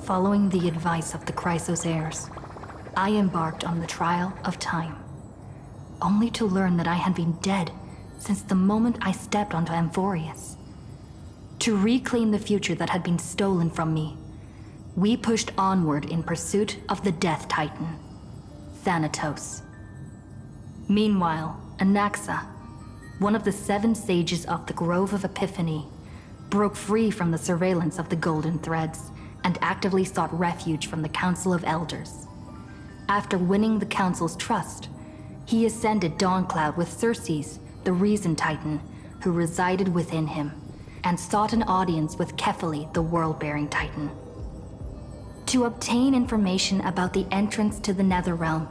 Following the advice of the Chrysos heirs, I embarked on the trial of time, only to learn that I had been dead since the moment I stepped onto Amphorius. To reclaim the future that had been stolen from me, we pushed onward in pursuit of the Death Titan, Thanatos. Meanwhile, Anaxa, one of the 7 sages of the Grove of Epiphany, broke free from the surveillance of the Golden Threads and actively sought refuge from the Council of Elders. After winning the Council's trust, he ascended Dawncloud with Circes, the Reason Titan, who resided within him, and sought an audience with Kephili, the World-Bearing Titan. To obtain information about the entrance to the Netherrealm,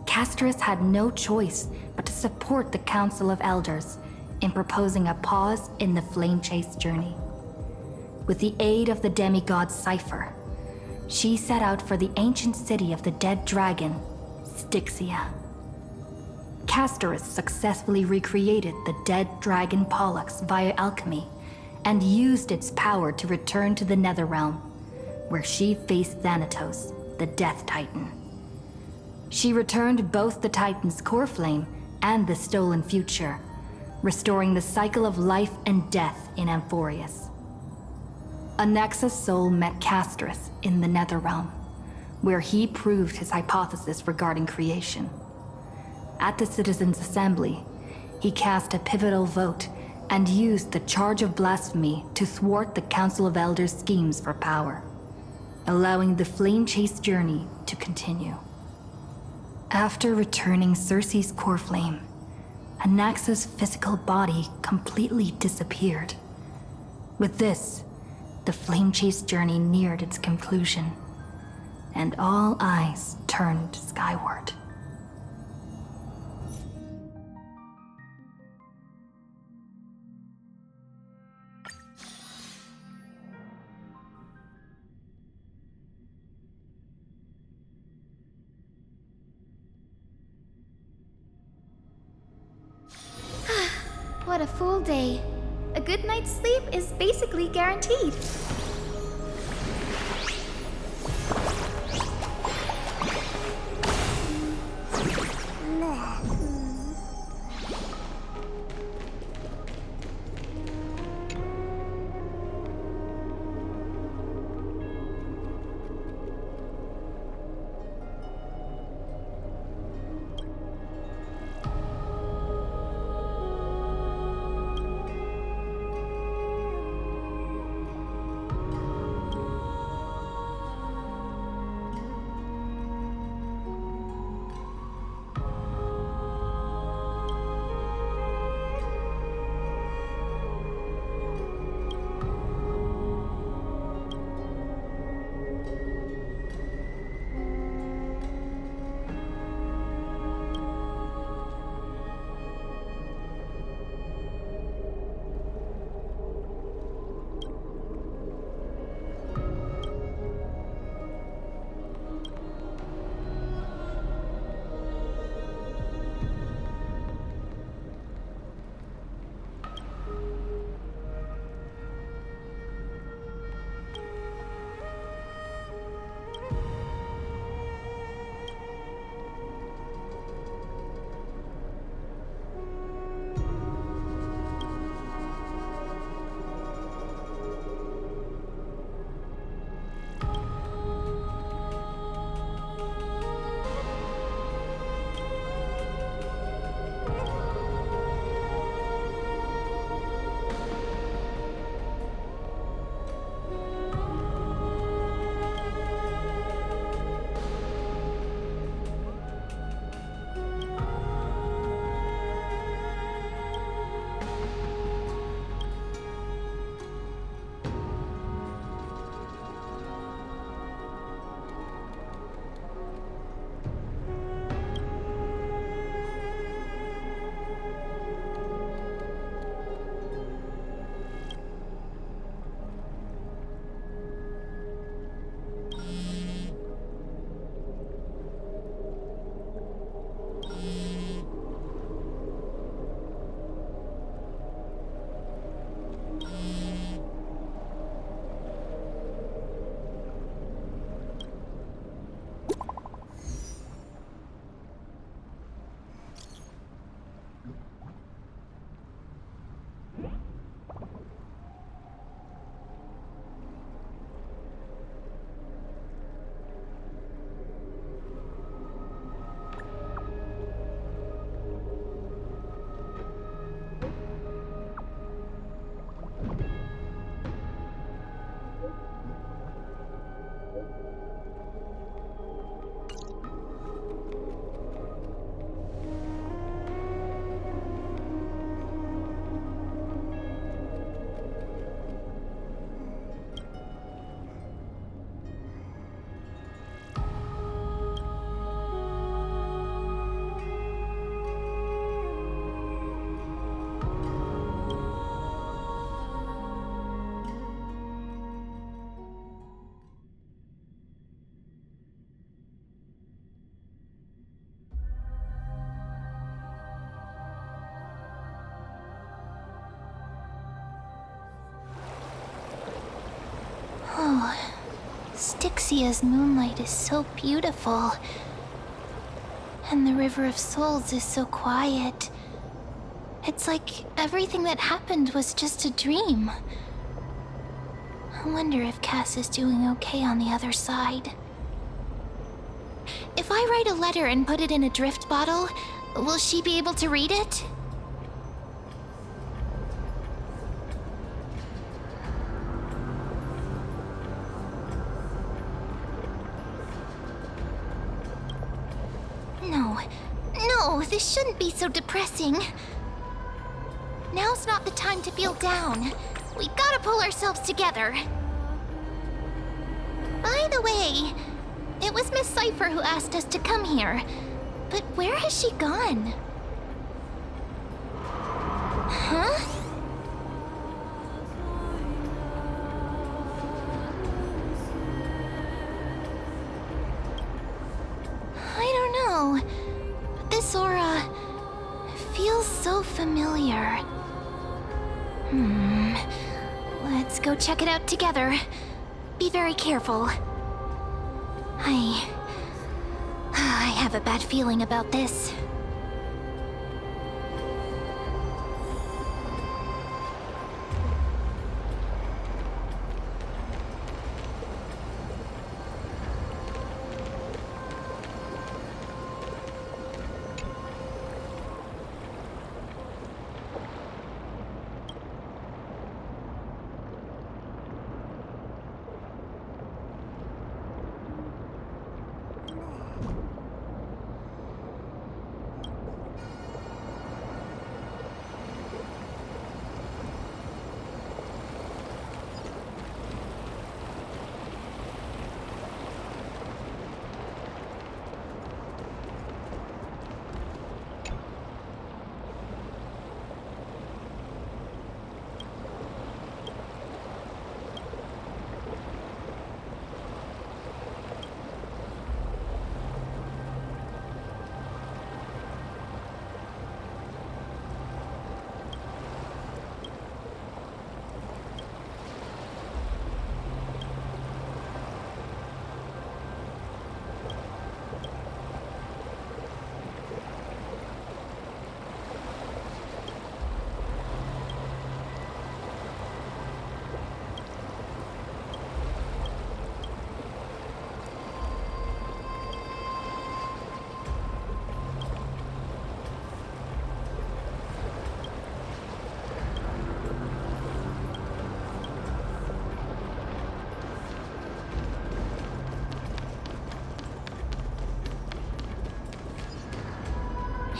Castorus had no choice but to support the Council of Elders in proposing a pause in the Flame Chase journey. With the aid of the demigod Cypher, she set out for the ancient city of the dead dragon, Styxia. Castorus successfully recreated the dead dragon Pollux via alchemy and used its power to return to the Netherrealm, where she faced Thanatos, the Death Titan. She returned both the Titan's core flame and the stolen future, restoring the cycle of life and death in Amphorius. Anaxa's soul met Castorus in the Netherrealm, where he proved his hypothesis regarding creation. At the Citizens' Assembly, he cast a pivotal vote and used the charge of blasphemy to thwart the Council of Elders' schemes for power, allowing the Flame Chase journey to continue. After returning Circe's core flame, Anaxa's physical body completely disappeared. With this, the Flame Chase journey neared its conclusion, and all eyes turned skyward. What a full day. A good night's sleep is basically guaranteed. Ixia's moonlight is so beautiful. And the River of Souls is so quiet. It's like everything that happened was just a dream. I wonder if Cass is doing okay on the other side. If I write a letter and put it in a drift bottle, will she be able to read it? No, this shouldn't be so depressing. Now's not the time to feel down. We gotta pull ourselves together. By the way, it was Miss Cypher who asked us to come here. But where has she gone? Huh? I don't know. But this aura feels so familiar. Let's go check it out together. Be very careful. I have a bad feeling about this.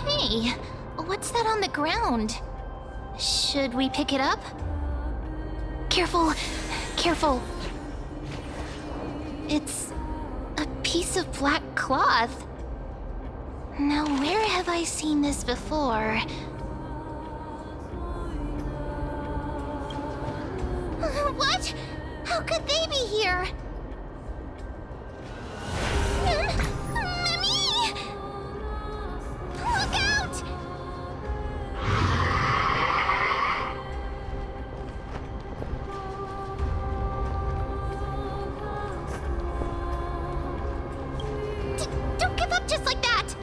Hey, what's that on the ground? Should we pick it up? Careful, careful. It's a piece of black cloth. Now, where have I seen this before? What? How could they be here? Mimi! Look out! Don't give up just like that!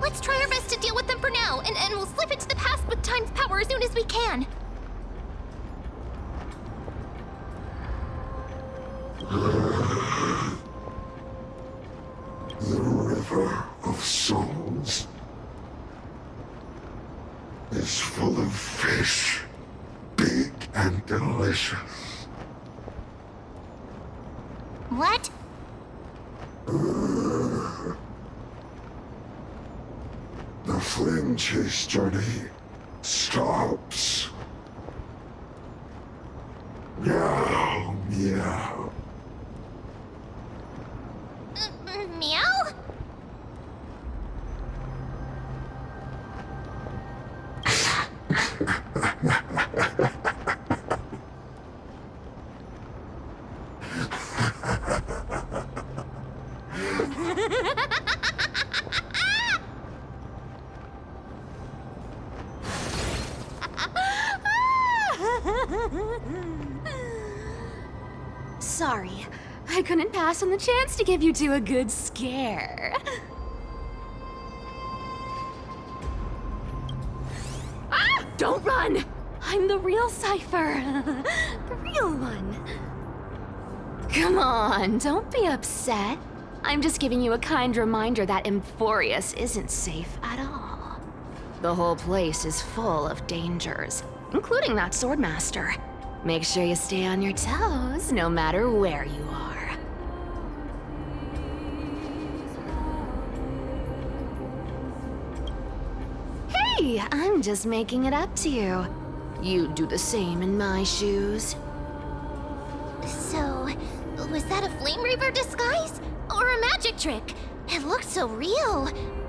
Let's try our best to deal with them for now, and we'll slip into the past with time's power as soon as we can. The River of Souls is full of fish, big and delicious. What? The flame chase journey stops. Meow, meow. Meow? Sorry, I I couldn't pass on the chance to give you two a good scare. Ah! Don't run! I'm the real Cypher. The real one. Come on, don't be upset. I'm just giving you a kind reminder that Emphorius isn't safe at all. The whole place is full of dangers, including that Swordmaster. Make sure you stay on your toes, no matter where you are. Hey, I'm just making it up to you. You'd do the same in my shoes. So, was that a Flame Reaver disguise? Or a magic trick? It looked so real.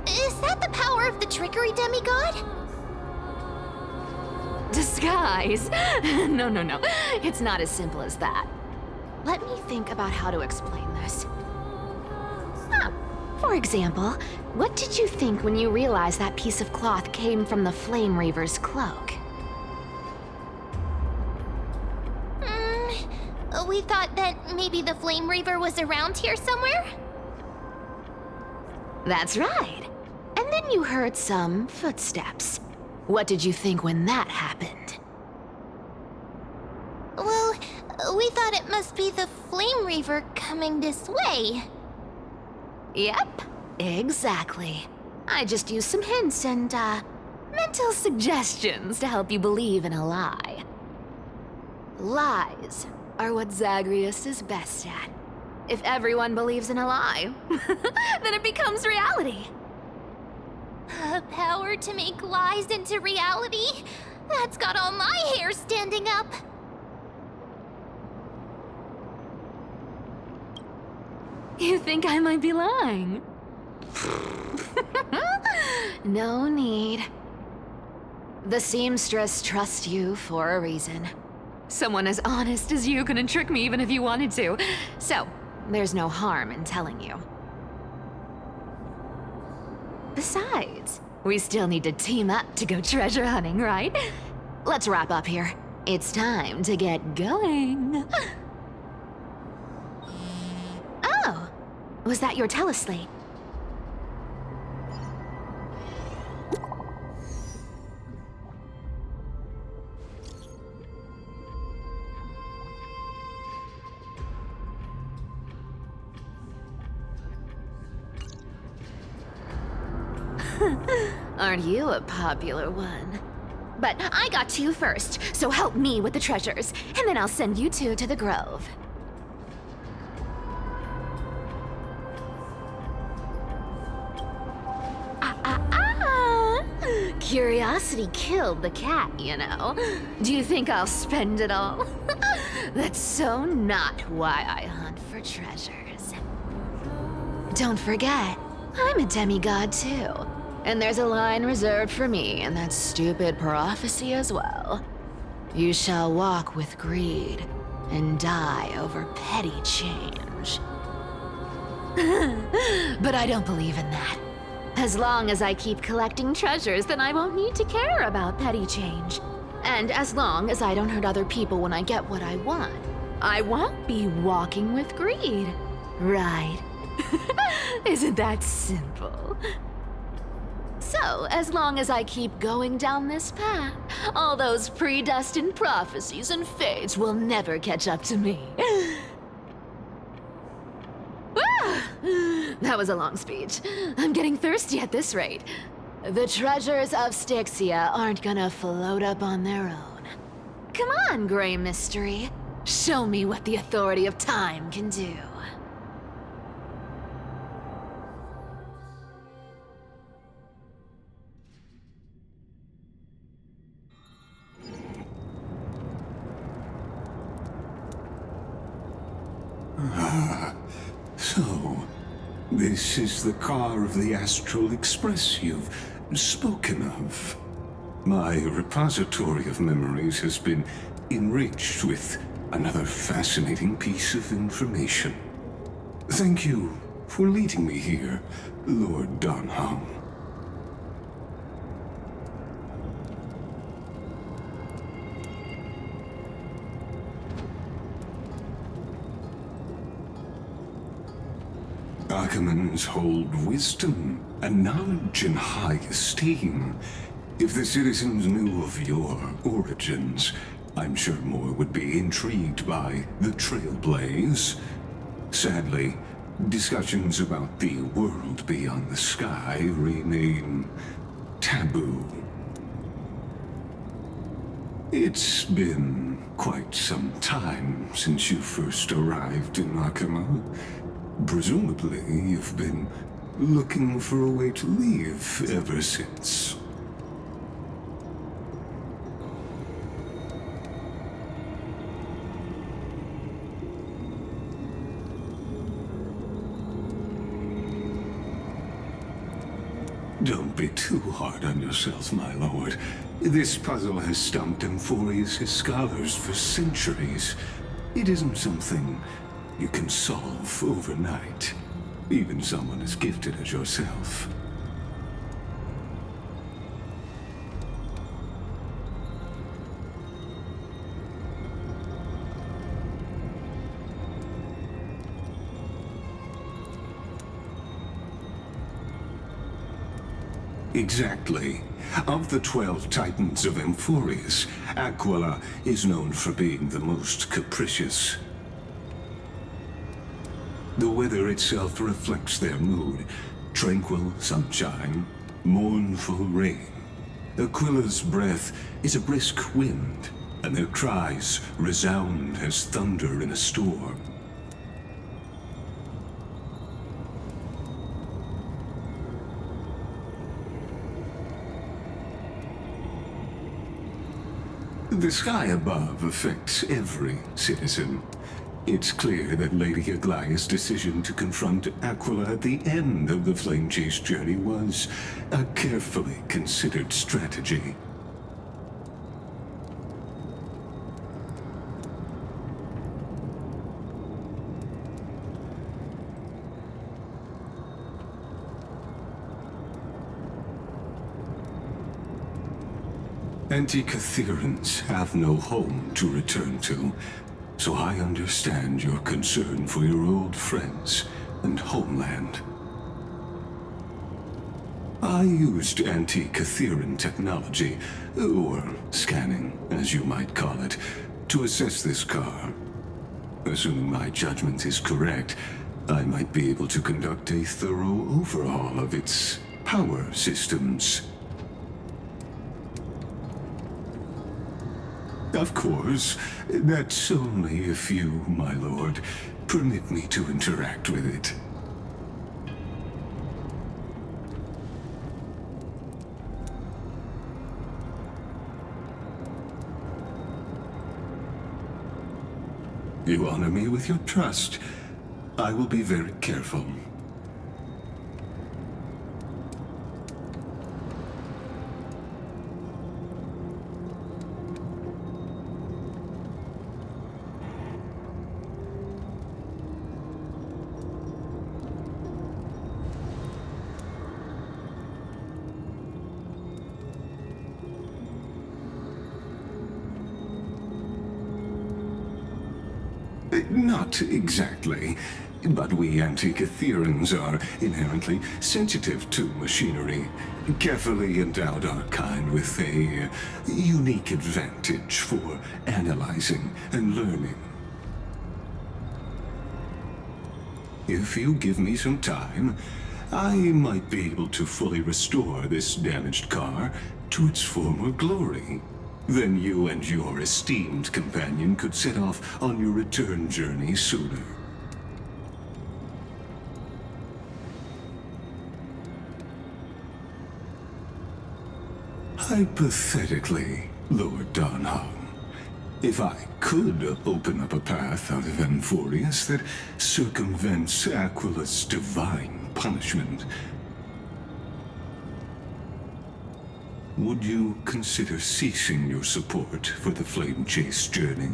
Is that the power of the trickery demigod? Disguise? No. It's not as simple as that. Let me think about how to explain this. For example, what did you think when you realized that piece of cloth came from the Flame Reaver's cloak? We thought that maybe the Flame Reaver was around here somewhere? That's right. And then you heard some footsteps. What did you think when that happened? Well, we thought it must be the Flame Reaver coming this way. Yep, exactly. I just used some hints and, mental suggestions to help you believe in a lie. Lies are what Zagreus is best at. If everyone believes in a lie, then it becomes reality. A power to make lies into reality? That's got all my hair standing up. You think I might be lying? No need. The seamstress trusts you for a reason. Someone as honest as you couldn't trick me even if you wanted to. So, there's no harm in telling you. Besides, we still need to team up to go treasure hunting, right? Let's wrap up here. It's time to get going. Oh, was that your teleslate? Aren't you a popular one? But I got to you first, so help me with the treasures, and then I'll send you two to the grove. Curiosity killed the cat, you know. Do you think I'll spend it all? That's so not why I hunt for treasures. Don't forget, I'm a demigod too. And there's a line reserved for me in that stupid prophecy as well. You shall walk with greed and die over petty change. But I don't believe in that. As long as I keep collecting treasures, then I won't need to care about petty change. And as long as I don't hurt other people when I get what I want, I won't be walking with greed. Right? Isn't that simple? So, as long as I keep going down this path, all those predestined prophecies and fates will never catch up to me. That was a long speech. I'm getting thirsty at this rate. The treasures of Styxia aren't gonna float up on their own. Come on, Grey Mystery. Show me what the authority of time can do. So, this is the car of the Astral Express you've spoken of. My repository of memories has been enriched with another fascinating piece of information. Thank you for leading me here, Lord Donham. Archimans hold wisdom and knowledge in high esteem. If the citizens knew of your origins, I'm sure more would be intrigued by the Trailblaze. Sadly, discussions about the world beyond the sky remain taboo. It's been quite some time since you first arrived in Akima. Presumably, you've been looking for a way to leave ever since. Don't be too hard on yourself, my lord. This puzzle has stumped Emphorius' scholars for centuries. It isn't something you can solve overnight, even someone as gifted as yourself. Exactly. Of the 12 titans of Emphorius, Aquila is known for being the most capricious. The weather itself reflects their mood. Tranquil sunshine, mournful rain. Aquila's breath is a brisk wind, and their cries resound as thunder in a storm. The sky above affects every citizen. It's clear that Lady Aglaya's decision to confront Aquila at the end of the Flame Chase journey was a carefully considered strategy. Anti-Catherians have no home to return to, so I understand your concern for your old friends and homeland. I used anti-Catherian technology, or scanning, as you might call it, to assess this car. Assuming my judgment is correct, I might be able to conduct a thorough overhaul of its power systems. Of course, that's only if you, my lord, permit me to interact with it. You honor me with your trust. I will be very careful. Not exactly, but we anti-Catherians are inherently sensitive to machinery. Carefully endowed our kind with a unique advantage for analyzing and learning. If you give me some time, I might be able to fully restore this damaged car to its former glory. Then you and your esteemed companion could set off on your return journey sooner. Hypothetically, Lord Donham, if I could open up a path out of Emphorius that circumvents Aquila's divine punishment, would you consider ceasing your support for the Flame Chase journey?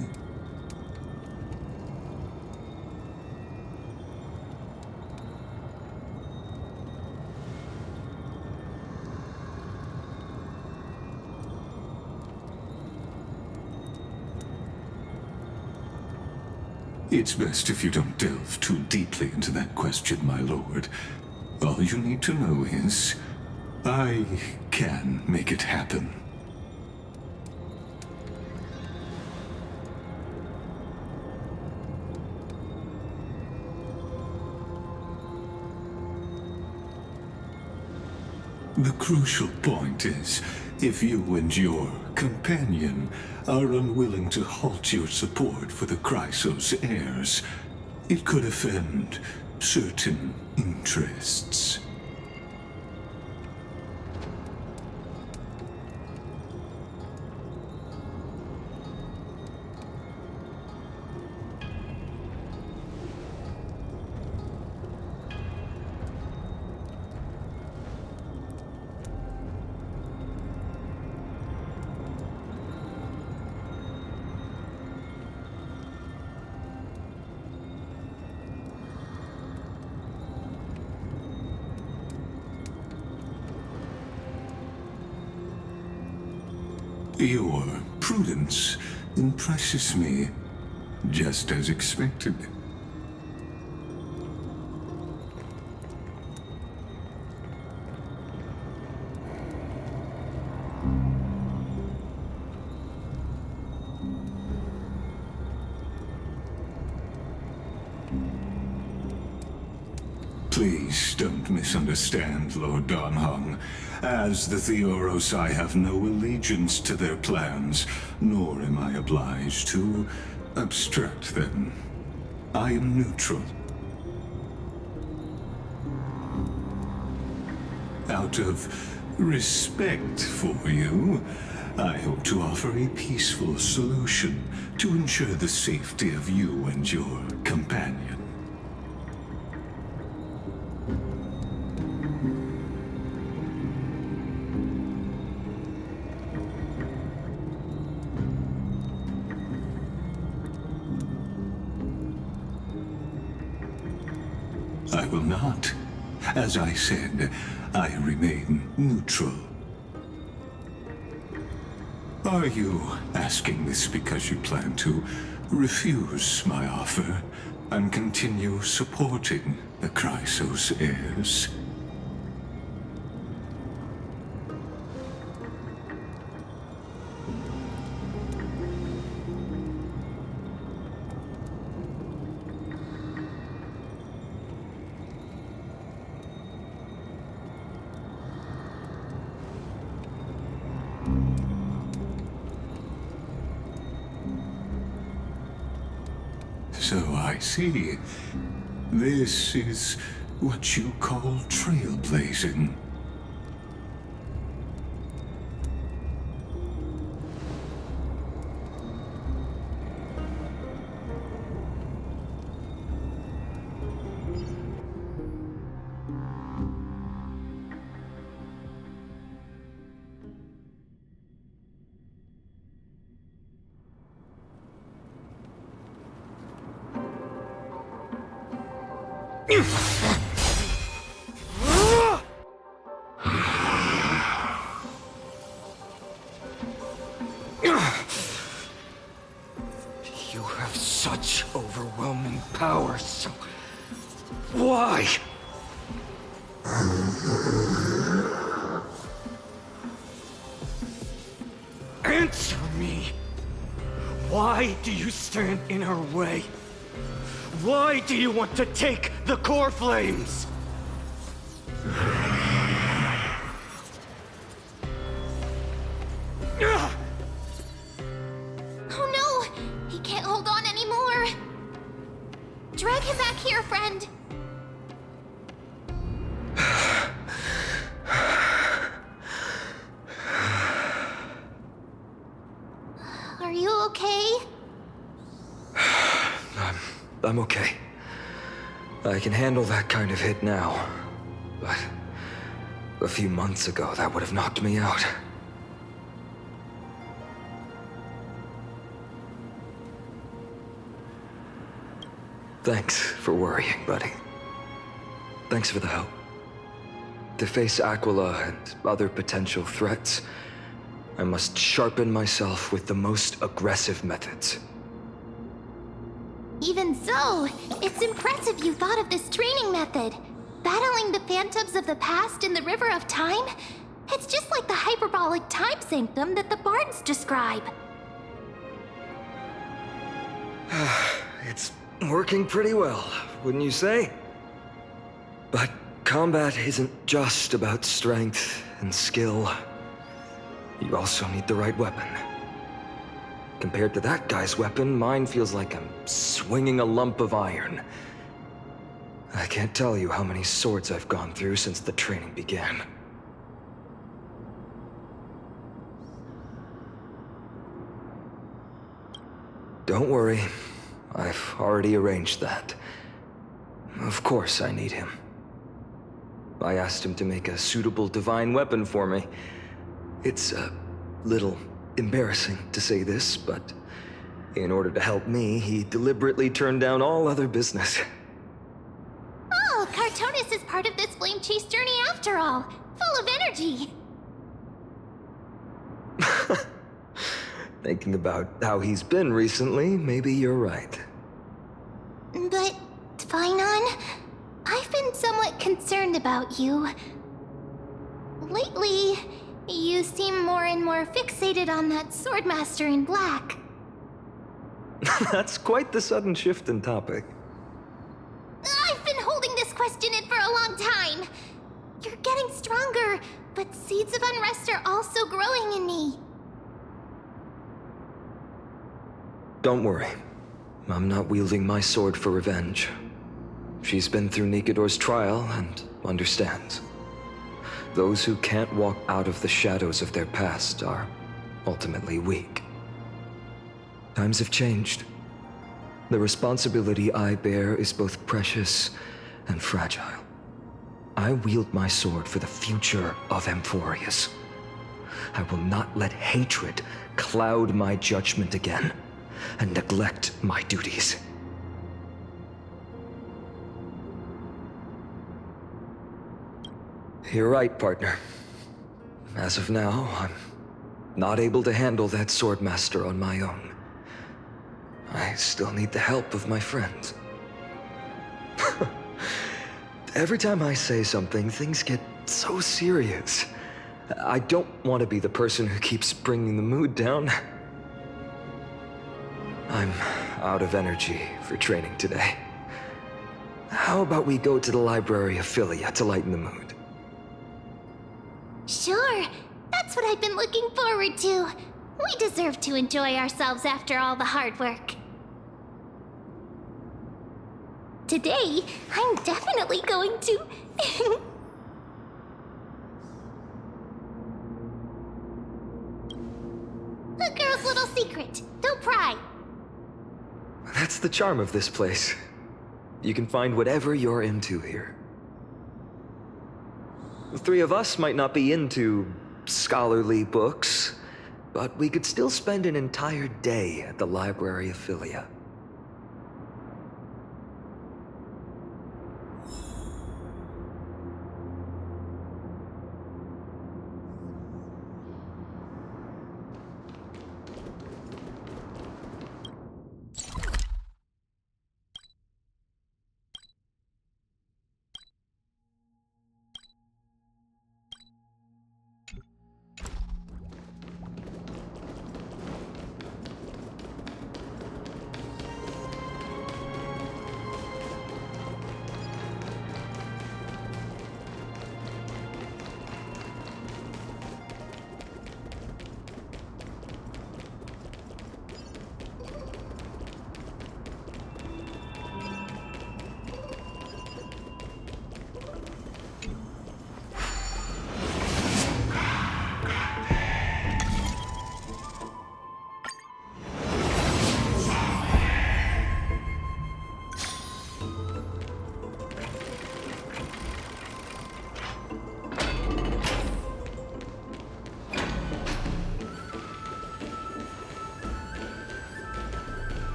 It's best if you don't delve too deeply into that question, my lord. All you need to know is, I can make it happen. The crucial point is, if you and your companion are unwilling to halt your support for the Chrysos heirs, it could offend certain interests. Your prudence impresses me, just as expected. Please don't misunderstand, Lord Donhong. As the Theoros, I have no allegiance to their plans, nor am I obliged to obstruct them. I am neutral. Out of respect for you, I hope to offer a peaceful solution to ensure the safety of you and your companion. I will not. As I said, I remain neutral. Are you asking this because you plan to refuse my offer and continue supporting the Chrysos heirs? So I see. This is what you call trailblazing. You have such overwhelming power, so why? Answer me! Why do you stand in her way? Why do you want to take the core flames? Oh no! He can't hold on anymore! Drag him back here, friend! Are you okay? I'm okay. I can handle that kind of hit now. But a few months ago, that would have knocked me out. Thanks for worrying, buddy. Thanks for the help. To face Aquila and other potential threats, I must sharpen myself with the most aggressive methods. Even so, it's impressive you thought of this training method. Battling the phantoms of the past in the River of Time? It's just like the hyperbolic time sanctum that the bards describe. It's working pretty well, wouldn't you say? But combat isn't just about strength and skill. You also need the right weapon. Compared to that guy's weapon, mine feels like I'm swinging a lump of iron. I can't tell you how many swords I've gone through since the training began. Don't worry, I've already arranged that. Of course I need him. I asked him to make a suitable divine weapon for me. It's a little embarrassing to say this, but in order to help me, he deliberately turned down all other business. Oh, Cartonis is part of this flame chase journey after all. Full of energy. Thinking about how he's been recently, maybe you're right. But, Phainon, I've been somewhat concerned about you. Lately, you seem more and more fixated on that Swordmaster in black. That's quite the sudden shift in topic. I've been holding this question in for a long time. You're getting stronger, but seeds of unrest are also growing in me. Don't worry. I'm not wielding my sword for revenge. She's been through Nikador's trial and understands. Those who can't walk out of the shadows of their past are ultimately weak. Times have changed. The responsibility I bear is both precious and fragile. I wield my sword for the future of Amphorius. I will not let hatred cloud my judgment again and neglect my duties. You're right, partner. As of now, I'm not able to handle that Swordmaster on my own. I still need the help of my friends. Every time I say something, things get so serious. I don't want to be the person who keeps bringing the mood down. I'm out of energy for training today. How about we go to the library of Philia to lighten the mood? Sure, that's what I've been looking forward to. We deserve to enjoy ourselves after all the hard work. Today, I'm definitely going to... A girl's little secret. Don't pry. That's the charm of this place. You can find whatever you're into here. The three of us might not be into scholarly books, but we could still spend an entire day at the library of Philia.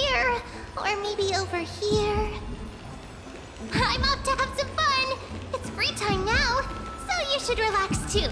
here, or maybe over here. I'm off to have some fun! It's free time now, so you should relax too.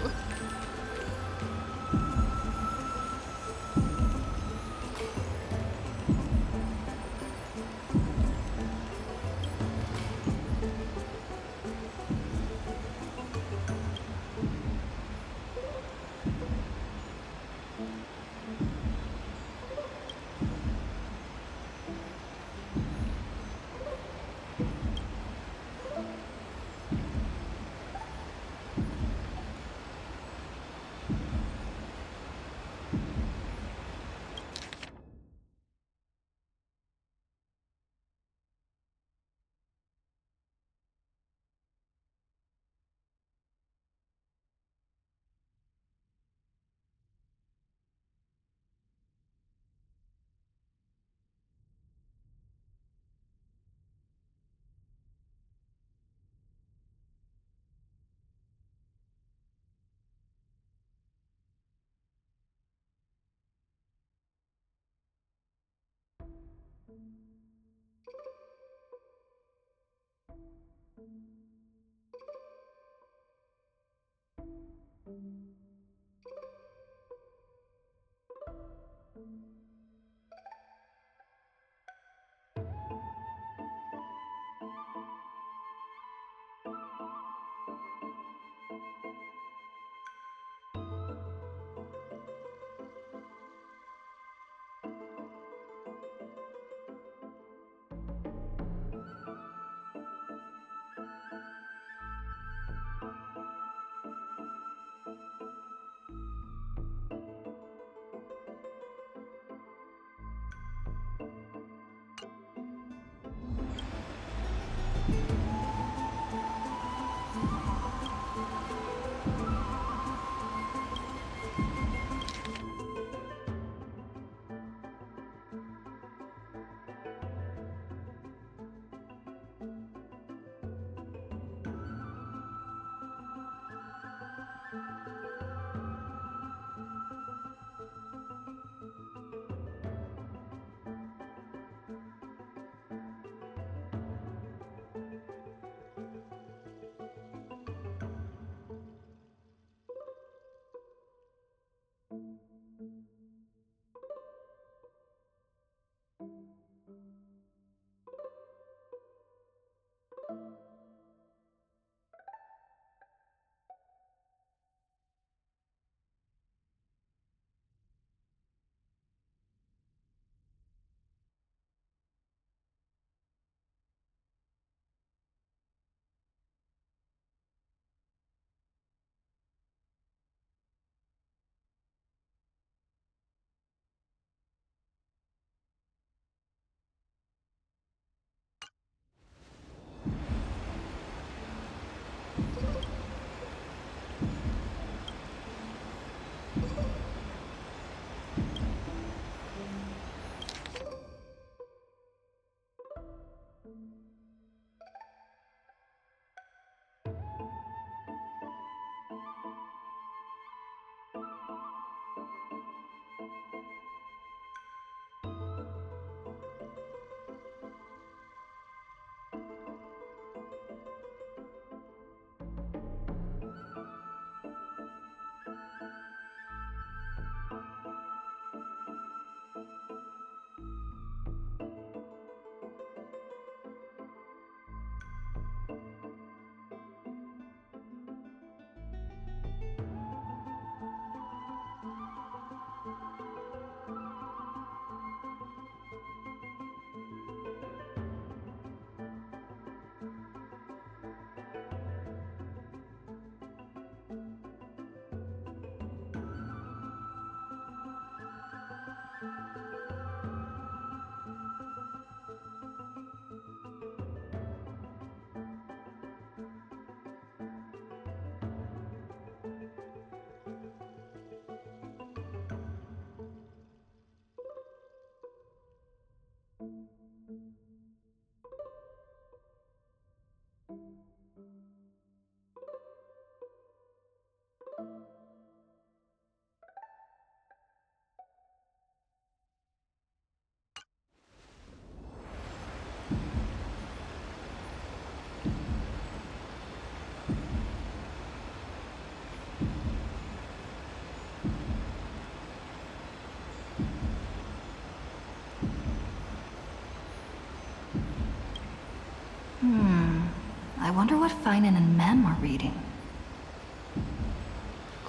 wonder what Finan and Mem are reading.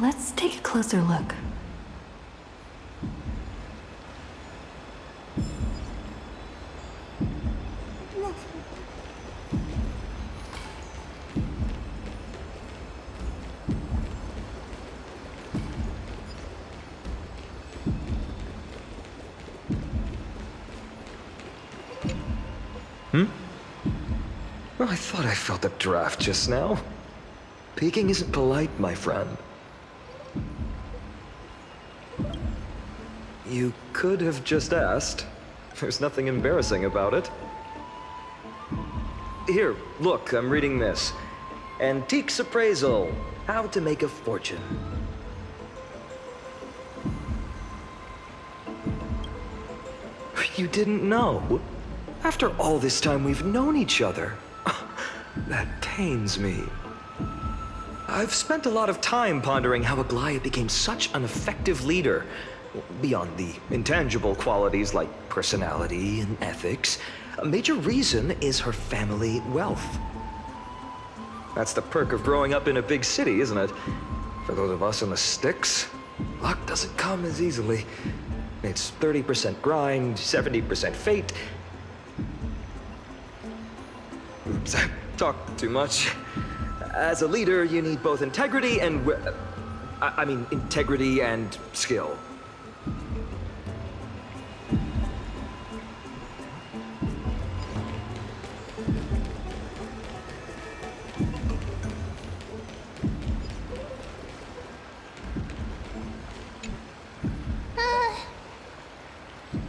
Let's take a closer look. Well, I thought I felt a draft just now. Peeking isn't polite, my friend. You could have just asked. There's nothing embarrassing about it. Here, look, I'm reading this. Antiques Appraisal. How to Make a Fortune. You didn't know? After all this time we've known each other. That pains me. I've spent a lot of time pondering how Aglaia became such an effective leader. Beyond the intangible qualities like personality and ethics, a major reason is her family wealth. That's the perk of growing up in a big city, isn't it? For those of us in the sticks, luck doesn't come as easily. It's 30% grind, 70% fate. Oops, I talked too much. As a leader, you need both integrity and... integrity and skill.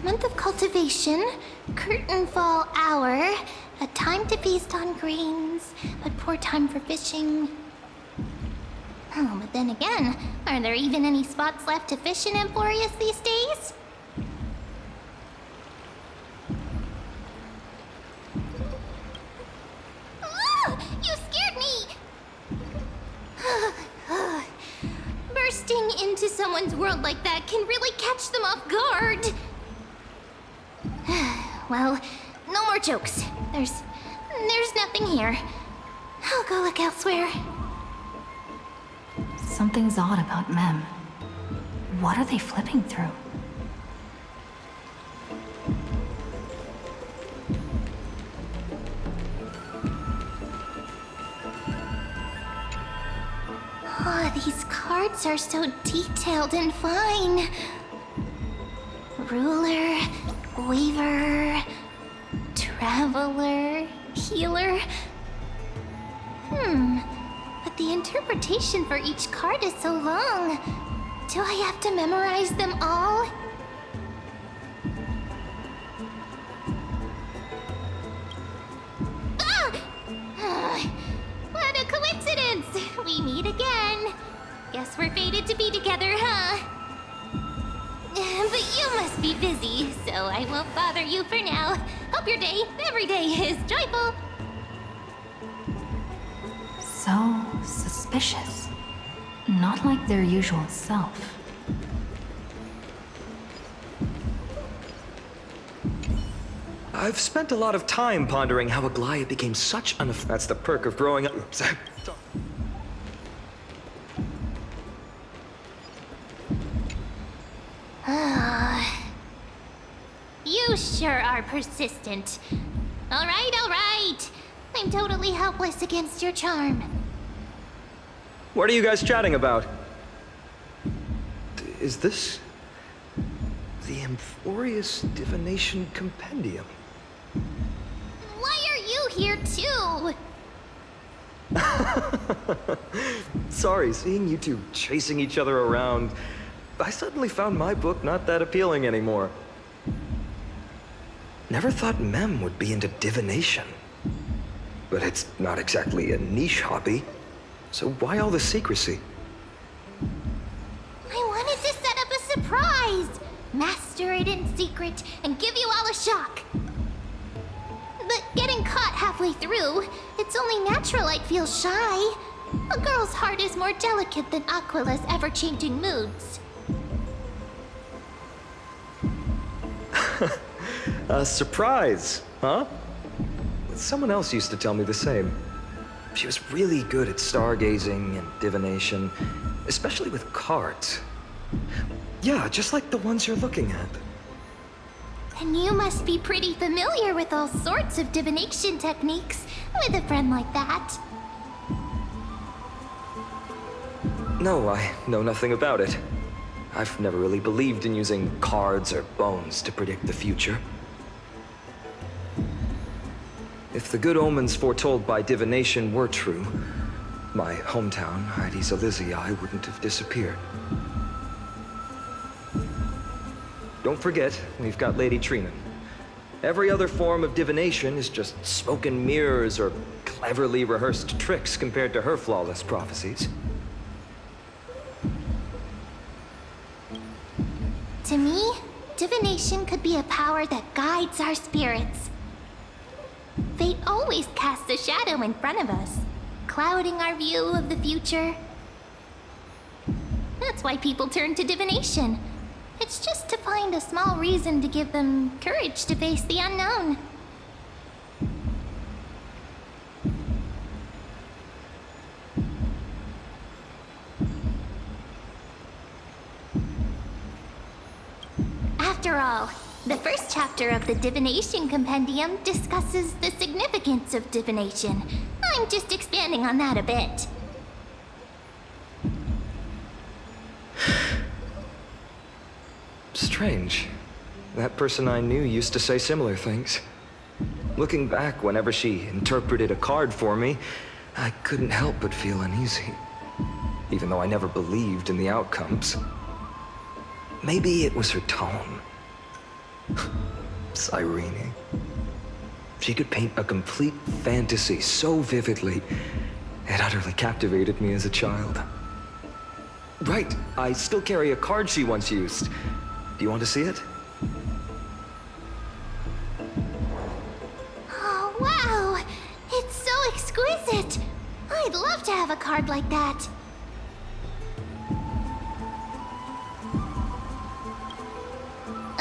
Month of cultivation, curtain fall hour, a time to feast on grains, but poor time for fishing. Oh, but then again, are there even any spots left to fish in Amphorius these days? Ah, you scared me! Bursting into someone's world like that can really catch them off guard. Well, no more jokes. There's nothing here. I'll go look elsewhere. Something's odd about Mem. What are they flipping through? Oh, these cards are so detailed and fine. Ruler, weaver, traveler, healer. But the interpretation for each card is so long. Do I have to memorize them all? Ah! What a coincidence! We meet again. Guess we're fated to be together, huh? But you must be busy, so I won't bother you for now. Hope your day, every day, is joyful. So suspicious. Not like their usual self. I've spent a lot of time pondering how Aglaia became such an... That's the perk of growing up... Oops. You sure are persistent. All right. I'm totally helpless against your charm. What are you guys chatting about? Is this... the Amphorius Divination Compendium? Why are you here too? Sorry, seeing you two chasing each other around, I suddenly found my book not that appealing anymore. Never thought Mem would be into divination. But it's not exactly a niche hobby, so why all the secrecy? I wanted to set up a surprise! Master it in secret and give you all a shock. But getting caught halfway through, it's only natural I'd feel shy. A girl's heart is more delicate than Aquila's ever-changing moods. A surprise, huh? Someone else used to tell me the same. She was really good at stargazing and divination, especially with cards. Yeah, just like the ones you're looking at. And you must be pretty familiar with all sorts of divination techniques with a friend like that. No, I know nothing about it. I've never really believed in using cards or bones to predict the future. If the good omens foretold by divination were true, my hometown, Heidi's Elysiae, wouldn't have disappeared. Don't forget, we've got Lady Trina. Every other form of divination is just smoke and mirrors or cleverly rehearsed tricks compared to her flawless prophecies. To me, divination could be a power that guides our spirits. Fate always casts a shadow in front of us, clouding our view of the future. That's why people turn to divination. It's just to find a small reason to give them courage to face the unknown. After all, the first chapter of the Divination Compendium discusses the significance of divination. I'm just expanding on that a bit. Strange. That person I knew used to say similar things. Looking back, whenever she interpreted a card for me, I couldn't help but feel uneasy. Even though I never believed in the outcomes. Maybe it was her tone. Cyrene. She could paint a complete fantasy so vividly, it utterly captivated me as a child. Right, I still carry a card she once used. Do you want to see it? Oh, wow! It's so exquisite! I'd love to have a card like that.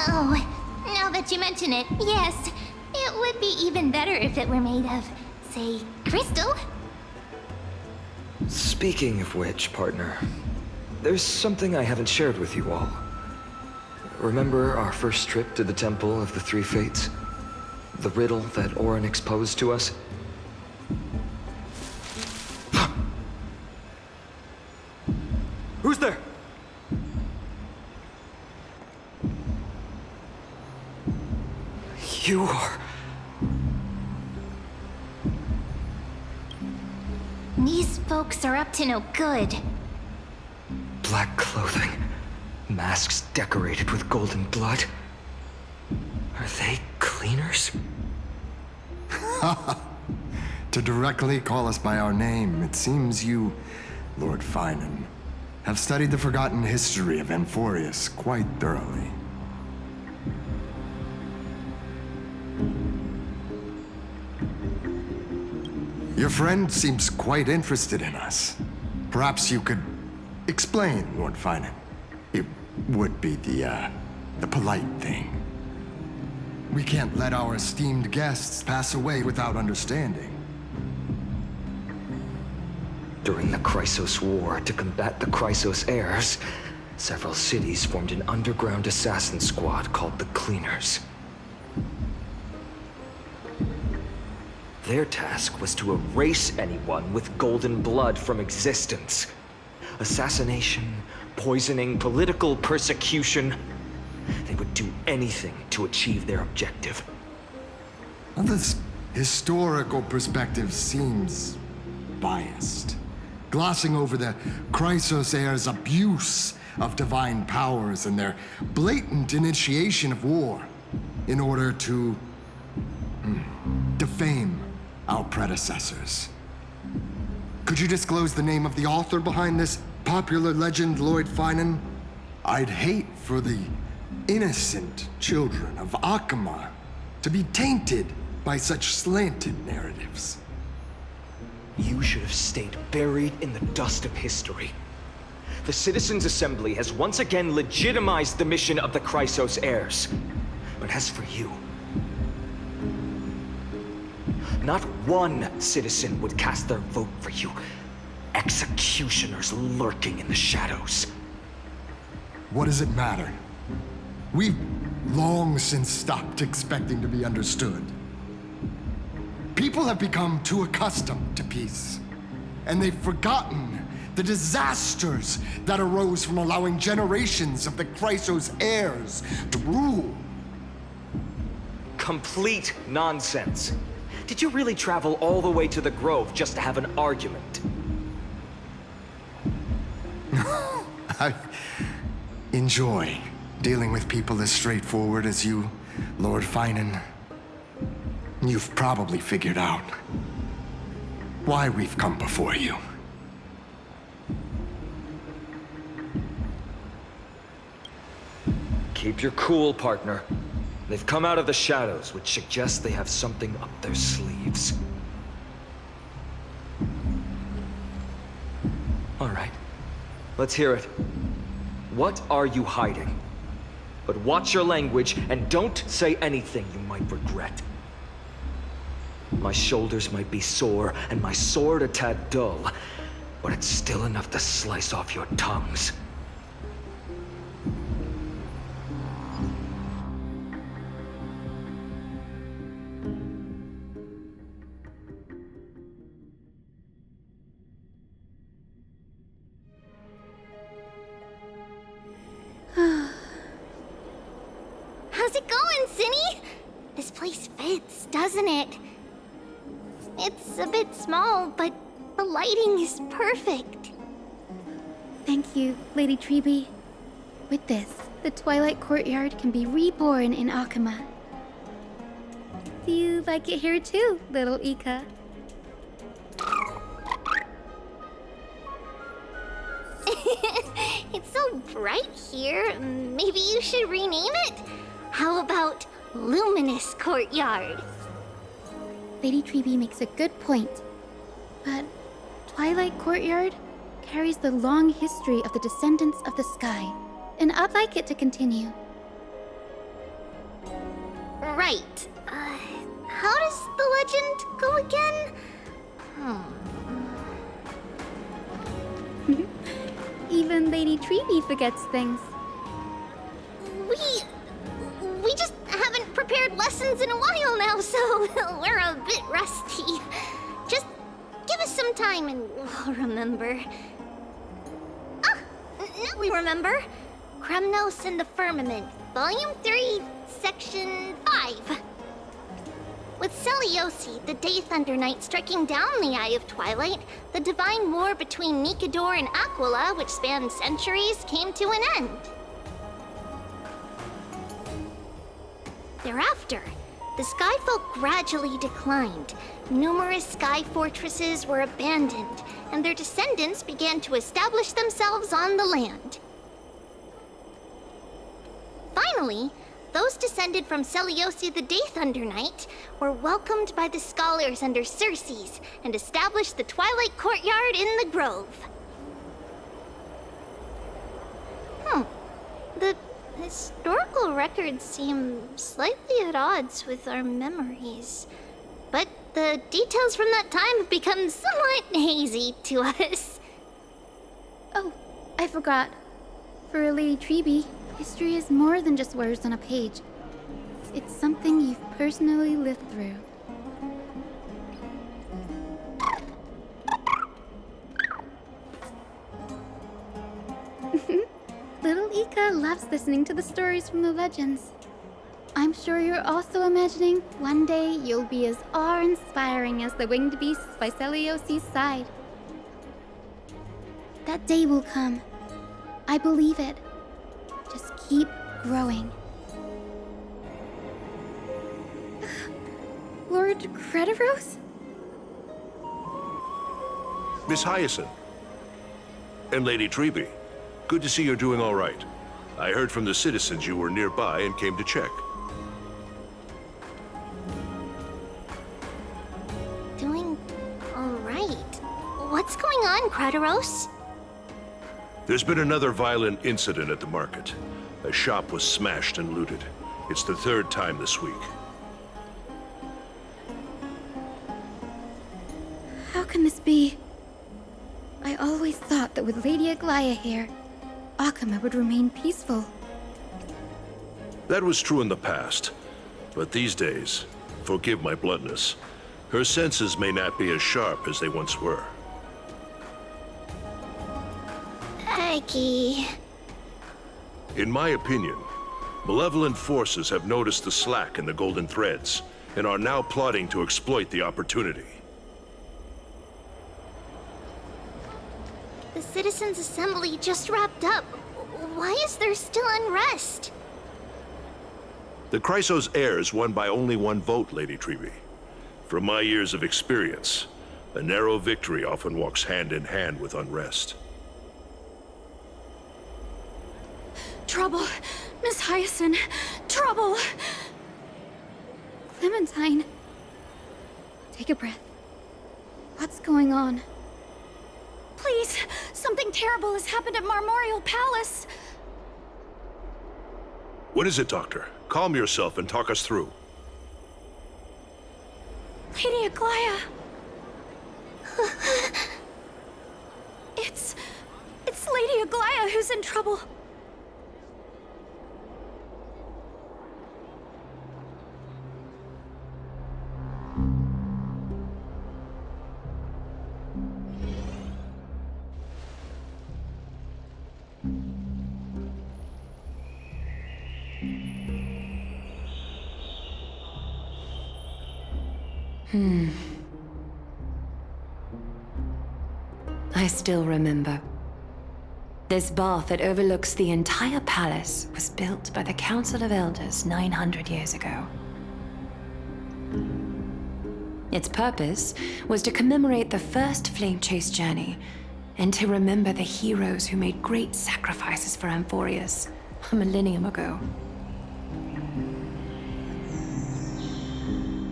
Oh, now that you mention it, yes. It would be even better if it were made of, say, crystal. Speaking of which, partner, there's something I haven't shared with you all. Remember our first trip to the Temple of the Three Fates? The riddle that Orynyx posed to us? Who's there? You are... These folks are up to no good. Black clothing, masks decorated with golden blood. Are they cleaners? To directly call us by our name, it seems you, Lord Finan, have studied the forgotten history of Amphorius quite thoroughly. Your friend seems quite interested in us. Perhaps you could explain, Lord Finan. It would be the polite thing. We can't let our esteemed guests pass away without understanding. During the Chrysos War, to combat the Chrysos heirs, several cities formed an underground assassin squad called the Cleaners. Their task was to erase anyone with golden blood from existence. Assassination, poisoning, political persecution. They would do anything to achieve their objective. Well, this historical perspective seems biased, glossing over the Chrysos heirs' abuse of divine powers and their blatant initiation of war in order to defame our predecessors. Could you disclose the name of the author behind this popular legend, Lord Finan? I'd hate for the innocent children of Akamar to be tainted by such slanted narratives. You should have stayed buried in the dust of history. The Citizens' Assembly has once again legitimized the mission of the Chrysos heirs. But as for you, Not one citizen would cast their vote for you. Executioners lurking in the shadows. What does it matter? We've long since stopped expecting to be understood. People have become too accustomed to peace, and they've forgotten the disasters that arose from allowing generations of the Chrysos heirs to rule. Complete nonsense. Did you really travel all the way to the Grove just to have an argument? I enjoy dealing with people as straightforward as you, Lord Finan. You've probably figured out why we've come before you. Keep your cool, partner. They've come out of the shadows, which suggests they have something up their sleeves. All right. Let's hear it. What are you hiding? But watch your language and don't say anything you might regret. My shoulders might be sore and my sword a tad dull, but it's still enough to slice off your tongues. How's it going, Cinny? This place fits, doesn't it? It's a bit small, but the lighting is perfect. Thank you, Lady Treby. With this, the Twilight Courtyard can be reborn in Akama. Do you like it here too, little Ika? It's so bright here. Maybe you should rename it? How about Luminous Courtyard? Lady Treby makes a good point. But Twilight Courtyard carries the long history of the descendants of the sky, and I'd like it to continue. Right. How does the legend go again? Even Lady Treby forgets things. We just haven't prepared lessons in a while now, so we're a bit rusty. Just give us some time and we'll remember. Ah, now we remember. Kremnos and the Firmament, Volume 3, Section 5. With Seliosi, the Day Thunder Knight, striking down the Eye of Twilight, the divine war between Nikador and Aquila, which spanned centuries, came to an end. Thereafter, the Skyfolk gradually declined. Numerous sky fortresses were abandoned, and their descendants began to establish themselves on the land. Finally, those descended from Seliosi the Day Thunder Knight were welcomed by the scholars under Circes and established the Twilight Courtyard in the Grove. The historical records seem slightly at odds with our memories, but the details from that time have become somewhat hazy to us. Oh, I forgot. For Lady Treby, history is more than just words on a page. It's something you've personally lived through. Little Ika loves listening to the stories from the legends. I'm sure you're also imagining one day you'll be as awe-inspiring as the winged beasts by Seliosi's side. That day will come. I believe it. Just keep growing. Lord Crediros? Miss Hyacinth. And Lady Treby. Good to see you're doing all right. I heard from the citizens you were nearby and came to check. Doing all right. What's going on, Crediros? There's been another violent incident at the market. A shop was smashed and looted. It's the third time this week. can this be? I always thought that with Lady Aglaya here, Akama would remain peaceful. That was true in the past. But these days, forgive my bluntness, her senses may not be as sharp as they once were. Aggie. In my opinion, malevolent forces have noticed the slack in the Golden Threads and are now plotting to exploit the opportunity. The Citizens' Assembly just wrapped up. Why is there still unrest? The Chrysos heirs won by only one vote, Lady Treby. From my years of experience, a narrow victory often walks hand in hand with unrest. Trouble! Miss Hyacinth! Trouble! Clementine. Take a breath. What's going on? Please! Something terrible has happened at Marmorial Palace! What is it, Doctor? Calm yourself and talk us through. Lady Aglaya! It's Lady Aglaya who's in trouble. I still remember. This bath that overlooks the entire palace was built by the Council of Elders 900 years ago. Its purpose was to commemorate the first flame chase journey and to remember the heroes who made great sacrifices for Amphorius a millennium ago.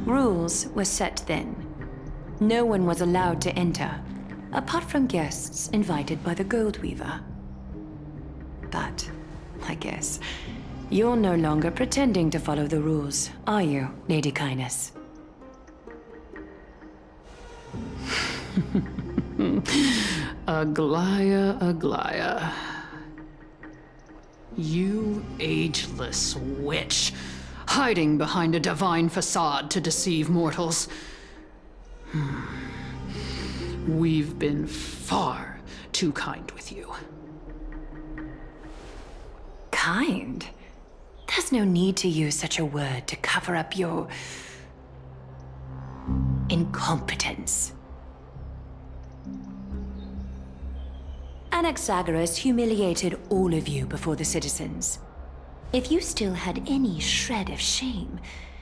Rules were set then. No one was allowed to enter, apart from guests invited by the Gold Weaver. But, I guess, you're no longer pretending to follow the rules, are you, Lady Kindness? Aglaya, Aglaya. You ageless witch, hiding behind a divine facade to deceive mortals. We've been far too kind with you. Kind? There's no need to use such a word to cover up your incompetence. Anaxagoras humiliated all of you before the citizens. If you still had any shred of shame,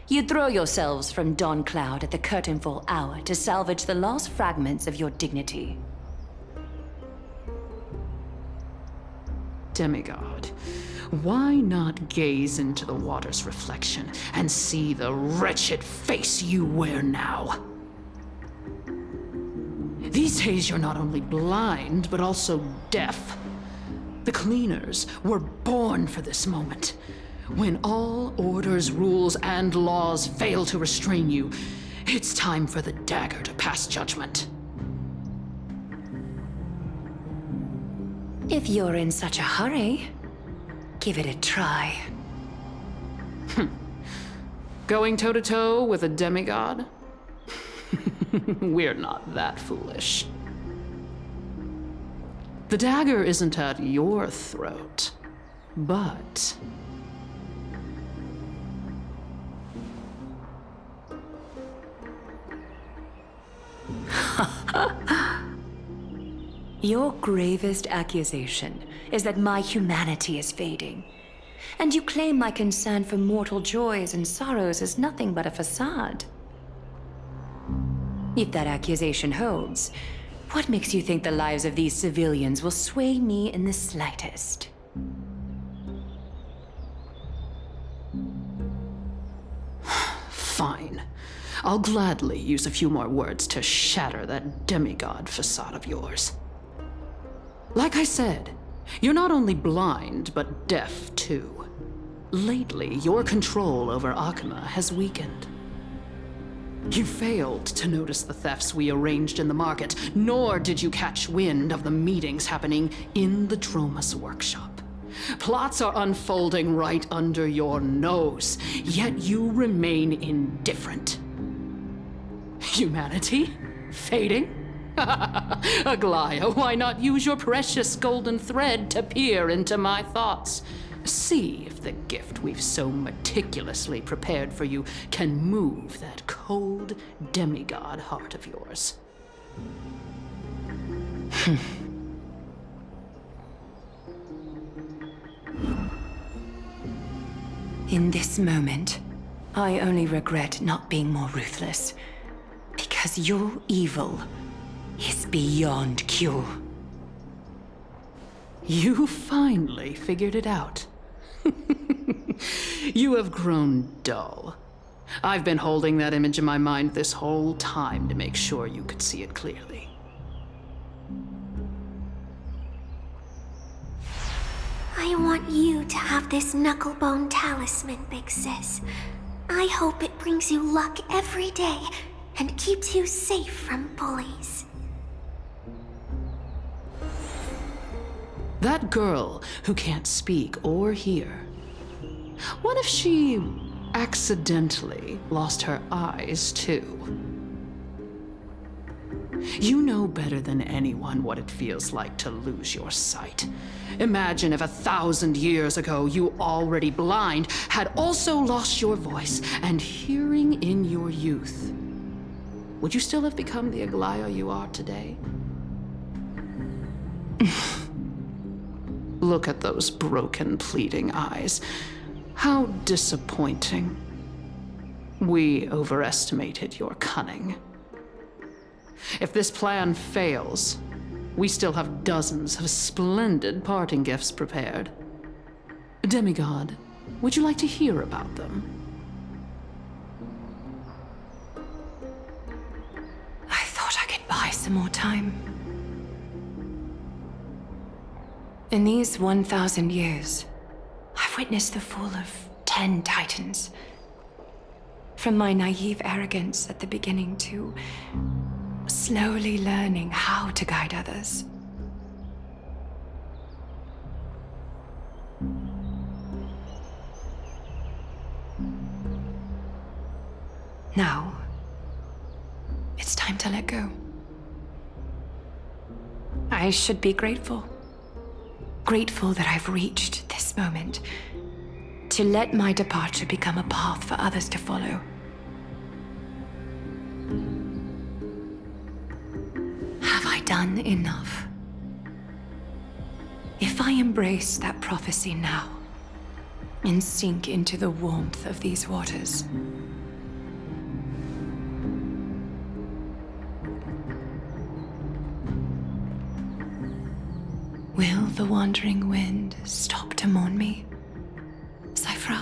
you'd throw yourselves from Dawn Cloud at the curtainfall hour to salvage the last fragments of your dignity. Demigod, why not gaze into the water's reflection and see the wretched face you wear now? These days you're not only blind, but also deaf. The cleaners were born for this moment. When all orders, rules, and laws fail to restrain you, it's time for the dagger to pass judgment. If you're in such a hurry, give it a try. Going toe-to-toe with a demigod? We're not that foolish. The dagger isn't at your throat, but... Your gravest accusation is that my humanity is fading. And you claim my concern for mortal joys and sorrows is nothing but a facade. If that accusation holds, what makes you think the lives of these civilians will sway me in the slightest? Fine. I'll gladly use a few more words to shatter that demigod facade of yours. Like I said, you're not only blind, but deaf too. Lately, your control over Akama has weakened. You failed to notice the thefts we arranged in the market, nor did you catch wind of the meetings happening in the Tromas workshop. Plots are unfolding right under your nose, yet you remain indifferent. Humanity? Fading? Aglaya, why not use your precious golden thread to peer into my thoughts? See if the gift we've so meticulously prepared for you can move that cold demigod heart of yours. In this moment, I only regret not being more ruthless. Because your evil is beyond cure. You finally figured it out. You have grown dull. I've been holding that image in my mind this whole time to make sure you could see it clearly. I want you to have this knucklebone talisman, Big Sis. I hope it brings you luck every day and keeps you safe from bullies. That girl who can't speak or hear. What if she accidentally lost her eyes, too? You know better than anyone what it feels like to lose your sight. Imagine if 1,000 years ago you, already blind, had also lost your voice and hearing in your youth. Would you still have become the Aglaya you are today? Look at those broken, pleading eyes. How disappointing. We overestimated your cunning. If this plan fails, we still have dozens of splendid parting gifts prepared. Demigod, would you like to hear about them? I thought I could buy some more time. In these 1,000 years, I've witnessed the fall of 10 titans. From my naive arrogance at the beginning to slowly learning how to guide others. Now, it's time to let go. I should be grateful. Grateful that I've reached this moment. To let my departure become a path for others to follow. Have I done enough? If I embrace that prophecy now, and sink into the warmth of these waters, will the wandering wind stop to mourn me, Cyphra?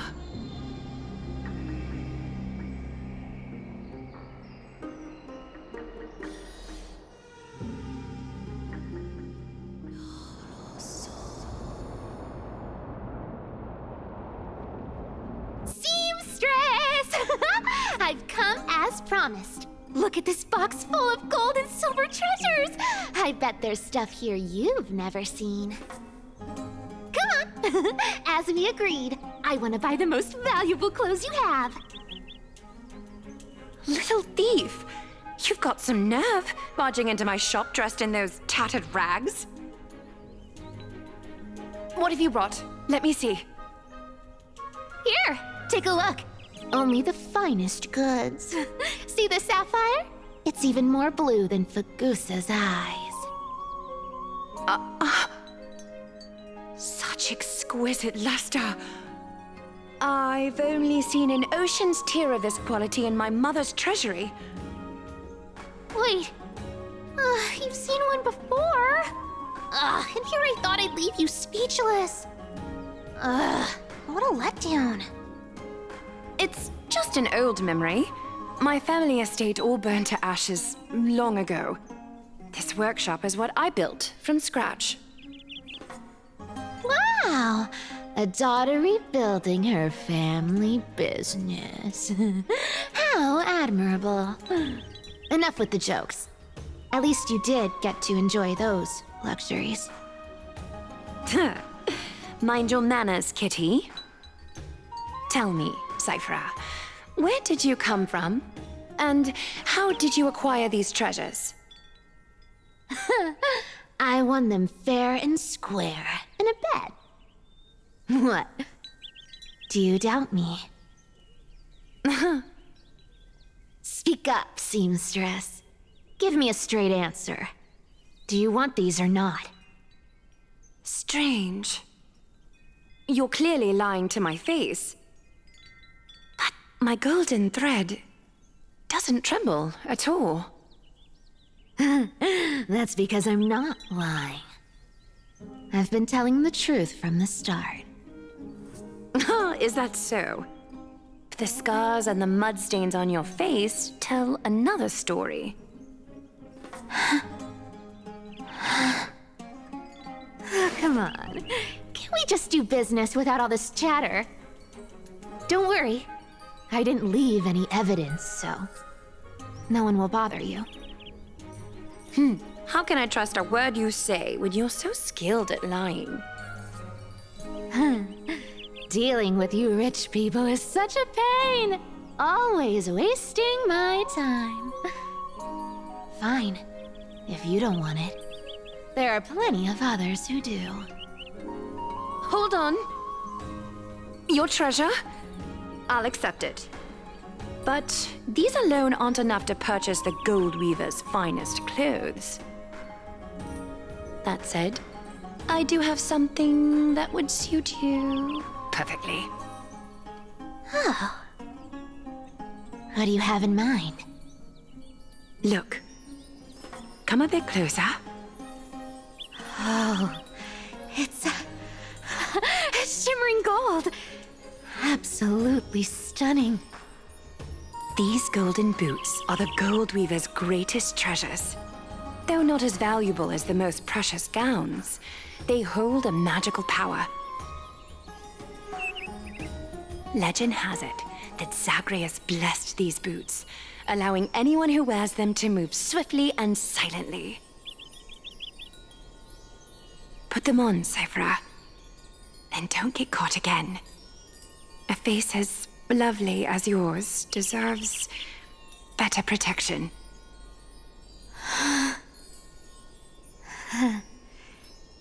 I've come as promised. Look at this box full of gold and silver treasures. I bet there's stuff here you've never seen. Come on. As we agreed, I want to buy the most valuable clothes you have. Little thief! You've got some nerve, barging into my shop dressed in those tattered rags. What have you brought? Let me see. Here, take a look. Only the finest goods. See the sapphire? It's even more blue than Fagusa's eyes. Such exquisite luster. I've only seen an ocean's tear of this quality in my mother's treasury. Wait. You've seen one before. And here I thought I'd leave you speechless. What a letdown. It's just an old memory. My family estate all burned to ashes long ago. This workshop is what I built from scratch. Wow! A daughter rebuilding her family business. How admirable. admirable. Enough with the jokes. At least you did get to enjoy those luxuries. Mind your manners, kitty. Tell me, Cyphra, where did you come from? And how did you acquire these treasures? I won them fair and square in a bet. What? Do you doubt me? Speak up, seamstress. Give me a straight answer. Do you want these or not? Strange. You're clearly lying to my face. But my golden thread doesn't tremble at all. That's because I'm not lying. I've been telling the truth from the start. Is that so? The scars and the mud stains on your face tell another story. Come on. Can we just do business without all this chatter? Don't worry. I didn't leave any evidence, so no one will bother you. How can I trust a word you say when you're so skilled at lying? Dealing with you rich people is such a pain. Always wasting my time. Fine, if you don't want it. There are plenty of others who do. Hold on. Your treasure? I'll accept it. But these alone aren't enough to purchase the Gold Weaver's finest clothes. That said, I do have something that would suit you perfectly. Oh. What do you have in mind? Look. Come a bit closer. Oh, it's shimmering gold. Absolutely stunning. These golden boots are the Gold Weaver's greatest treasures. Though not as valuable as the most precious gowns, they hold a magical power. Legend has it that Zagreus blessed these boots, allowing anyone who wears them to move swiftly and silently. Put them on, Cyphra. And don't get caught again. A face as lovely as yours deserves better protection.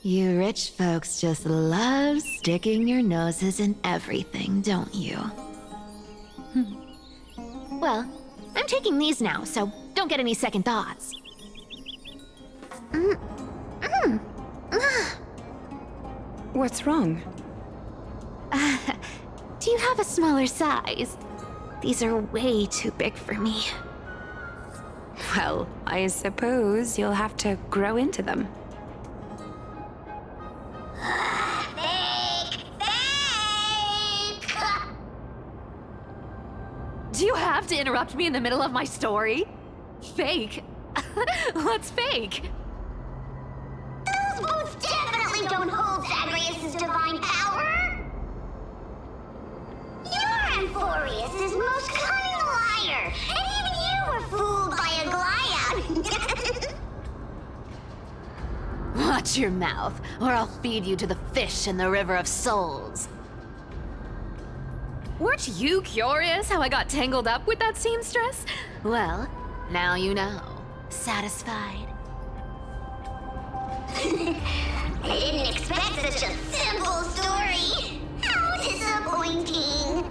You rich folks just love sticking your noses in everything, don't you? Well, I'm taking these now, so don't get any second thoughts. What's wrong? Do you have a smaller size? These are way too big for me. Well, I suppose you'll have to grow into them. Do you have to interrupt me in the middle of my story? Fake? What's fake? Those boots definitely don't hold Zagreus' divine power! You're Amphorius' most cunning liar, and even you were fooled by a Glyad! Watch your mouth, or I'll feed you to the fish in the River of Souls. Weren't you curious how I got tangled up with that seamstress? Well, now you know. Satisfied? I didn't expect such a simple story. How disappointing.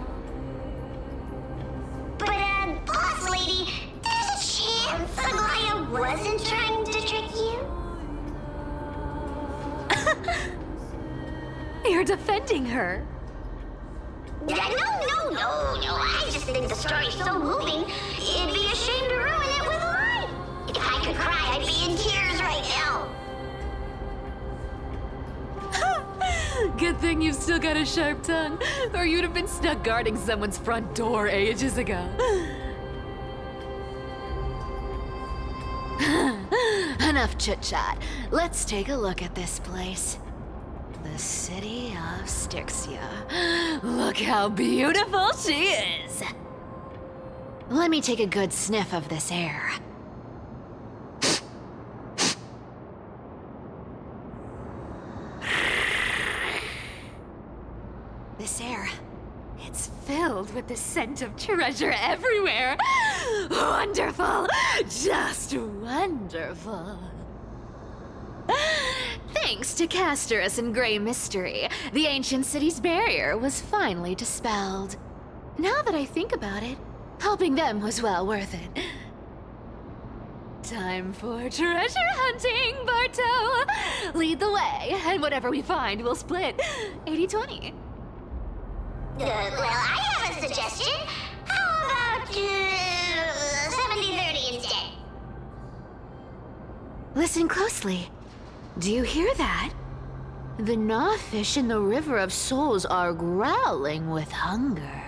But, boss lady, there's a chance Aglaya wasn't trying to trick you? You're defending her. No. I just think the story's so moving, it'd be a shame to ruin it with a lie. If I could cry, I'd be in tears right now. Good thing you've still got a sharp tongue, or you'd have been stuck guarding someone's front door ages ago. Enough chit-chat. Let's take a look at this place. The city of Styxia. Look how beautiful she is! Let me take a good sniff of this air. This air, it's filled with the scent of treasure everywhere. Wonderful, just wonderful. Thanks to Castorus and Grey Mystery, the ancient city's barrier was finally dispelled. Now that I think about it, helping them was well worth it. Time for treasure hunting, Barto! Lead the way, and whatever we find, we'll split 80-20. Well, I have a suggestion. How about 70-30 instead? Listen closely. Do you hear that? The gnawfish in the River of Souls are growling with hunger.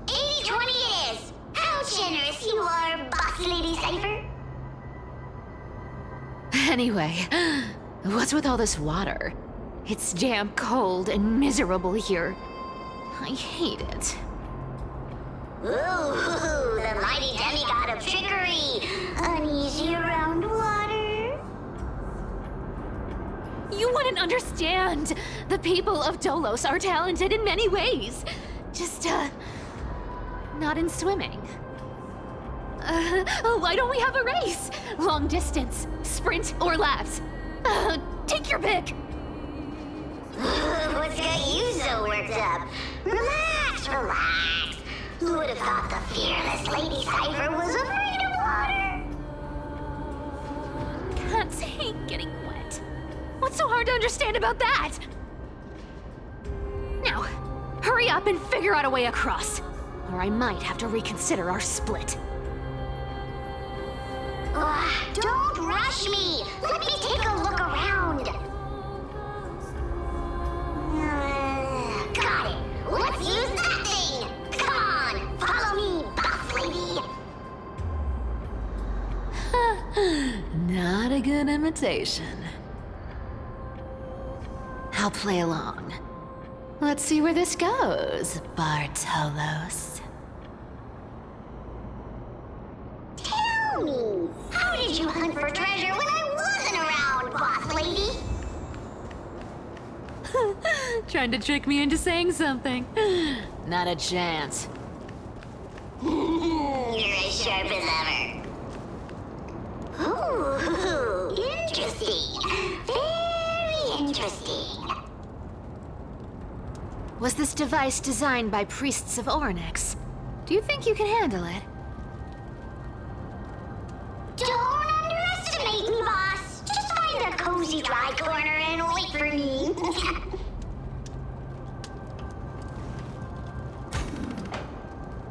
80-20 it is! How generous you are, Boss Lady Cypher! Anyway, what's with all this water? It's damp, cold, and miserable here. I hate it. Ooh, the mighty demigod of trickery! Uneasy around water? You wouldn't understand! The people of Dolos are talented in many ways. Just, not in swimming. Why don't we have a race? Long distance, sprint, or laps? Take your pick! What's got you so worked up? Relax, relax. Who would have thought the fearless Lady Cypher was afraid of water? Cats hate getting wet. What's so hard to understand about that? Now, hurry up and figure out a way across, or I might have to reconsider our split. Don't rush me! Let me take a look around! Got it! Let's use that thing! Come on! Follow me, boss lady! Not a good imitation. I'll play along. Let's see where this goes, Bartolos. Tell me, how did you hunt for treasure when I wasn't around, boss lady? Trying to trick me into saying something. Not a chance. You're as sharp as ever. Ooh, interesting. Very interesting. Was this device designed by priests of Ornyx? Do you think you can handle it? Don't underestimate me, boss. Just find a cozy dry corner and wait for me.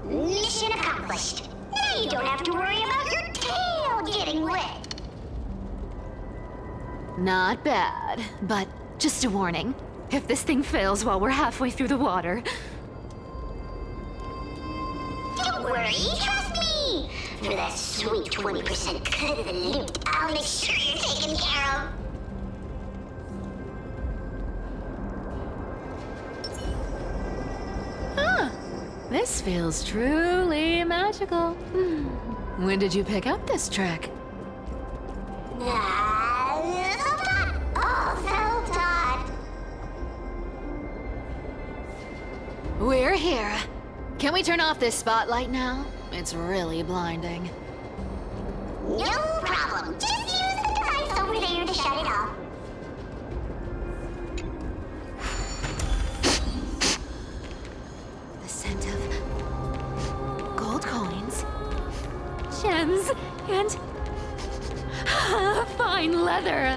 Mission accomplished. Now you don't have to worry about your tail getting wet. Not bad, but just a warning. If this thing fails while we're halfway through the water... Don't worry, trust me. For that sweet 20% cut of the loot, I'll make sure you're taken care of. This feels truly magical. When did you pick up this trick? Self-taught. All self-taught. We're here. Can we turn off this spotlight now? It's really blinding. No problem. Just use the device over there to shut it off. The scent of gold coins, gems, and fine leather.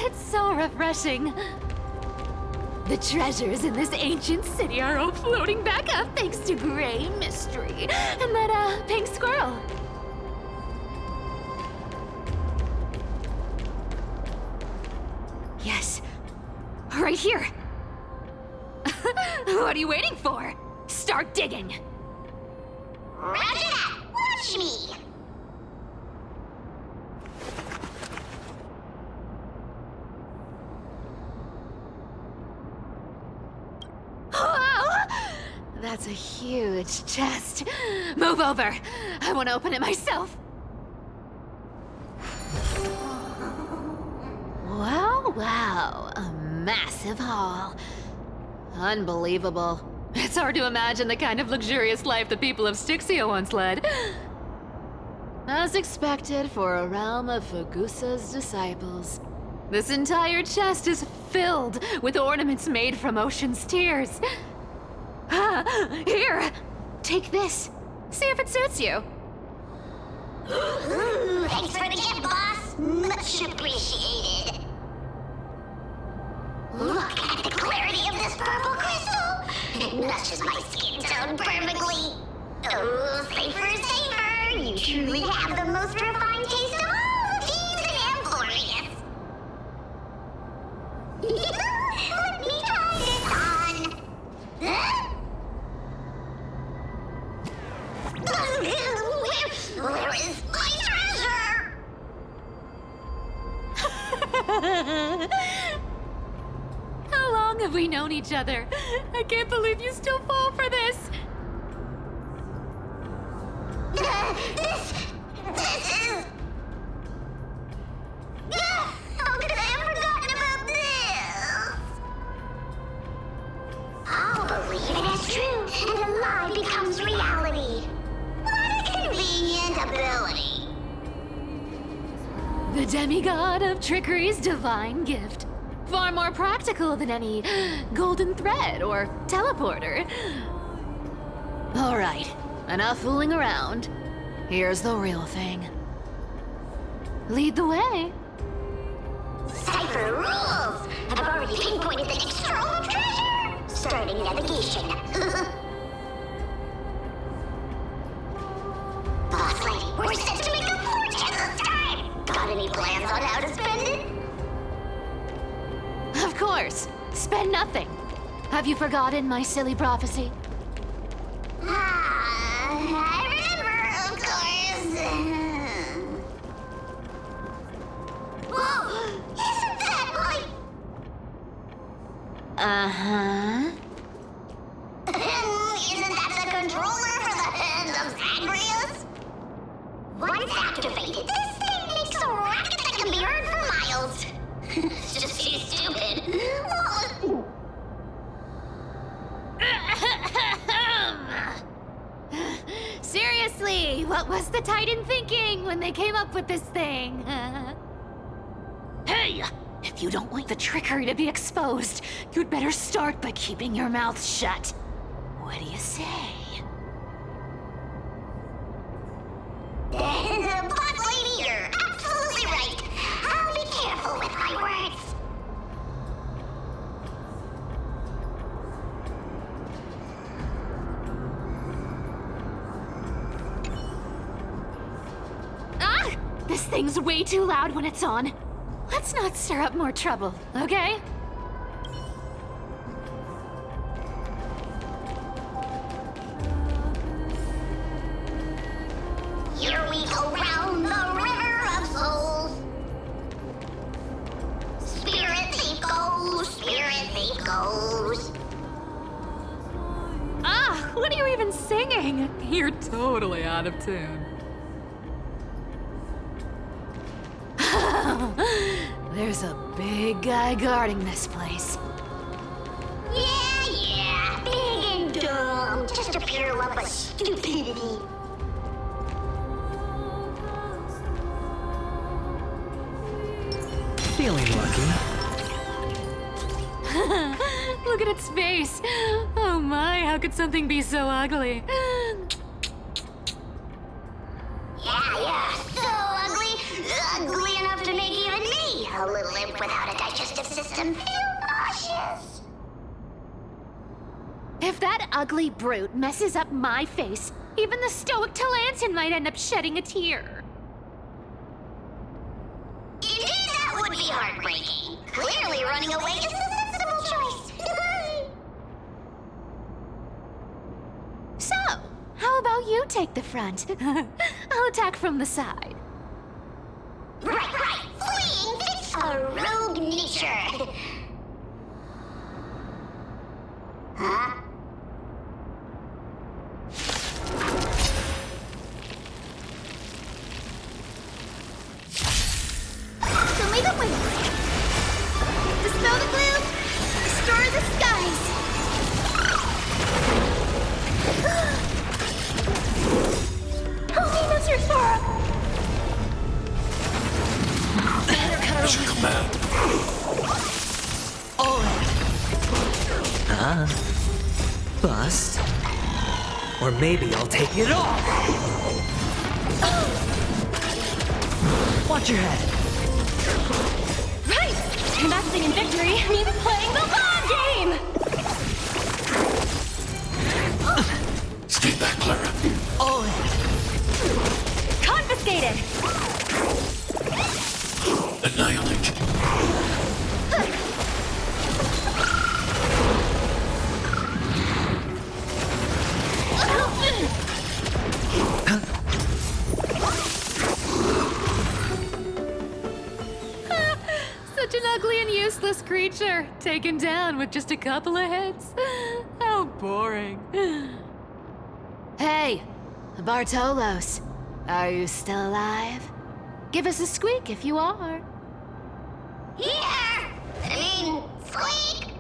It's so refreshing. The treasures in this ancient city are all floating back up thanks to Grey Mystery and that pink squirrel. Yes, right here. What are you waiting for? Start digging. Roger that. Watch me. Wow! That's a huge chest. Move over. I want to open it myself. Wow, wow. A massive hall. Unbelievable. It's hard to imagine the kind of luxurious life the people of Styxia once led. As expected for a realm of Fagusa's disciples. This entire chest is filled with ornaments made from ocean's tears. Here, take this. See if it suits you. Thanks for the gift, boss. Much appreciated. Look at the clarity of this purple crystal. It matches my skin tone perfectly. Oh, safer, safer. You truly have the most refined taste of all thieves and Amphorius. Let me try this on. Where is my treasure? How long have we known each other? I can't believe you still fall for this. This is... How could I have forgotten about this? I'll believe it is true, and a lie becomes reality. What a convenient ability. The demigod of trickery's divine gift. Far more practical than any golden thread or teleporter. All right, enough fooling around. Here's the real thing. Lead the way. Cipher rules! I've already pinpointed the next trove of treasure! Starting navigation. Boss lady, we're set to make a fortune this time! Got any plans on how to spend it? Of course. Spend nothing. Have you forgotten my silly prophecy? I remember, of course. Whoa! Isn't that like... Uh-huh. Isn't that the controller for the hands of Zagreus? Once activated, this thing makes a racket that can be heard for miles. It's just too stupid. Seriously, what was the Titan thinking when they came up with this thing? Hey! If you don't want the trickery to be exposed, you'd better start by keeping your mouth shut. What do you say? Boss lady, you're absolutely right. I'll be careful with my words. Ah! This thing's way too loud when it's on. Let's not stir up more trouble, okay? Here we go round the river of souls. Spirit thief goes, spirit thief goes. Ah! What are you even singing? You're totally out of tune. There's a big guy guarding this place. Yeah, big and dumb. Just a pure lump of stupidity. Feeling lucky. Look at its face. Oh my, how could something be so ugly? Yeah, so ugly. Ugly enough to make even me, a little imp without a digestive system, feel nauseous. If that ugly brute messes up my face, even the stoic Talantin might end up shedding a tear. Indeed, that would be heartbreaking. Clearly running away is a sensible choice. So, how about you take the front? I'll attack from the side. Right. Fleeing fits a rogue nature. Huh? It's a command. Bust. Or maybe I'll take it off. Watch your head. Right! Investing in victory means playing the long game! Stay back, Clara. Confiscated! Annihilate. Such an ugly and useless creature, taken down with just a couple of hits. How boring. Hey, Bartolos, are you still alive? Give us a squeak if you are. Squeak!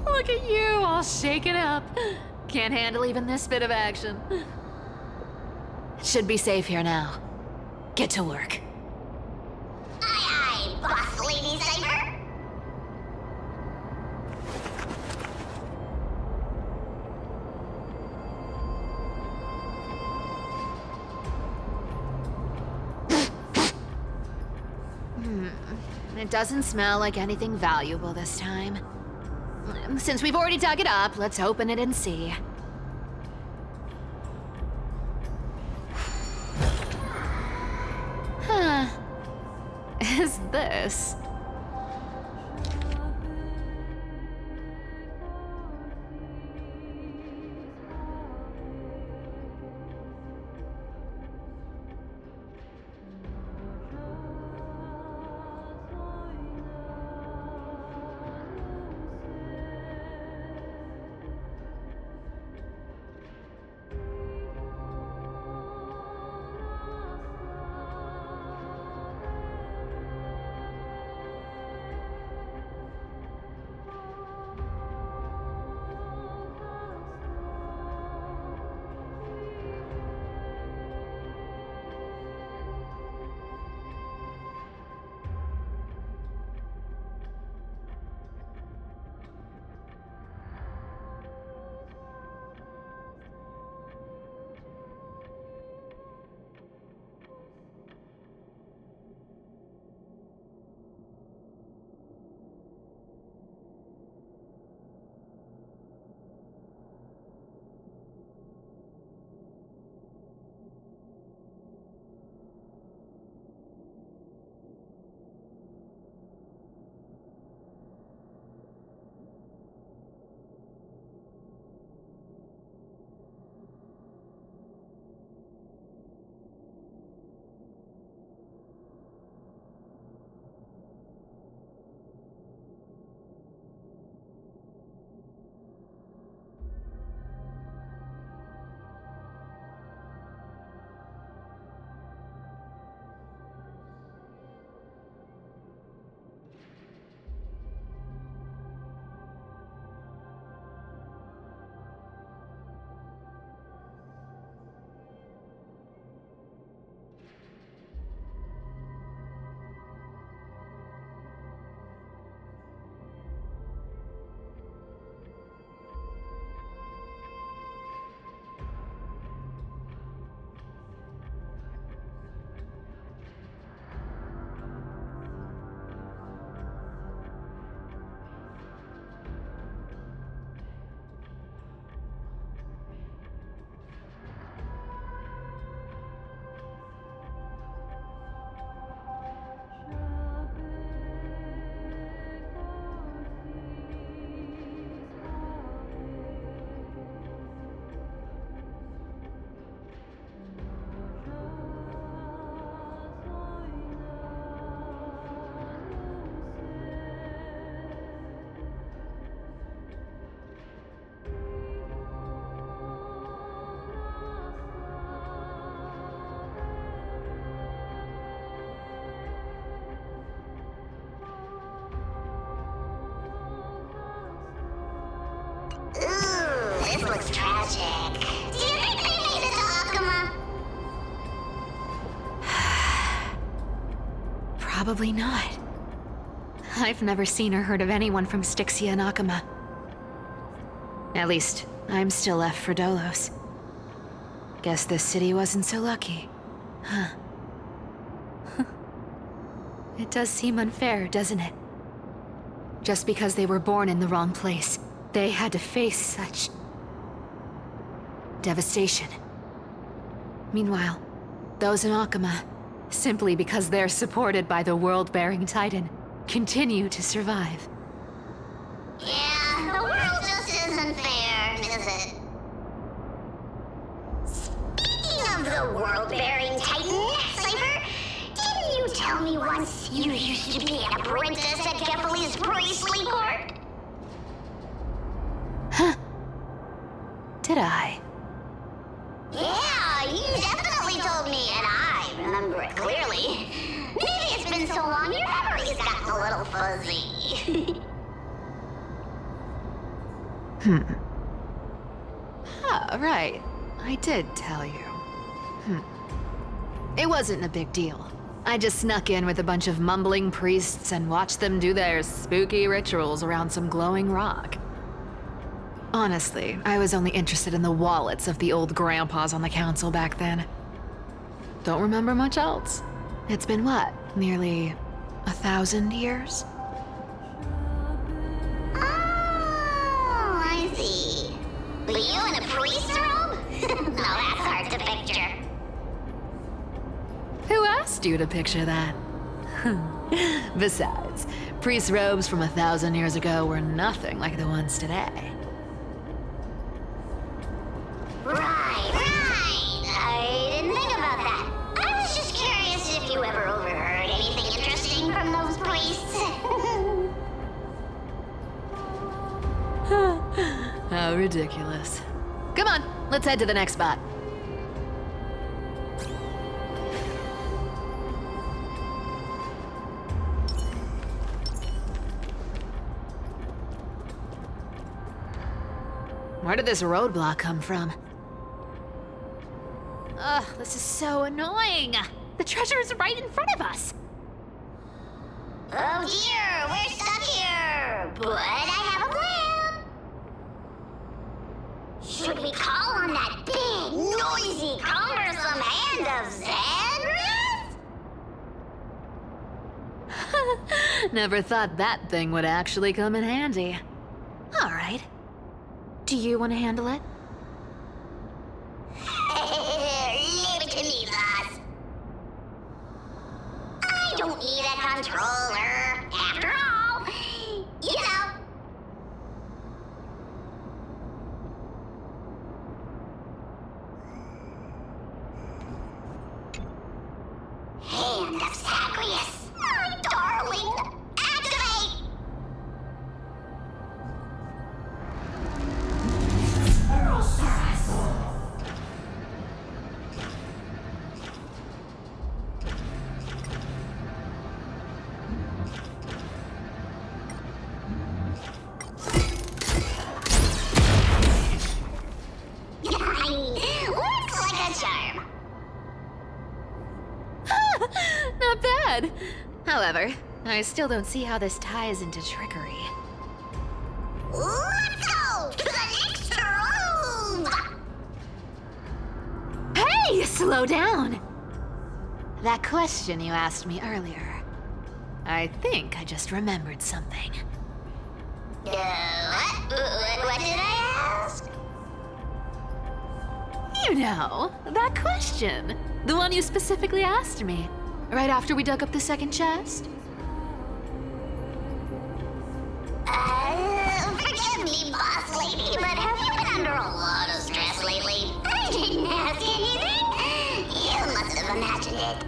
Look at you, all shaken up. Can't handle even this bit of action. It should be safe here now. Get to work. Aye, aye, boss lady Cypher. It doesn't smell like anything valuable this time. Since we've already dug it up, let's open it and see. Huh. Is this? Ooh, this looks tragic. Do you think they made it to Akuma? Probably not. I've never seen or heard of anyone from Styxia and Akama. At least, I'm still left for Dolos. Guess this city wasn't so lucky. Huh. It does seem unfair, doesn't it? Just because they were born in the wrong place, they had to face such devastation. Meanwhile, those in Akama, simply because they're supported by the world-bearing Titan, continue to survive. Yeah, the world just isn't fair, is it? Speaking of the world-bearing Titan, Cypher, didn't you tell me once you used to be an apprentice at Kephal's priestly court? Huh. Did I? Yeah, you definitely told me, and I remember it clearly. Maybe it's been so long your memory's gotten a little fuzzy. Ah, right. I did tell you. It wasn't a big deal. I just snuck in with a bunch of mumbling priests and watched them do their spooky rituals around some glowing rock. Honestly, I was only interested in the wallets of the old grandpas on the council back then. Don't remember much else. It's been what, nearly 1,000 years? Oh, I see. But you in a priest's robe? No, that's hard to picture. Who asked you to picture that? Besides, priest robes from 1,000 years ago were nothing like the ones today. Right. I didn't think about that. I was just curious if you ever overheard anything interesting from those priests. How ridiculous. Come on, let's head to the next spot. Where did this roadblock come from? Ugh, this is so annoying. The treasure is right in front of us. Oh dear, we're stuck here. But I have a plan. Should we call on that big, noisy, cumbersome hand of Xandrath? Never thought that thing would actually come in handy. All right. Do you want to handle it? Leave it to me, boss. I don't need a controller. After all, you know. Hand of Zagreus, my darling. Activate! Looks like a charm. Not bad. However, I still don't see how this ties into trickery. Let's go to the next room! Hey, slow down! That question you asked me earlier. I think I just remembered something. What did I ask? You know, that question. The one you specifically asked me. Right after we dug up the second chest. Forgive me, boss lady, but have you been under a lot of stress lately? I didn't ask anything. You must have imagined it.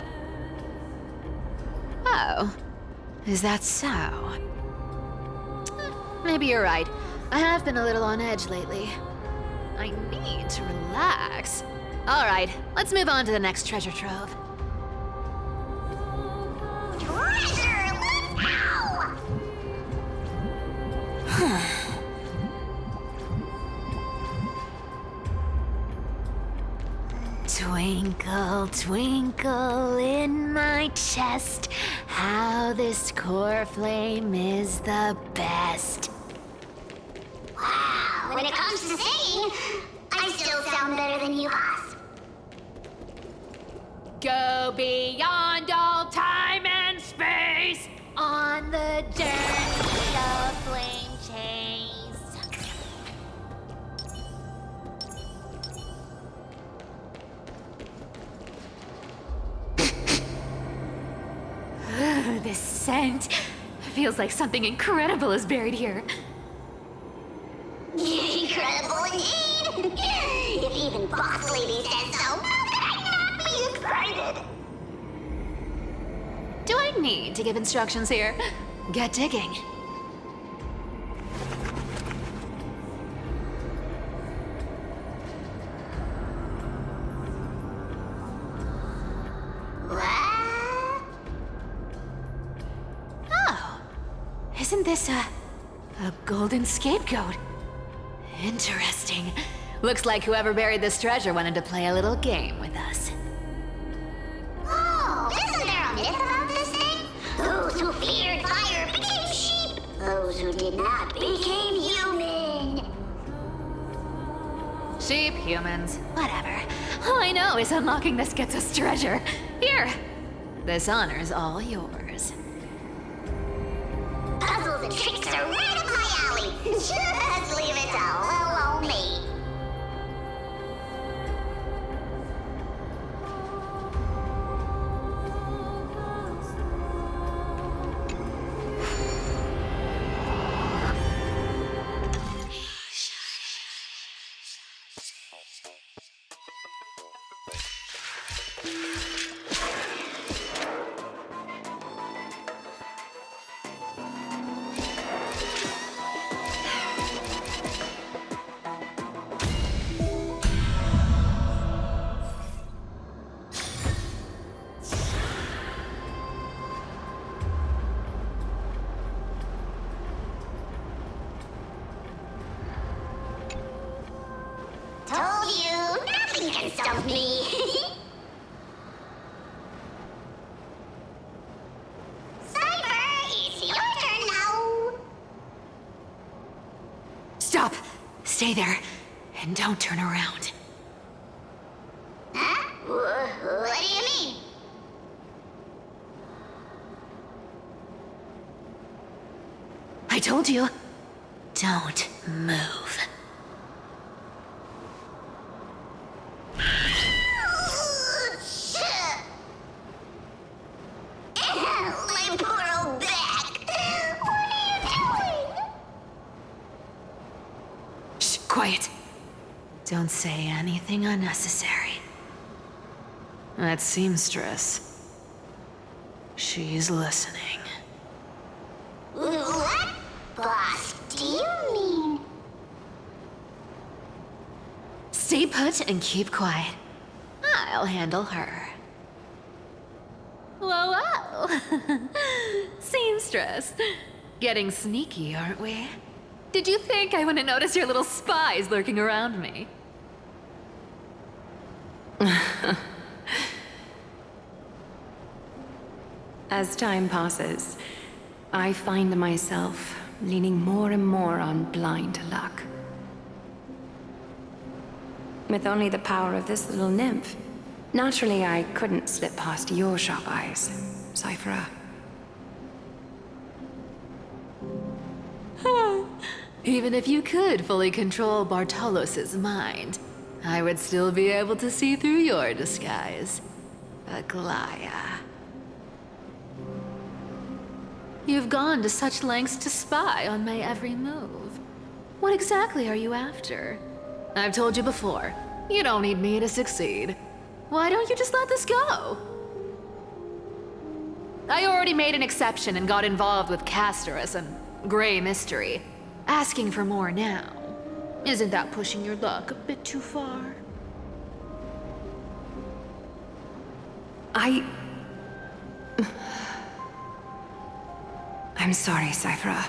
Oh, is that so? Maybe you're right. I have been a little on edge lately. I need to relax. All right, let's move on to the next treasure trove. Treasure, let's go! 20 Twinkle, twinkle in my chest, how this core flame is the best. Wow, when it comes to singing, I still sound better than you, boss. Go beyond all time and space on the journey of flame chase. This scent feels like something incredible is buried here. Incredible indeed! If even Boss Lady says so, how could I not be excited? Do I need to give instructions here? Get digging. What? Oh, isn't this a golden scapegoat? Interesting. Looks like whoever buried this treasure wanted to play a little game with us. Oh, isn't there a myth about this thing? Those who feared fire became sheep. Those who did not became human. Sheep, humans, whatever. All I know is unlocking this gets us treasure. Here, this honor's all yours. Puzzles and tricks are right up my alley. Just leave it to little old me. Told you, nothing can stop me. Cypher, it's your turn now. Stop! Stay there, and don't turn around. Huh? What do you mean? I told you, don't move. My poor old back. What are you doing? Shh, quiet. Don't say anything unnecessary. That seamstress. She's listening. What? Boss, do you mean? Stay put and keep quiet. I'll handle her. Whoa, whoa. Seamstress. Getting sneaky, aren't we? Did you think I wouldn't notice your little spies lurking around me? As time passes, I find myself leaning more and more on blind luck. With only the power of this little nymph, naturally I couldn't slip past your sharp eyes, Cyphera. Even if you could fully control Bartolos's mind, I would still be able to see through your disguise. Aglaya. You've gone to such lengths to spy on my every move. What exactly are you after? I've told you before, you don't need me to succeed. Why don't you just let this go? I already made an exception and got involved with Castorus and Grey Mystery. Asking for more now. Isn't that pushing your luck a bit too far? I'm sorry, Cyphera.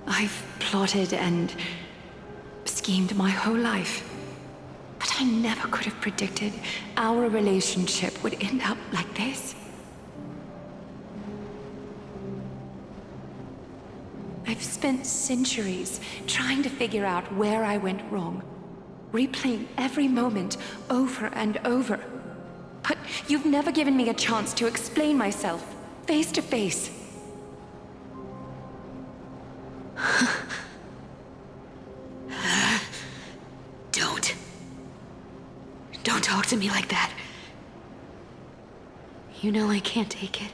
I've plotted and schemed my whole life. But I never could have predicted our relationship would end up like this. I've spent centuries trying to figure out where I went wrong, replaying every moment over and over. But you've never given me a chance to explain myself, face to face. Don't talk to me like that. You know I can't take it.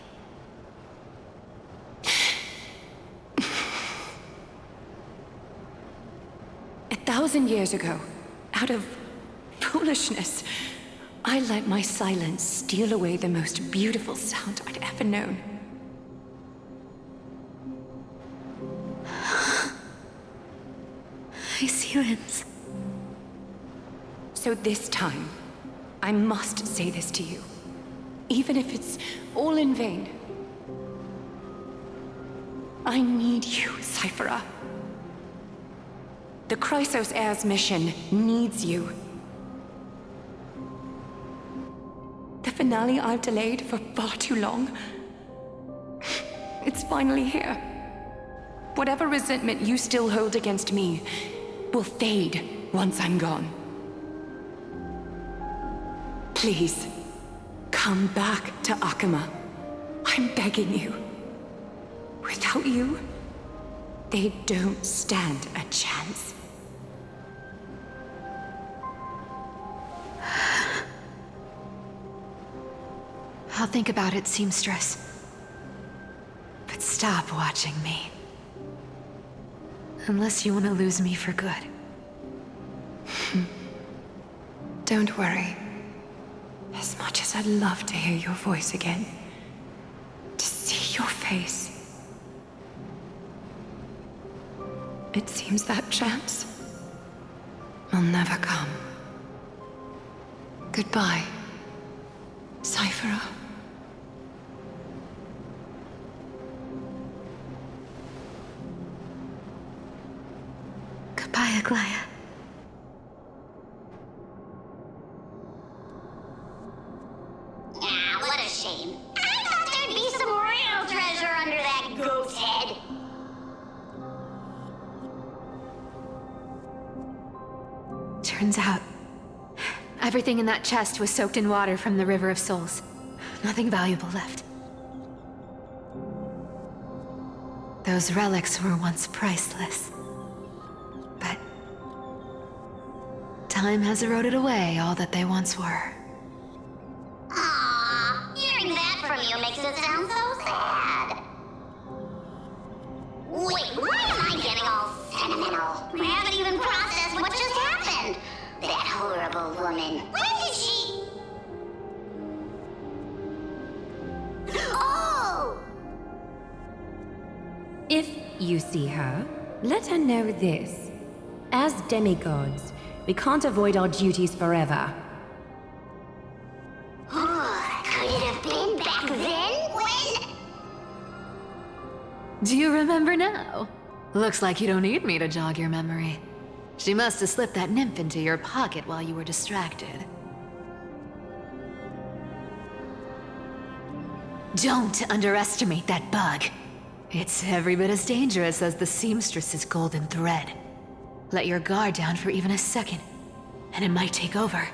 1,000 years ago, out of foolishness, I let my silence steal away the most beautiful sound I'd ever known. My silence. So this time, I must say this to you, even if it's all in vain. I need you, Cyphera. The Chrysos Heirs mission needs you. The finale I've delayed for far too long. It's finally here. Whatever resentment you still hold against me will fade once I'm gone. Please, come back to Akama. I'm begging you. Without you, they don't stand a chance. I'll think about it, seamstress. But stop watching me. Unless you want to lose me for good. Don't worry. As much as I'd love to hear your voice again, to see your face, it seems that chance will never come. Goodbye, Cyphera. Goodbye, Aglaya. Ah, what a shame. I thought there'd be some real treasure under that goat's head. Turns out, everything in that chest was soaked in water from the River of Souls. Nothing valuable left. Those relics were once priceless. But time has eroded away all that they once were. Aww, hearing that from you makes it sound so sad. Wait, why am I getting all sentimental? I haven't even processed what just happened. That horrible woman. When did she... Oh! If you see her, let her know this. As demigods, we can't avoid our duties forever. Could it have been back then when... Do you remember now? Looks like you don't need me to jog your memory. She must have slipped that nymph into your pocket while you were distracted. Don't underestimate that bug. It's every bit as dangerous as the seamstress's golden thread. Let your guard down for even a second, and it might take over.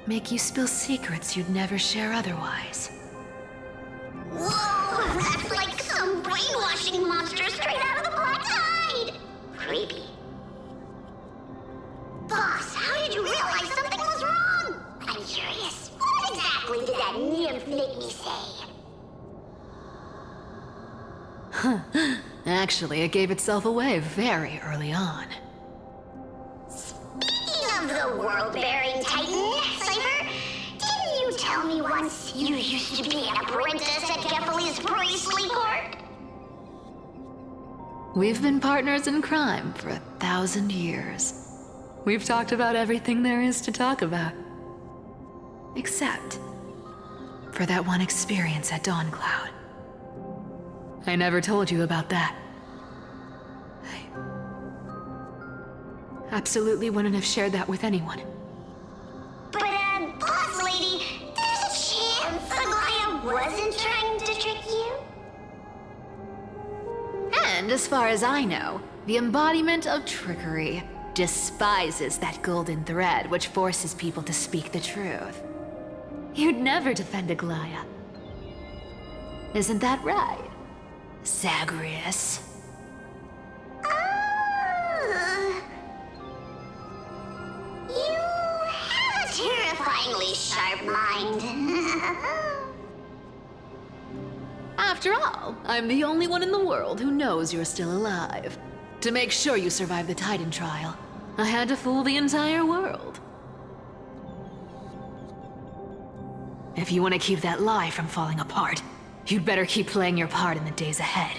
Make you spill secrets you'd never share otherwise. Whoa, that's like some brainwashing monster straight out of the Black Tide! Creepy. Boss, how did you realize something was wrong? I'm curious. What exactly did that nymph make me say? Actually, it gave itself away very early on. Speaking of the world-bearing titan, Cypher, didn't you tell me once you used to be an apprentice at Kefali's priestly court? We've been partners in crime for 1,000 years. We've talked about everything there is to talk about. Except for that one experience at Dawncloud. I never told you about that. I absolutely wouldn't have shared that with anyone. And as far as I know, the embodiment of trickery despises that golden thread which forces people to speak the truth. You'd never defend Aglaya. Isn't that right, Zagreus? You have a terrifyingly sharp mind. After all, I'm the only one in the world who knows you're still alive. To make sure you survive the Titan trial, I had to fool the entire world. If you want to keep that lie from falling apart, you'd better keep playing your part in the days ahead.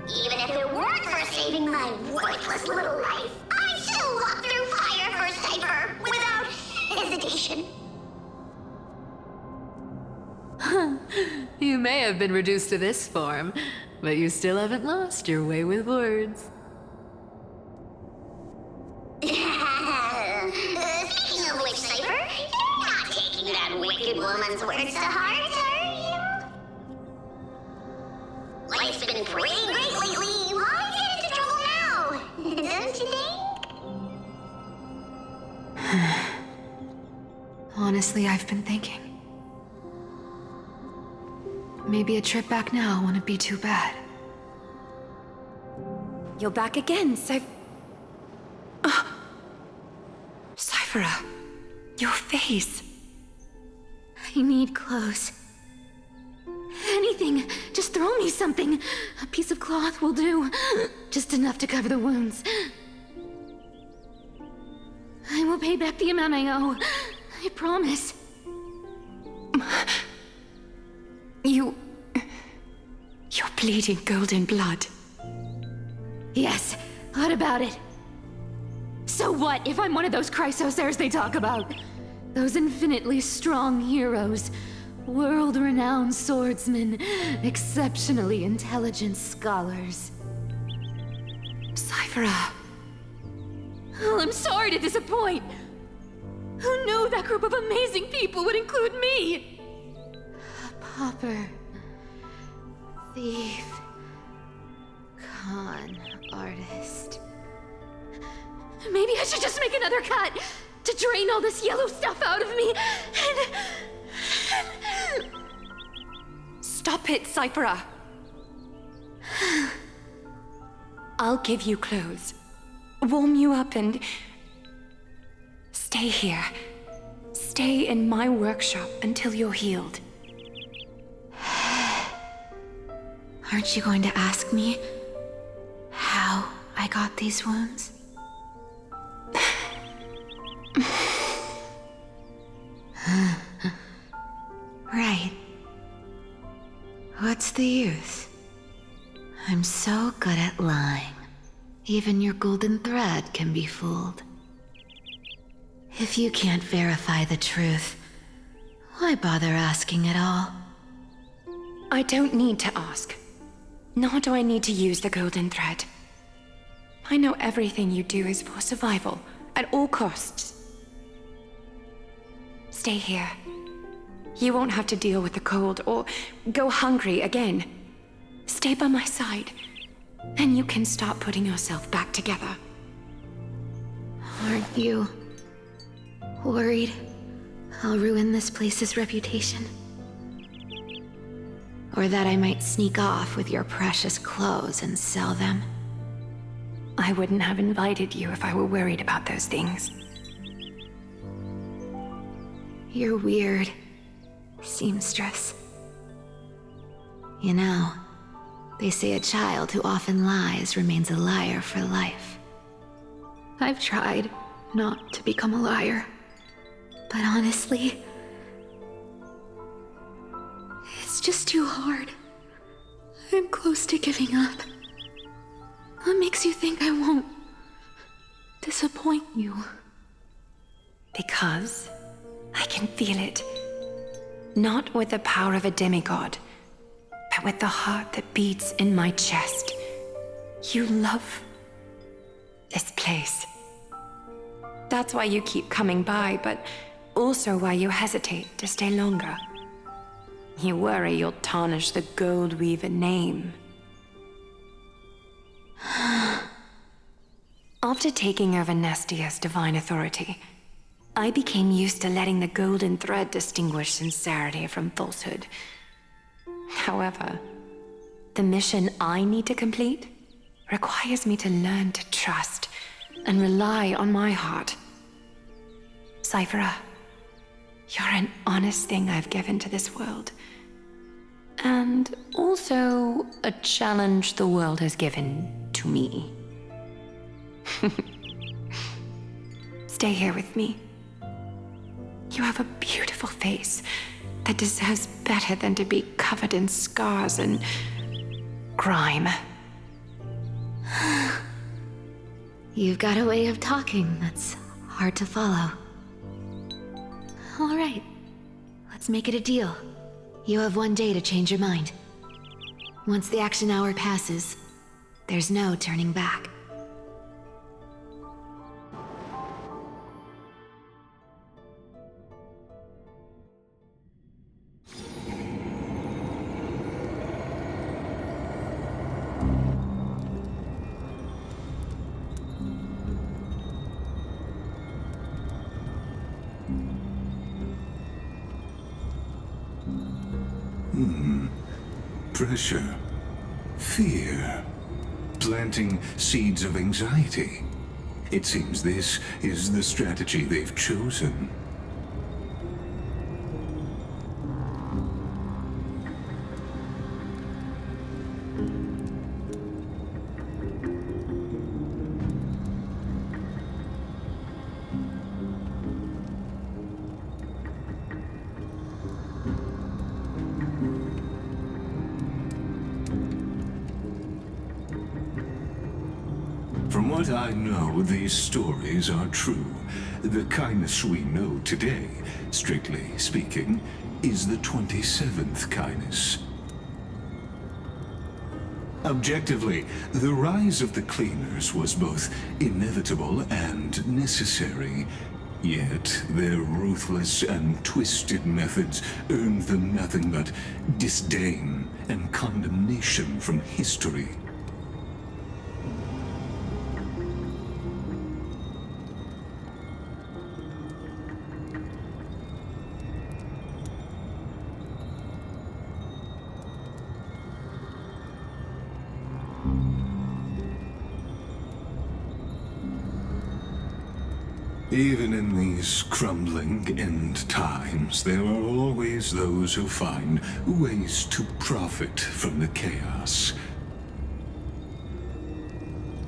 Even if it weren't for saving my worthless little life, I'd still walk through fire for Cypher without hesitation. You may have been reduced to this form, but you still haven't lost your way with words. Speaking of which, Cypher, you're not taking that wicked woman's words to heart, are you? Life's been pretty great lately. Why get into trouble now? Don't you think? Honestly, I've been thinking. Maybe a trip back now wouldn't be too bad. You're back again, Cyphera, your face. I need clothes. Anything. Just throw me something. A piece of cloth will do. Just enough to cover the wounds. I will pay back the amount I owe. I promise. You're bleeding golden blood. Yes, what about it? So what if I'm one of those Chrysosairs they talk about? Those infinitely strong heroes, world-renowned swordsmen, exceptionally intelligent scholars. Cyphera. Oh, I'm sorry to disappoint. Who knew that group of amazing people would include me? A pauper, thief, con artist. Maybe I should just make another cut to drain all this yellow stuff out of me and... Stop it, Cyphera. I'll give you clothes, warm you up, and stay here. Stay in my workshop until you're healed. Aren't you going to ask me how I got these wounds? Right. What's the use? I'm so good at lying. Even your golden thread can be fooled. If you can't verify the truth, why bother asking at all? I don't need to ask. Nor do I need to use the golden thread. I know everything you do is for survival, at all costs. Stay here. You won't have to deal with the cold or go hungry again. Stay by my side, and you can start putting yourself back together. Aren't you worried I'll ruin this place's reputation? Or that I might sneak off with your precious clothes and sell them? I wouldn't have invited you if I were worried about those things. You're weird, seamstress. You know, they say a child who often lies remains a liar for life. I've tried not to become a liar, but honestly, it's just too hard. I'm close to giving up. What makes you think I won't disappoint you? Because I can feel it. Not with the power of a demigod, but with the heart that beats in my chest. You love this place. That's why you keep coming by, but also why you hesitate to stay longer. You worry you'll tarnish the Gold Weaver name. After taking over Nestia's divine authority, I became used to letting the golden thread distinguish sincerity from falsehood. However, the mission I need to complete requires me to learn to trust and rely on my heart. Cyphera, you're an honest thing I've given to this world. And also a challenge the world has given to me. Stay here with me. You have a beautiful face that deserves better than to be covered in scars and grime. You've got a way of talking that's hard to follow. All right, let's make it a deal. You have 1 day to change your mind. Once the action hour passes, there's no turning back. Pressure, fear, planting seeds of anxiety. It seems this is the strategy they've chosen. From what I know, these stories are true. The kindness we know today, strictly speaking, is the 27th kindness. Objectively, the rise of the cleaners was both inevitable and necessary. Yet, their ruthless and twisted methods earned them nothing but disdain and condemnation from history. Even in these crumbling end times, there are always those who find ways to profit from the chaos.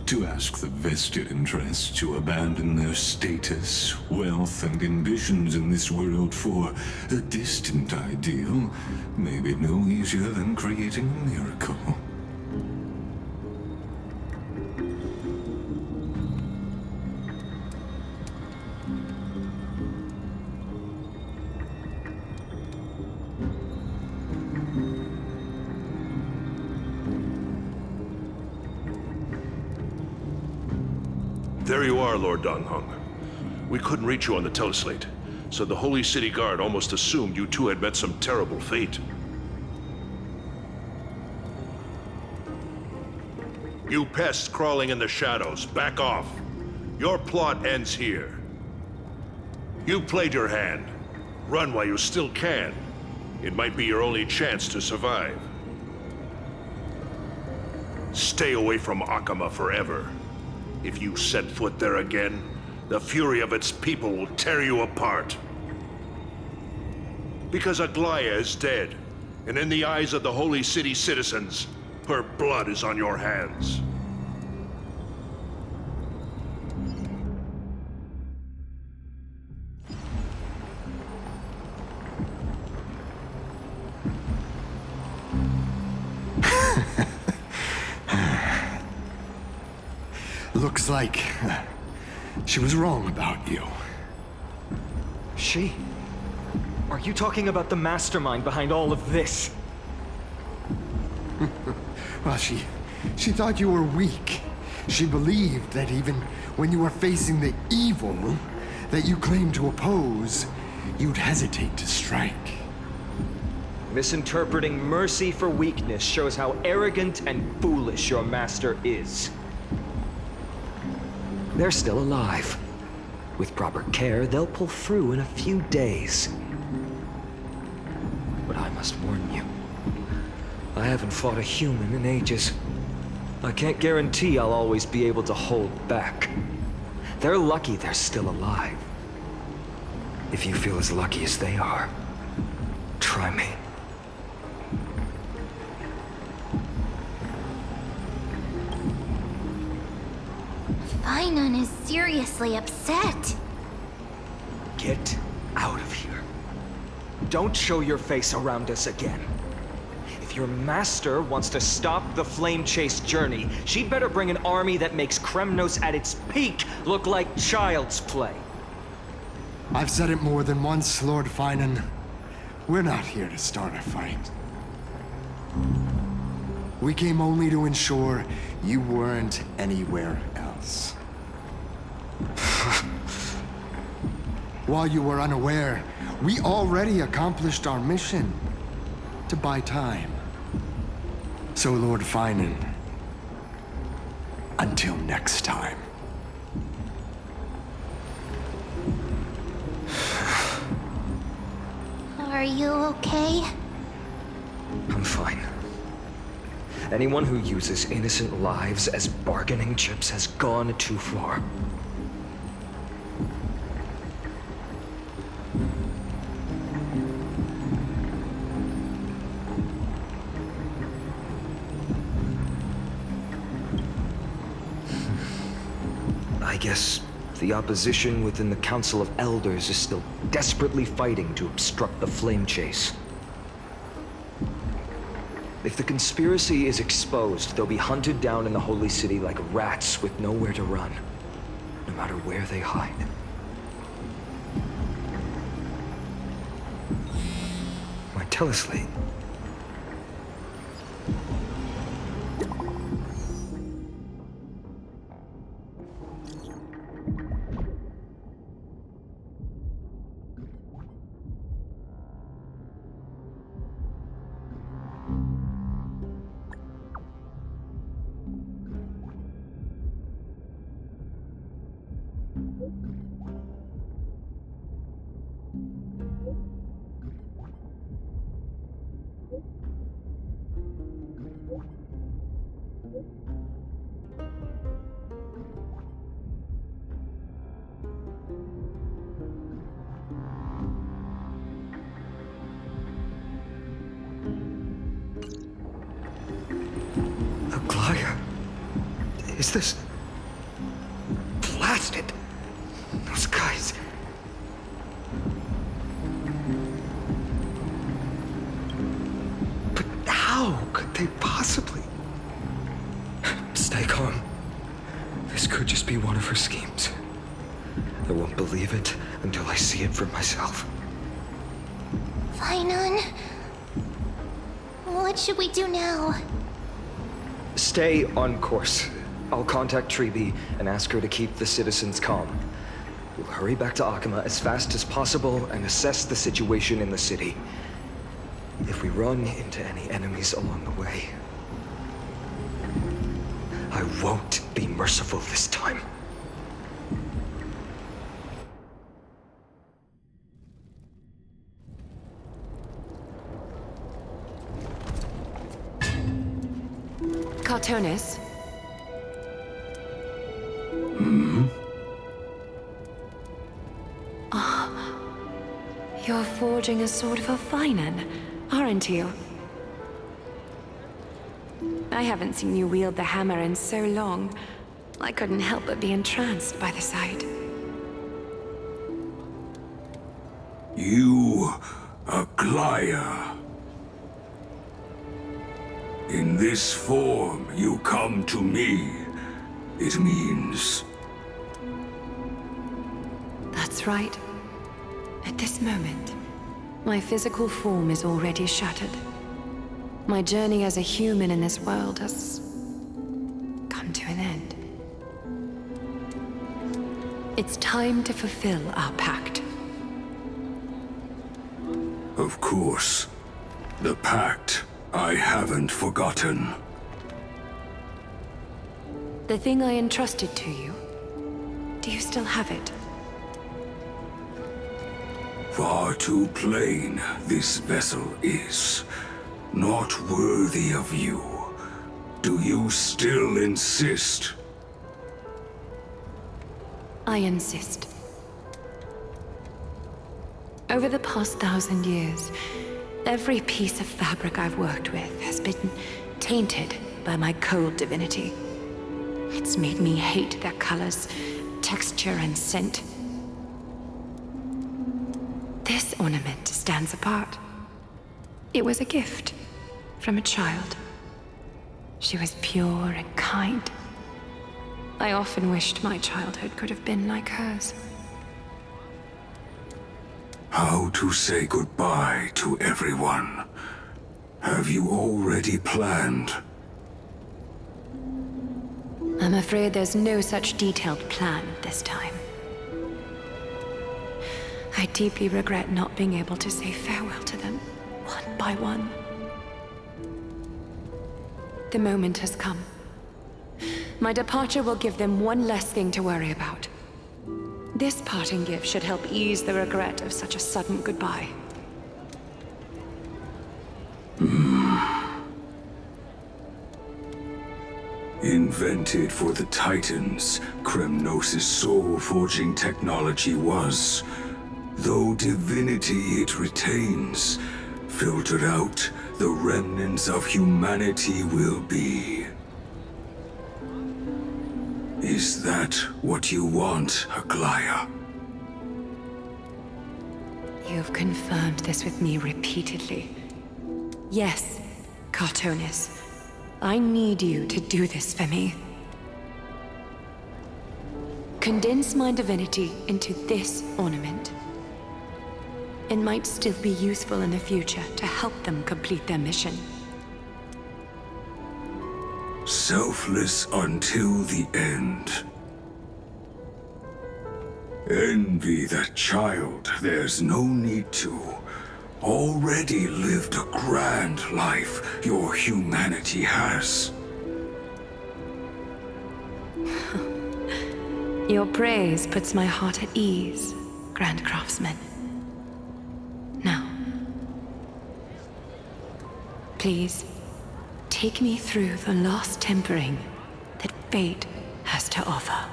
To ask the vested interests to abandon their status, wealth, and ambitions in this world for a distant ideal may be no easier than creating a miracle. There you are, Lord Donghung. We couldn't reach you on the teleslate, so the Holy City Guard almost assumed you two had met some terrible fate. You pests crawling in the shadows, back off. Your plot ends here. You played your hand. Run while you still can. It might be your only chance to survive. Stay away from Akama forever. If you set foot there again, the fury of its people will tear you apart. Because Aglaya is dead, and in the eyes of the Holy City citizens, her blood is on your hands. Looks like she was wrong about you. She? Are you talking about the mastermind behind all of this? Well, she thought you were weak. She believed that even when you were facing the evil that you claimed to oppose, you'd hesitate to strike. Misinterpreting mercy for weakness shows how arrogant and foolish your master is. They're still alive. With proper care, they'll pull through in a few days. But I must warn you, I haven't fought a human in ages. I can't guarantee I'll always be able to hold back. They're lucky they're still alive. If you feel as lucky as they are, try me. Finon is seriously upset. Get out of here. Don't show your face around us again. If your master wants to stop the Flame Chase journey, she'd better bring an army that makes Kremnos at its peak look like child's play. I've said it more than once, Lord Finon. We're not here to start a fight. We came only to ensure you weren't anywhere else. While you were unaware, we already accomplished our mission to buy time. So, Lord Finon, until next time. Are you okay? I'm fine. Anyone who uses innocent lives as bargaining chips has gone too far. I guess the opposition within the Council of Elders is still desperately fighting to obstruct the Flame Chase. If the conspiracy is exposed, they'll be hunted down in the Holy City like rats with nowhere to run, no matter where they hide. My teleslate. Is this... blasted? Those guys... But how could they possibly... Stay calm. This could just be one of her schemes. I won't believe it until I see it for myself. Finon? What should we do now? Stay on course. I'll contact Treeby and ask her to keep the citizens calm. We'll hurry back to Akama as fast as possible and assess the situation in the city. If we run into any enemies along the way, I won't be merciful this time. Cartonis? You're forging a sword for Finon, aren't you? I haven't seen you wield the hammer in so long. I couldn't help but be entranced by the sight. You, Aglaya. In this form you come to me. It means... That's right. At this moment, my physical form is already shattered. My journey as a human in this world has come to an end. It's time to fulfill our pact. Of course. The pact, I haven't forgotten. The thing I entrusted to you, do you still have it? Far too plain this vessel is. Not worthy of you. Do you still insist? I insist. Over the past 1,000 years, every piece of fabric I've worked with has been tainted by my cold divinity. It's made me hate their colors, texture, and scent. This ornament stands apart. It was a gift from a child. She was pure and kind. I often wished my childhood could have been like hers. How to say goodbye to everyone? Have you already planned? I'm afraid there's no such detailed plan this time. I deeply regret not being able to say farewell to them, one by one. The moment has come. My departure will give them one less thing to worry about. This parting gift should help ease the regret of such a sudden goodbye. Invented for the Titans, Kremnos' soul-forging technology was, though divinity it retains, filtered out, the remnants of humanity will be. Is that what you want, Aglaya? You've confirmed this with me repeatedly. Yes, Cartonis. I need you to do this for me. Condense my divinity into this ornament. It might still be useful in the future to help them complete their mission. Selfless until the end. Envy that child, there's no need to. Already lived a grand life your humanity has. Your praise puts my heart at ease, Grand Craftsman. Now, please, take me through the last tempering that fate has to offer.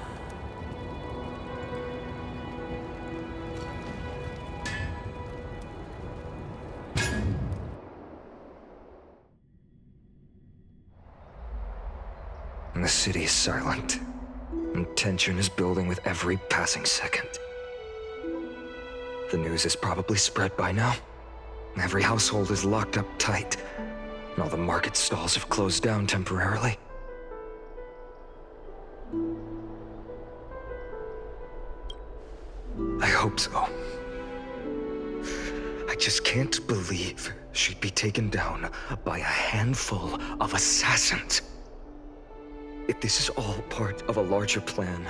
The city is silent, and tension is building with every passing second. The news is probably spread by now. Every household is locked up tight, and all the market stalls have closed down temporarily. I hope so. I just can't believe she'd be taken down by a handful of assassins. If this is all part of a larger plan,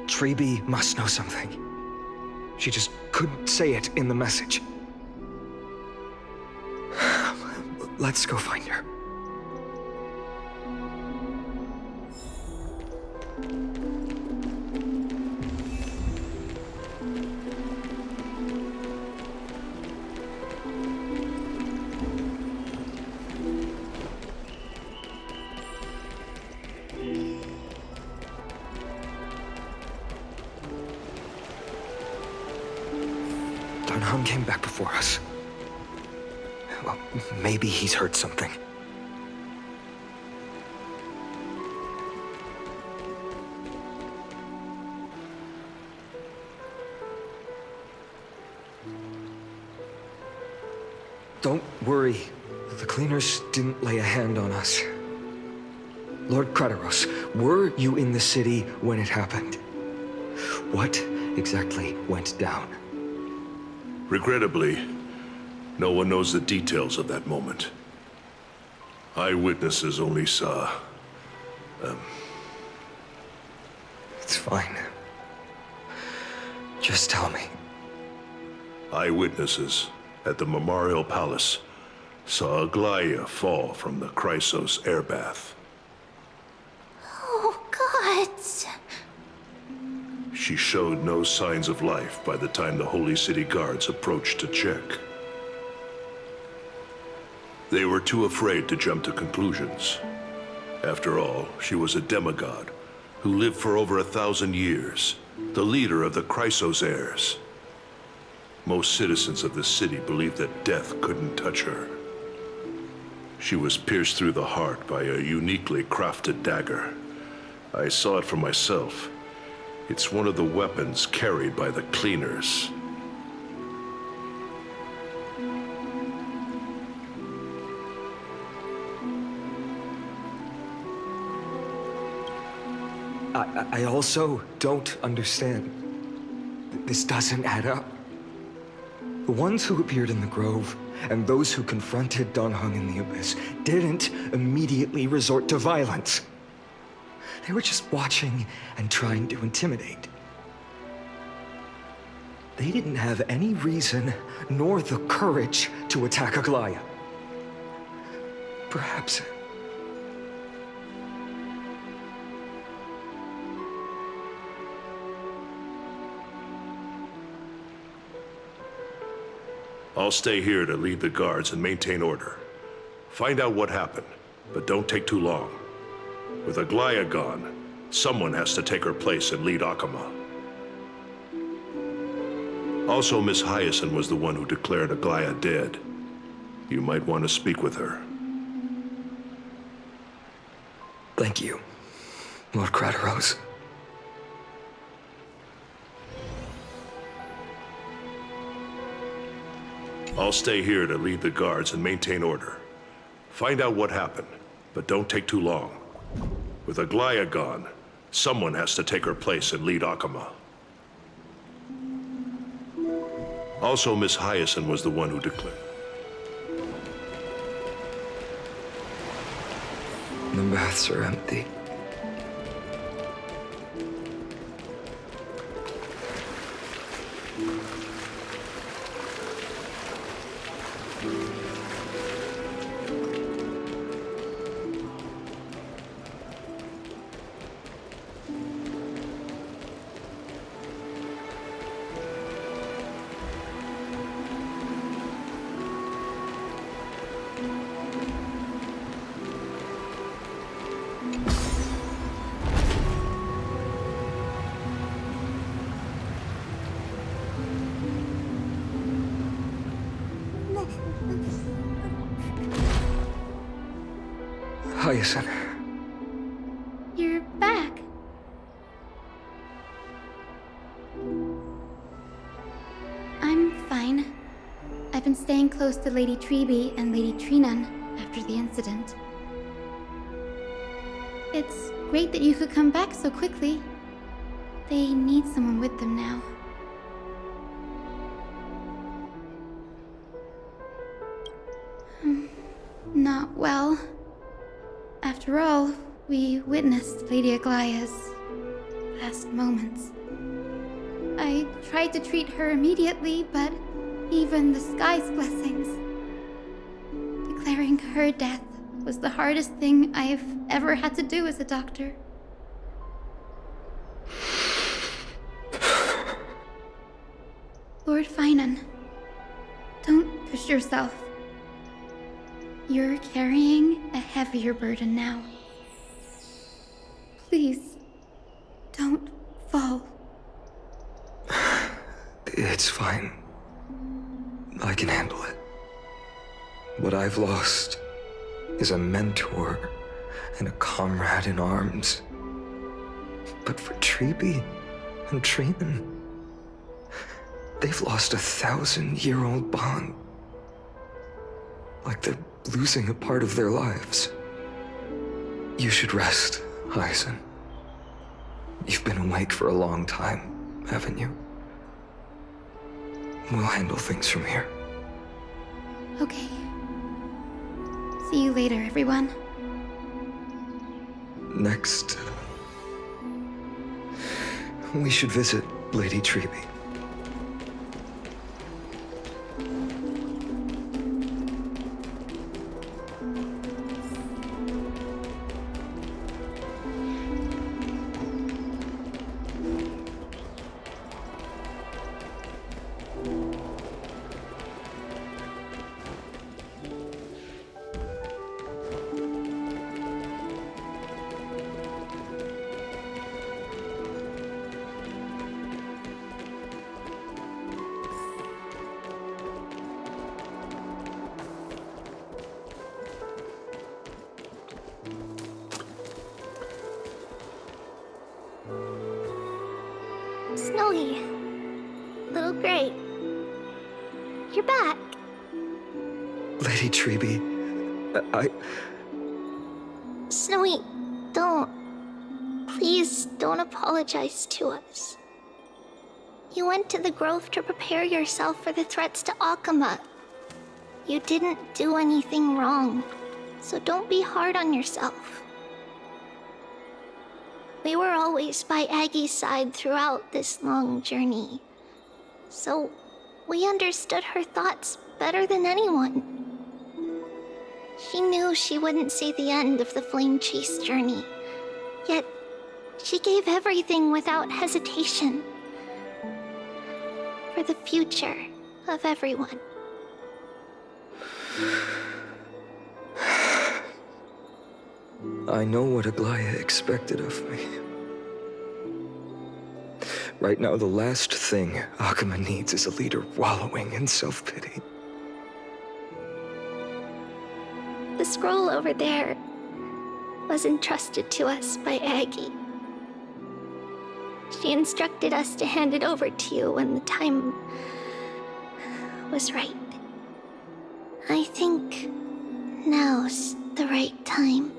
Treby must know something. She just couldn't say it in the message. Let's go find her. Dunham came back before us. Well, maybe he's heard something. Don't worry. The cleaners didn't lay a hand on us. Lord Krateros, were you in the city when it happened? What exactly went down? Regrettably, no one knows the details of that moment. Eyewitnesses only saw... It's fine. Just tell me. Eyewitnesses at the Memorial Palace saw Aglaya fall from the Chrysos airbath. Oh, gods. She showed no signs of life by the time the Holy City guards approached to check. They were too afraid to jump to conclusions. After all, she was a demigod who lived for over 1,000 years, the leader of the Chrysos heirs. Most citizens of the city believed that death couldn't touch her. She was pierced through the heart by a uniquely crafted dagger. I saw it for myself. It's one of the weapons carried by the cleaners. I also don't understand. This doesn't add up. The ones who appeared in the Grove and those who confronted Dan Heng in the Abyss didn't immediately resort to violence. They were just watching and trying to intimidate. They didn't have any reason nor the courage to attack Aglaya. Perhaps... I'll stay here to lead the guards and maintain order. Find out what happened, but don't take too long. With Aglaya gone, someone has to take her place and lead Akama. Also, Miss Hyacinth was the one who declared Aglaya dead. You might want to speak with her. Thank you, Lord Crateros. I'll stay here to lead the guards and maintain order. Find out what happened, but don't take too long. With Aglaya gone, someone has to take her place and lead Akama. Also, Miss Hyacinth was the one who declared. The baths are empty. Hyacinth. You're back. I'm fine. I've been staying close to Lady Treby and Lady Trinan after the incident. It's great that you could come back so quickly. They need someone with them now. Not well. After all, we witnessed Lady Aglaya's last moments. I tried to treat her immediately, but even the sky's blessings. Declaring her death was the hardest thing I've ever had to do as a doctor. Lord Finan, don't push yourself. You're carrying a heavier burden now. Please, don't fall. It's fine. I can handle it. What I've lost is a mentor and a comrade in arms. But for Treby and Trinan, they've lost a 1,000-year-old bond. Like they're losing a part of their lives. You should rest, Hyacinth. You've been awake for a long time, haven't you? We'll handle things from here. Okay. See you later, everyone. Next, we should visit Lady Treby. Snowy. Little Gray. You're back. Lady Treby, Snowy, don't. Please don't apologize to us. You went to the Grove to prepare yourself for the threats to Akama. You didn't do anything wrong, so don't be hard on yourself. We were always by Aggie's side throughout this long journey, so we understood her thoughts better than anyone. She knew she wouldn't see the end of the Flame Chase journey, yet she gave everything without hesitation. For the future of everyone. I know what Aglaya expected of me. Right now, the last thing Akama needs is a leader wallowing in self-pity. The scroll over there was entrusted to us by Aggie. She instructed us to hand it over to you when the time was right. I think now's the right time.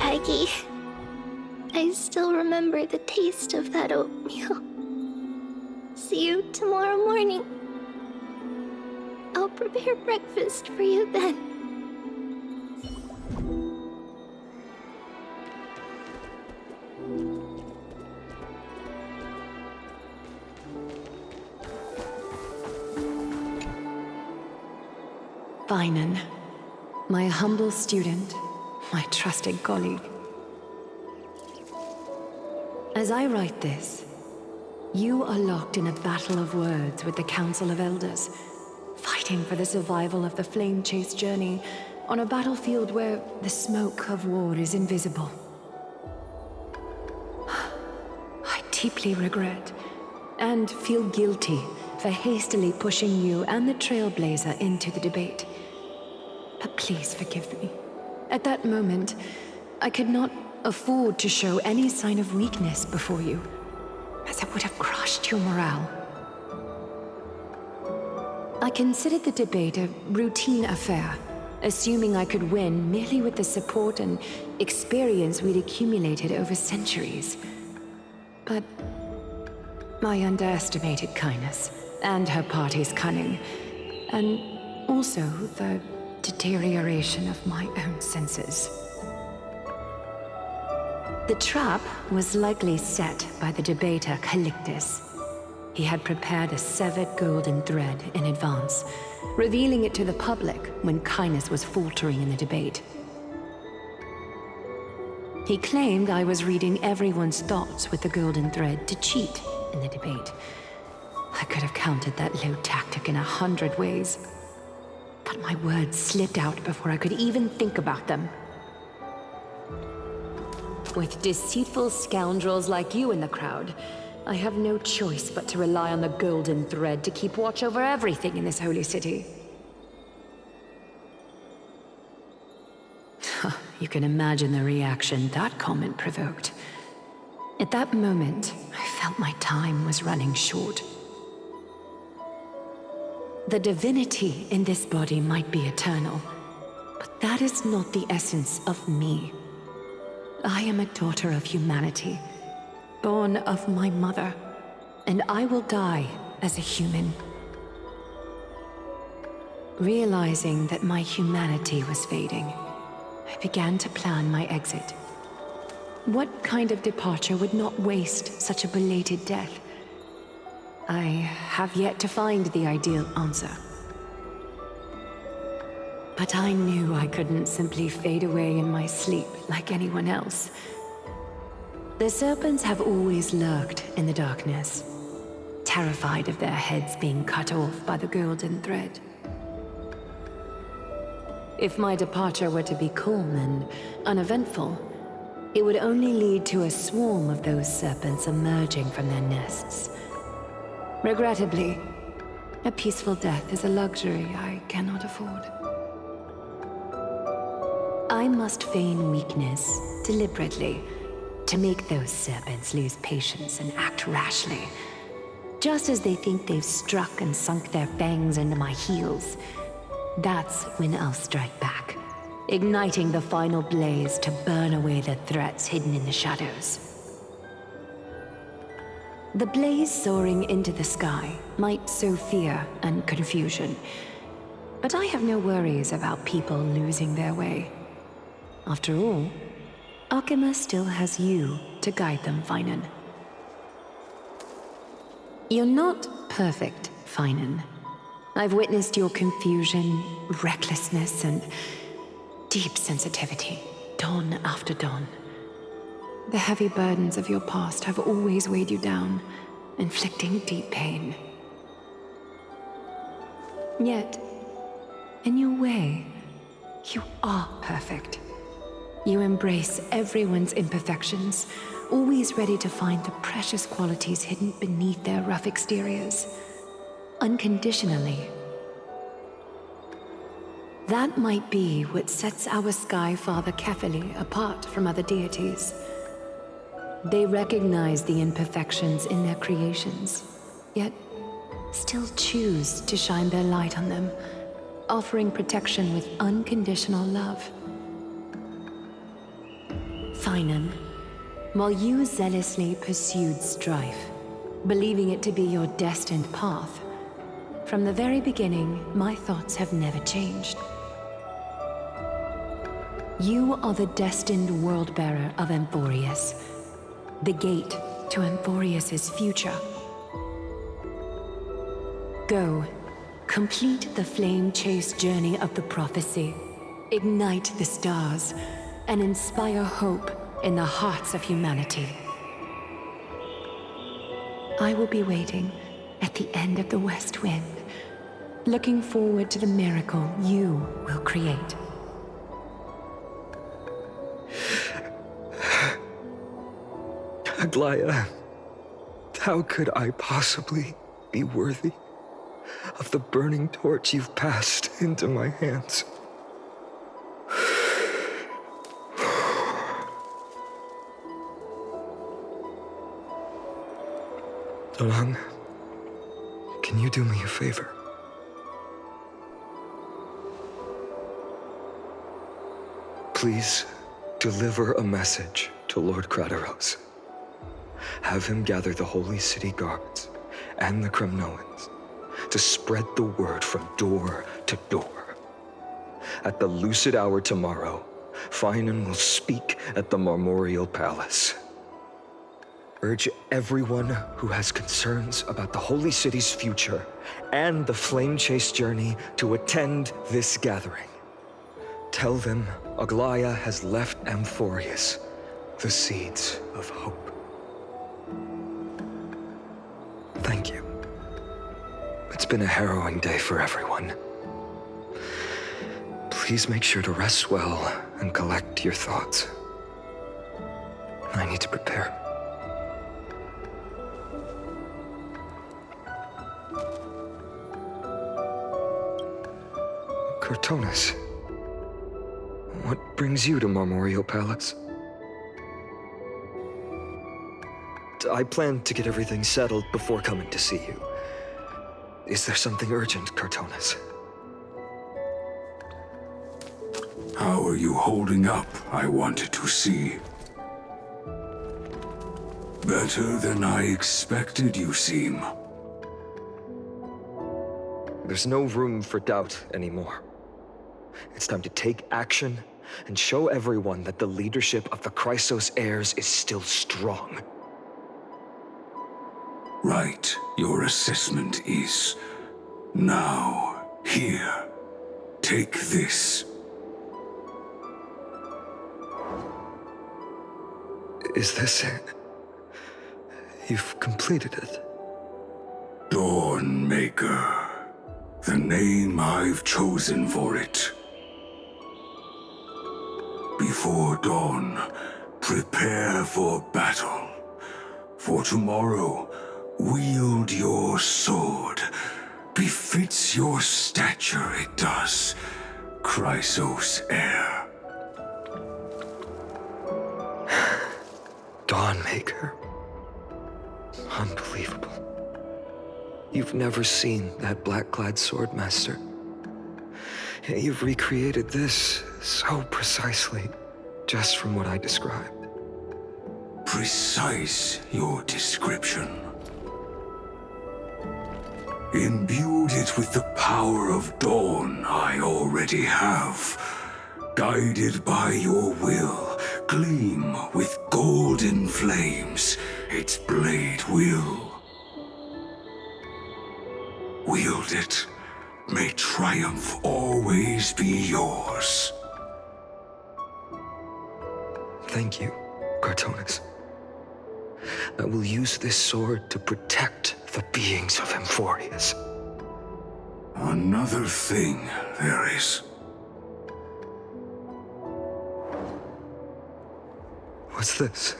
Aggie, I still remember the taste of that oatmeal. See you tomorrow morning. I'll prepare breakfast for you then. Finan, my humble student, my trusted colleague. As I write this, you are locked in a battle of words with the Council of Elders, fighting for the survival of the Flame Chase journey on a battlefield where the smoke of war is invisible. I deeply regret and feel guilty for hastily pushing you and the Trailblazer into the debate. But please forgive me. At that moment, I could not afford to show any sign of weakness before you, as it would have crushed your morale. I considered the debate a routine affair, assuming I could win merely with the support and experience we'd accumulated over centuries. But I underestimated kindness and her party's cunning, and also the deterioration of my own senses. The trap was likely set by the debater Calictus. he had prepared a severed golden thread in advance, revealing it to the public when kindness was faltering in the debate. He claimed I was reading everyone's thoughts with the golden thread to cheat in the debate. I could have countered that low tactic in 100 ways, but my words slipped out before I could even think about them. With deceitful scoundrels like you in the crowd, I have no choice but to rely on the golden thread to keep watch over everything in this holy city. You can imagine the reaction that comment provoked. At that moment, I felt my time was running short. The divinity in this body might be eternal, but that is not the essence of me. I am a daughter of humanity, born of my mother, and I will die as a human. Realizing that my humanity was fading, I began to plan my exit. What kind of departure would not waste such a belated death? I have yet to find the ideal answer. But I knew I couldn't simply fade away in my sleep like anyone else. The serpents have always lurked in the darkness, terrified of their heads being cut off by the golden thread. If my departure were to be calm and uneventful, it would only lead to a swarm of those serpents emerging from their nests. Regrettably, a peaceful death is a luxury I cannot afford. I must feign weakness deliberately to make those serpents lose patience and act rashly. Just as they think they've struck and sunk their fangs into my heels, that's when I'll strike back, igniting the final blaze to burn away the threats hidden in the shadows. The blaze soaring into the sky might sow fear and confusion, but I have no worries about people losing their way. After all, Akima still has you to guide them, Finan. You're not perfect, Finan. I've witnessed your confusion, recklessness, and deep sensitivity, dawn after dawn. The heavy burdens of your past have always weighed you down, inflicting deep pain. Yet, in your way, you are perfect. You embrace everyone's imperfections, always ready to find the precious qualities hidden beneath their rough exteriors. Unconditionally. That might be what sets our Sky Father Kefili apart from other deities. They recognize the imperfections in their creations, yet still choose to shine their light on them, offering protection with unconditional love. Finan, while you zealously pursued strife, believing it to be your destined path, from the very beginning, my thoughts have never changed. You are the destined world-bearer of Amphorius, the gate to Amphorius's future. Go, complete the flame-chased journey of the prophecy, ignite the stars, and inspire hope in the hearts of humanity. I will be waiting at the end of the West Wind, looking forward to the miracle you will create. Aglaya, how could I possibly be worthy of the burning torch you've passed into my hands? Dolang, can you do me a favor? Please deliver a message to Lord Krateros. Have him gather the Holy City guards and the Kremnoans to spread the word from door to door. At the lucid hour tomorrow, Finan will speak at the Marmorial Palace. urge everyone who has concerns about the Holy City's future and the Flame Chase journey to attend this gathering. Tell them Aglaya has left Amphorius the seeds of hope. Thank you. It's been a harrowing day for everyone. Please make sure to rest well and collect your thoughts. I need to prepare. Cortonis, what brings you to Marmoreal Palace? I plan to get everything settled before coming to see you. Is there something urgent, Cortonis? How are you holding up, I wanted to see. Better than I expected, you seem. There's no room for doubt anymore. It's time to take action and show everyone that the leadership of the Chrysos heirs is still strong. Right, your assessment is... Now, here, take this. Is this it? You've completed it. Dawnmaker. The name I've chosen for it. Before dawn, prepare for battle. For tomorrow, wield your sword. Befits your stature, it does. Chrysos heir. Dawnmaker. Unbelievable. You've never seen that black-clad swordmaster. Yet you've recreated this so precisely, just from what I described. Precise, your description. Imbued it with the power of dawn I already have. Guided by your will, gleam with golden flames, its blade will. Wield it, may triumph always be yours. Thank you, Cortonis. I will use this sword to protect the beings of Amphorius. Another thing there is. What's this?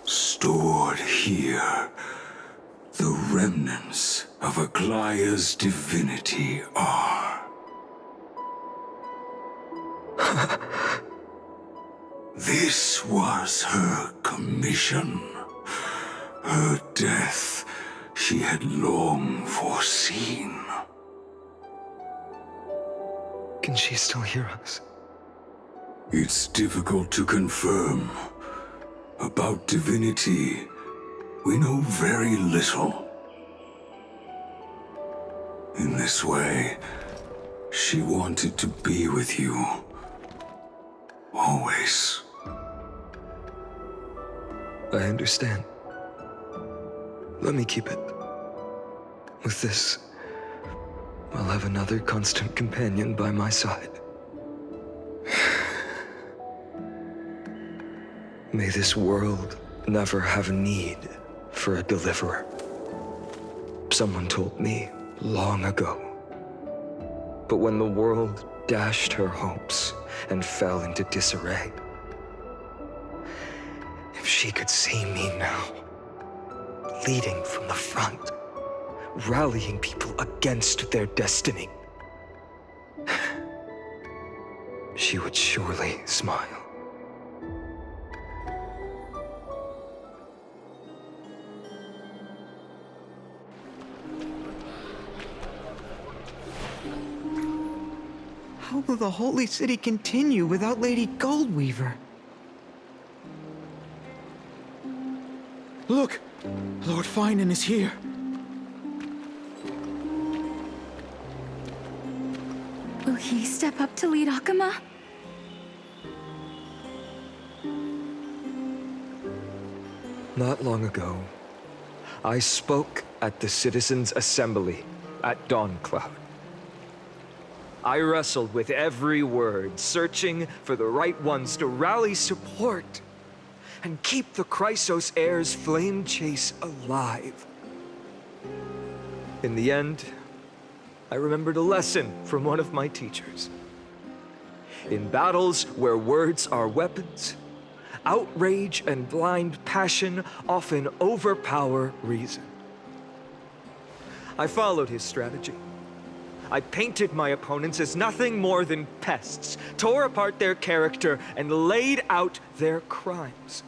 Stored here, the remnants of Aglaya's divinity are. This was her commission. Her death she had long foreseen. Can she still hear us? It's difficult to confirm. About divinity, we know very little. In this way, she wanted to be with you. Always. I understand. Let me keep it. With this, I'll have another constant companion by my side. May this world never have need for a deliverer. Someone told me long ago. But when the world dashed her hopes and fell into disarray, if she could see me now, leading from the front, rallying people against their destiny, she would surely smile. How will the Holy City continue without Lady Goldweaver? Look! Lord Finan is here. Will he step up to lead Akama? Not long ago, I spoke at the Citizens' Assembly at Dawncloud. I wrestled with every word, searching for the right ones to rally support and keep the Chrysos heirs' flame chase alive. In the end, I remembered a lesson from one of my teachers. In battles where words are weapons, outrage and blind passion often overpower reason. I followed his strategy. I painted my opponents as nothing more than pests, tore apart their character, and laid out their crimes.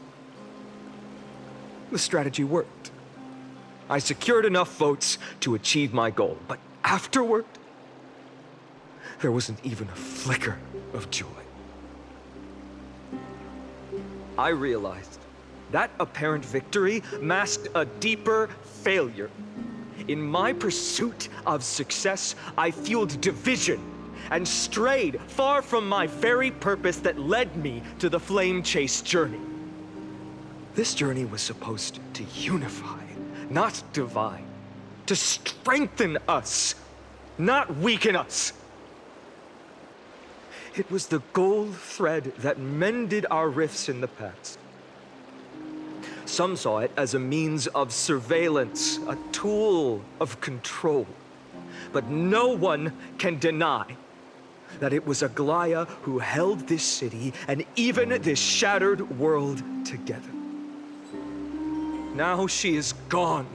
The strategy worked. I secured enough votes to achieve my goal, but afterward, there wasn't even a flicker of joy. I realized that apparent victory masked a deeper failure. In my pursuit of success, I fueled division and strayed far from my very purpose that led me to the flame chase journey. This journey was supposed to unify, not divide, to strengthen us, not weaken us. It was the gold thread that mended our rifts in the past. Some saw it as a means of surveillance, a tool of control. But no one can deny that it was Aglaya who held this city and even this shattered world together. Now she is gone.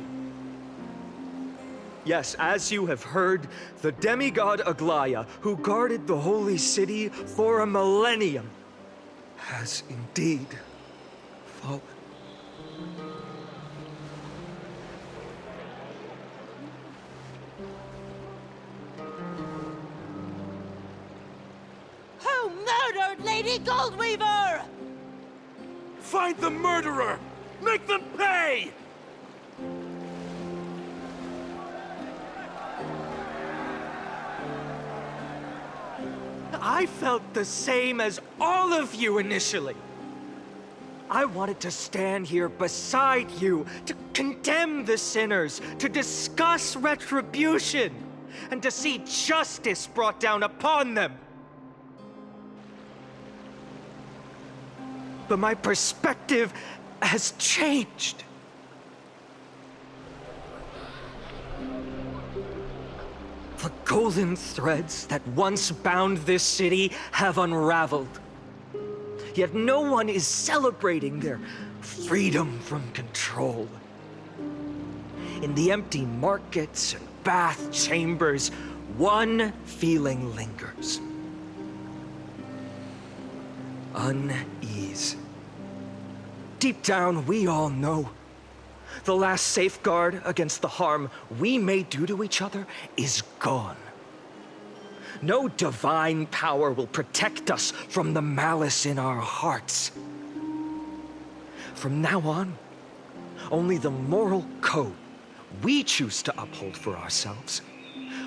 Yes, as you have heard, the demigod Aglaya, who guarded the holy city for a millennium, has indeed fallen. Who murdered Lady Goldweaver? Find the murderer! Make them pay! I felt the same as all of you initially. I wanted to stand here beside you, to condemn the sinners, to discuss retribution, and to see justice brought down upon them. But my perspective has changed. The golden threads that once bound this city have unraveled. Yet no one is celebrating their freedom from control. In the empty markets and bath chambers, one feeling lingers. Unease. Deep down, we all know the last safeguard against the harm we may do to each other is gone. No divine power will protect us from the malice in our hearts. From now on, only the moral code we choose to uphold for ourselves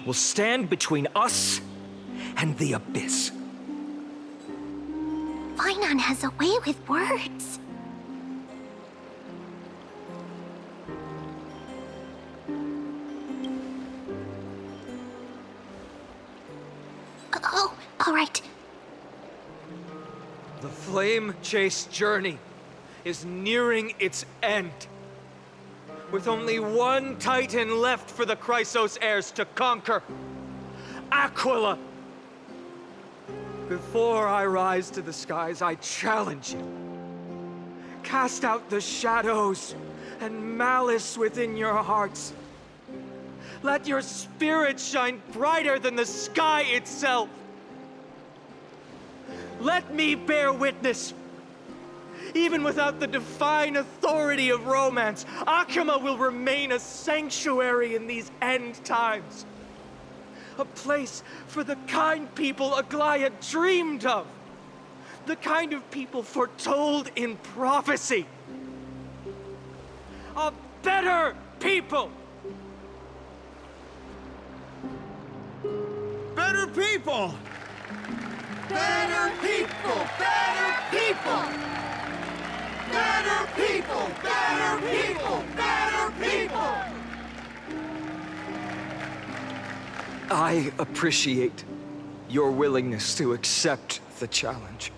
will stand between us and the abyss. Finon has a way with words. Oh, all right. The flame chase journey is nearing its end. With only one Titan left for the Chrysos heirs to conquer. Aquila! Before I rise to the skies, I challenge you. Cast out the shadows and malice within your hearts. Let your spirit shine brighter than the sky itself. Let me bear witness. Even without the divine authority of romance, Akima will remain a sanctuary in these end times. A place for the kind people Aglaya dreamed of. The kind of people foretold in prophecy. A better people! Better people! Better people! Better people! Better people! Better I appreciate your willingness to accept the challenge.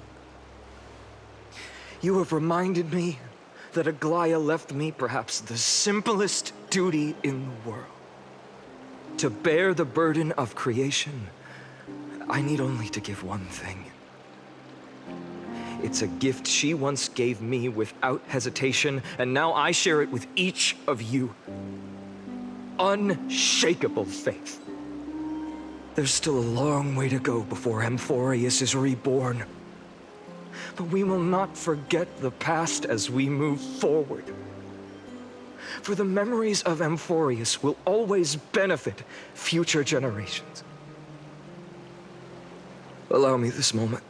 You have reminded me that Aglaya left me perhaps the simplest duty in the world. To bear the burden of creation, I need only to give one thing. It's a gift she once gave me without hesitation, and now I share it with each of you. Unshakable faith. There's still a long way to go before Amphorius is reborn. But we will not forget the past as we move forward. For the memories of Amphorius will always benefit future generations. Allow me this moment.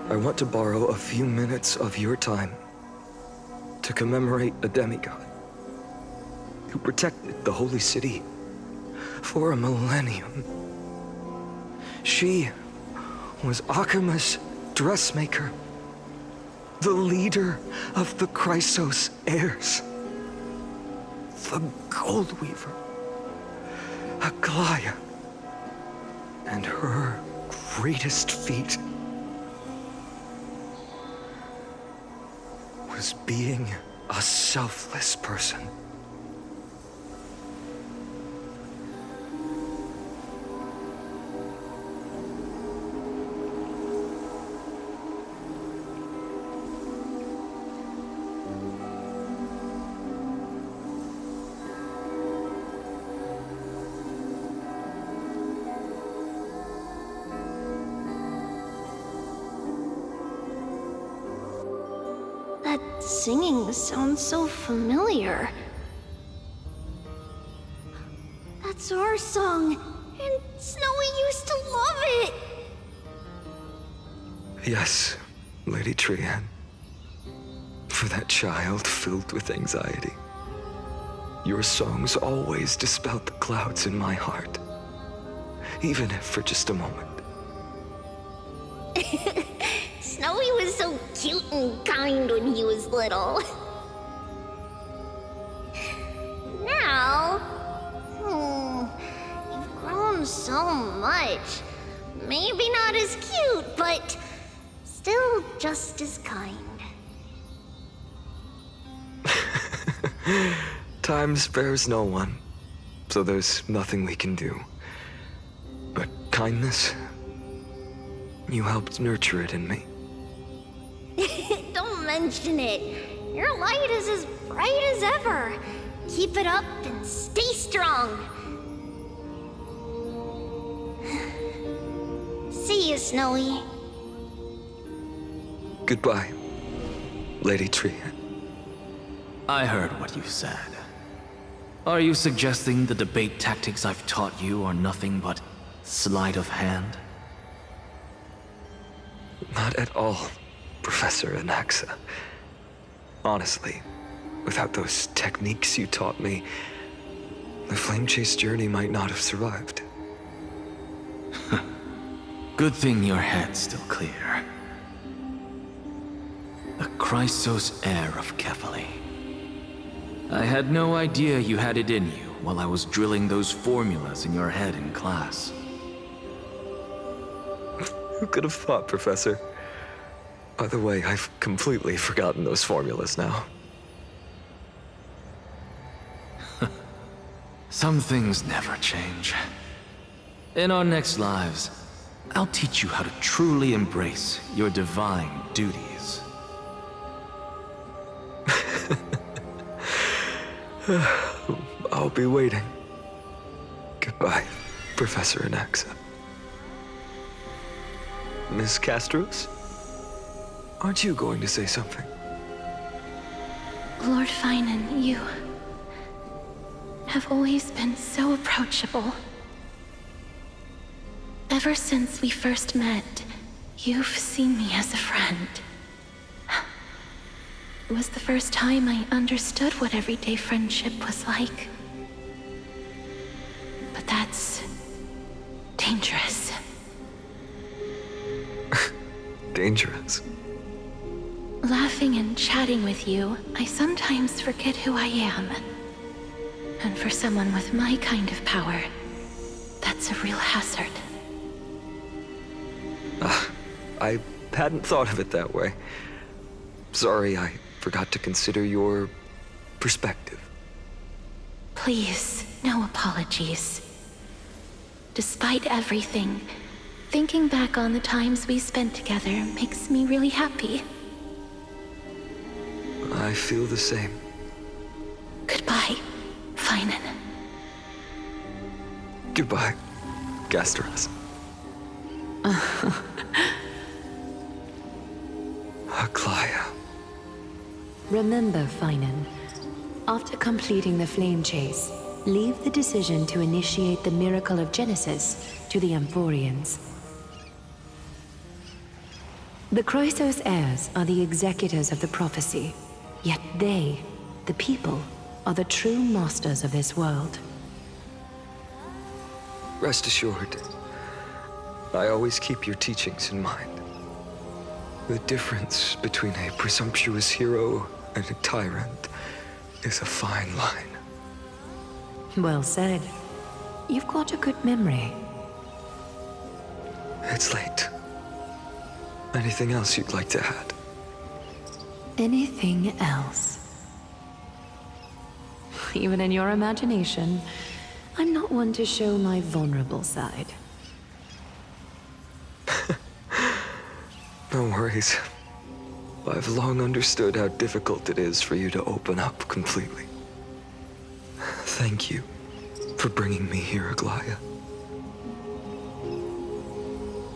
I want to borrow a few minutes of your time to commemorate a demigod who protected the holy city for a millennium. She was Akima's dressmaker, the leader of the Chrysos heirs, the Gold Weaver, Aglaya, and her greatest feat was being a selfless person. Singing sounds so familiar. That's our song, and Snowy used to love it! Yes, Lady Trian. For that child filled with anxiety. Your songs always dispelled the clouds in my heart. Even if for just a moment. Snowy was so cute and kind when he was little. Now, you've grown so much. Maybe not as cute, but still just as kind. Time spares no one, so there's nothing we can do. But kindness, you helped nurture it in me. Don't mention it. Your light is as bright as ever. Keep it up and stay strong. See you, Snowy. Goodbye, Lady Trian. I heard what you said. Are you suggesting the debate tactics I've taught you are nothing but sleight of hand? Not at all, Professor Anaxa. Honestly, without those techniques you taught me, the Flame Chase journey might not have survived. Good thing your head's still clear. The Chrysos heir of Kefali. I had no idea you had it in you while I was drilling those formulas in your head in class. Who could have thought, Professor? By the way, I've completely forgotten those formulas now. Some things never change. In our next lives, I'll teach you how to truly embrace your divine duties. I'll be waiting. Goodbye, Professor Anaxa. Miss Castros? Aren't you going to say something? Lord Finan, you have always been so approachable. Ever since we first met, you've seen me as a friend. It was the first time I understood what everyday friendship was like. But that's dangerous. Dangerous? Laughing and chatting with you, I sometimes forget who I am. And for someone with my kind of power, that's a real hazard. I hadn't thought of it that way. Sorry, I forgot to consider your perspective. Please, no apologies. Despite everything, thinking back on the times we spent together makes me really happy. I feel the same. Goodbye, Finan. Goodbye, Gasteras. Aglaya. Remember, Finan, after completing the flame chase, leave the decision to initiate the miracle of Genesis to the Amphorians. The Chrysos heirs are the executors of the prophecy, yet they, the people, are the true masters of this world. Rest assured, I always keep your teachings in mind. The difference between a presumptuous hero and a tyrant is a fine line. Well said. You've got a good memory. It's late. Anything else you'd like to add? Anything else? Even in your imagination, I'm not one to show my vulnerable side. No worries. I've long understood how difficult it is for you to open up completely. Thank you for bringing me here, Aglaya.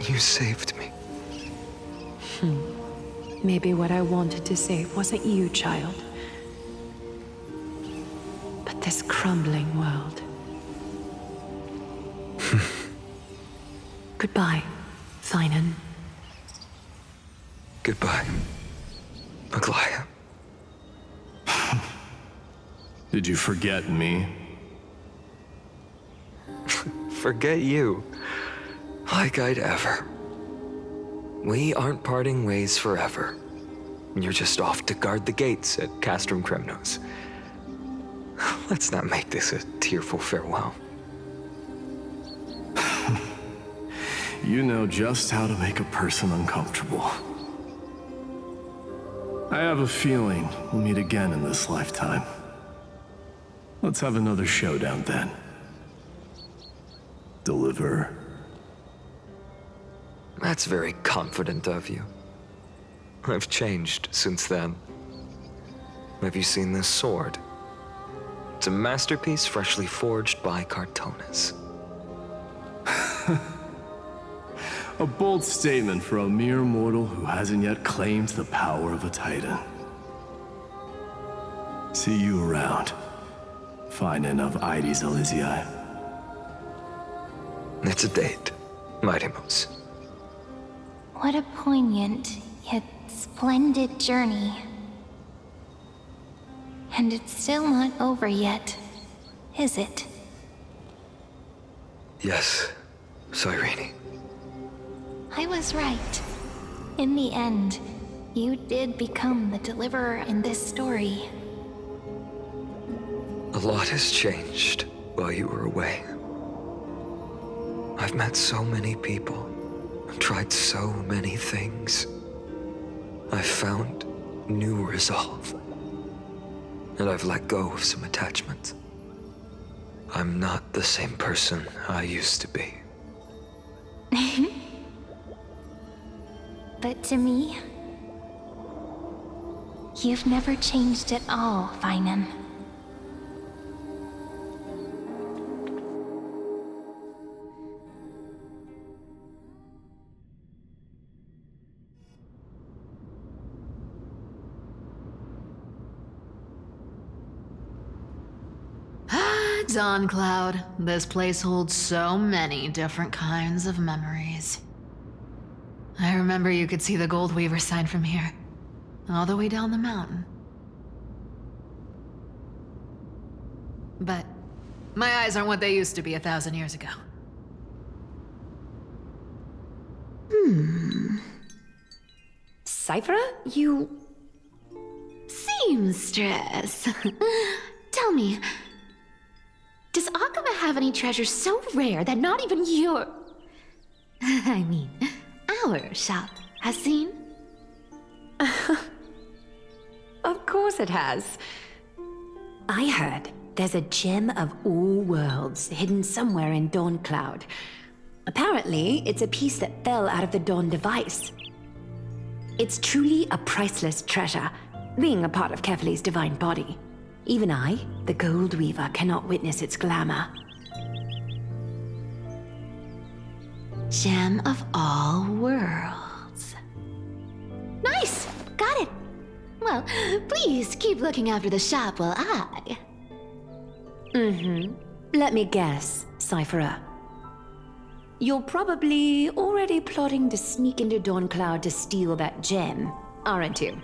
You saved me. Maybe what I wanted to save wasn't you, child, but this crumbling world. Goodbye, Finan. Goodbye, Aglaya. Did you forget me? Forget you? Like I'd ever. We aren't parting ways forever. You're just off to guard the gates at Castrum Kremnos. Let's not make this a tearful farewell. You know just how to make a person uncomfortable. I have a feeling we'll meet again in this lifetime. Let's have another showdown then. Deliver. That's very confident of you. I've changed since then. Have you seen this sword? It's a masterpiece freshly forged by Cartonis. A bold statement for a mere mortal who hasn't yet claimed the power of a titan. See you around, Finan of Ides Elysiae. It's a date, Mightimos. What a poignant, yet splendid journey. And it's still not over yet, is it? Yes, Cyrene. I was right. In the end, you did become the deliverer in this story. A lot has changed while you were away. I've met so many people, tried so many things. I've found new resolve. And I've let go of some attachments. I'm not the same person I used to be. But to me, you've never changed at all, Finan. Dawn Cloud. This place holds so many different kinds of memories. I remember you could see the Goldweaver sign from here, all the way down the mountain. But my eyes aren't what they used to be 1,000 years ago. Cyphera, you... Seamstress. Tell me, Does Akama have any treasure so rare that not even your... I mean, our shop has seen? Of course it has. I heard there's a gem of all worlds hidden somewhere in Dawn Cloud. Apparently, it's a piece that fell out of the Dawn device. It's truly a priceless treasure, being a part of Kefali's divine body. Even I, the Gold Weaver, cannot witness its glamour. Gem of all worlds. Nice! Got it! Well, please keep looking after the shop while I... Let me guess, Cypherer. You're probably already plotting to sneak into Dawn Cloud to steal that gem, aren't you?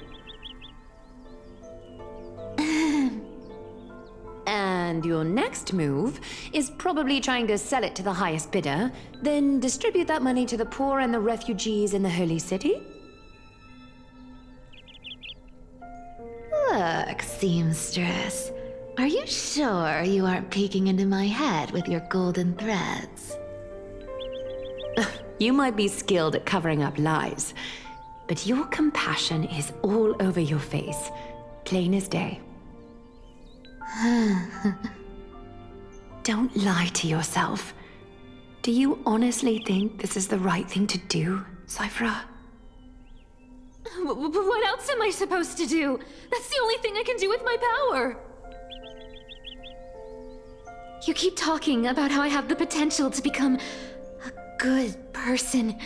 And your next move is probably trying to sell it to the highest bidder, then distribute that money to the poor and the refugees in the Holy City? Look, seamstress. Are you sure you aren't peeking into my head with your golden threads? You might be skilled at covering up lies, but your compassion is all over your face, plain as day. Don't lie to yourself. Do you honestly think this is the right thing to do, Cypherer? What else am I supposed to do? That's the only thing I can do with my power. You keep talking about how I have the potential to become a good person,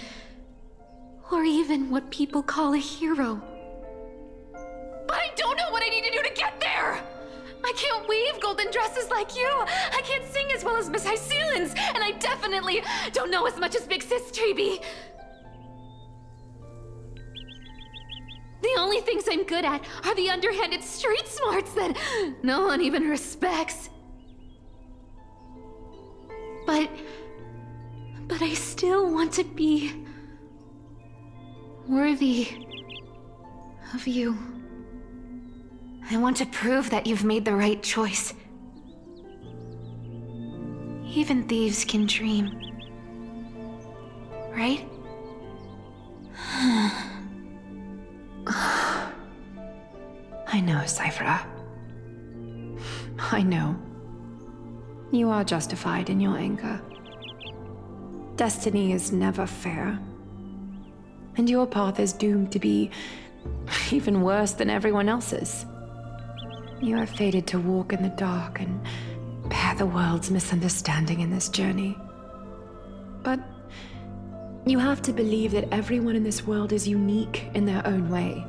or even what people call a hero. But I don't know what I need to do to get there! I can't weave golden dresses like you! I can't sing as well as Miss Hyceelins! And I definitely don't know as much as Big Sis Treeby! The only things I'm good at are the underhanded street smarts that no one even respects. But I still want to be worthy of you. I want to prove that you've made the right choice. Even thieves can dream. Right? I know, Cypherer. I know. You are justified in your anger. Destiny is never fair. And your path is doomed to be even worse than everyone else's. You are fated to walk in the dark and bear the world's misunderstanding in this journey. But you have to believe that everyone in this world is unique in their own way.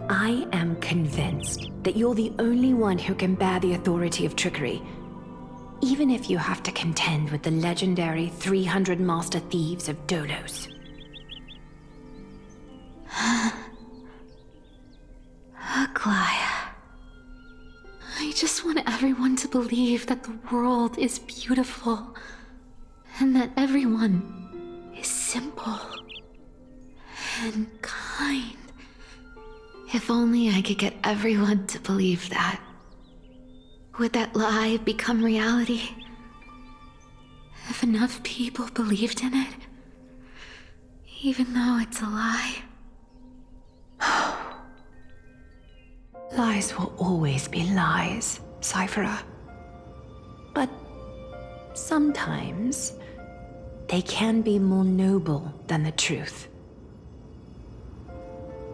I am convinced that you're the only one who can bear the authority of trickery, even if you have to contend with the legendary 300 master thieves of Dolos. Aglaya. I just want everyone to believe that the world is beautiful, and that everyone is simple and kind. If only I could get everyone to believe that. Would that lie become reality? If enough people believed in it, even though it's a lie. Lies will always be lies, Cypherer. But sometimes they can be more noble than the truth.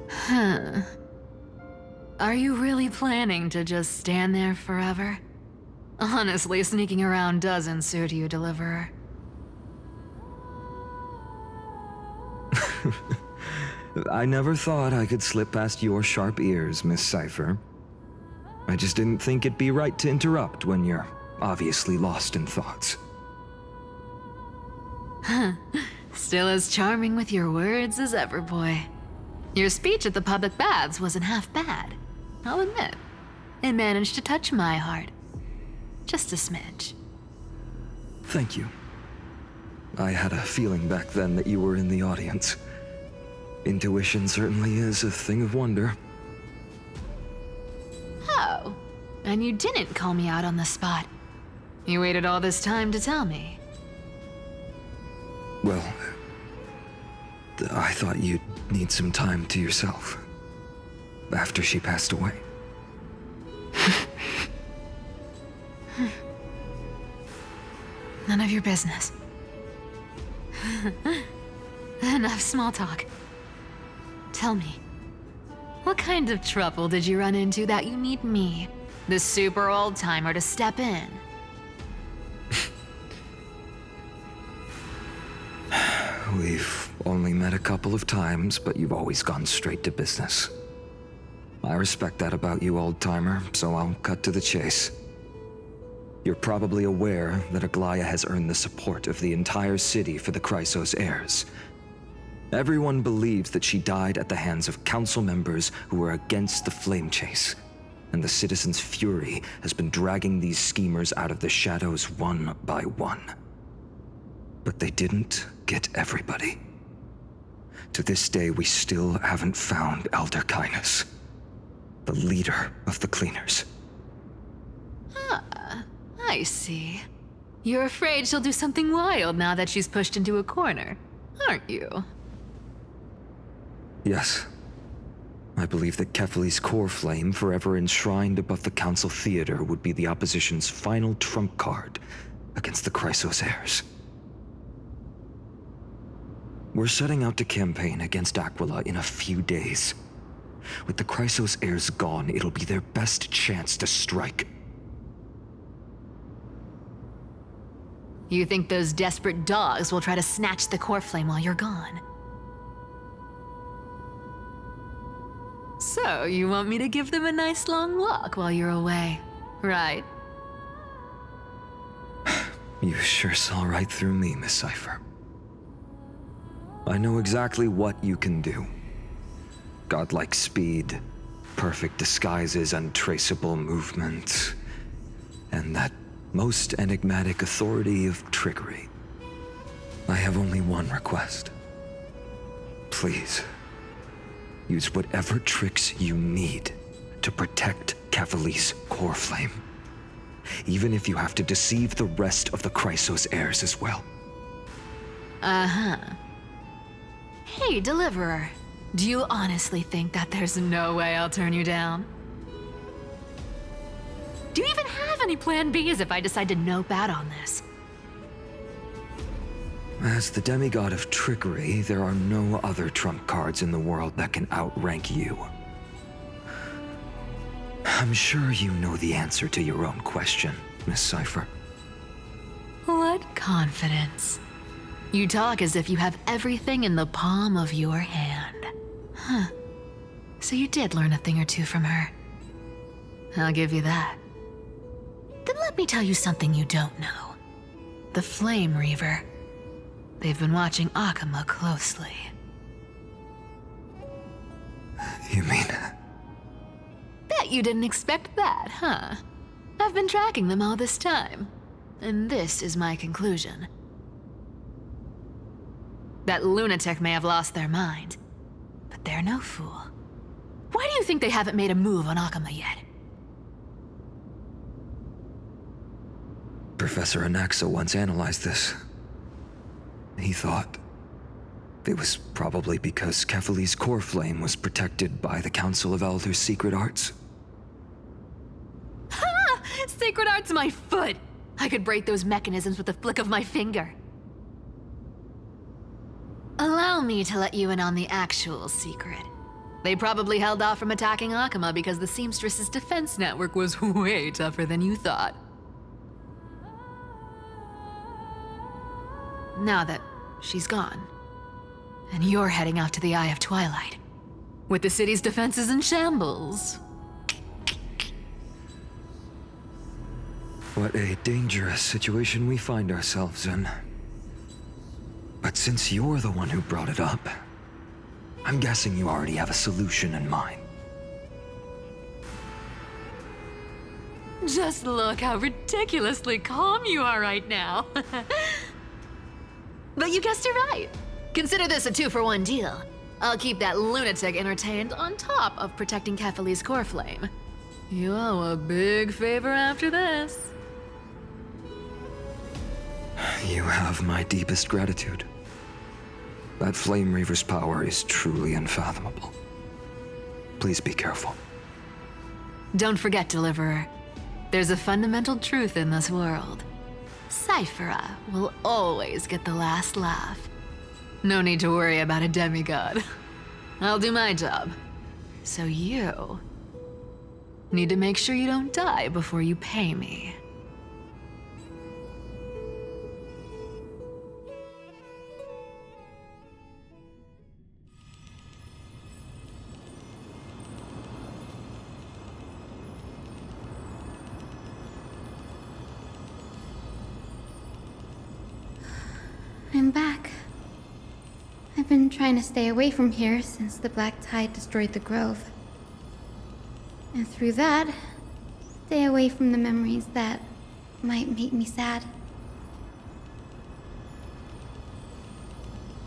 Huh. Are you really planning to just stand there forever? Honestly, sneaking around doesn't suit you, Deliverer. I never thought I could slip past your sharp ears, Miss Cypher. I just didn't think it'd be right to interrupt when you're obviously lost in thoughts. Still as charming with your words as ever, boy. Your speech at the public baths wasn't half bad, I'll admit. It managed to touch my heart. Just a smidge. Thank you. I had a feeling back then that you were in the audience. Intuition certainly is a thing of wonder. Oh, And you didn't call me out on the spot. You waited all this time to tell me. Well, I thought you'd need some time to yourself after she passed away. None of your business. Enough small talk. Tell me, what kind of trouble did you run into that you need me, the super old-timer, to step in? We've only met a couple of times, but you've always gone straight to business. I respect that about you, old-timer, so I'll cut to the chase. You're probably aware that Aglaya has earned the support of the entire city for the Chrysos heirs. Everyone believes that she died at the hands of council members who were against the flame chase, and the citizens' fury has been dragging these schemers out of the shadows one by one. But they didn't get everybody. To this day, we still haven't found Elder Kynus, the leader of the cleaners. Ah, I see. You're afraid she'll do something wild now that she's pushed into a corner, aren't you? Yes. I believe that Kefali's core flame, forever enshrined above the council theater, would be the opposition's final trump card against the Chrysos heirs. We're setting out to campaign against Aquila in a few days. With the Chrysos heirs gone, it'll be their best chance to strike. You think those desperate dogs will try to snatch the core flame while you're gone? So, you want me to give them a nice long walk while you're away, right? You sure saw right through me, Miss Cypher. I know exactly what you can do. Godlike speed, perfect disguises, untraceable movement, and that most enigmatic authority of trickery. I have only one request. Please, use whatever tricks you need to protect Kefali's core flame. Even if you have to deceive the rest of the Chrysos heirs as well. Uh-huh. Hey, Deliverer. Do you honestly think that there's no way I'll turn you down? Do you even have any plan Bs if I decide to nope out on this? As the demigod of trickery, there are no other trump cards in the world that can outrank you. I'm sure you know the answer to your own question, Miss Cypher. What confidence. You talk as if you have everything in the palm of your hand. Huh. So you did learn a thing or two from her. I'll give you that. Then let me tell you something you don't know. The Flame Reaver. They've been watching Akama closely. You mean... Bet you didn't expect that, huh? I've been tracking them all this time. And this is my conclusion. That lunatic may have lost their mind, but they're no fool. Why do you think they haven't made a move on Akama yet? Professor Anaxa once analyzed this. He thought it was probably because Kefali's core flame was protected by the Council of Elders' secret arts. Ha! Secret arts my foot! I could break those mechanisms with the flick of my finger. Allow me to let you in on the actual secret. They probably held off from attacking Akama because the Seamstress's defense network was way tougher than you thought. Now that she's gone, and you're heading out to the Eye of Twilight, with the city's defenses in shambles. What a dangerous situation we find ourselves in. But since you're the one who brought it up, I'm guessing you already have a solution in mind. Just look how ridiculously calm you are right now. But you guessed it right. Consider this a 2-for-1 deal. I'll keep that lunatic entertained on top of protecting Kefali's core flame. You owe a big favor after this. You have my deepest gratitude. That Flame Reaver's power is truly unfathomable. Please be careful. Don't forget, Deliverer. There's a fundamental truth in this world. Cyphera will always get the last laugh. No need to worry about a demigod. I'll do my job. So you need to make sure you don't die before you pay me. I'm back. I've been trying to stay away from here since the Black Tide destroyed the grove. And through that, stay away from the memories that might make me sad.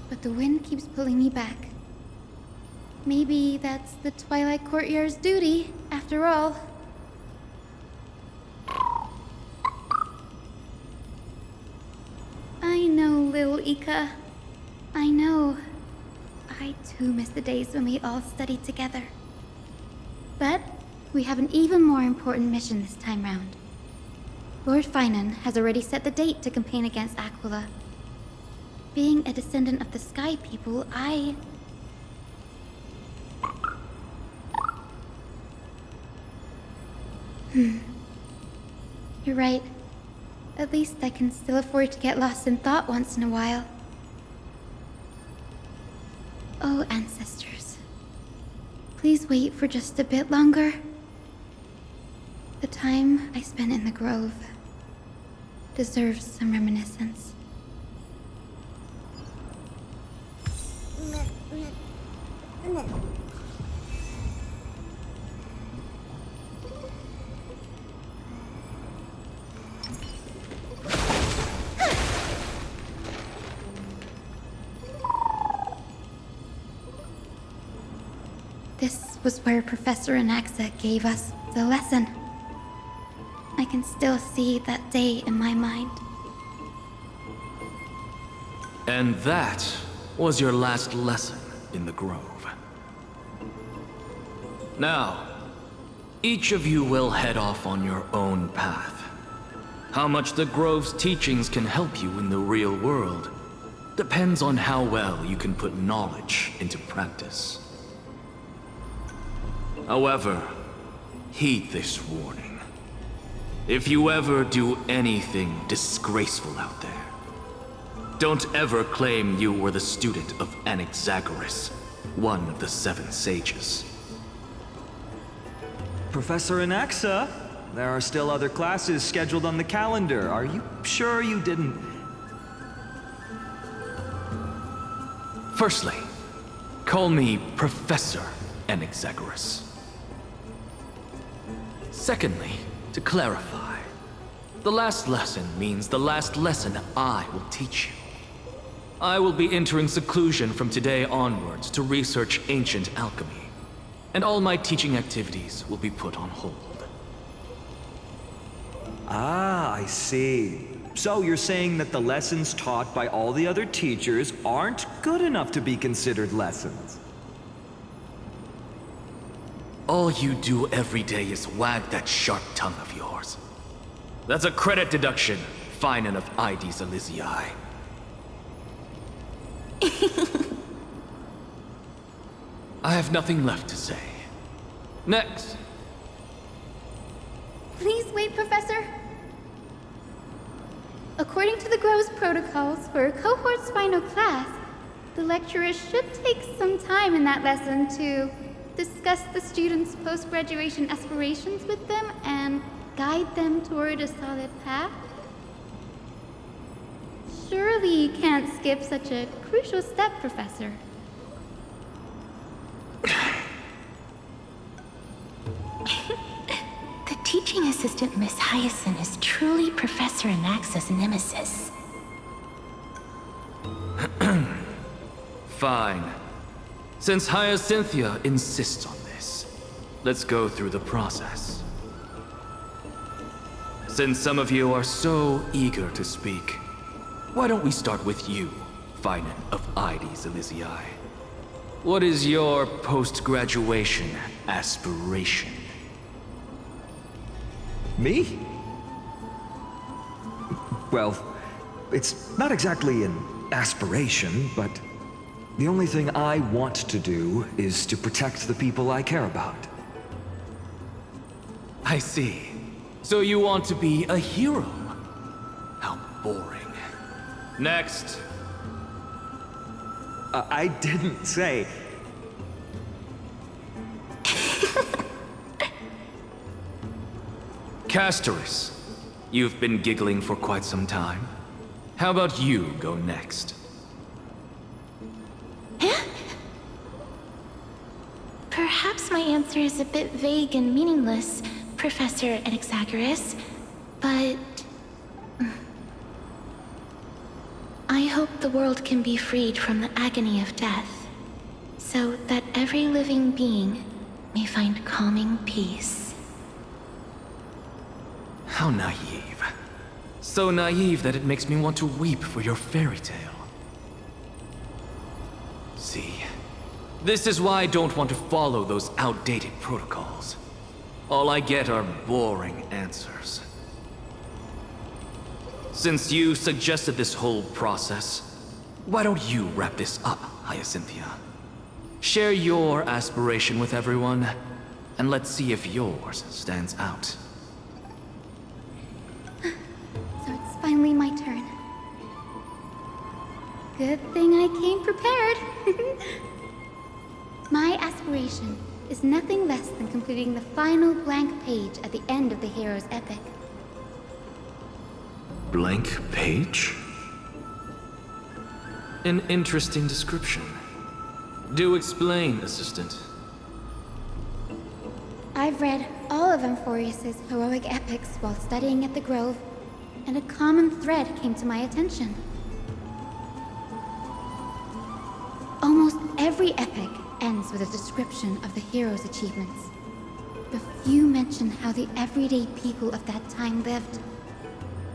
But the wind keeps pulling me back. Maybe that's the Twilight Courtyard's duty, after all. I know, little Ika. I know. I too miss the days when we all studied together. But we have an even more important mission this time round. Lord Finan has already set the date to campaign against Aquila. Being a descendant of the Sky People, You're right. At least I can still afford to get lost in thought once in a while. Oh, ancestors. Please wait for just a bit longer. The time I spent in the grove deserves some reminiscence. This was where Professor Anaxa gave us the lesson. I can still see that day in my mind. And that was your last lesson in the Grove. Now, each of you will head off on your own path. How much the Grove's teachings can help you in the real world depends on how well you can put knowledge into practice. However, heed this warning. If you ever do anything disgraceful out there, don't ever claim you were the student of Anaxagoras, one of the 7 sages. Professor Anaxa, there are still other classes scheduled on the calendar. Are you sure you didn't... Firstly, call me Professor Anaxagoras. Secondly, to clarify, the last lesson means the last lesson I will teach you. I will be entering seclusion from today onwards to research ancient alchemy, and all my teaching activities will be put on hold. Ah, I see. So you're saying that the lessons taught by all the other teachers aren't good enough to be considered lessons? All you do every day is wag that sharp tongue of yours. That's a credit deduction, Finan of Ides Elysiae. I have nothing left to say. Next. Please wait, Professor. According to the Grove's protocols for a cohort's final class, the lecturer should take some time in that lesson to discuss the students' post-graduation aspirations with them and guide them toward a solid path. Surely you can't skip such a crucial step, Professor. The teaching assistant, Miss Hyacinth, is truly Professor Anaxa's nemesis. Fine. Since Hyacinthia insists on this, let's go through the process. Since some of you are so eager to speak, why don't we start with you, Finan of Ides Elysiae? What is your post-graduation aspiration? Me? Well, it's not exactly an aspiration, but the only thing I want to do is to protect the people I care about. I see. So you want to be a hero? How boring. Next. I didn't say... Castoris, you've been giggling for quite some time. How about you go next? Perhaps my answer is a bit vague and meaningless, Professor Anaxagoras, but... I hope the world can be freed from the agony of death, so that every living being may find calming peace. How naive. So naive that it makes me want to weep for your fairy tale. See, this is why I don't want to follow those outdated protocols. All I get are boring answers. Since you suggested this whole process, why don't you wrap this up, Hyacinthia? Share your aspiration with everyone, and let's see if yours stands out. So it's finally my turn. Good thing I came prepared. My aspiration is nothing less than completing the final blank page at the end of the hero's epic. Blank page? An interesting description. Do explain, Assistant. I've read all of Amphorius's heroic epics while studying at the Grove, and a common thread came to my attention. Almost every epic ends with a description of the hero's achievements. But few mention how the everyday people of that time lived.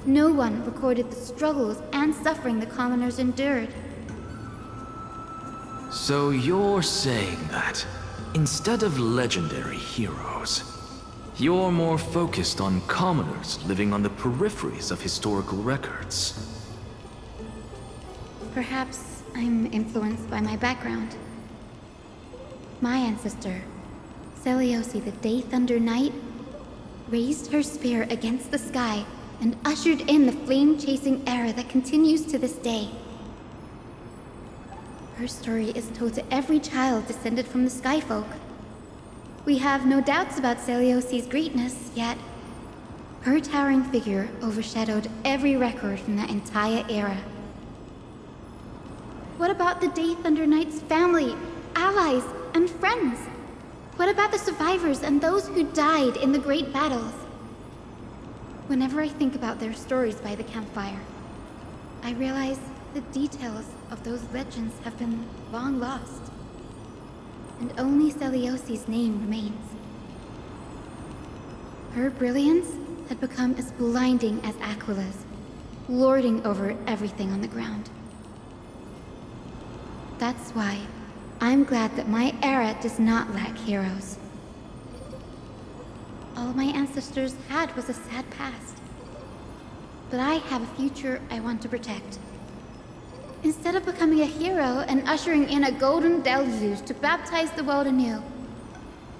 No one recorded the struggles and suffering the commoners endured. So you're saying that, instead of legendary heroes, you're more focused on commoners living on the peripheries of historical records. Perhaps I'm influenced by my background. My ancestor, Seliosi the Day Thunder Knight, raised her spear against the sky and ushered in the flame-chasing era that continues to this day. Her story is told to every child descended from the Skyfolk. We have no doubts about Seliosi's greatness, yet her towering figure overshadowed every record from that entire era. What about the Day Thunder Knight's family, allies, and friends? What about the survivors and those who died in the great battles? Whenever I think about their stories by the campfire, I realize the details of those legends have been long lost, and only Seliosi's name remains. Her brilliance had become as blinding as Aquila's, lording over everything on the ground. That's why I'm glad that my era does not lack heroes. All my ancestors had was a sad past. But I have a future I want to protect. Instead of becoming a hero and ushering in a golden deluge to baptize the world anew,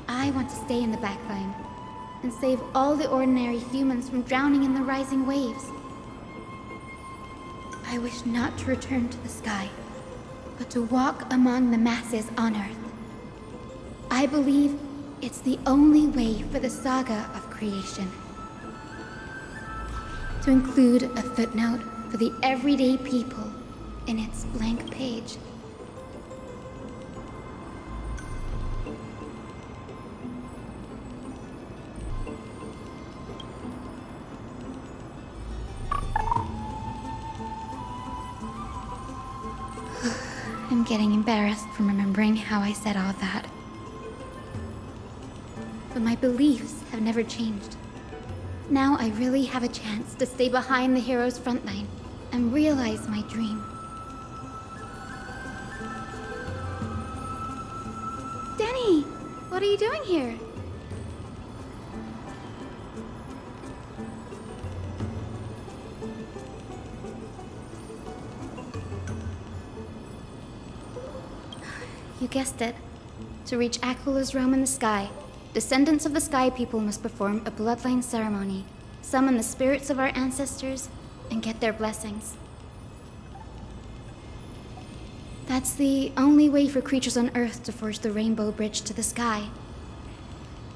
I want to stay in the backline and save all the ordinary humans from drowning in the rising waves. I wish not to return to the sky, but to walk among the masses on Earth. I believe it's the only way for the saga of creation. To include a footnote for the everyday people in its blank page. I'm getting embarrassed from remembering how I said all that. But my beliefs have never changed. Now I really have a chance to stay behind the hero's front line and realize my dream. Danny, what are you doing here? You guessed it. To reach Aquila's realm in the sky, descendants of the Sky People must perform a bloodline ceremony, summon the spirits of our ancestors, and get their blessings. That's the only way for creatures on Earth to forge the rainbow bridge to the sky.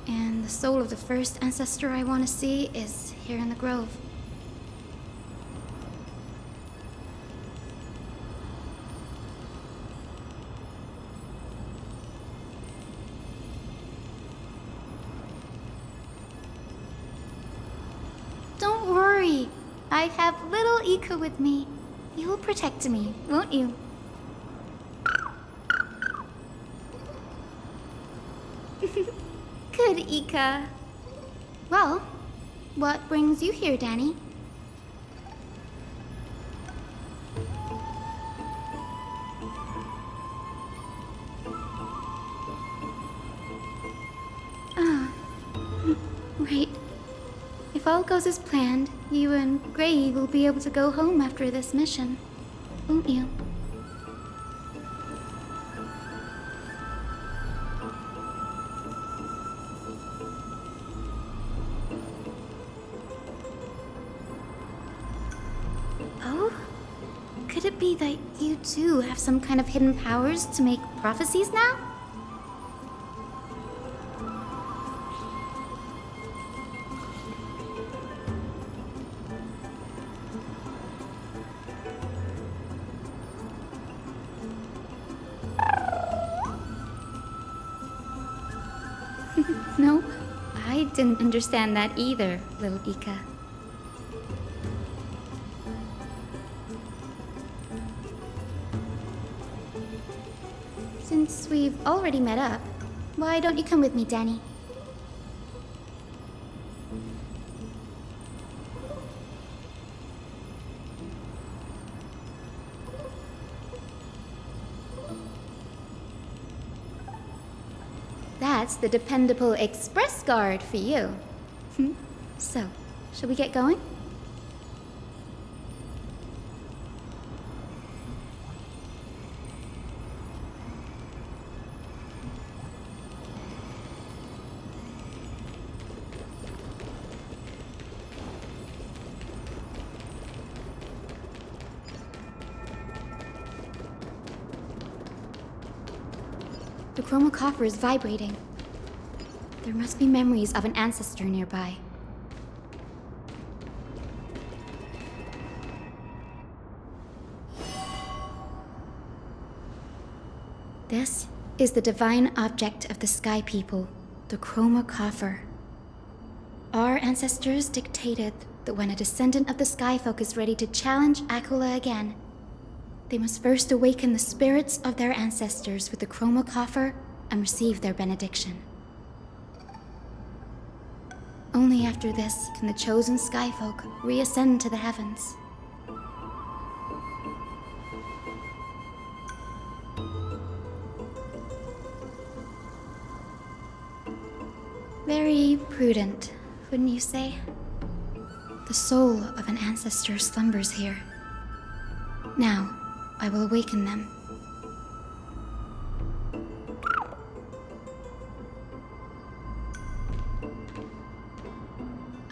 And the soul of the first ancestor I want to see is here in the grove. Don't worry. I have little Ika with me. You will protect me, won't you? Good, Ika. Well, what brings you here, Danny? Ah, right. If all goes as planned, you and Gray will be able to go home after this mission, won't you? Oh? Could it be that you too have some kind of hidden powers to make prophecies now? No, I didn't understand that either, little Ika. Since we've already met up, why don't you come with me, Danny? That's the dependable express guard for you. So, shall we get going? The chroma coffer is vibrating. There must be memories of an ancestor nearby. This is the divine object of the Sky People, the chroma coffer. Our ancestors dictated that when a descendant of the Sky Folk is ready to challenge Aquila again, they must first awaken the spirits of their ancestors with the chroma coffer and receive their benediction. Only after this can the chosen Skyfolk reascend to the heavens. Very prudent, wouldn't you say? The soul of an ancestor slumbers here. Now, I will awaken them.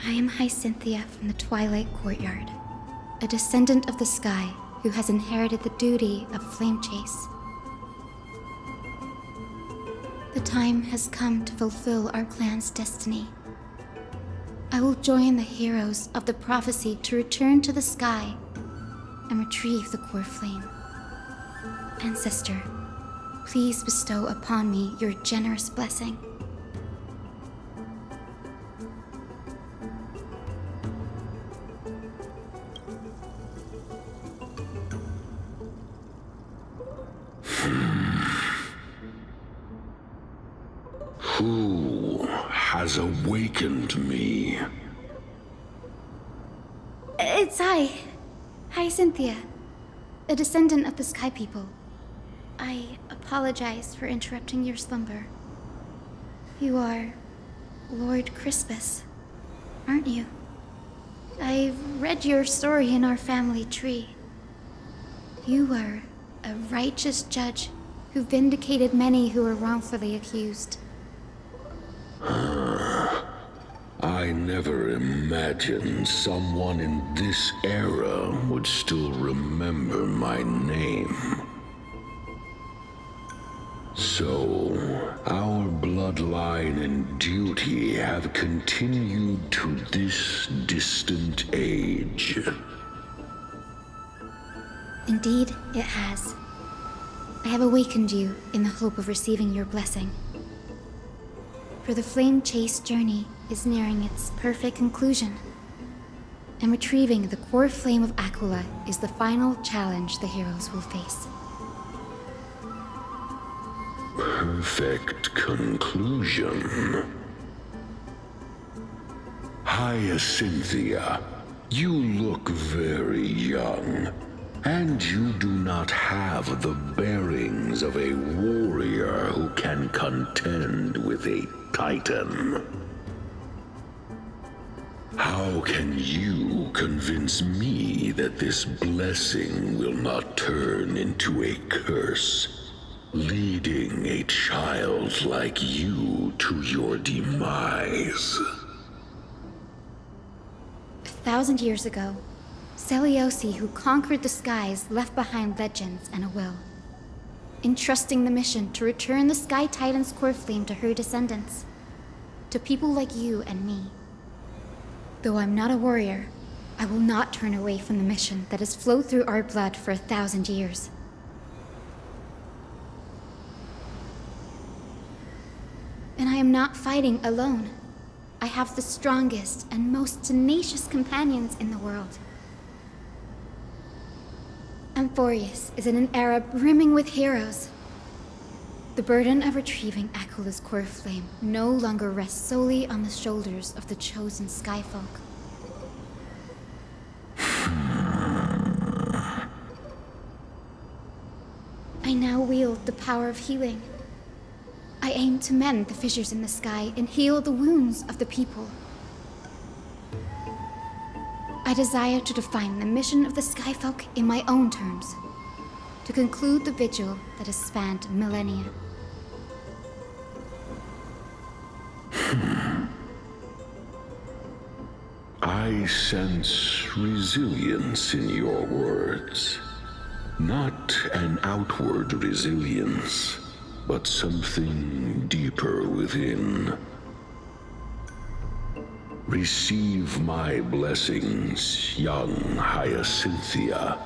I am Hyacinthia from the Twilight Courtyard, a descendant of the sky who has inherited the duty of flame chase. The time has come to fulfill our clan's destiny. I will join the heroes of the prophecy to return to the sky and retrieve the core flame. Ancestor, please bestow upon me your generous blessing. Who has awakened me? it's I. Hi, Cynthia. A descendant of the Sky People. I apologize for interrupting your slumber. You are Lord Crispus, aren't you? I've read your story in our family tree. You were a righteous judge who vindicated many who were wrongfully accused. I never imagined someone in this era would still remember my name. So, our bloodline and duty have continued to this distant age. Indeed, it has. I have awakened you in the hope of receiving your blessing. For the Flame Chase journey is nearing its perfect conclusion, and retrieving the core flame of Aquila is the final challenge the heroes will face. Perfect conclusion. Hyacinthia, you look very young, and you do not have the bearings of a warrior who can contend with a titan. How can you convince me that this blessing will not turn into a curse, leading a child like you to your demise? 1,000 years ago, Seliosi, who conquered the skies, left behind legends and a will, entrusting the mission to return the Sky Titan's core flame to her descendants, to people like you and me. Though I'm not a warrior, I will not turn away from the mission that has flowed through our blood for 1,000 years. And I am not fighting alone. I have the strongest and most tenacious companions in the world. Amphorius is in an era brimming with heroes. The burden of retrieving Aquila's core flame no longer rests solely on the shoulders of the chosen Skyfolk. I now wield the power of healing. I aim to mend the fissures in the sky and heal the wounds of the people. I desire to define the mission of the Skyfolk in my own terms, to conclude the vigil that has spanned millennia. I sense resilience in your words. Not an outward resilience, but something deeper within. Receive my blessings, young Hyacinthia.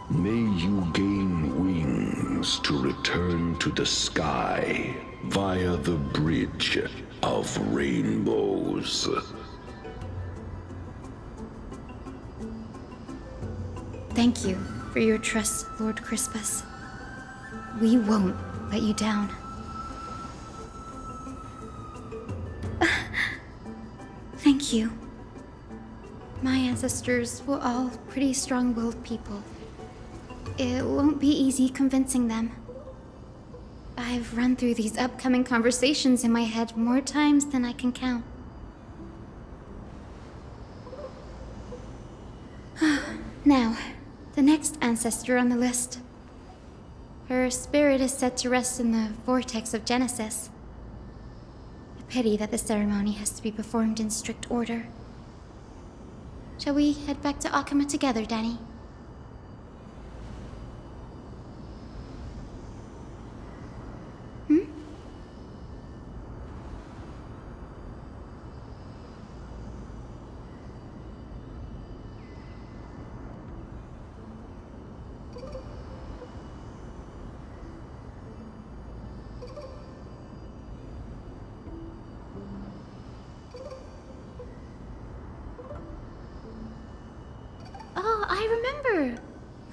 May you gain wings to return to the sky via the bridge of rainbows. Thank you for your trust, Lord Crispus. We won't let you down. Thank you. My ancestors were all pretty strong-willed people. It won't be easy convincing them. I've run through these upcoming conversations in my head more times than I can count. Now, the next ancestor on the list. Her spirit is set to rest in the vortex of Genesis. A pity that the ceremony has to be performed in strict order. Shall we head back to Akama together, Danny?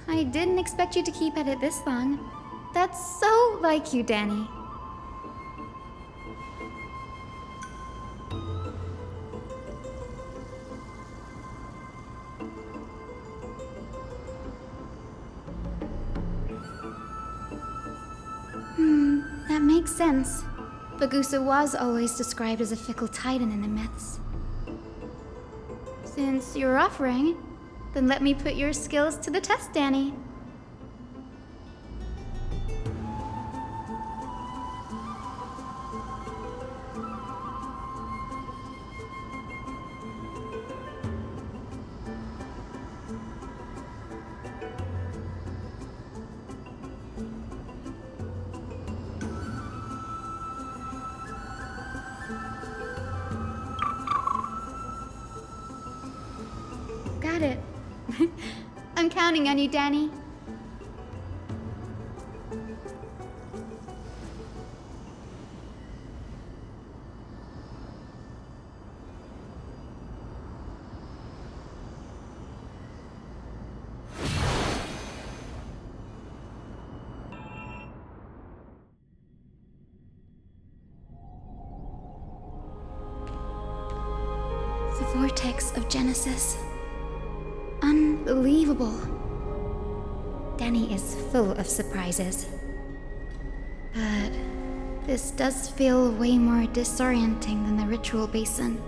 I didn't expect you to keep at it this long. That's so like you, Danny. That makes sense. Bagusa was always described as a fickle titan in the myths. Since you're offering, then let me put your skills to the test, Danny. Got it. I'm counting on you, Danny. The vortex of Genesis. Unbelievable. Danny is full of surprises. But this does feel way more disorienting than the ritual basin.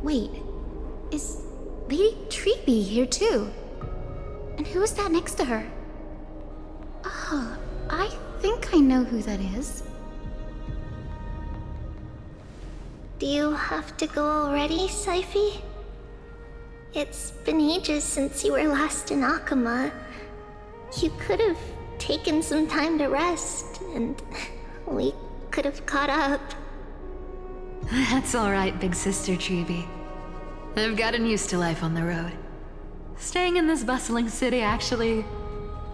Wait, is Lady Treeby here too? And who is that next to her? Oh, I think I know who that is. Do you have to go already, Syphi? It's been ages since you were last in Akama. You could have taken some time to rest, and we could have caught up. That's alright, big sister Treeby. I've gotten used to life on the road. Staying in this bustling city actually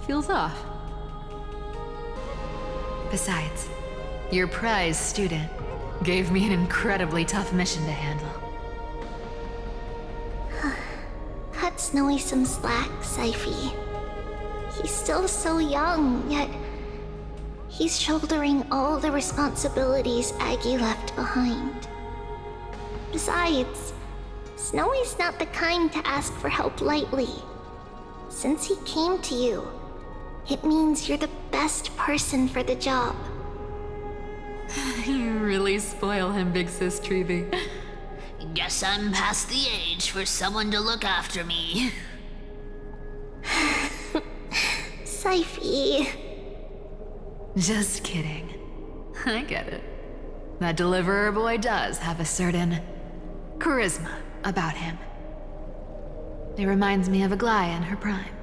feels off. Besides, your prize student gave me an incredibly tough mission to handle. Cut Snowy some slack, Syphi. He's still so young, yet he's shouldering all the responsibilities Aggie left behind. Besides, Snowy's not the kind to ask for help lightly. Since he came to you, it means you're the best person for the job. You really spoil him, big sis Treeby. Guess I'm past the age for someone to look after me. Syphi. Just kidding. I get it. That deliverer boy does have a certain charisma about him. It reminds me of Aglaia in her prime.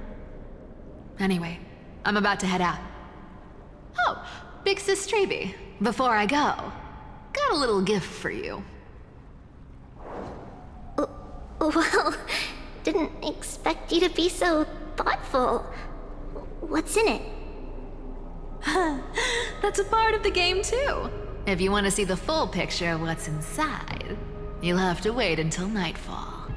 Anyway, I'm about to head out. Oh, big sis Treeby, before I go, got a little gift for you. Well, didn't expect you to be so thoughtful. What's in it? That's a part of the game too. If you want to see the full picture of what's inside, you'll have to wait until nightfall.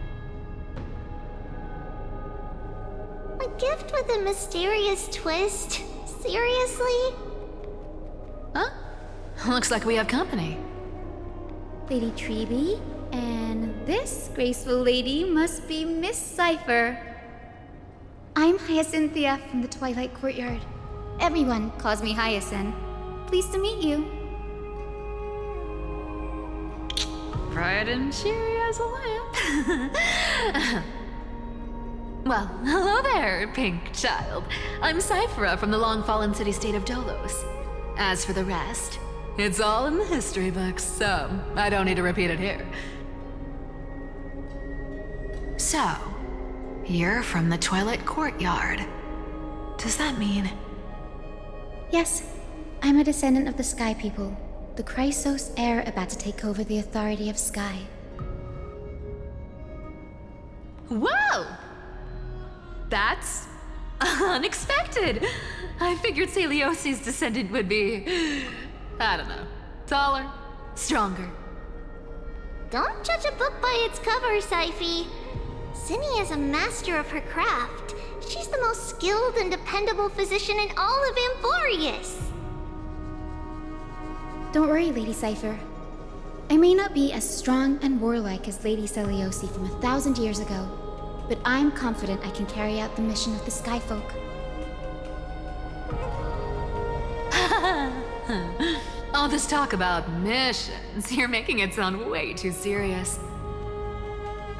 A gift with a mysterious twist? Seriously? Huh? Looks like we have company. Lady Treeby, and this graceful lady must be Miss Cypher. I'm Hyacinthia from the Twilight Courtyard. Everyone calls me Hyacinth. Pleased to meet you. Bright and cheery as a lamp. Well, hello there, pink child. I'm Cyphera from the long-fallen city-state of Dolos. As for the rest, it's all in the history books, so I don't need to repeat it here. So, you're from the Twilight Courtyard. Does that mean... Yes, I'm a descendant of the Sky People, the Chrysos heir about to take over the authority of Sky. Whoa! That's unexpected. I figured Celiosi's descendant would be, I don't know, taller, stronger. Don't judge a book by its cover, Syphi. Zinni is a master of her craft. She's the most skilled and dependable physician in all of Amphorius. Don't worry, Lady Cypher. I may not be as strong and warlike as Lady Celiosi from 1,000 years ago, but I'm confident I can carry out the mission of the Skyfolk. All this talk about missions, you're making it sound way too serious.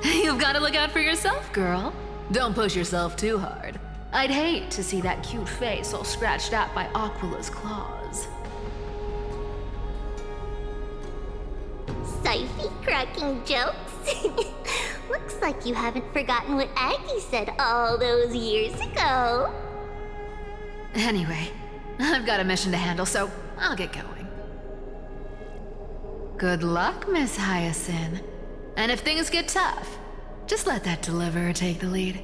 You've got to look out for yourself, girl. Don't push yourself too hard. I'd hate to see that cute face all scratched out by Aquila's claws. Sophie cracking jokes? Looks like you haven't forgotten what Aggie said all those years ago. Anyway, I've got a mission to handle, so I'll get going. Good luck, Miss Hyacinth. And if things get tough, just let that deliverer take the lead.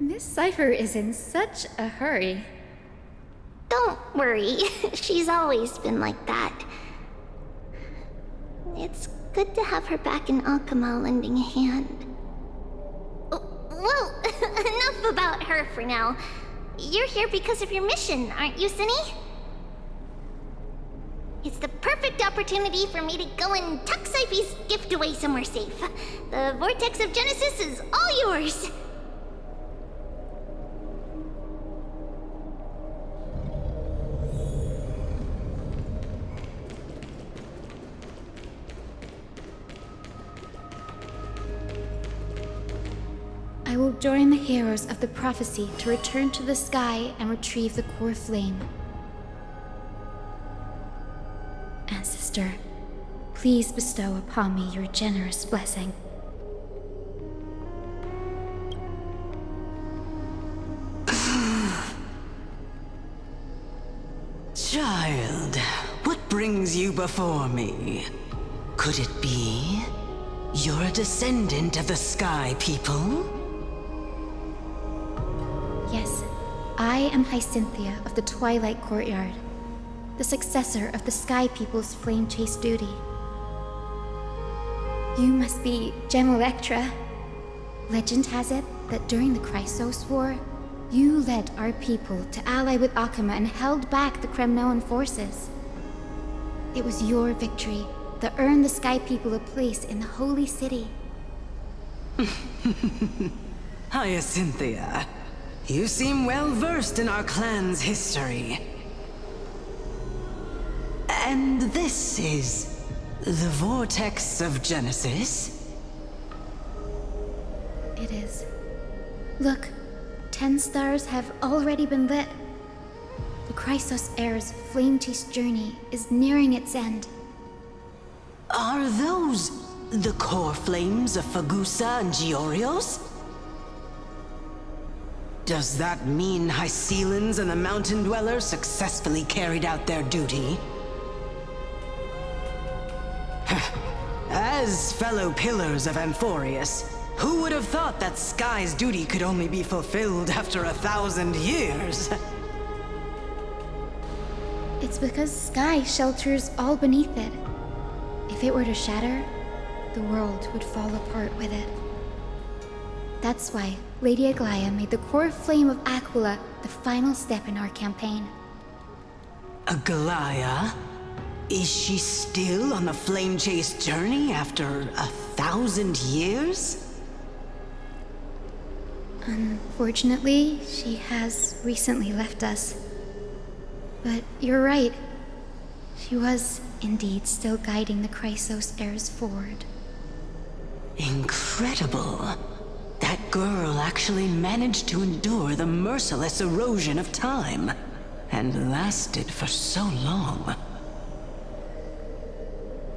Miss Cypher is in such a hurry. Don't worry, she's always been like that. It's good to have her back in Akama lending a hand. Well, enough about her for now. You're here because of your mission, aren't you, Cinny? It's the perfect opportunity for me to go and tuck Cypher's gift away somewhere safe. The Vortex of Genesis is all yours. I will join the heroes of the prophecy to return to the sky and retrieve the core flame. Ancestor, please bestow upon me your generous blessing. Child, what brings you before me? Could it be you're a descendant of the Sky People? Yes, I am Hyacinthia of the Twilight Courtyard, the successor of the Sky People's Flame Chase duty. You must be Gem Electra. Legend has it that during the Chrysos War, you led our people to ally with Akama and held back the Kremnoan forces. It was your victory that earned the Sky People a place in the Holy City. Hyacinthia, you seem well versed in our clan's history. And this is the Vortex of Genesis? It is. Look, 10 stars have already been lit. The Chrysos heir's flame chase journey is nearing its end. Are those the core flames of Fagusa and Giorios? Does that mean Hycelans and the Mountain Dwellers successfully carried out their duty? As fellow pillars of Amphorius, who would have thought that Sky's duty could only be fulfilled after 1,000 years? It's because Sky shelters all beneath it. If it were to shatter, the world would fall apart with it. That's why Lady Aglaya made the core flame of Aquila the final step in our campaign. Aglaya? Is she still on the flame chase journey after 1,000 years? Unfortunately, she has recently left us. But you're right. She was indeed still guiding the Chrysos heirs forward. Incredible. That girl actually managed to endure the merciless erosion of time, and lasted for so long.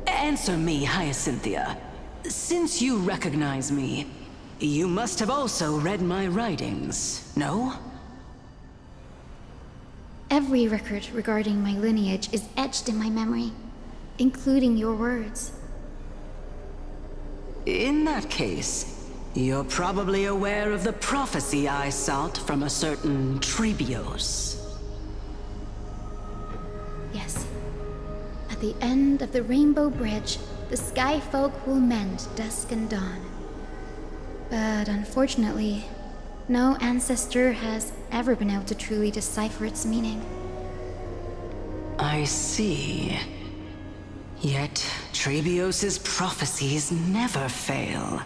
Answer me, Hyacinthia. Since you recognize me, you must have also read my writings, no? Every record regarding my lineage is etched in my memory, including your words. In that case, you're probably aware of the prophecy I sought from a certain Trebios. Yes. At the end of the Rainbow Bridge, the Sky Folk will mend dusk and dawn. But unfortunately, no ancestor has ever been able to truly decipher its meaning. I see. Yet, Trebios's prophecies never fail.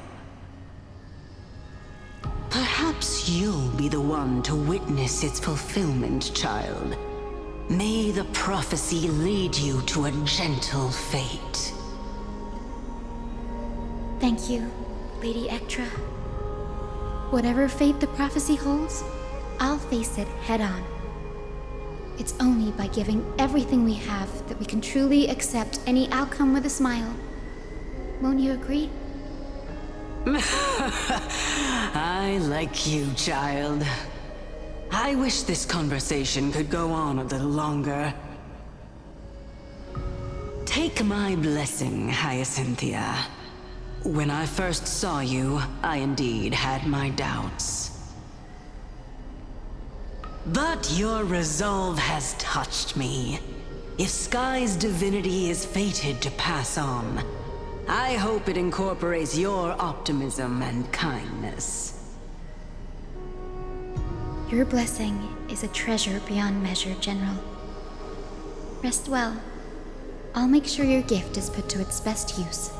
Perhaps you'll be the one to witness its fulfillment, child. May the prophecy lead you to a gentle fate. Thank you, Lady Ektra. Whatever fate the prophecy holds, I'll face it head-on. It's only by giving everything we have that we can truly accept any outcome with a smile. Won't you agree? I like you, child. I wish this conversation could go on a little longer. Take my blessing, Hyacinthia. When I first saw you, I indeed had my doubts. But your resolve has touched me. If Sky's divinity is fated to pass on, I hope it incorporates your optimism and kindness. Your blessing is a treasure beyond measure, General. Rest well. I'll make sure your gift is put to its best use.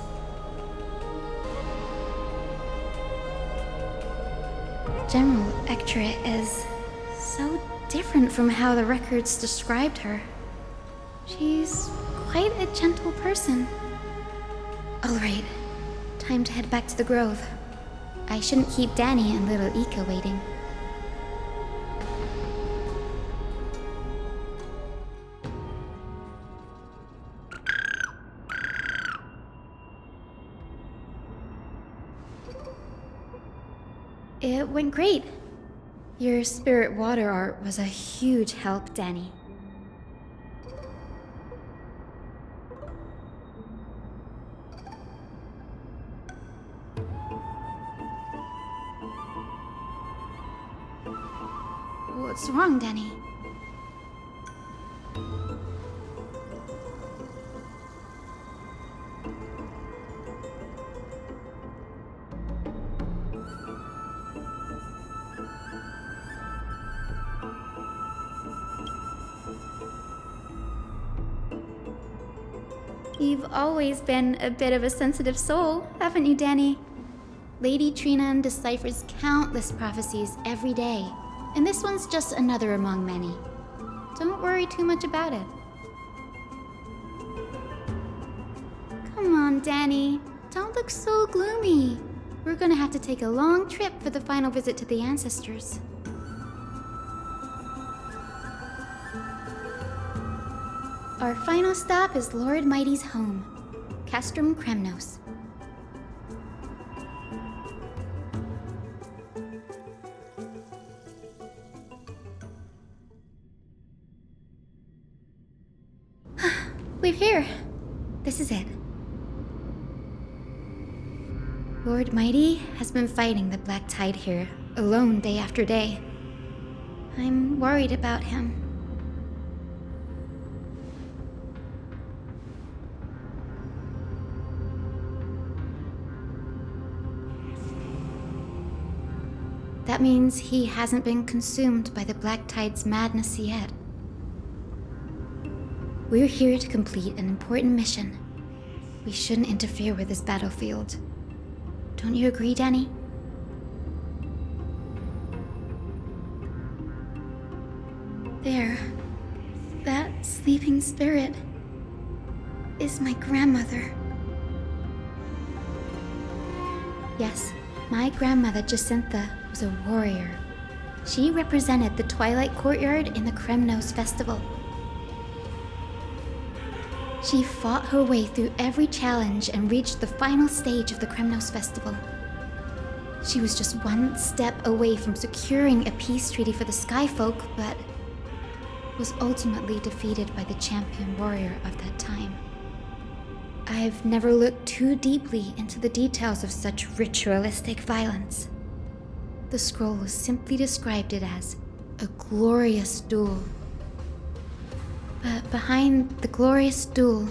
General Ektra is so different from how the records described her. She's quite a gentle person. All right, time to head back to the Grove. I shouldn't keep Danny and little Ika waiting. It went great. Your spirit water art was a huge help, Danny. What's wrong, Danny? You've always been a bit of a sensitive soul, haven't you, Danny? Lady Trina deciphers countless prophecies every day, and this one's just another among many. Don't worry too much about it. Come on, Danny. Don't look so gloomy. We're gonna have to take a long trip for the final visit to the ancestors. Our final stop is Lord Mighty's home, Castrum Kremnos. We're here. This is it. Lord Mighty has been fighting the Black Tide here, alone day after day. I'm worried about him. That means he hasn't been consumed by the Black Tide's madness yet. We're here to complete an important mission. We shouldn't interfere with this battlefield. Don't you agree, Danny? There. That sleeping spirit is my grandmother. Yes, my grandmother Jacintha was a warrior. She represented the Twilight Courtyard in the Kremnos Festival. She fought her way through every challenge and reached the final stage of the Kremnos Festival. She was just one step away from securing a peace treaty for the Skyfolk, but was ultimately defeated by the champion warrior of that time. I've never looked too deeply into the details of such ritualistic violence. The scroll simply described it as a glorious duel. But behind the glorious duel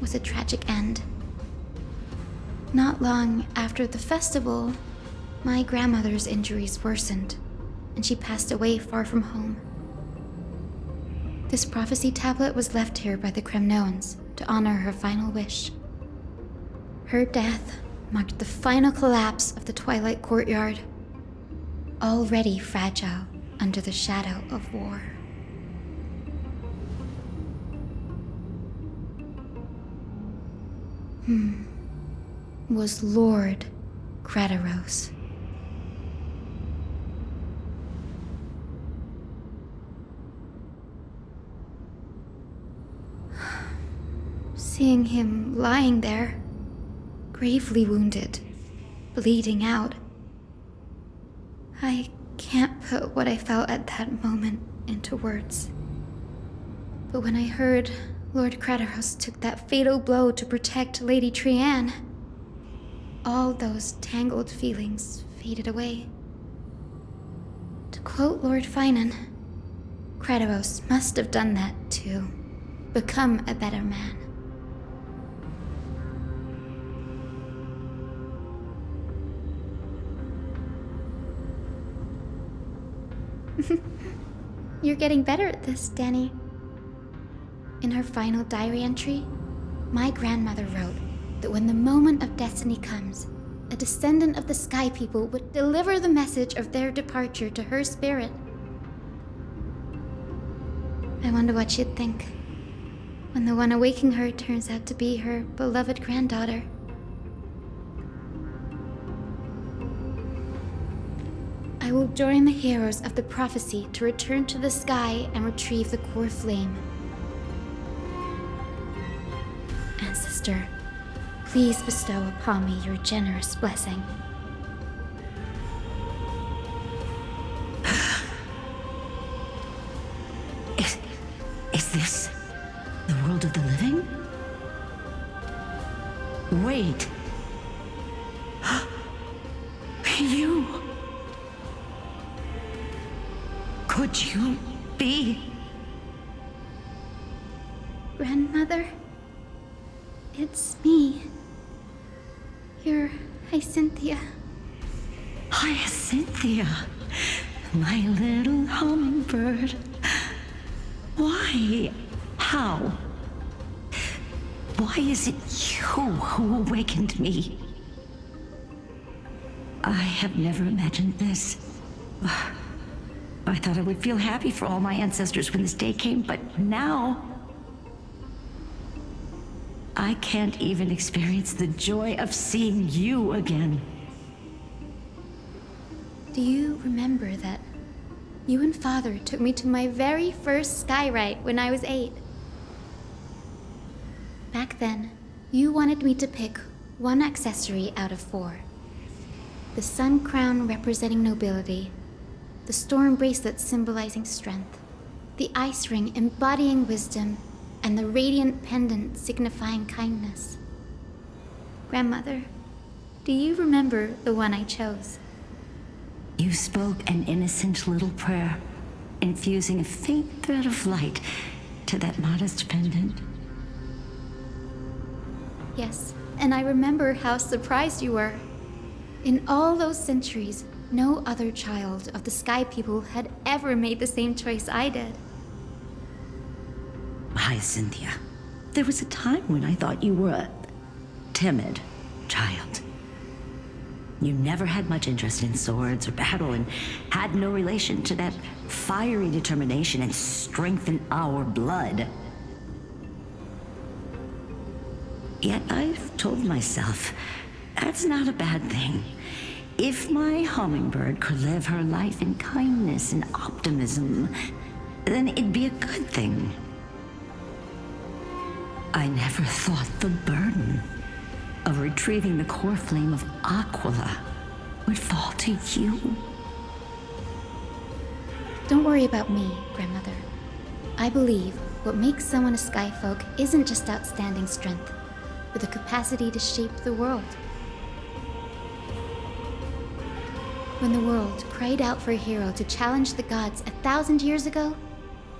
was a tragic end. Not long after the festival, my grandmother's injuries worsened, and she passed away far from home. This prophecy tablet was left here by the Kremnoans to to honor her final wish. Her death marked the final collapse of the Twilight Courtyard, already fragile under the shadow of war. Was Lord Gretaros. Seeing him lying there, gravely wounded, bleeding out, I can't put what I felt at that moment into words. But when I heard Lord Gretaros took that fatal blow to protect Lady Trianne, all those tangled feelings faded away. To quote Lord Finan, Gretaros must have done that to become a better man. You're getting better at this, Danny. In her final diary entry, my grandmother wrote that when the moment of destiny comes, a descendant of the Sky People would deliver the message of their departure to her spirit. I wonder what she'd think when the one awaking her turns out to be her beloved granddaughter. I will join the heroes of the prophecy to return to the sky and retrieve the core flame. Ancestor, please bestow upon me your generous blessing. Is this the world of the living? Wait. You... Could you be... Grandmother? It's me. Your Hyacinthia. Hyacinthia, my little hummingbird. Why? How? Why is it you who awakened me? I have never imagined this. I thought I would feel happy for all my ancestors when this day came, but now... I can't even experience the joy of seeing you again. Do you remember that you and Father took me to my very first sky ride when I was 8? Back then, you wanted me to pick one accessory out of 4. The sun crown representing nobility, the storm bracelet symbolizing strength, the ice ring embodying wisdom, and the radiant pendant signifying kindness. Grandmother, do you remember the one I chose? You spoke an innocent little prayer, infusing a faint thread of light to that modest pendant. Yes, and I remember how surprised you were. In all those centuries, no other child of the Sky People had ever made the same choice I did. Hyacinthia, there was a time when I thought you were a timid child. You never had much interest in swords or battle and had no relation to that fiery determination and strength in our blood. Yet I've told myself, that's not a bad thing. If my hummingbird could live her life in kindness and optimism, then it'd be a good thing. I never thought the burden of retrieving the core flame of Aquila would fall to you. Don't worry about me, Grandmother. I believe what makes someone a Skyfolk isn't just outstanding strength, but the capacity to shape the world. When the world cried out for a hero to challenge the gods 1,000 years ago,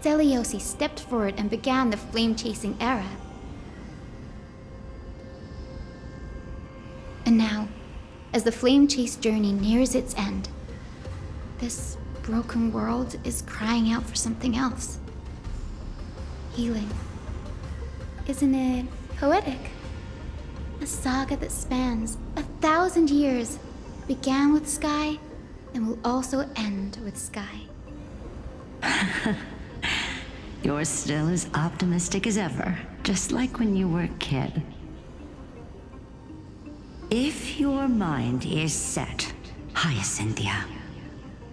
Zeliosi stepped forward and began the flame-chasing era. And now, as the flame chase journey nears its end, this broken world is crying out for something else. Healing. Isn't it poetic? A saga that spans 1,000 years, began with Sky, and will also end with Sky. You're still as optimistic as ever, just like when you were a kid. If your mind is set, Hyacinthia,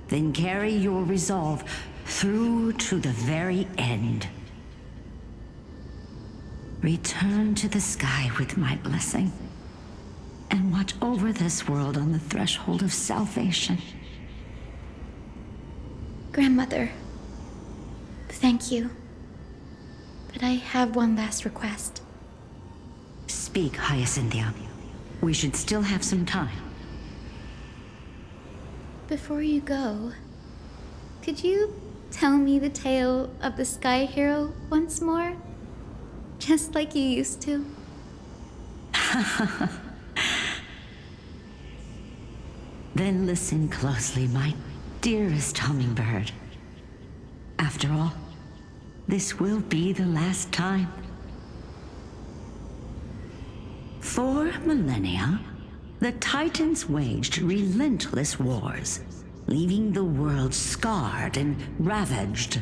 then carry your resolve through to the very end. Return to the sky with my blessing, and watch over this world on the threshold of salvation. Grandmother, thank you. But I have one last request. Speak, Hyacinthia. We should still have some time. Before you go, could you tell me the tale of the Sky Hero once more? Just like you used to. Then listen closely, my dearest hummingbird. After all, this will be the last time. For millennia, the Titans waged relentless wars, leaving the world scarred and ravaged.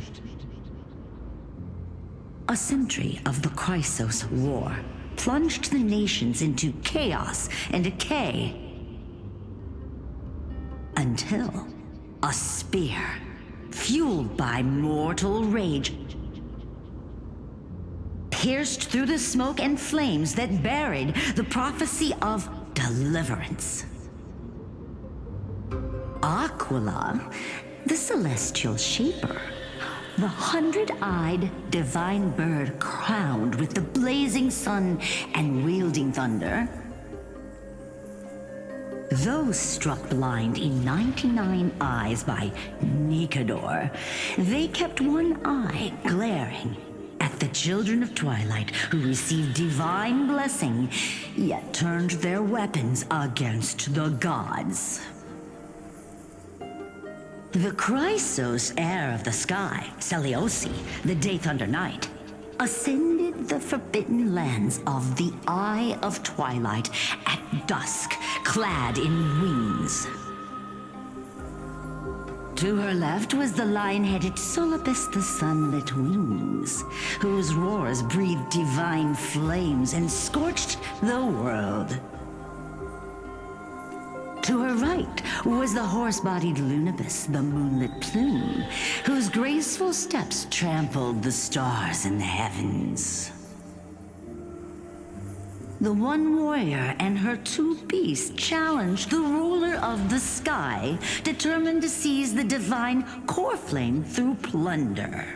A century of the Chrysos War plunged the nations into chaos and decay. Until a spear, fueled by mortal rage, pierced through the smoke and flames that buried the prophecy of deliverance. Aquila, the celestial shaper, the 100-eyed divine bird crowned with the blazing sun and wielding thunder. Those struck blind in 99 eyes by Nicodor, they kept one eye glaring at the children of Twilight who received divine blessing, yet turned their weapons against the gods. The Chrysos heir of the sky, Seliosi, the Day Thunder Knight, ascended the forbidden lands of the Eye of Twilight at dusk, clad in wings. To her left was the lion-headed Solibus the Sunlit Wings, whose roars breathed divine flames and scorched the world. To her right was the horse-bodied Lunibus, the Moonlit Plume, whose graceful steps trampled the stars in the heavens. The one warrior and her two beasts challenged the ruler of the sky, determined to seize the divine core flame through plunder.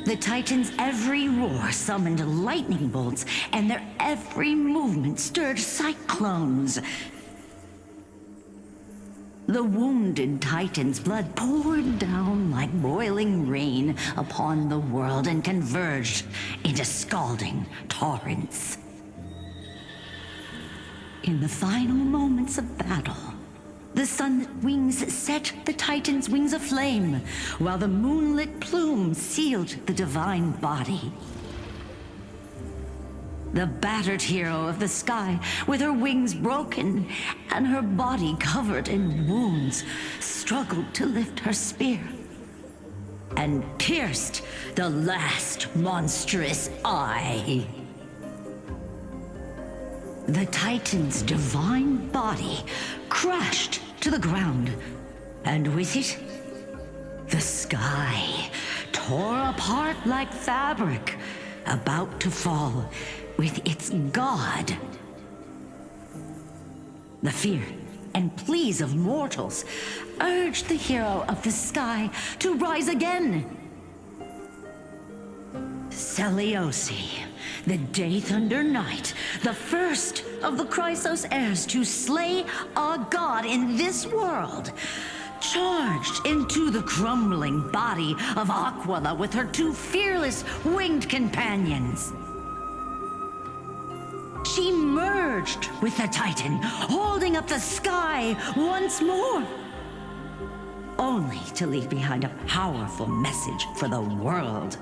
The Titans' every roar summoned lightning bolts, and their every movement stirred cyclones. The wounded Titan's blood poured down like boiling rain upon the world and converged into scalding torrents. In the final moments of battle, the sunlit wings set the Titan's wings aflame, while the moonlit plume sealed the divine body. The battered hero of the sky, with her wings broken and her body covered in wounds, struggled to lift her spear and pierced the last monstrous eye. The Titan's divine body crashed to the ground, and with it, the sky tore apart like fabric, about to fall with its god. The fear and pleas of mortals urged the hero of the sky to rise again. Seliosi, the Day Thunder Knight, the first of the Chrysos heirs to slay a god in this world, charged into the crumbling body of Aquila with her two fearless winged companions. She merged with the Titan, holding up the sky once more, only to leave behind a powerful message for the world.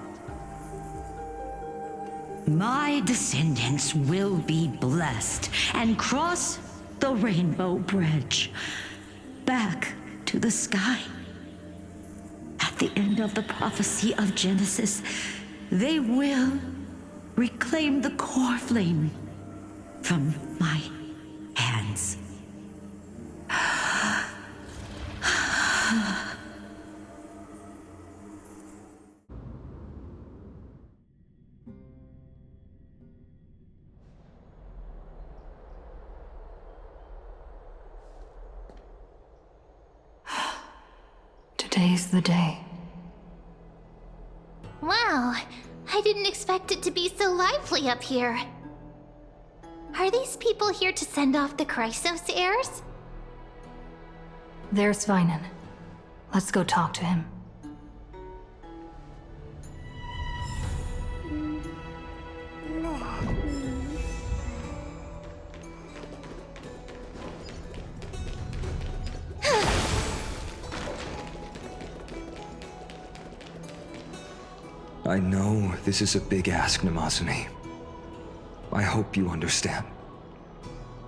My descendants will be blessed and cross the Rainbow Bridge back to the sky. At the end of the prophecy of Genesis, they will reclaim the core flame from my hands. Today's the day. Wow, I didn't expect it to be so lively up here. Are these people here to send off the Chrysos heirs? There's Sveinen. Let's go talk to him. I know this is a big ask, Namazani. I hope you understand.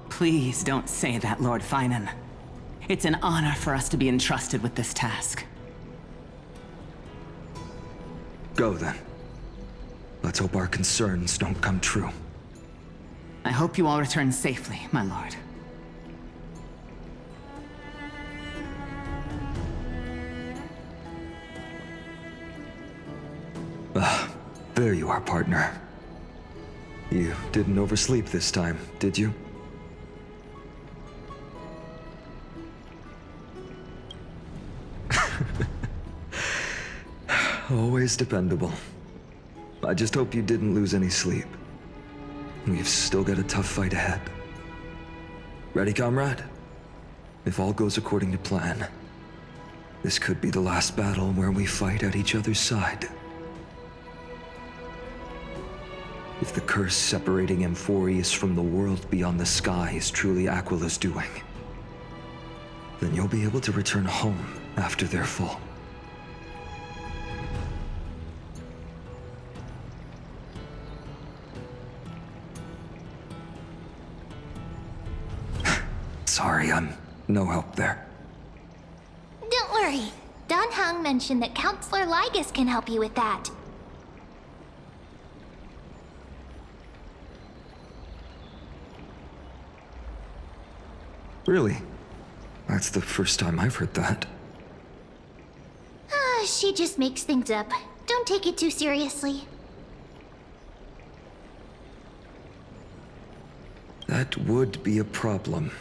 Please don't say that, Lord Finan. It's an honor for us to be entrusted with this task. Go then. Let's hope our concerns don't come true. I hope you all return safely, my lord. There you are, partner. You didn't oversleep this time, did you? Always dependable. I just hope you didn't lose any sleep. We've still got a tough fight ahead. Ready, comrade? If all goes according to plan, this could be the last battle where we fight at each other's side. If the curse separating Amphorius from the world beyond the sky is truly Aquila's doing, then you'll be able to return home after their fall. Sorry, I'm no help there. Don't worry. Dan Heng mentioned that Counselor Lygus can help you with that. Really? That's the first time I've heard that. She just makes things up. Don't take it too seriously. That would be a problem.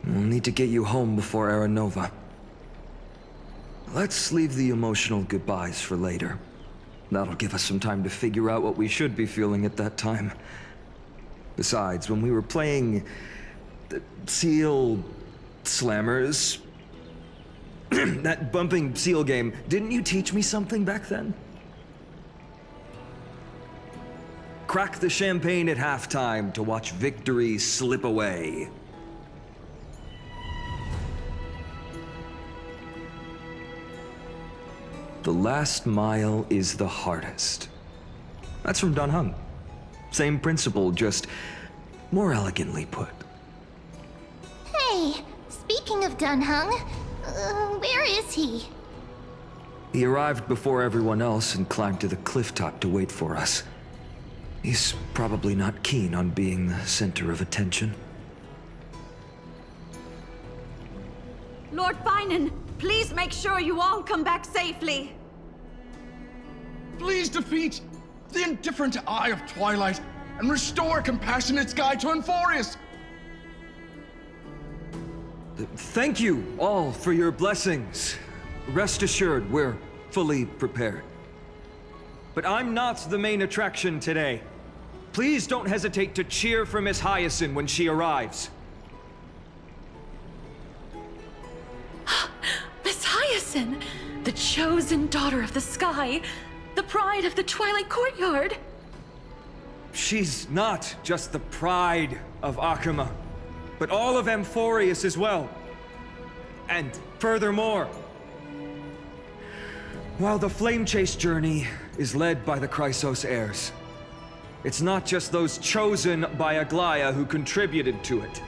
We'll need to get you home before Aranova. Let's leave the emotional goodbyes for later. That'll give us some time to figure out what we should be feeling at that time. Besides, when we were playing the Seal Slammers, that bumping seal game, didn't you teach me something back then? Crack the champagne at halftime to watch victory slip away. The last mile is the hardest. That's from Dan Heng. Same principle, just more elegantly put. Hey, speaking of Dan Heng, where is he? He arrived before everyone else and climbed to the cliff top to wait for us. He's probably not keen on being the center of attention. Lord Finan, please make sure you all come back safely. Please defeat the indifferent eye of Twilight and restore a compassionate sky to Amphorius. Thank you all for your blessings. Rest assured, we're fully prepared. But I'm not the main attraction today. Please don't hesitate to cheer for Miss Hyacinth when she arrives. Miss Hyacinth, the chosen daughter of the sky, the pride of the Twilight Courtyard. She's not just the pride of Akama, but all of Amphorius as well. And furthermore, while the Flame Chase journey is led by the Chrysos heirs, It's not just those chosen by Aglaya who contributed to it.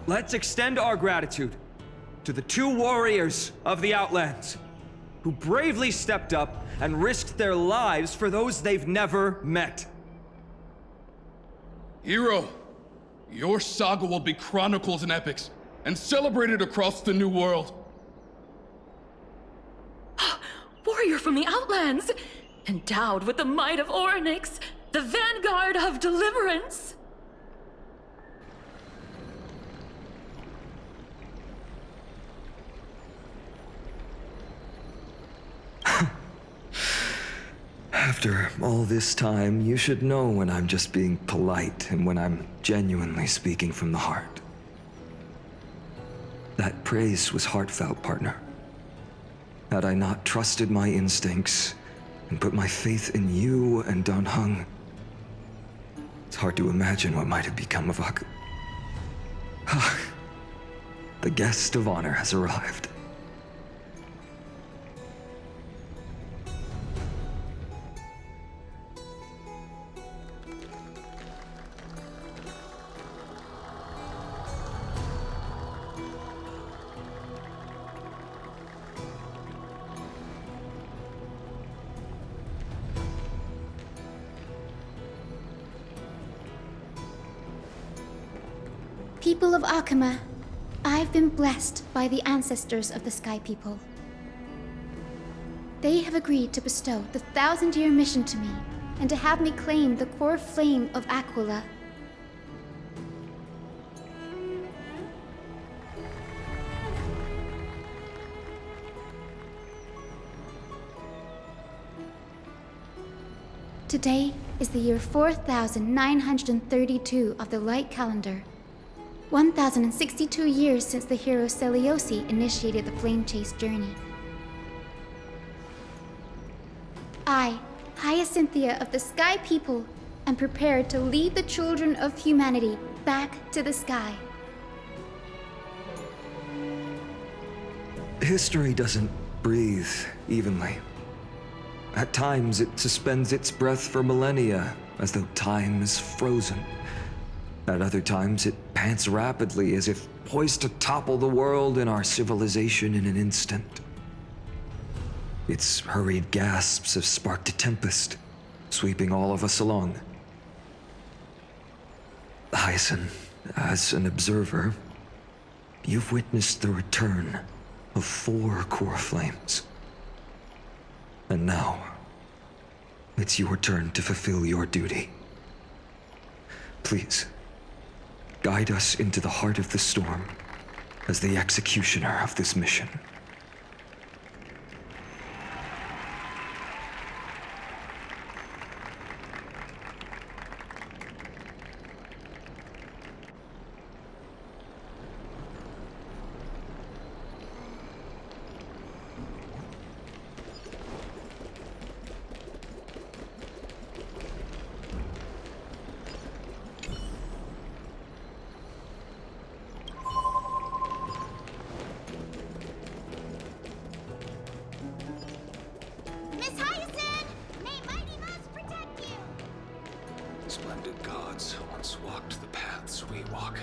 Let's extend our gratitude to the 2 warriors of the Outlands who bravely stepped up and risked their lives for those they've never met. Hero, your saga will be chronicled in epics and celebrated across the New World. Warrior from the Outlands! Endowed with the might of Orynyx, the vanguard of deliverance! After all this time, you should know when I'm just being polite and when I'm genuinely speaking from the heart. That praise was heartfelt, partner. Had I not trusted my instincts and put my faith in you and Dan Heng, it's hard to imagine what might have become of Ak. The guest of honor has arrived. People of Akama, I've been blessed by the ancestors of the Sky People. They have agreed to bestow the 1,000-year mission to me, and to have me claim the core flame of Aquila. Today is the year 4932 of the Light Calendar. 1,062 years since the hero Seliosi initiated the Flame Chase journey. I, Hyacinthia of the Sky People, am prepared to lead the children of humanity back to the sky. History doesn't breathe evenly. At times, it suspends its breath for millennia, as though time is frozen. At other times, it pants rapidly, as if poised to topple the world and our civilization in an instant. Its hurried gasps have sparked a tempest, sweeping all of us along. Hyacinth, as an observer, you've witnessed the return of 4 core flames. And now, it's your turn to fulfill your duty. Please, guide us into the heart of the storm as the executioner of this mission. Splendid gods once walked the paths we walk.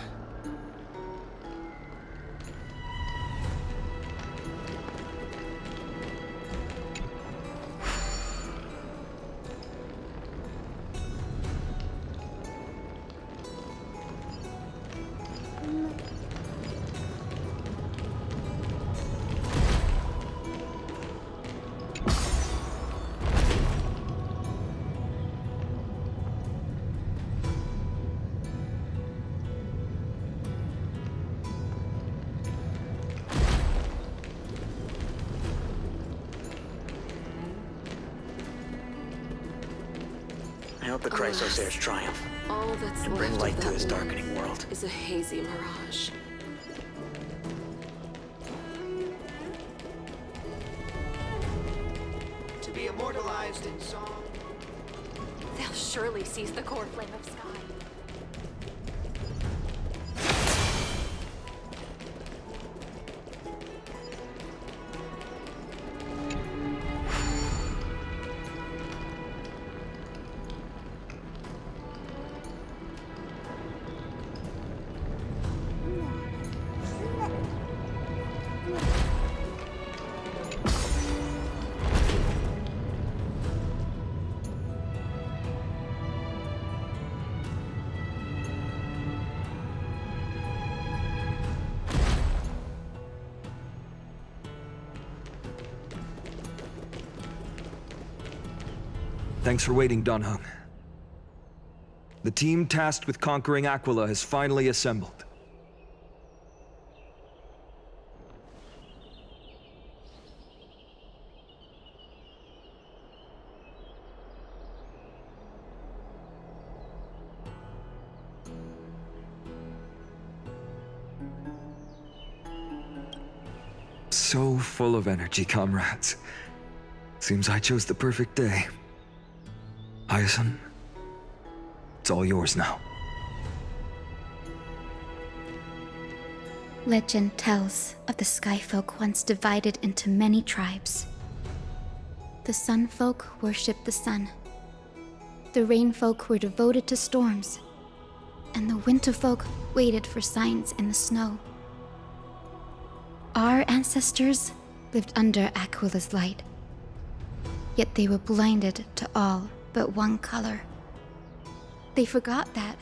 I hope the Chrysosaurs triumph All that's and bring left light of to that this world darkening world. is a hazy mirage. To be immortalized in song. They'll surely seize the core flame of sky. Thanks for waiting, Dunhung. The team tasked with conquering Aquila has finally assembled. So full of energy, comrades. Seems I chose the perfect day. Hyacinth, it's all yours now. Legend tells of the Skyfolk once divided into many tribes. The Sunfolk worshipped the sun. The Rainfolk were devoted to storms. And the Winterfolk waited for signs in the snow. Our ancestors lived under Aquila's light. Yet they were blinded to all but one color. They forgot that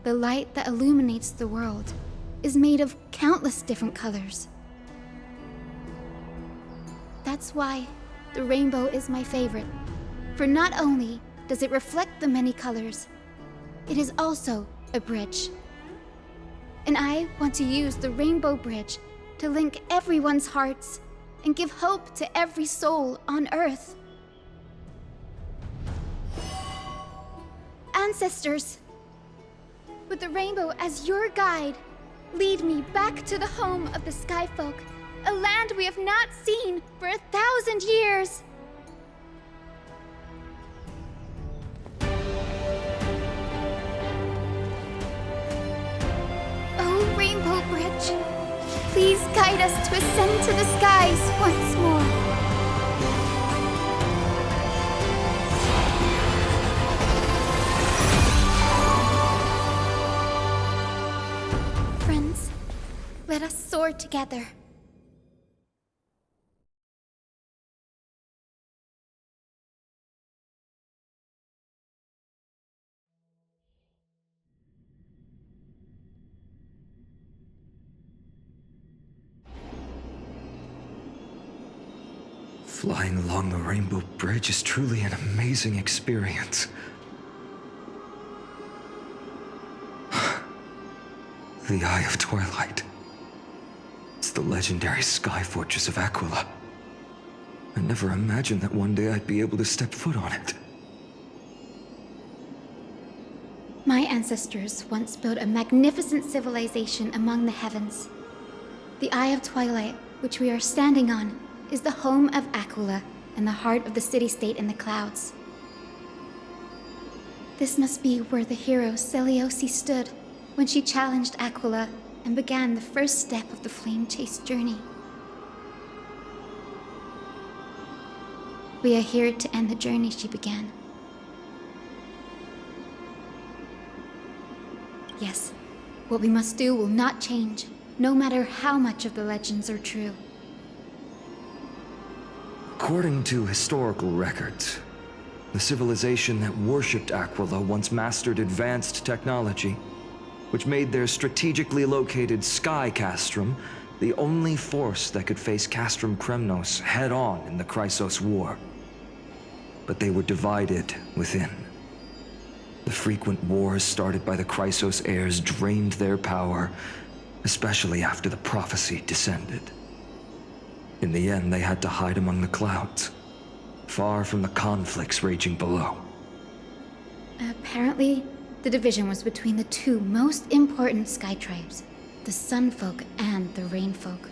the light that illuminates the world is made of countless different colors. That's why the rainbow is my favorite, for not only does it reflect the many colors, it is also a bridge. And I want to use the rainbow bridge to link everyone's hearts and give hope to every soul on Earth. Ancestors, with the rainbow as your guide, lead me back to the home of the Skyfolk, a land we have not seen for 1,000 years. Oh, Rainbow Bridge, please guide us to ascend to the skies once more. Friends, let us soar together. Flying along the Rainbow Bridge is truly an amazing experience. The Eye of Twilight. It's the legendary sky fortress of Aquila. I never imagined that one day I'd be able to step foot on it. My ancestors once built a magnificent civilization among the heavens. The Eye of Twilight, which we are standing on, is the home of Aquila and the heart of the city-state in the clouds. This must be where the hero Seleucus stood when she challenged Aquila and began the first step of the flame chase journey. We are here to end the journey she began. Yes, what we must do will not change, no matter how much of the legends are true. According to historical records, the civilization that worshipped Aquila once mastered advanced technology, which made their strategically located sky castrum the only force that could face Castrum Kremnos head-on in the Chrysos War. But they were divided within. The frequent wars started by the Chrysos heirs drained their power, especially after the prophecy descended. In the end, they had to hide among the clouds, far from the conflicts raging below. Apparently, the division was between the two most important sky tribes, the Sunfolk and the Rainfolk.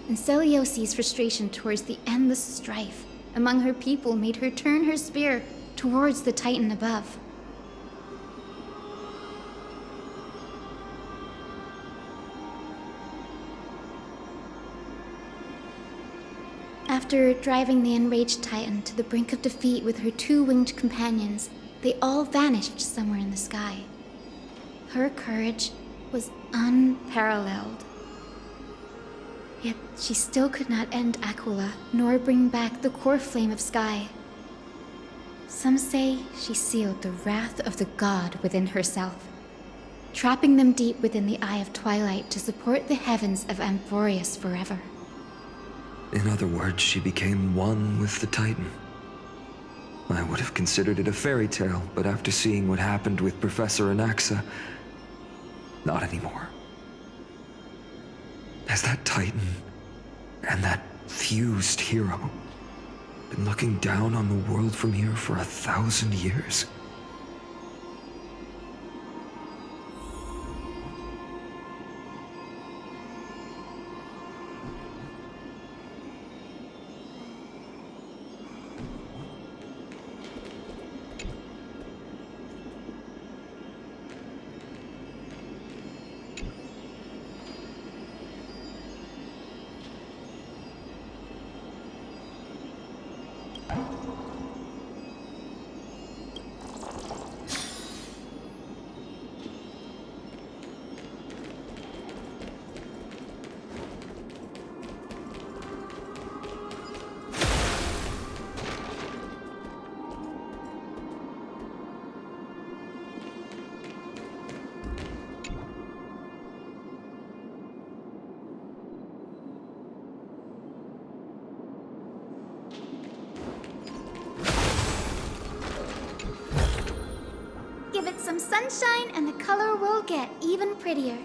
And Seleucus' frustration towards the endless strife among her people made her turn her spear towards the Titan above. After driving the enraged Titan to the brink of defeat with her two-winged companions, they all vanished somewhere in the sky. Her courage was unparalleled. Yet she still could not end Aquila, nor bring back the core flame of sky. Some say she sealed the wrath of the god within herself, trapping them deep within the Eye of Twilight to support the heavens of Amphorius forever. In other words, she became one with the Titan, I would have considered it a fairy tale, but after seeing what happened with Professor Anaxa, not anymore. Has that Titan and that fused hero been looking down on the world from here for 1,000 years? Give it some sunshine and the color will get even prettier.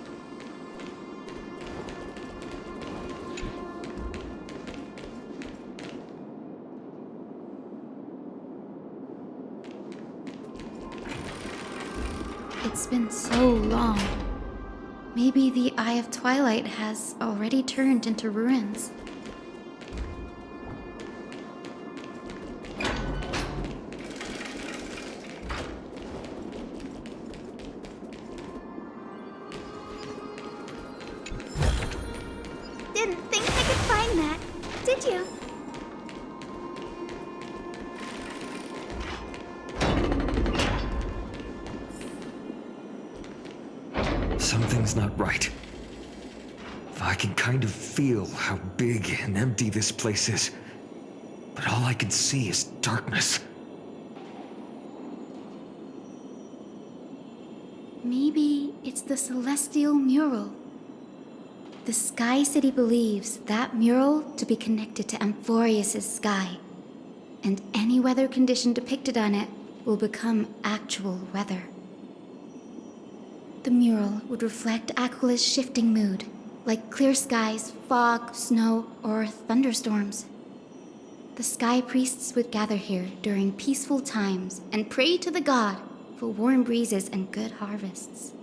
It's been so long. Maybe the Eye of Twilight has already turned into ruins. Didn't think I could find that, did you? Something's not right. I can kind of feel how big and empty this place is, but all I can see is darkness. Maybe it's the celestial mural. The Sky City believes that mural to be connected to Amphorius' sky, and any weather condition depicted on it will become actual weather. The mural would reflect Aquila's shifting mood, like clear skies, fog, snow, or thunderstorms. The sky priests would gather here during peaceful times and pray to the god for warm breezes and good harvests.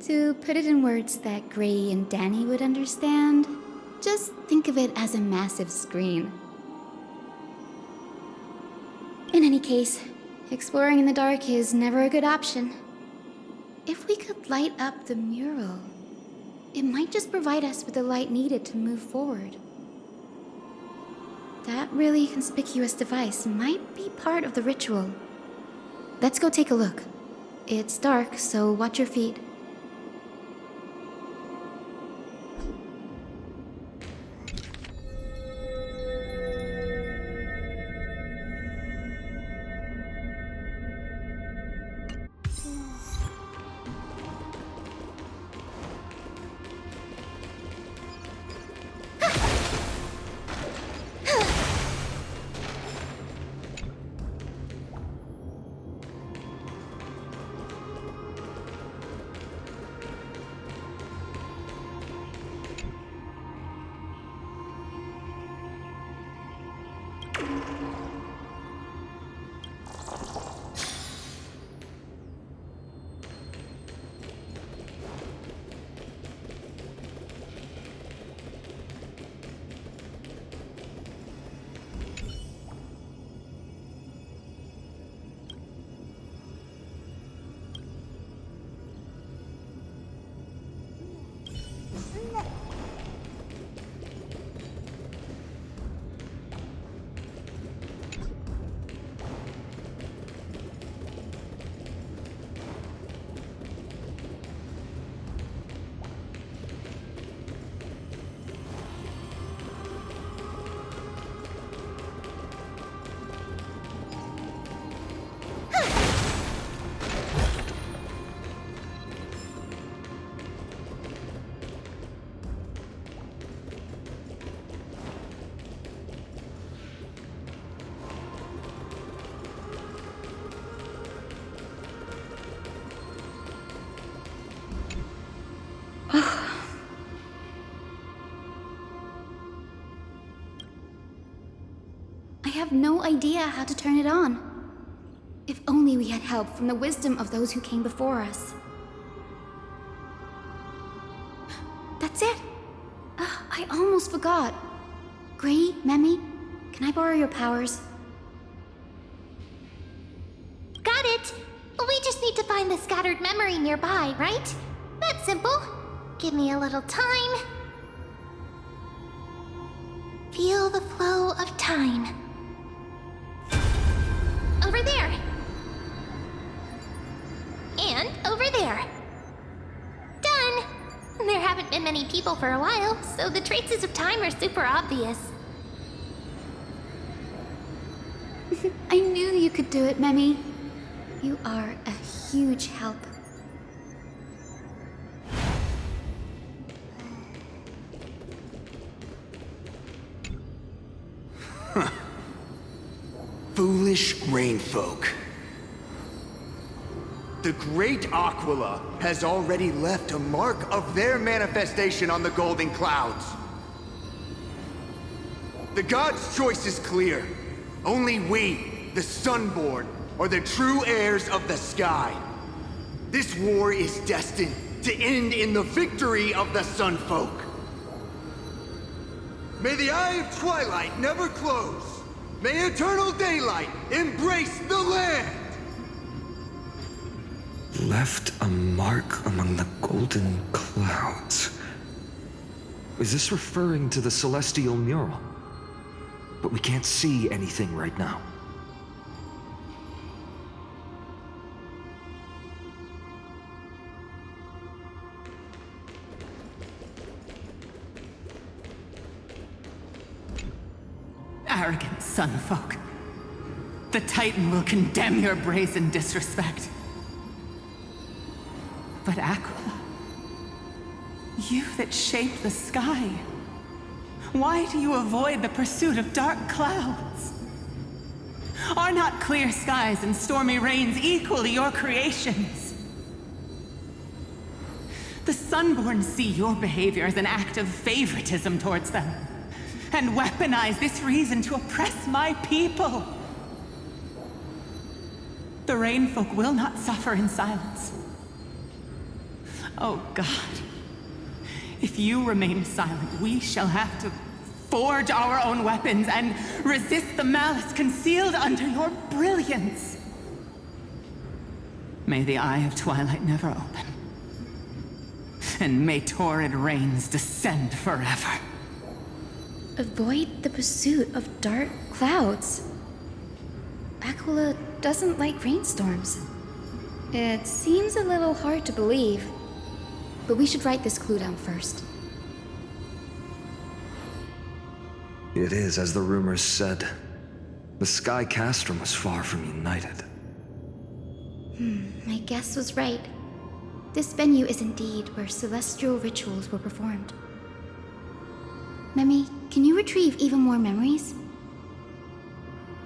To put it in words that Gray and Danny would understand, just think of it as a massive screen. In any case, exploring in the dark is never a good option. If we could light up the mural, it might just provide us with the light needed to move forward. That really conspicuous device might be part of the ritual. Let's go take a look. It's dark, so watch your feet. have no idea how to turn it on. If only we had help from the wisdom of those who came before us. That's it! I almost forgot. Gray, Memi, can I borrow your powers? Got it! We just need to find the scattered memory nearby, right? That's simple. Give me a little time. Feel the flow of time. Over there. And over there. Done! There haven't been many people for a while, so the traces of time are super obvious. I knew you could do it, Memi. You are a huge help. Foolish rain folk. The great Aquila has already left a mark of their manifestation on the golden clouds. The gods' choice is clear. Only we, the Sunborn, are the true heirs of the sky. This war is destined to end in the victory of the Sunfolk. May the Eye of Twilight never close. May eternal daylight embrace the land! Left a mark among the golden clouds. Is this referring to the celestial mural? But we can't see anything right now. Arrogant sunfolk. The Titan will condemn your brazen disrespect. But Aquila, you that shape the sky, why do you avoid the pursuit of dark clouds? Are not clear skies and stormy rains equally your creations? The Sunborn see your behavior as an act of favoritism towards them, and weaponize this reason to oppress my people. The Rainfolk will not suffer in silence. Oh God, if you remain silent, we shall have to forge our own weapons and resist the malice concealed under your brilliance. May the Eye of Twilight never open, and may torrid rains descend forever. Avoid the pursuit of dark clouds. Aquila doesn't like rainstorms. It seems a little hard to believe, but we should write this clue down first. It is as the rumors said. The Sky Castrum was far from united. My guess was right. This venue is indeed where celestial rituals were performed. Memi, can you retrieve even more memories?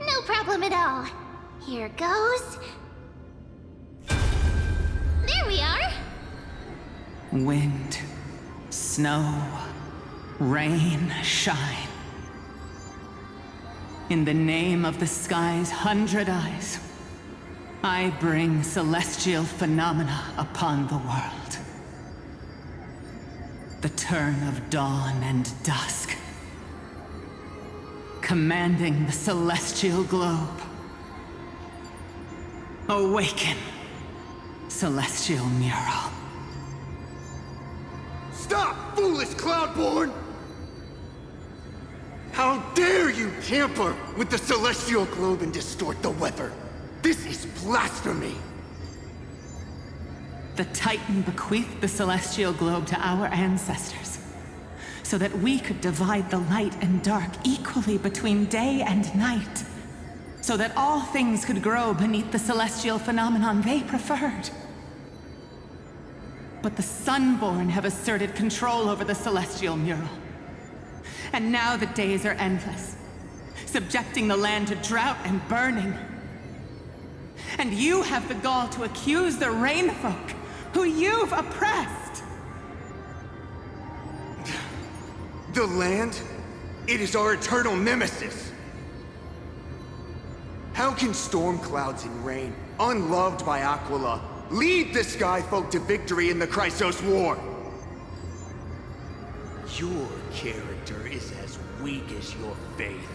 No problem at all. Here goes. There we are. Wind, snow, rain, shine. In the name of the sky's 100 eyes, I bring celestial phenomena upon the world. The turn of dawn and dusk, commanding the celestial globe. Awaken, celestial mural. Stop, foolish Cloudborn! How dare you tamper with the celestial globe and distort the weather? This is blasphemy! The Titan bequeathed the celestial globe to our ancestors, so that we could divide the light and dark equally between day and night, so that all things could grow beneath the celestial phenomenon they preferred. But the Sunborn have asserted control over the celestial mural. And now the days are endless, subjecting the land to drought and burning. And you have the gall to accuse the Rainfolk, who you've oppressed. The land? It is our eternal nemesis. How can storm clouds and rain, unloved by Aquila, lead the Sky Folk to victory in the Chrysos War? Your character is as weak as your faith.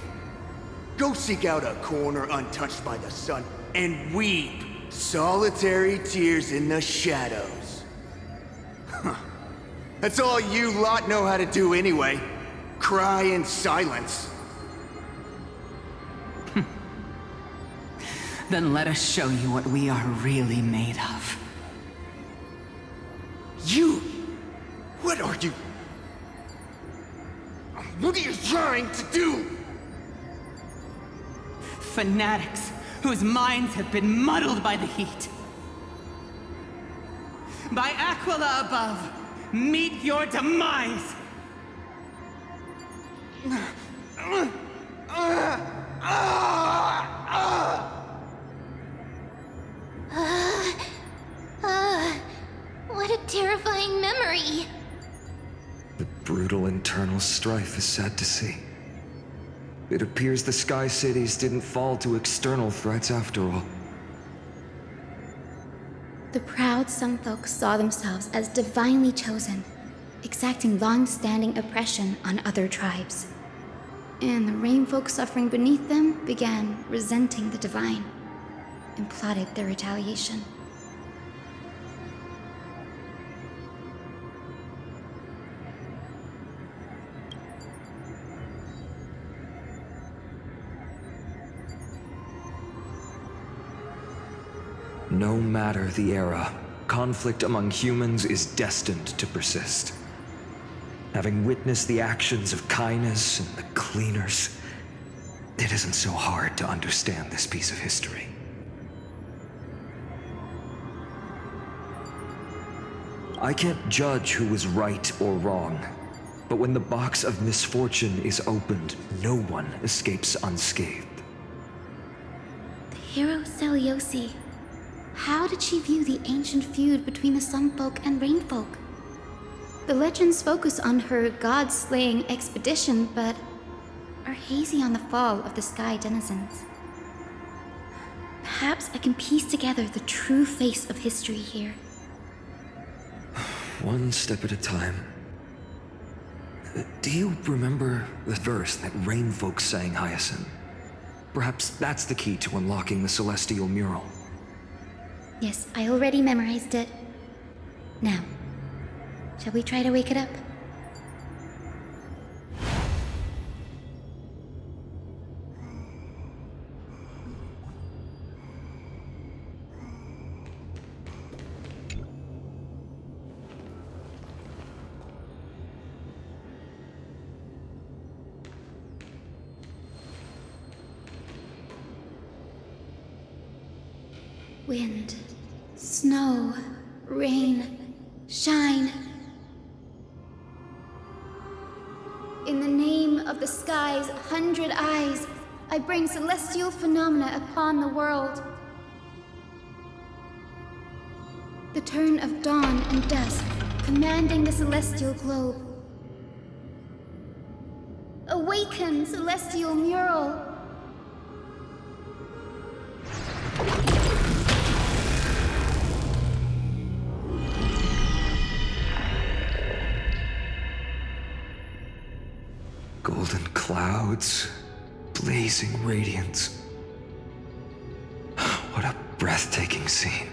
Go seek out a corner untouched by the sun and weep solitary tears in the shadows. That's all you lot know how to do anyway. Cry in silence. Then let us show you what we are really made of. You? What are you? What are you trying to do? Fanatics whose minds have been muddled by the heat. By Aquila above, meet your demise! What a terrifying memory. The brutal internal strife is sad to see. It appears the Sky Cities didn't fall to external threats after all. The proud Sunfolk saw themselves as divinely chosen, exacting long-standing oppression on other tribes. And the Rainfolk suffering beneath them began resenting the divine and plotted their retaliation. No matter the era, conflict among humans is destined to persist. Having witnessed the actions of Kindness and the Cleaners, it isn't so hard to understand this piece of history. I can't judge who was right or wrong, but when the box of misfortune is opened, no one escapes unscathed. The hero Seliosi. How did she view the ancient feud between the Sunfolk and Rainfolk? The legends focus on her god-slaying expedition, but are hazy on the fall of the Sky Denizens. Perhaps I can piece together the true face of history here. One step at a time. Do you remember the verse that Rainfolk sang, Hyacinth? Perhaps that's the key to unlocking the Celestial Mural. Yes, I already memorized it. Now, shall we try to wake it up? Wind, snow, rain, shine. In the name of the sky's 100 eyes, I bring celestial phenomena upon the world. The turn of dawn and dusk, commanding the celestial globe. Awaken, celestial mural! Golden clouds, blazing radiance. What a breathtaking scene.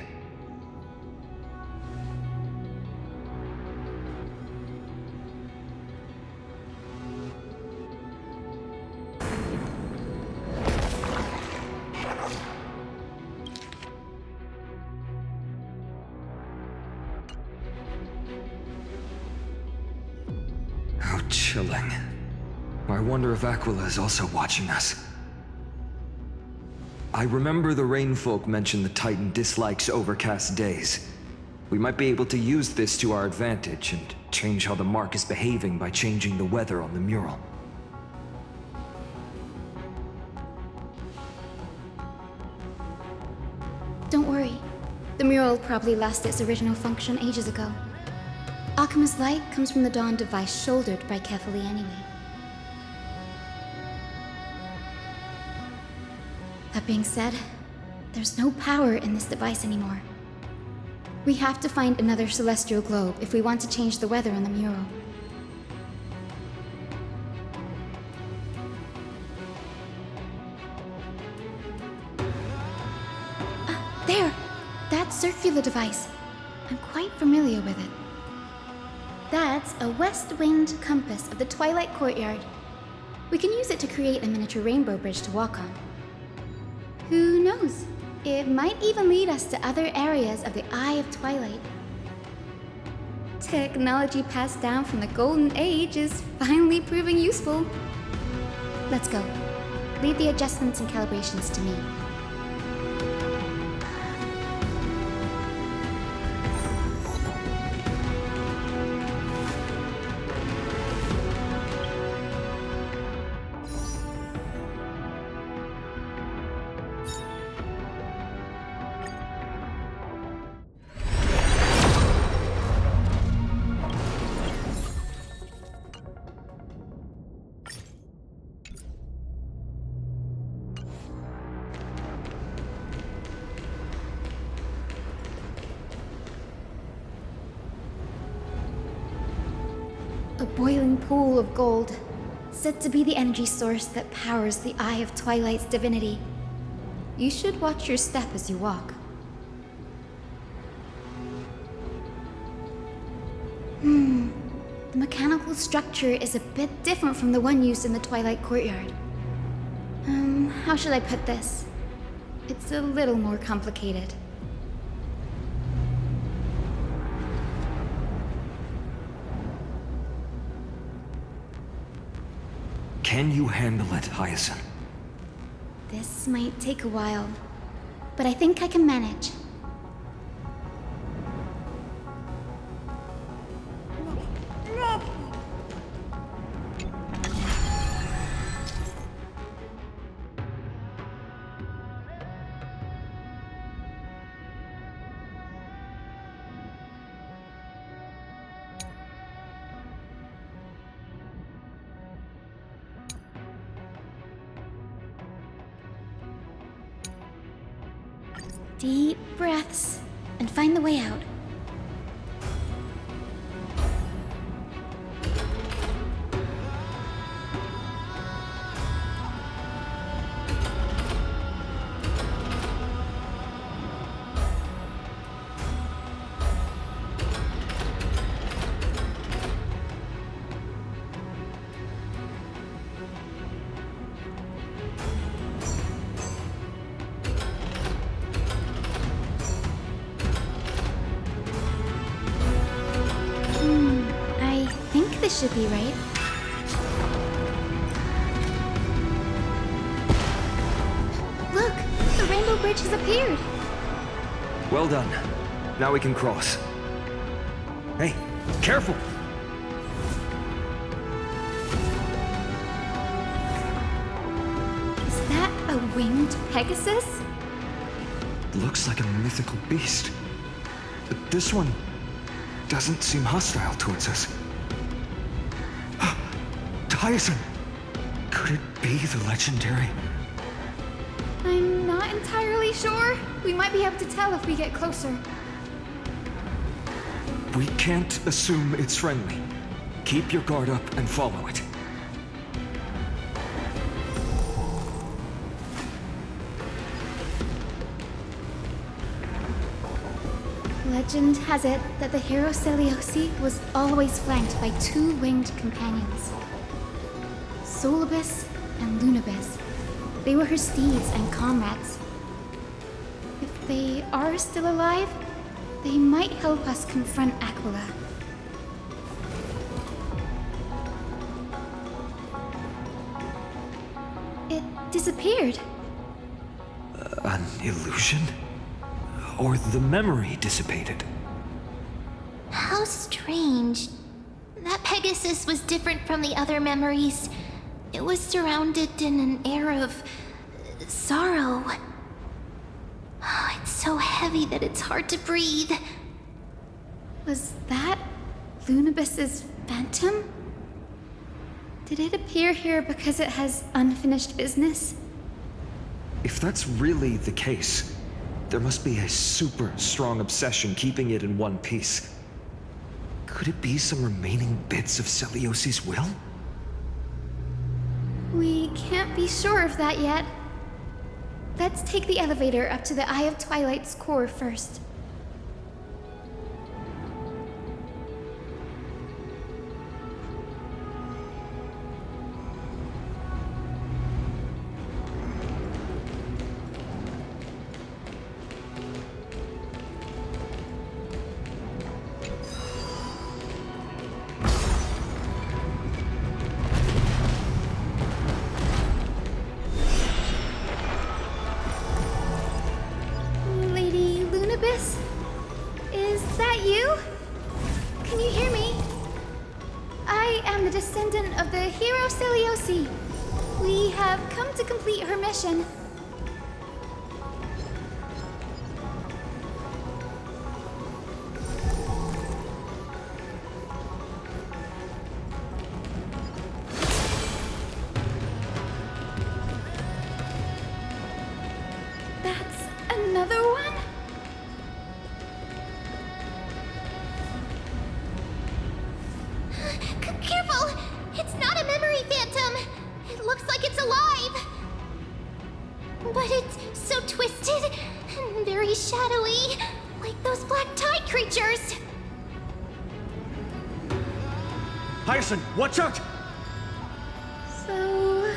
How chilling. I wonder if Aquila is also watching us. I remember the Rainfolk mentioned the Titan dislikes overcast days. We might be able to use this to our advantage and change how the mark is behaving by changing the weather on the mural. Don't worry. The mural probably lost its original function ages ago. Akima's light comes from the dawn device shouldered by Kefali anyway. That being said, there's no power in this device anymore. We have to find another celestial globe if we want to change the weather on the mural. There! That circular device. I'm quite familiar with it. That's a west-winged compass of the Twilight Courtyard. We can use it to create a miniature rainbow bridge to walk on. Who knows? It might even lead us to other areas of the Eye of Twilight. Technology passed down from the Golden Age is finally proving useful. Let's go. Leave the adjustments and calibrations to me. A boiling pool of gold, said to be the energy source that powers the Eye of Twilight's divinity. You should watch your step as you walk. The mechanical structure is a bit different from the one used in the Twilight Courtyard. How should I put this? It's a little more complicated. Can you handle it, Hyacinth? This might take a while, but I think I can manage. Deep breaths, and find the way out. This should be right. Look! The rainbow bridge has appeared! Well done. Now we can cross. Hey, careful! Is that a winged Pegasus? Looks like a mythical beast. But this one doesn't seem hostile towards us. Hyacinth! Could it be the legendary? I'm not entirely sure. We might be able to tell if we get closer. We can't assume it's friendly. Keep your guard up and follow it. Legend has it that the hero Celiosi was always flanked by two winged companions. Solibus and Lunibus. They were her steeds and comrades. If they are still alive, they might help us confront Aquila. It disappeared. An illusion? Or the memory dissipated? How strange. That Pegasus was different from the other memories. It was surrounded in an air of sorrow. Oh, it's so heavy that it's hard to breathe. Was that Lunibus's phantom? Did it appear here because it has unfinished business? If that's really the case, there must be a super strong obsession keeping it in one piece. Could it be some remaining bits of Celiosi's will? We can't be sure of that yet. Let's take the elevator up to the Eye of Twilight's core first. Is that you? Can you hear me? I am the descendant of the hero Celiosi. We have come to complete her mission. That's another one? Careful! It's not a memory phantom! It looks like it's alive! But it's so twisted and very shadowy, like those black tide creatures! Hyacinth, watch out! So...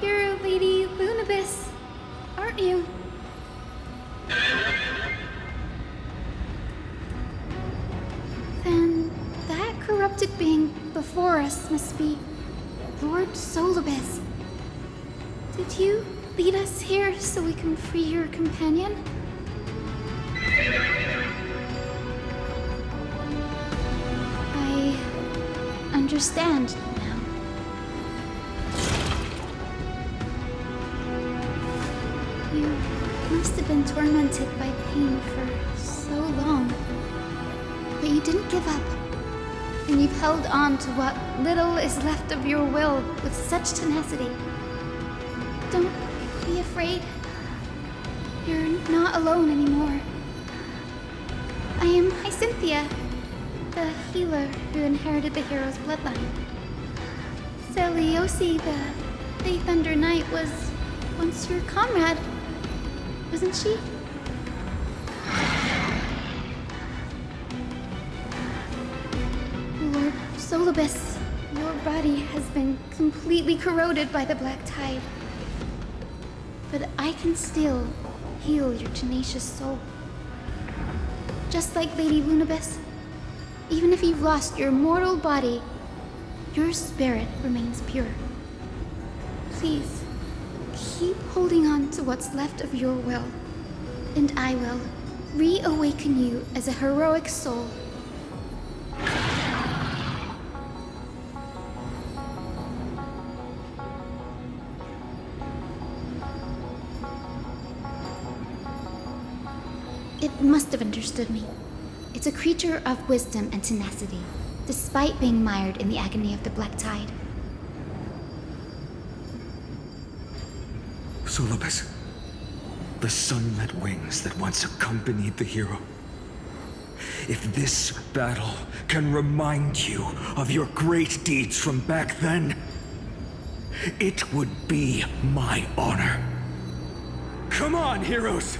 you're Lady Lunabis, aren't you? Then that corrupted being before us must be Lord Solibus. Did you lead us here so we can free your companion? I understand now. You must have been tormented by pain for so long. But you didn't give up. And you've held on to what little is left of your will with such tenacity. Don't be afraid. You're not alone anymore. I am Hyacinthia, the healer who inherited the hero's bloodline. Celiosi, the Faith Thunder Knight, was once your comrade, wasn't she? Lord Solibus, your body has been completely corroded by the black tide. But I can still heal your tenacious soul. Just like Lady Lunabis, even if you've lost your mortal body, your spirit remains pure. Please, keep holding on to what's left of your will, and I will reawaken you as a heroic soul. It must have understood me. It's a creature of wisdom and tenacity, despite being mired in the agony of the black tide. Solibus, the sunlit wings that once accompanied the hero. If this battle can remind you of your great deeds from back then, it would be my honor. Come on, heroes!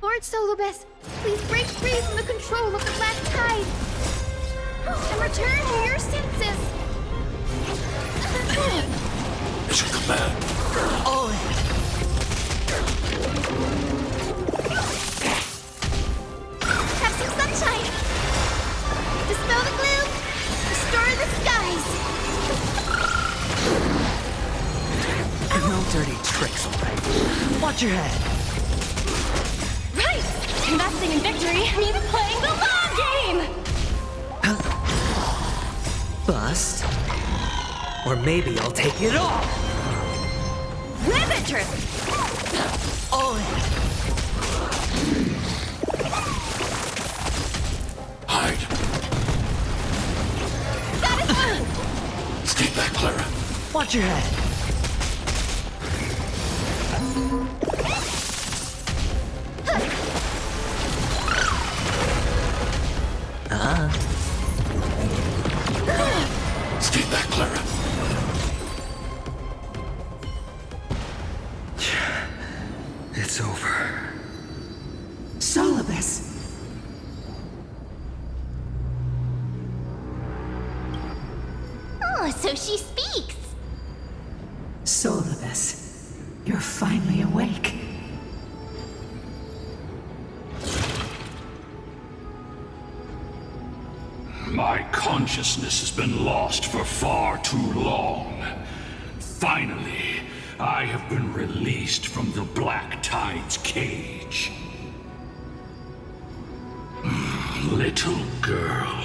Lord Solibus, please break free from the control of the black tide and return to your senses. Have some sunshine. Dispel the gloom. Restore the skies. No dirty tricks, alright? Watch your head. Right! Investing in victory means playing the long game! Bust. Or maybe I'll take it all! Rivet trip! Hide. Stay back, Clara. Watch your head. Stay back, Clara. It's over. Solibus. Oh, so she speaks. Solibus, you're finally awake. My consciousness has been lost for far too long. Finally, I have been released from the Black Tide's cage. Little girl,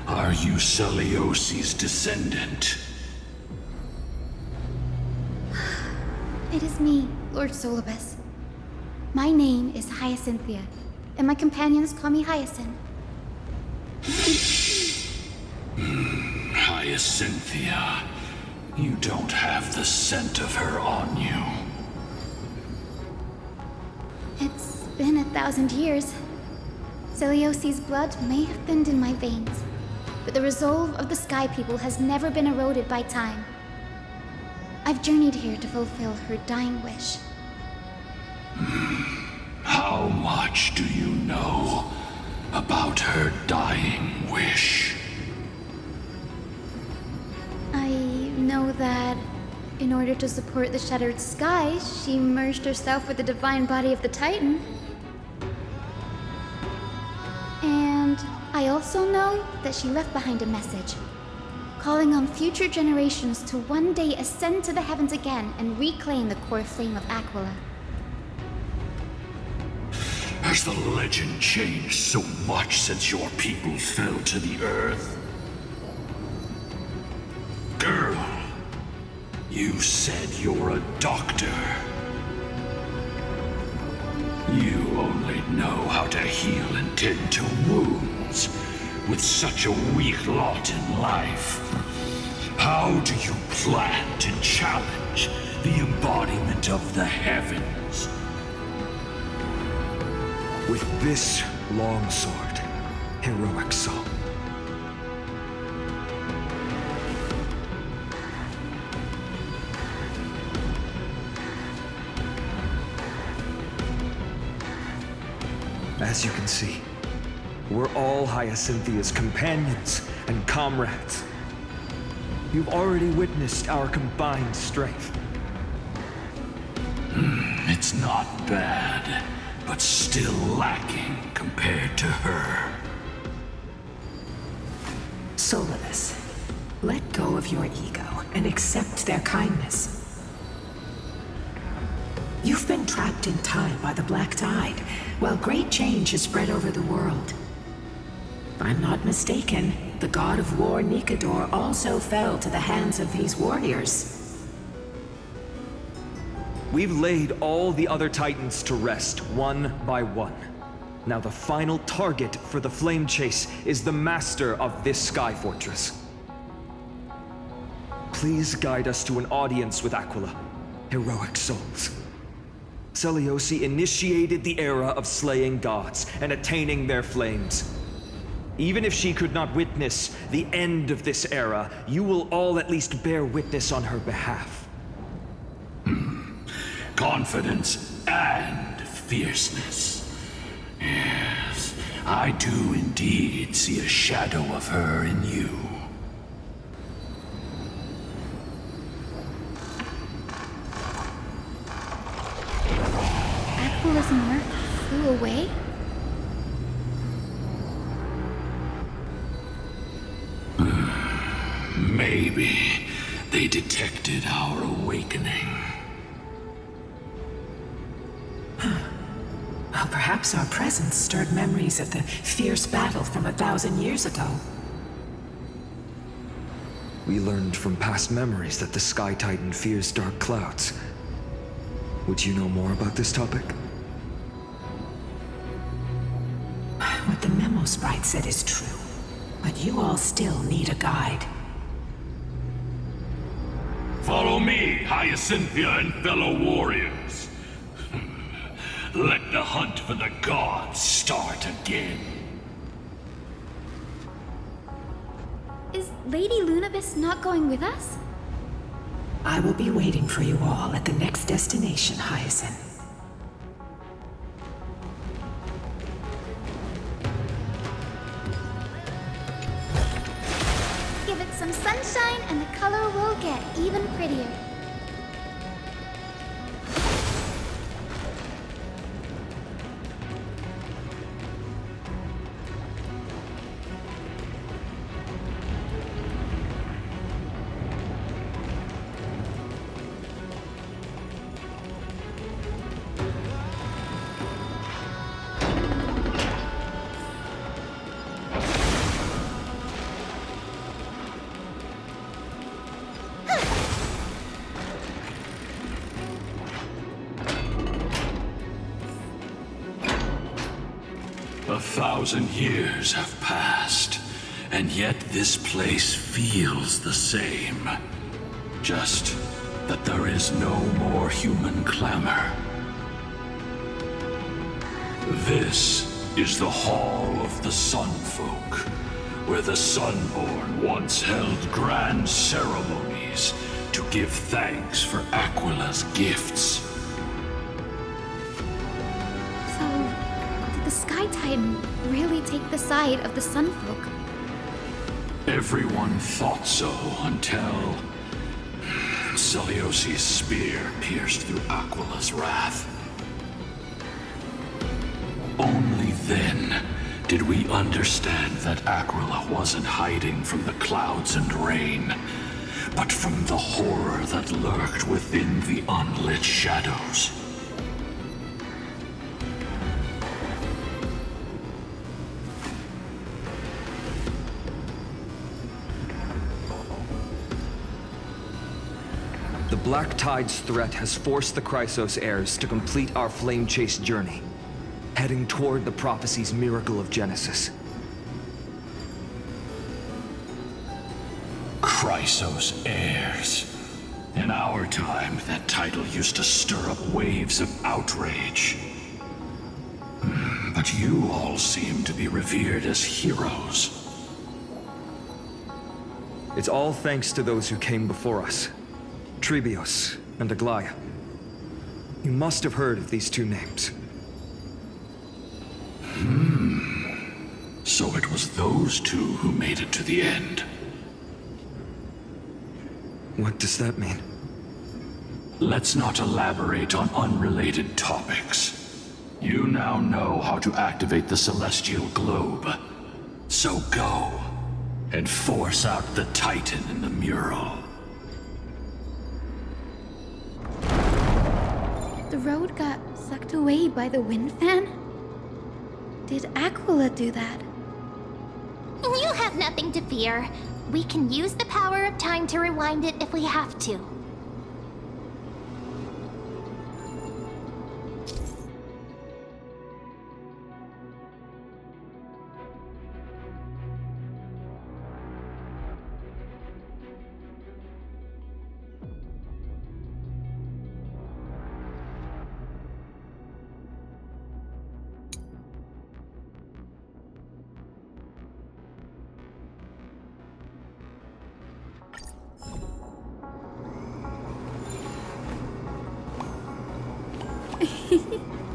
are you Celiosi's descendant? It is me, Lord Solibus. My name is Hyacinthia, and my companions call me Hyacinth. Hyacinthia, you don't have the scent of her on you. It's been 1,000 years. Celiosi's blood may have thinned in my veins, but the resolve of the Sky People has never been eroded by time. I've journeyed here to fulfill her dying wish. How much do you know about her dying wish? I know that in order to support the shattered sky, she merged herself with the divine body of the Titan. And I also know that she left behind a message, calling on future generations to one day ascend to the heavens again and reclaim the core flame of Aquila. Has the legend changed so much since your people fell to the earth? Girl, you said you're a doctor. You only know how to heal and tend to wounds with such a weak lot in life. How do you plan to challenge the embodiment of the heavens? With this long sword, heroic soul. As you can see, we're all Hyacinthia's companions and comrades. You've already witnessed our combined strength. It's not bad, but still lacking compared to her. Solibus, let go of your ego and accept their kindness. You've been trapped in time by the Black Tide, while great change has spread over the world. If I'm not mistaken, the god of war Nikador also fell to the hands of these warriors. We've laid all the other Titans to rest, one by one. Now the final target for the Flame Chase is the master of this Sky Fortress. Please guide us to an audience with Aquila, heroic souls. Celiosi initiated the era of slaying gods and attaining their flames. Even if she could not witness the end of this era, you will all at least bear witness on her behalf. Confidence and fierceness. Yes, I do indeed see a shadow of her in you. Aquila's mark flew away? Maybe they detected our awakening. Well, perhaps our presence stirred memories of the fierce battle from 1,000 years ago. We learned from past memories that the Sky Titan fears dark clouds. Would you know more about this topic? What the memo sprite said is true, but you all still need a guide. Follow me, Hyacinthia and fellow warriors. Let the hunt for the gods start again. Is Lady Lunabis not going with us? I will be waiting for you all at the next destination, Hyacinth. Give it some sunshine and the color will get even prettier. A 1,000 years have passed, and yet this place feels the same. Just that there is no more human clamor. This is the Hall of the Sunfolk, where the Sunborn once held grand ceremonies to give thanks for Aquila's gifts. The Sky Titan really take the side of the Sunfolk? Everyone thought so until Celiosi's spear pierced through Aquila's wrath. Only then did we understand that Aquila wasn't hiding from the clouds and rain, but from the horror that lurked within the unlit shadows. The Black Tide's threat has forced the Chrysos heirs to complete our flame chase journey, heading toward the prophecy's miracle of Genesis. Chrysos heirs. In our time, that title used to stir up waves of outrage. But you all seem to be revered as heroes. It's all thanks to those who came before us. Trebios and Aglaya. You must have heard of these two names. So it was those two who made it to the end. What does that mean? Let's not elaborate on unrelated topics. You now know how to activate the celestial globe. So go and force out the Titan in the mural. The road got sucked away by the wind fan? Did Aquila do that? You have nothing to fear. We can use the power of time to rewind it if we have to.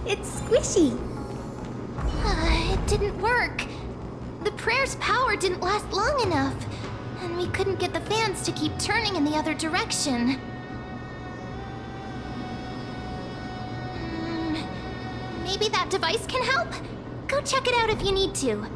It's squishy. It didn't work. The prayer's power didn't last long enough, and we couldn't get the fans to keep turning in the other direction. Maybe that device can help? Go check it out if you need to.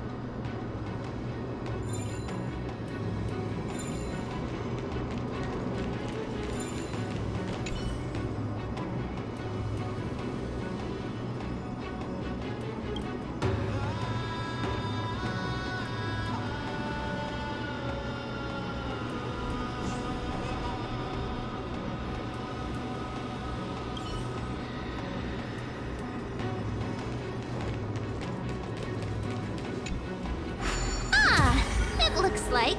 looks like.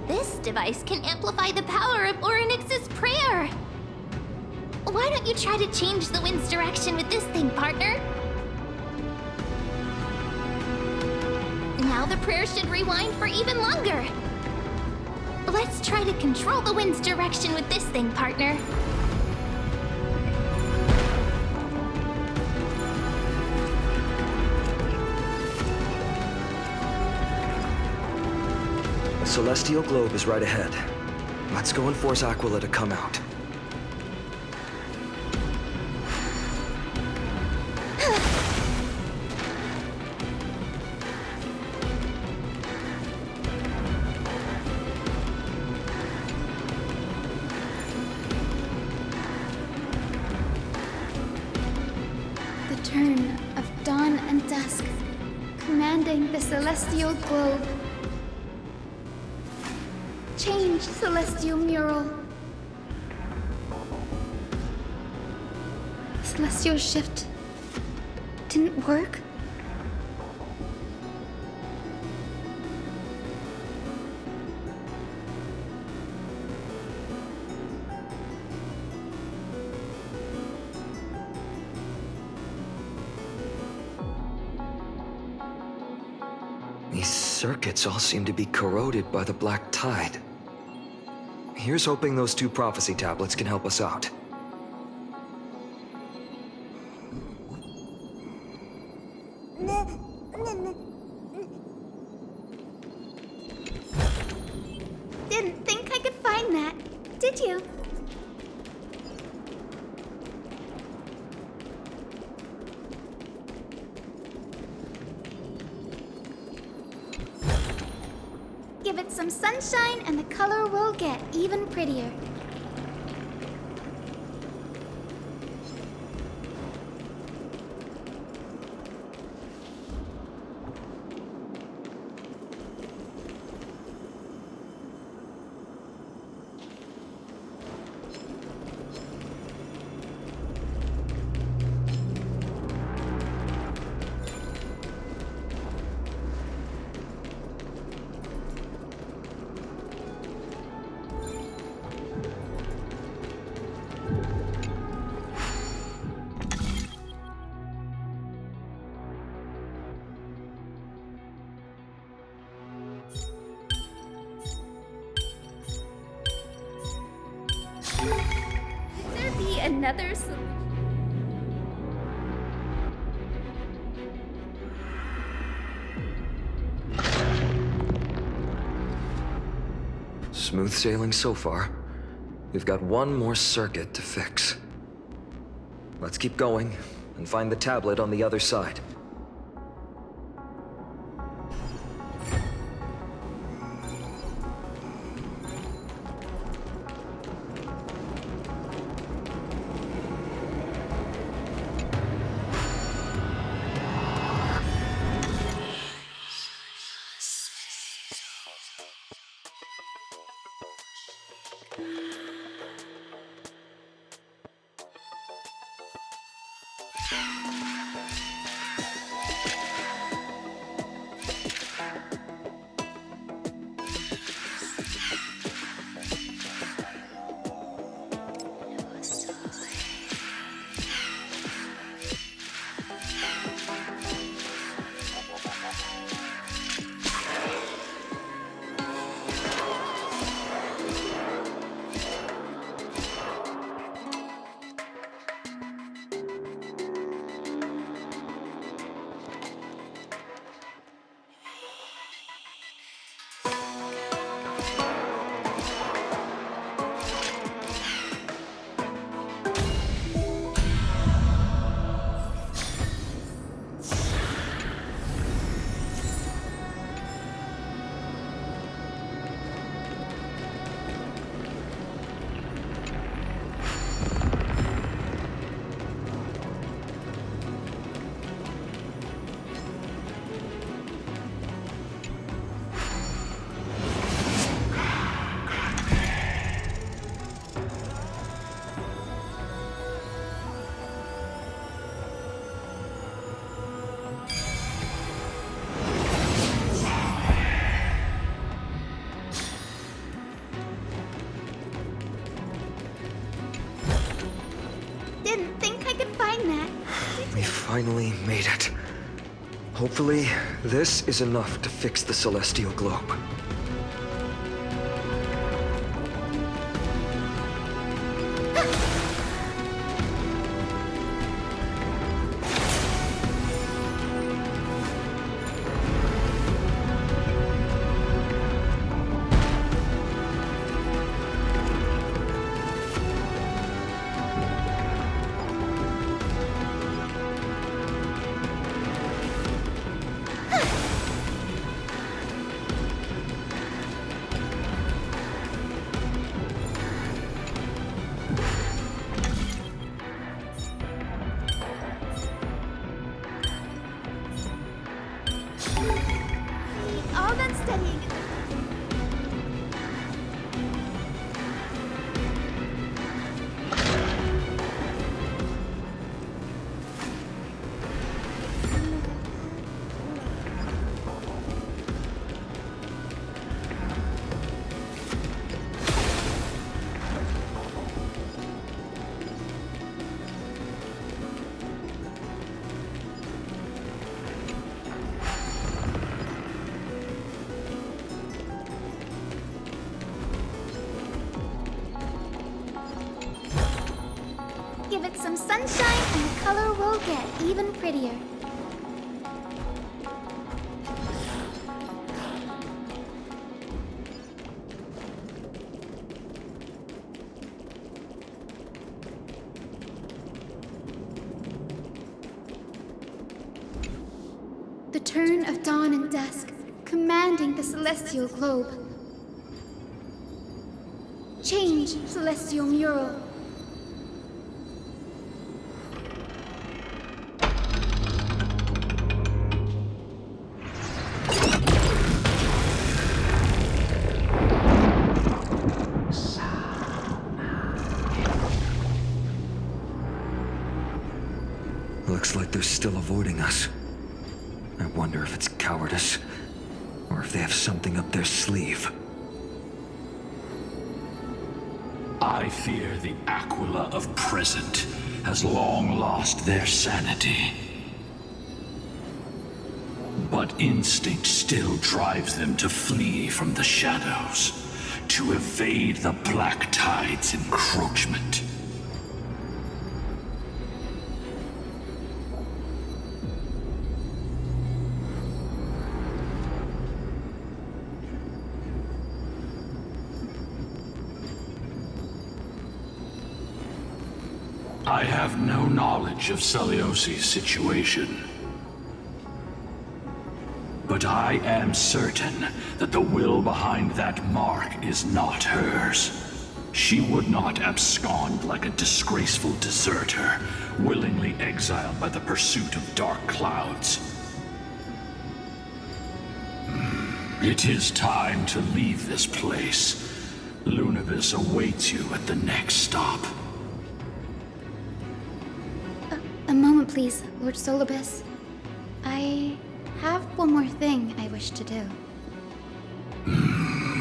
This device can amplify the power of Orynyx's prayer. Why don't you try to change the wind's direction with this thing, partner? Now the prayer should rewind for even longer. Let's try to control the wind's direction with this thing, partner. The celestial globe is right ahead. Let's go and force Aquila to come out. The turn of dawn and dusk, commanding the celestial globe. Change, celestial mural. Celestial shift didn't work? These circuits all seem to be corroded by the black tide. Here's hoping those 2 prophecy tablets can help us out. Didn't think I could find that, did you? Give it some sunshine and the color will get even prettier. Could there be another Smooth sailing so far. We've got one more circuit to fix. Let's keep going and find the tablet on the other side. finally made it. Hopefully, this is enough to fix the celestial globe. All done studying. Give it some sunshine and the color will get even prettier. The turn of dawn and dusk, commanding the celestial globe. Change, celestial mural. Looks like they're still avoiding us. I wonder if it's cowardice, or if they have something up their sleeve. I fear the Aquila of present has long lost their sanity. But instinct still drives them to flee from the shadows, to evade the Black Tide's encroachment. I have no knowledge of Celiosi's situation. But I am certain that the will behind that mark is not hers. She would not abscond like a disgraceful deserter, willingly exiled by the pursuit of dark clouds. It is time to leave this place. Lunibus awaits you at the next stop. A moment, please, Lord Solibus. I have one more thing I wish to do.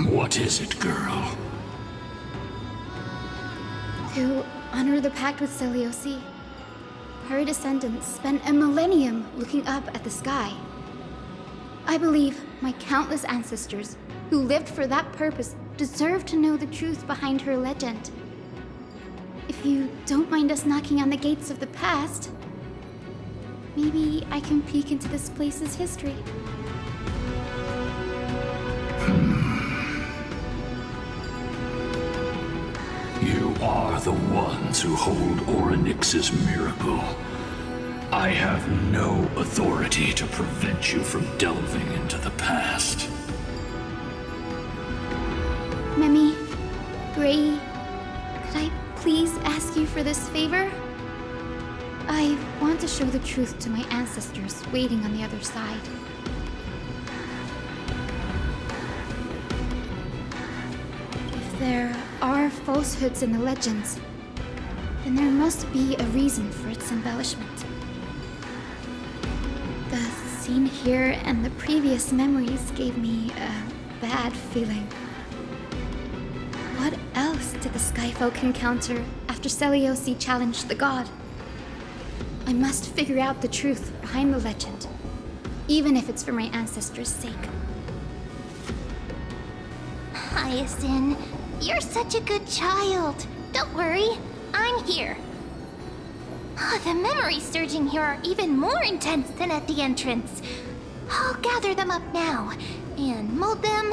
What is it, girl? To honor the pact with Celiosi. Her descendants spent a millennium looking up at the sky. I believe my countless ancestors who lived for that purpose deserve to know the truth behind her legend. If you don't mind us knocking on the gates of the past, maybe I can peek into this place's history. You are the ones who hold Orynyx's miracle. I have no authority to prevent you from delving into the past. Memi, Gray, could I please ask you for this favor? I want to show the truth to my ancestors waiting on the other side. If there are falsehoods in the legends, then there must be a reason for its embellishment. The scene here and the previous memories gave me a bad feeling. What else did the Skyfolk encounter after Celiosi challenged the god? I I must figure out the truth behind the legend, even if it's for my ancestors' sake. Hyacinth, you're such a good child. Don't worry, I'm here. The memories surging here are even more intense than at the entrance. I'll gather them up now, and mold them,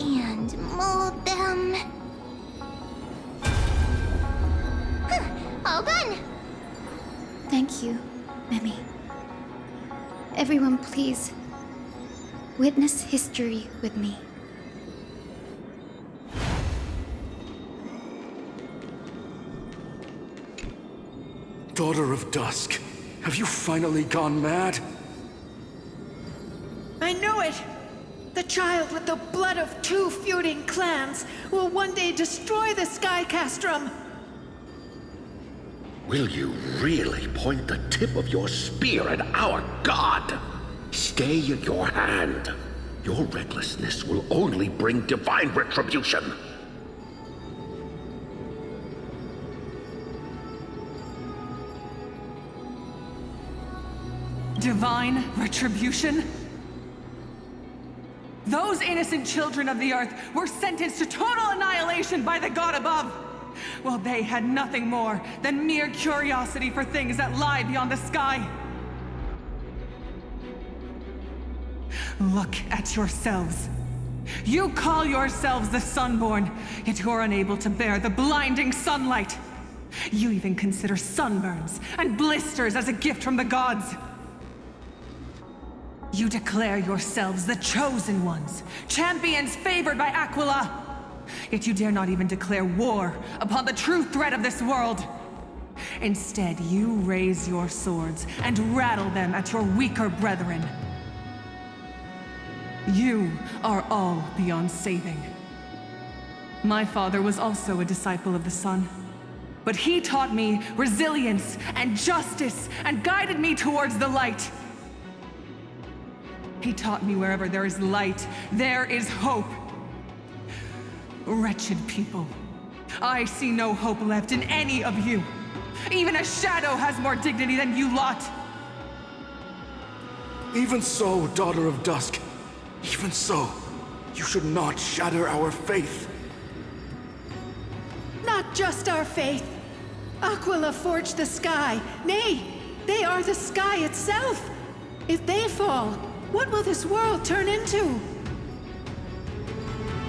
and mold them. All done! Thank you, Mimi. Everyone, please, witness history with me. Daughter of Dusk, have you finally gone mad? I knew it! The child with the blood of 2 feuding clans will one day destroy the Sky Castrum! Will you really point the tip of your spear at our god? Stay in your hand. Your recklessness will only bring divine retribution. Divine retribution? Those innocent children of the earth were sentenced to total annihilation by the god above. Well, they had nothing more than mere curiosity for things that lie beyond the sky. Look at yourselves. You call yourselves the Sunborn, yet you're unable to bear the blinding sunlight. You even consider sunburns and blisters as a gift from the gods. You declare yourselves the chosen ones, champions favored by Aquila. Yet you dare not even declare war upon the true threat of this world. Instead, you raise your swords and rattle them at your weaker brethren. You are all beyond saving. My father was also a disciple of the sun, but he taught me resilience and justice and guided me towards the light. He taught me wherever there is light, there is hope. Wretched people, I see no hope left in any of you. Even a shadow has more dignity than you lot. Even so, Daughter of Dusk, even so, you should not shatter our faith. Not just our faith. Aquila forged the sky. Nay, they are the sky itself. If they fall, what will this world turn into?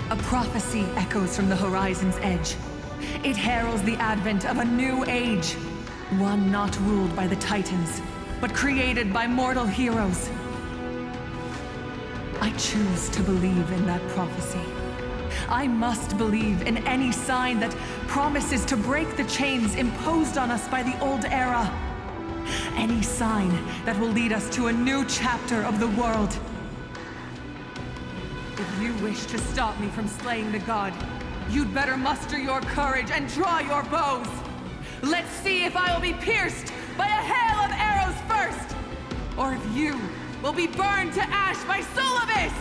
A prophecy echoes from the horizon's edge. It heralds the advent of a new age. One not ruled by the Titans, but created by mortal heroes. I choose to believe in that prophecy. I must believe in any sign that promises to break the chains imposed on us by the old era. Any sign that will lead us to a new chapter of the world. If you wish to stop me from slaying the god, you'd better muster your courage and draw your bows. Let's see if I will be pierced by a hail of arrows first, or if you will be burned to ash by Solibus!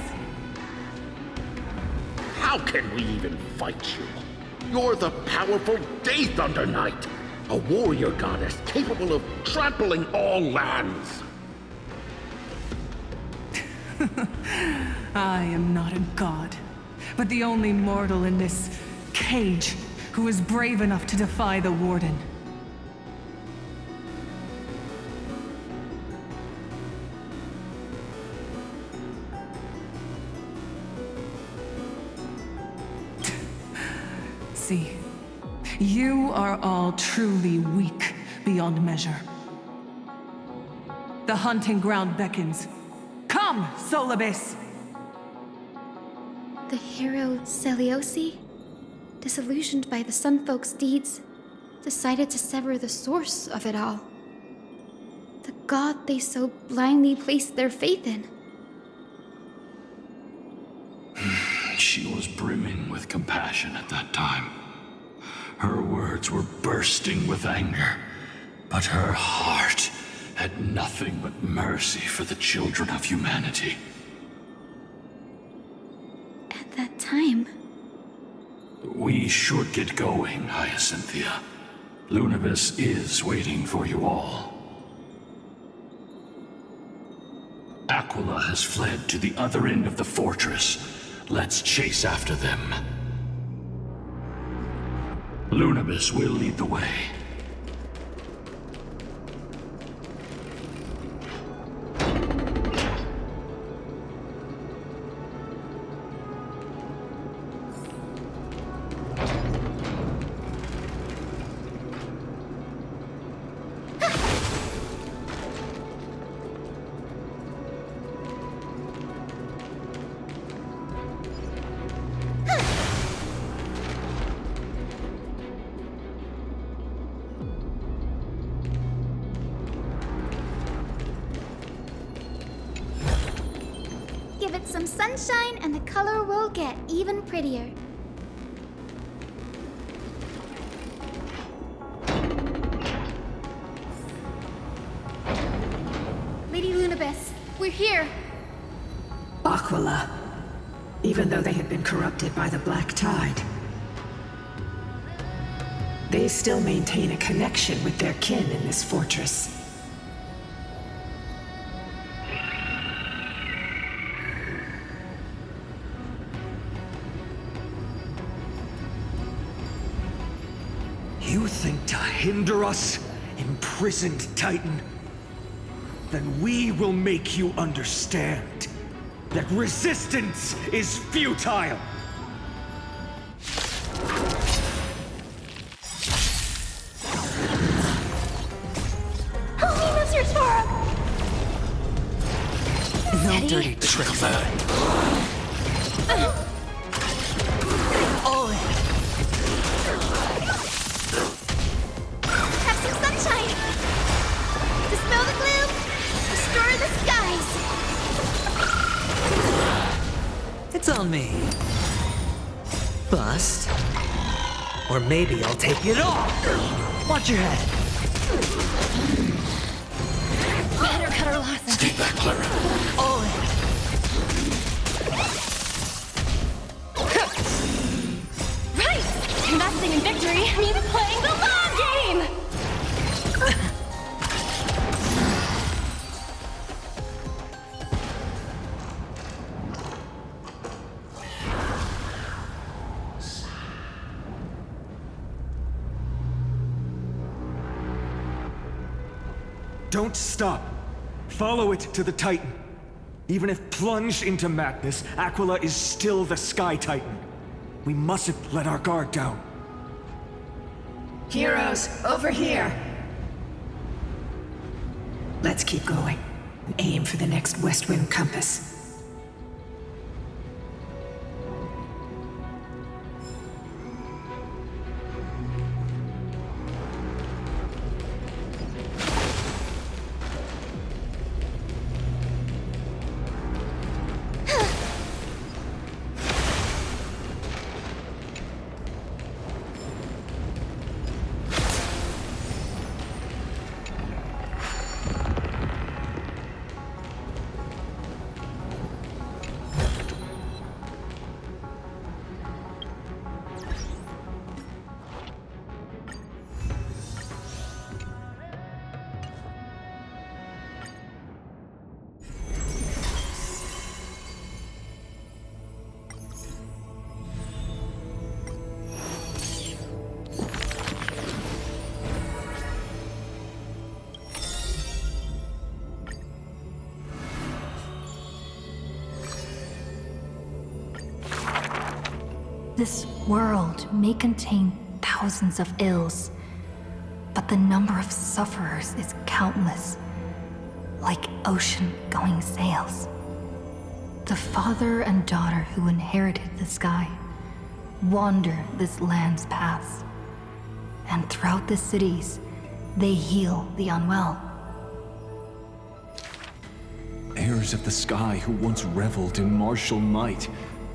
How can we even fight you? You're the powerful Day Thunder Knight, a warrior goddess capable of trampling all lands. I am not a god, but the only mortal in this cage who is brave enough to defy the Warden. See, you are all truly weak beyond measure. The hunting ground beckons. Come, Solibus! The hero Celiosi, disillusioned by the Sunfolk's deeds, decided to sever the source of it all. The god they so blindly placed their faith in. She was brimming with compassion at that time. Her words were bursting with anger, but her heart had nothing but mercy for the children of humanity. At that time... We should get going, Hyacinthia. Lunibus is waiting for you all. Aquila has fled to the other end of the fortress. Let's chase after them. Lunabis will lead the way. Give it some sunshine and the color will get even prettier. Lady Lunabis, we're here. Aquila. Even though they had been corrupted by the Black Tide, they still maintain a connection with their kin in this fortress. You think to hinder us, imprisoned Titan? Then we will make you understand that resistance is futile! Help me, Mr. Storm! No dirty tricks. Have some sunshine! Dispel the gloom! Restore the skies! It's on me. Bust. Or maybe I'll take it off. Watch your head. Better cut our losses. Stay back, Clara. Right! Investing in victory means playing the long game! Don't stop. Follow it to the Titan. Even if plunged into madness, Aquila is still the Sky Titan. We mustn't let our guard down. Heroes, over here! Let's keep going and aim for the next West Wind compass. This world may contain thousands of ills, but the number of sufferers is countless, like ocean-going sails. The father and daughter who inherited the sky wander this land's paths, and throughout the cities, they heal the unwell. Heirs of the sky who once reveled in martial might,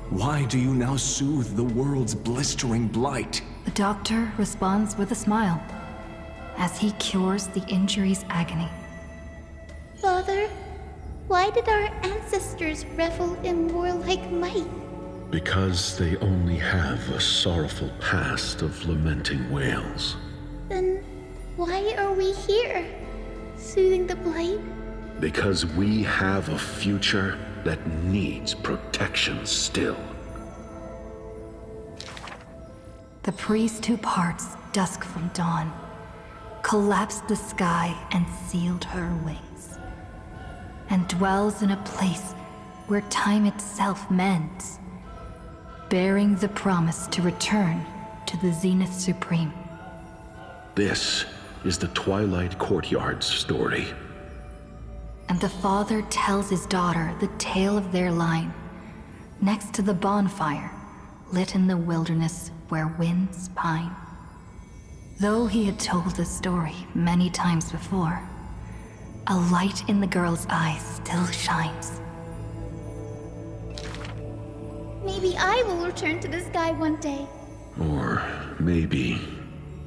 why do you now soothe the world's blistering blight? The doctor responds with a smile as he cures the injury's agony. Father, why did our ancestors revel in warlike might? Because they only have a sorrowful past of lamenting wails. Then why are we here? Soothing the blight? Because we have a future that needs protection still. The priest who parts dusk from dawn, collapsed the sky and sealed her wings, and dwells in a place where time itself mends, bearing the promise to return to the Zenith Supreme. This is the Twilight Courtyard's story. And the father tells his daughter the tale of their line, next to the bonfire, lit in the wilderness where winds pine. Though he had told the story many times before, a light in the girl's eyes still shines. Maybe I will return to the sky one day. Or maybe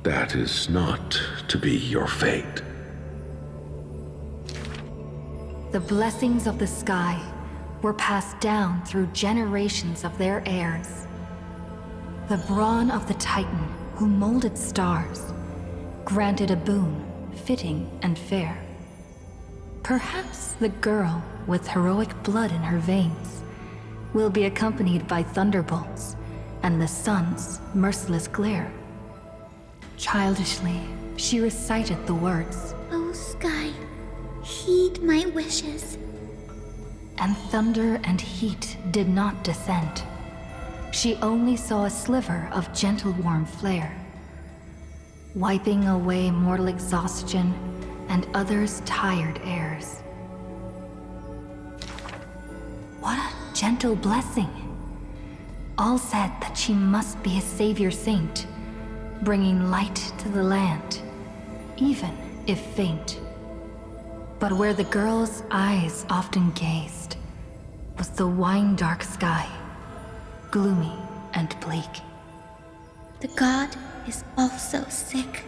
that is not to be your fate. The blessings of the sky were passed down through generations of their heirs. The brawn of the Titan who molded stars granted a boon fitting and fair. Perhaps the girl with heroic blood in her veins will be accompanied by thunderbolts and the sun's merciless glare. Childishly, she recited the words, "Oh, sky, heed my wishes." And thunder and heat did not descend. She only saw a sliver of gentle warm flare, wiping away mortal exhaustion and others' tired airs. What a gentle blessing! All said that she must be a savior saint, bringing light to the land, even if faint. But where the girl's eyes often gazed was the wine-dark sky, gloomy and bleak. The god is also sick.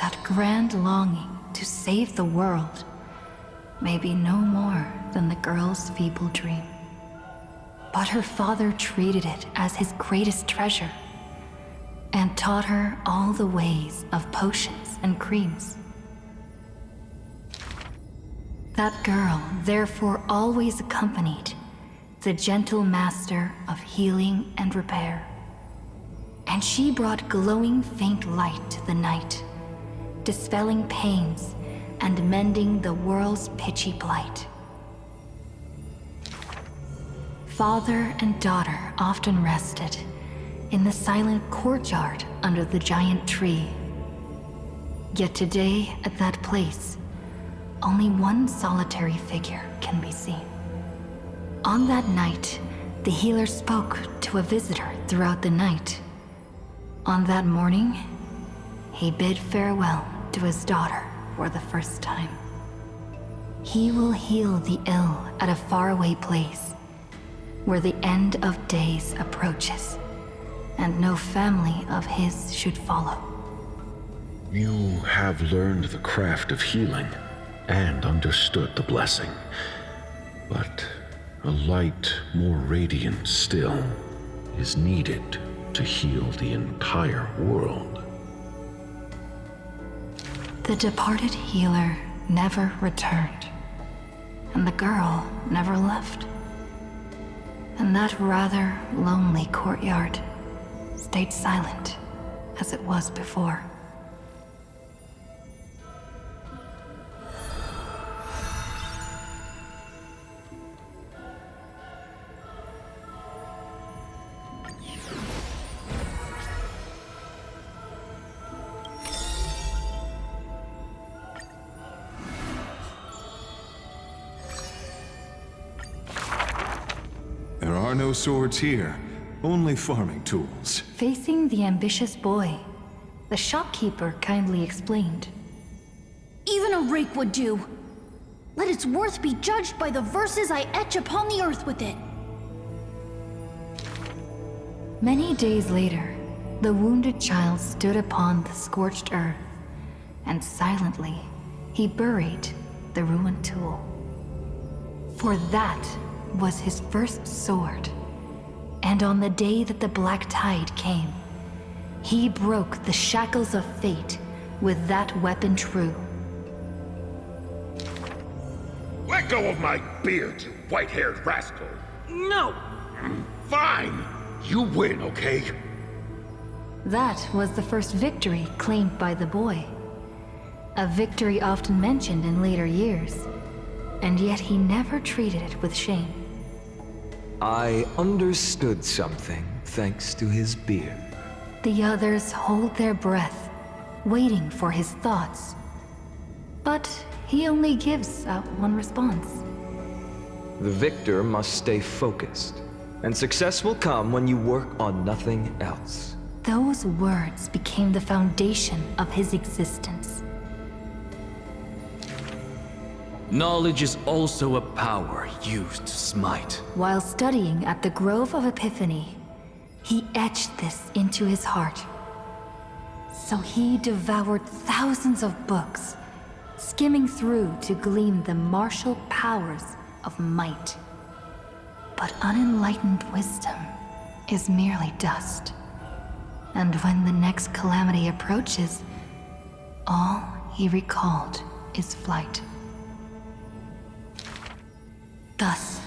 That grand longing to save the world may be no more than the girl's feeble dream. But her father treated it as his greatest treasure and taught her all the ways of potions and creams. That girl therefore always accompanied the gentle master of healing and repair. And she brought glowing faint light to the night, dispelling pains and mending the world's pitchy blight. Father and daughter often rested in the silent courtyard under the giant tree. Yet today, at that place, only one solitary figure can be seen. On that night, the healer spoke to a visitor throughout the night. On that morning, he bid farewell to his daughter for the first time. He will heal the ill at a faraway place, where the end of days approaches, and no family of his should follow. You have learned the craft of healing and understood the blessing, but a light more radiant still is needed to heal the entire world. The departed healer never returned, and the girl never left. And that rather lonely courtyard stayed silent as it was before. There are no swords here, only farming tools. Facing the ambitious boy, the shopkeeper kindly explained. Even a rake would do. Let its worth be judged by the verses I etch upon the earth with it. Many days later, the wounded child stood upon the scorched earth, and silently he buried the ruined tool. For that was his first sword, and on the day that the Black Tide came, he broke the shackles of fate with that weapon true. go of my beard, you white-haired rascal! No! Fine! You win, okay? That was the first victory claimed by the boy. A victory often mentioned in later years, and yet he never treated it with shame. I understood something thanks to his beard. The others hold their breath, waiting for his thoughts. But he only gives out one response. The victor must stay focused, and success will come when you work on nothing else. Those words became the foundation of his existence. Knowledge is also a power used to smite. While studying at the Grove of Epiphany, he etched this into his heart. So he devoured thousands of books, skimming through to glean the martial powers of might. But unenlightened wisdom is merely dust. And when the next calamity approaches, all he recalled is flight. Thus,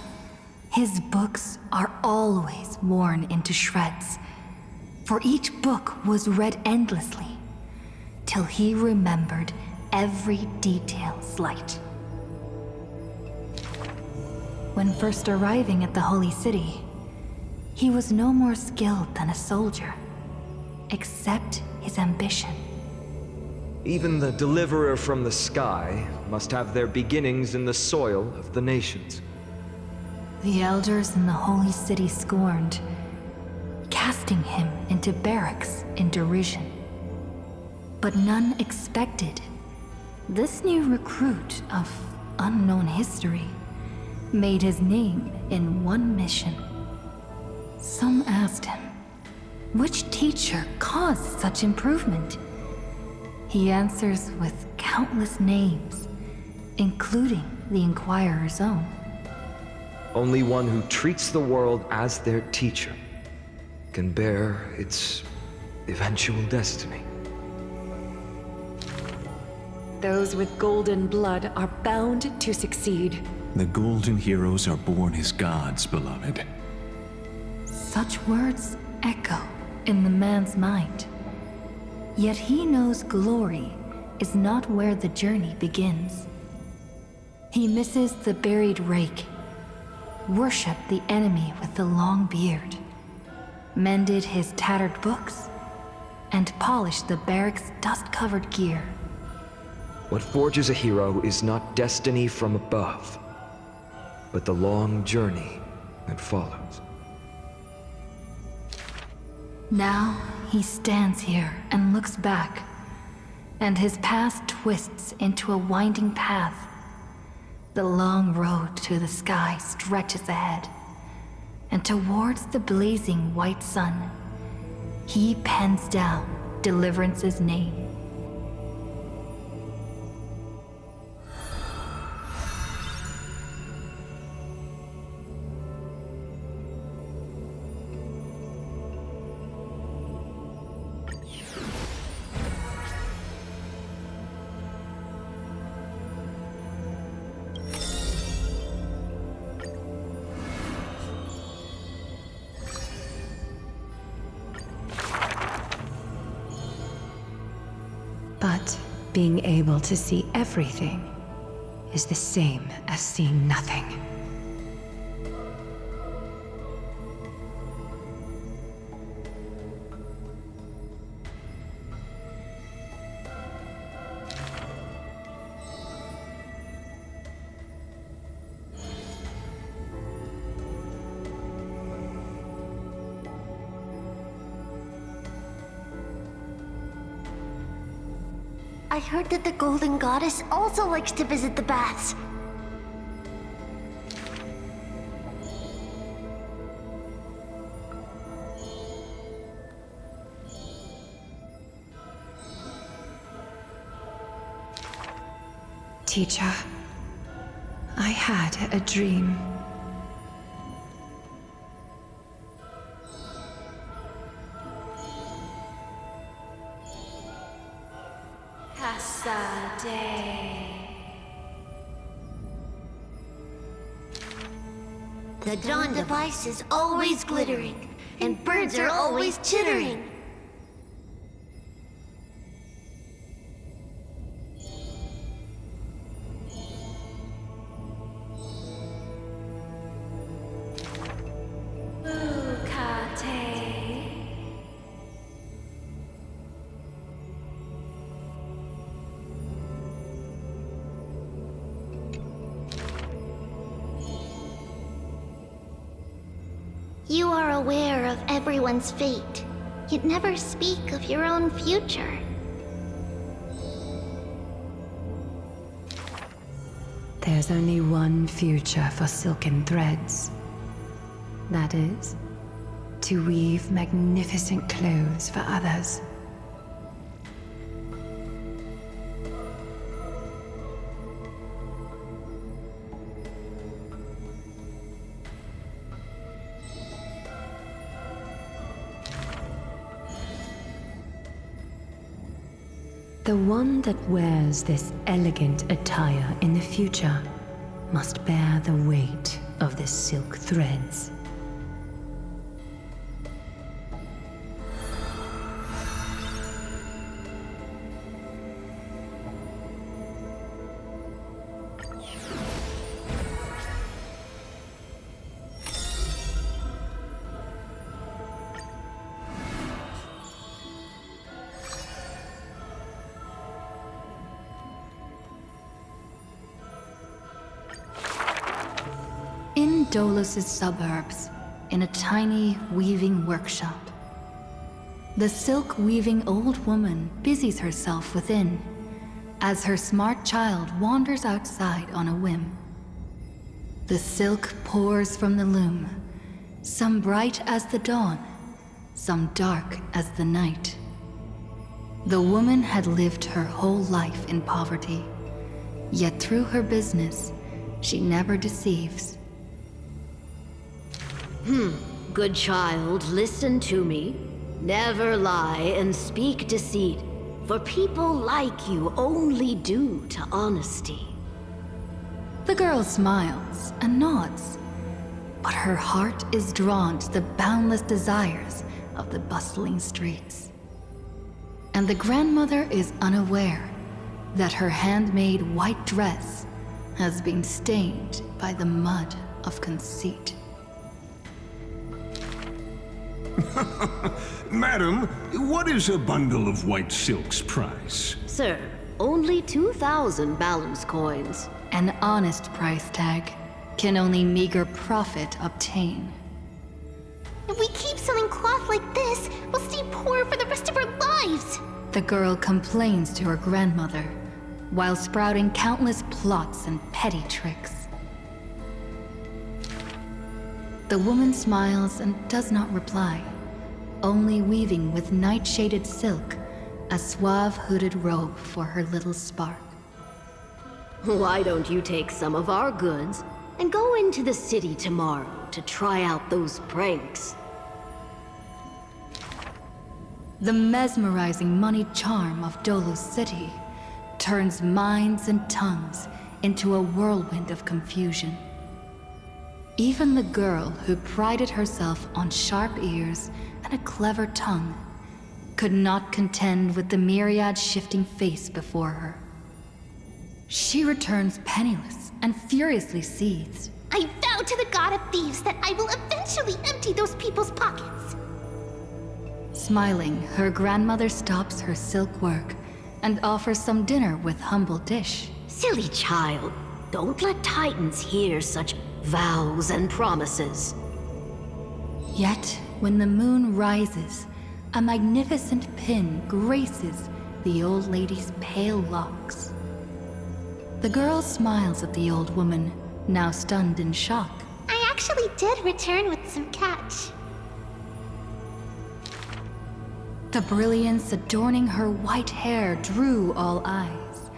his books are always worn into shreds, for each book was read endlessly, till he remembered every detail slight. When first arriving at the Holy City, he was no more skilled than a soldier, except his ambition. Even the deliverer from the sky must have their beginnings in the soil of the nations. The elders in the Holy City scorned, casting him into barracks in derision. But none expected this new recruit of unknown history made his name in one mission. Some asked him, which teacher caused such improvement? He answers with countless names, including the Inquirer's own. Only one who treats the world as their teacher can bear its eventual destiny. Those with golden blood are bound to succeed. The golden heroes are born as gods, beloved. Such words echo in the man's mind. Yet he knows glory is not where the journey begins. He misses the buried rake, worshipped the enemy with the long beard, mended his tattered books, and polished the barracks' dust-covered gear. What forges a hero is not destiny from above, but the long journey that follows. Now he stands here and looks back, and his past twists into a winding path. The long road to the sky stretches ahead, and towards the blazing white sun, he pens down Deliverance's name. But being able to see everything is the same as seeing nothing. I heard that the Golden Goddess also likes to visit the baths. Teacher, I had a dream. The dawn device is always glittering, and birds are always chittering. You are aware of everyone's fate, yet never speak of your own future. There's only one future for silken threads. That is, to weave magnificent clothes for others. The one that wears this elegant attire in the future must bear the weight of the silk threads. In Dolos's suburbs, in a tiny weaving workshop, the silk-weaving old woman busies herself within, as her smart child wanders outside on a whim. The silk pours from the loom, some bright as the dawn, some dark as the night. The woman had lived her whole life in poverty, yet through her business, she never deceives. Good child, listen to me. Never lie and speak deceit, for people like you only do to honesty. The girl smiles and nods, but her heart is drawn to the boundless desires of the bustling streets. And the grandmother is unaware that her handmade white dress has been stained by the mud of conceit. Madam, what is a bundle of white silk's price? Sir, only 2,000 balance coins. An honest price tag can only meager profit obtain. If we keep selling cloth like this, we'll stay poor for the rest of our lives! The girl complains to her grandmother, while sprouting countless plots and petty tricks. The woman smiles and does not reply, only weaving with night-shaded silk a suave hooded robe for her little spark. Why don't you take some of our goods and go into the city tomorrow to try out those pranks? The mesmerizing moneyed charm of Dolos City turns minds and tongues into a whirlwind of confusion. Even the girl who prided herself on sharp ears and a clever tongue could not contend with the myriad shifting face before her. She returns penniless and furiously seethes. I vow to the god of thieves that I will eventually empty those people's pockets. Smiling, her grandmother stops her silk work and offers some dinner with humble dish. Silly child, don't let Titans hear such vows and promises. Yet, when the moon rises, a magnificent pin graces the old lady's pale locks. The girl smiles at the old woman, now stunned in shock. I actually did return with some catch. The brilliance adorning her white hair drew all eyes,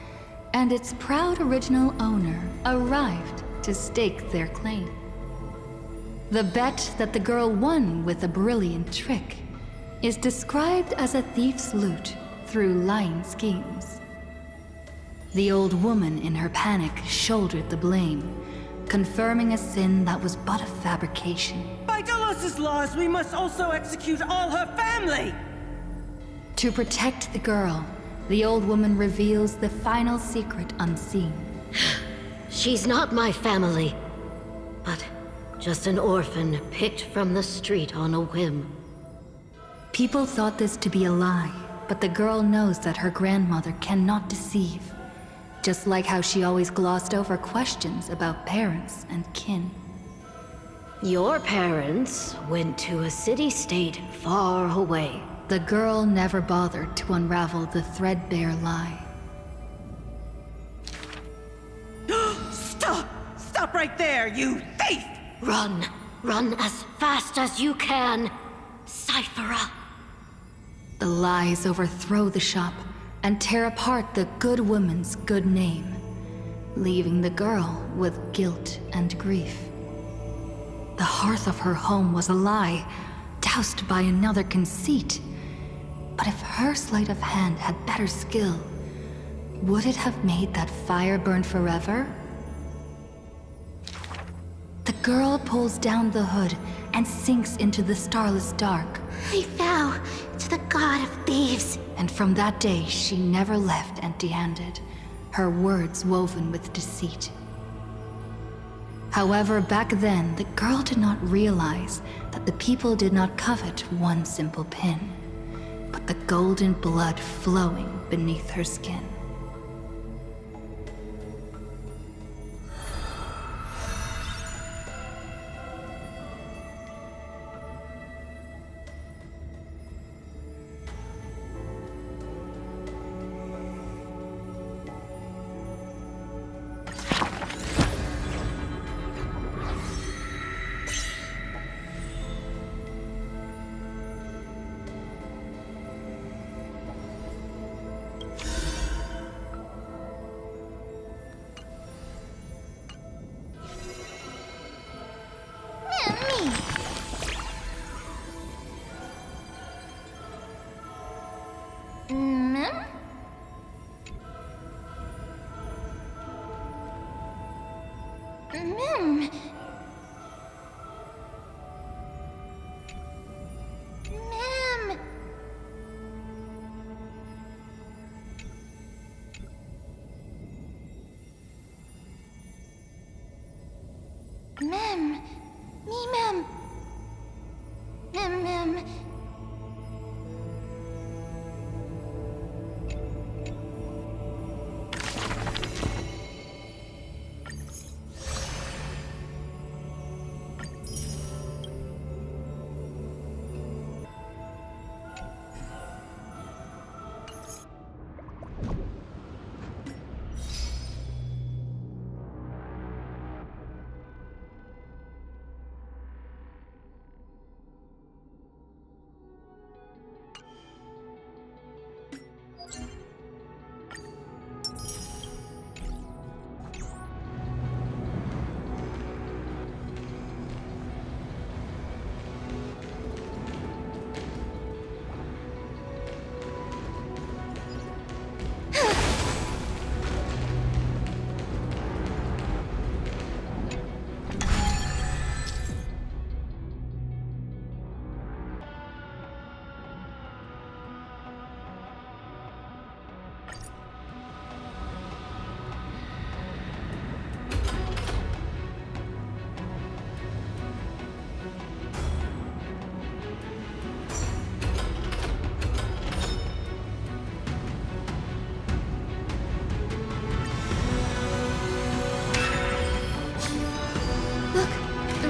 and its proud original owner arrived to stake their claim. The bet that the girl won with a brilliant trick is described as a thief's loot through lying schemes. The old woman in her panic shouldered the blame, confirming a sin that was but a fabrication. By Dolos's laws, we must also execute all her family! To protect the girl, the old woman reveals the final secret unseen. She's not my family, but just an orphan picked from the street on a whim. People thought this to be a lie, but the girl knows that her grandmother cannot deceive. Just like how she always glossed over questions about parents and kin. Your parents went to a city-state far away. The girl never bothered to unravel the threadbare lie. Stop! Stop right there, you thief! Run! Run as fast as you can! Cyphera! The lies overthrow the shop and tear apart the good woman's good name, leaving the girl with guilt and grief. The hearth of her home was a lie, doused by another conceit. But if her sleight of hand had better skill, would it have made that fire burn forever? The girl pulls down the hood and sinks into the starless dark. I vow to the god of thieves. And from that day, she never left empty-handed, her words woven with deceit. However, back then, the girl did not realize that the people did not covet one simple pin, but the golden blood flowing beneath her skin.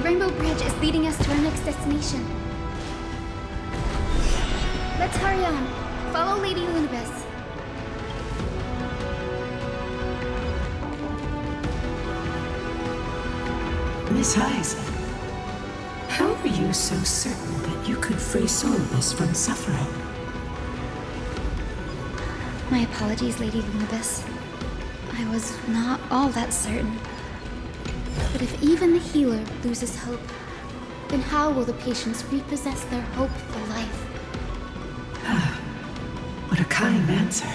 Rainbow Bridge is leading us to our next destination. Let's hurry on. Follow Lady Lunibus. Miss Heisen, how are you so certain that you could free Solibus from suffering? My apologies, Lady Lunibus. I was not all that certain. But if even the healer loses hope, then how will the patients repossess their hope for life? What a kind answer.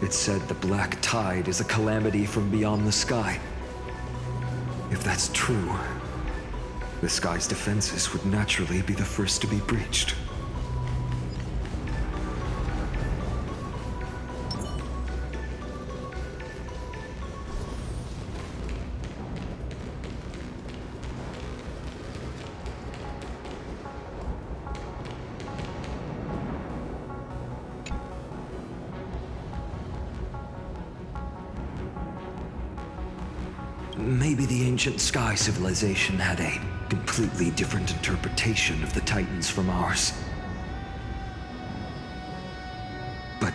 It said the black tide is a calamity from beyond the sky. If that's true, the sky's defenses would naturally be the first to be breached. Maybe the ancient sky civilization had a completely different interpretation of the Titans from ours. But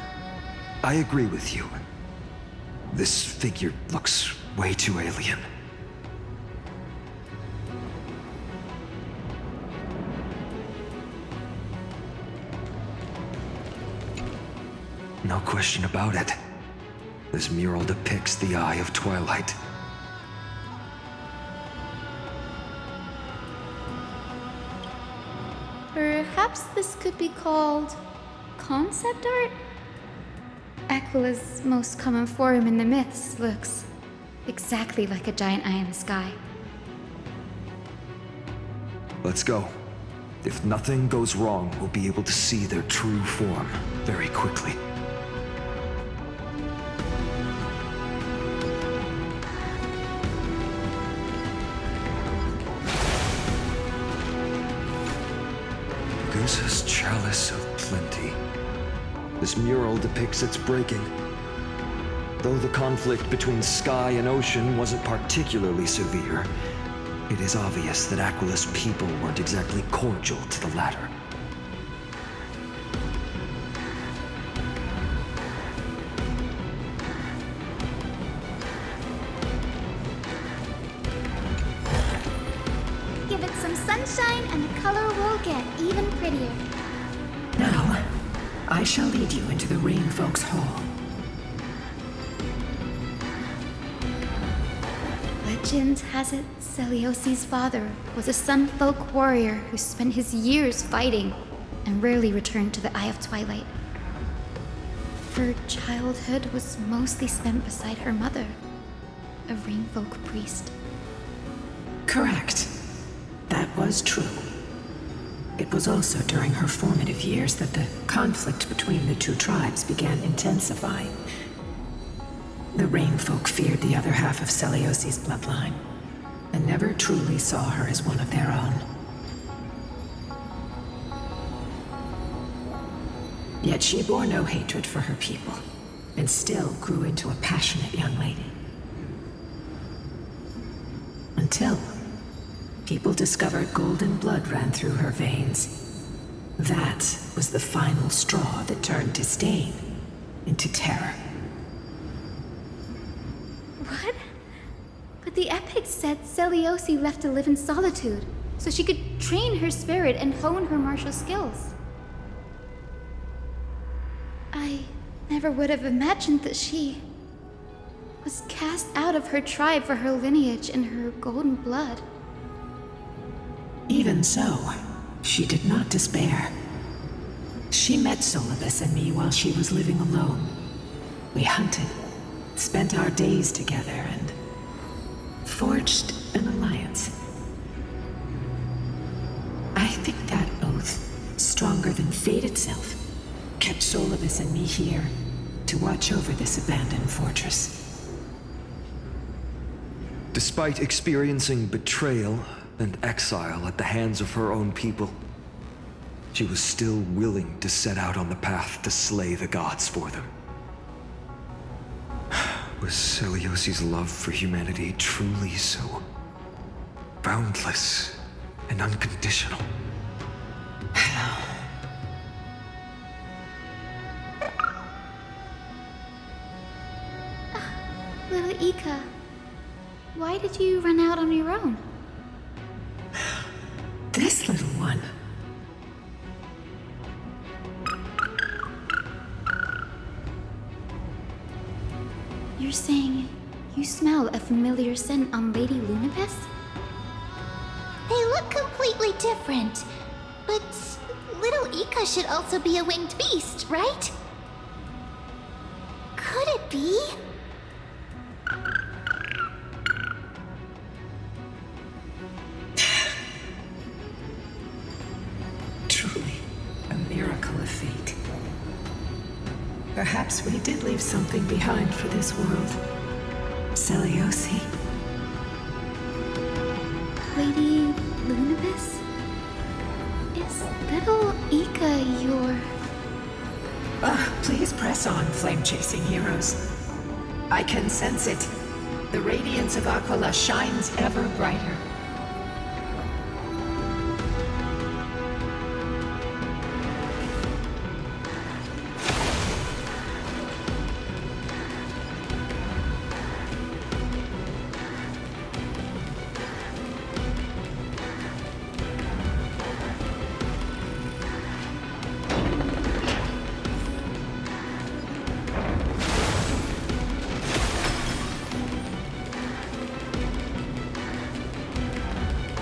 I agree with you. This figure looks way too alien. No question about it. This mural depicts the Eye of Twilight. Perhaps this could be called concept art? Aquila's most common form in the myths looks exactly like a giant eye in the sky. Let's go. If nothing goes wrong, we'll be able to see their true form very quickly. This chalice of plenty. This mural depicts its breaking. Though the conflict between sky and ocean wasn't particularly severe, it is obvious that Aquila's people weren't exactly cordial to the latter. Give it some sunshine and the color will get even prettier. Now, I shall lead you into the Rain Folks Hall. Legend has it Celiosi's father was a Sunfolk warrior who spent his years fighting and rarely returned to the Eye of Twilight. Her childhood was mostly spent beside her mother, a Rainfolk priest. Correct. That was true. It was also during her formative years that the conflict between the two tribes began intensifying. The Rainfolk feared the other half of Celiosi's bloodline, and never truly saw her as one of their own. Yet she bore no hatred for her people, and still grew into a passionate young lady. Until people discovered golden blood ran through her veins. That was the final straw that turned disdain into terror. What? But the epics said Celiosi left to live in solitude, so she could train her spirit and hone her martial skills. I never would have imagined that she was cast out of her tribe for her lineage and her golden blood. Even so, she did not despair. She met Solibus and me while she was living alone. We hunted, spent our days together, and forged an alliance. I think that oath, stronger than fate itself, kept Solibus and me here to watch over this abandoned fortress. Despite experiencing betrayal and exile at the hands of her own people, she was still willing to set out on the path to slay the gods for them. Was Celiosi's love for humanity truly so boundless and unconditional? Little Ika, why did you run out on your own? This little one. You're saying you smell a familiar scent on Lady Lunibus? They look completely different. But little Ika should also be a winged beast, right? Could be? Truly, a miracle of fate. Perhaps we did leave something behind for this world. Seliosi. Lady Lunibus? Is little Ika your... Please press on, flame-chasing heroes. I can sense it. The radiance of Aquila shines ever brighter.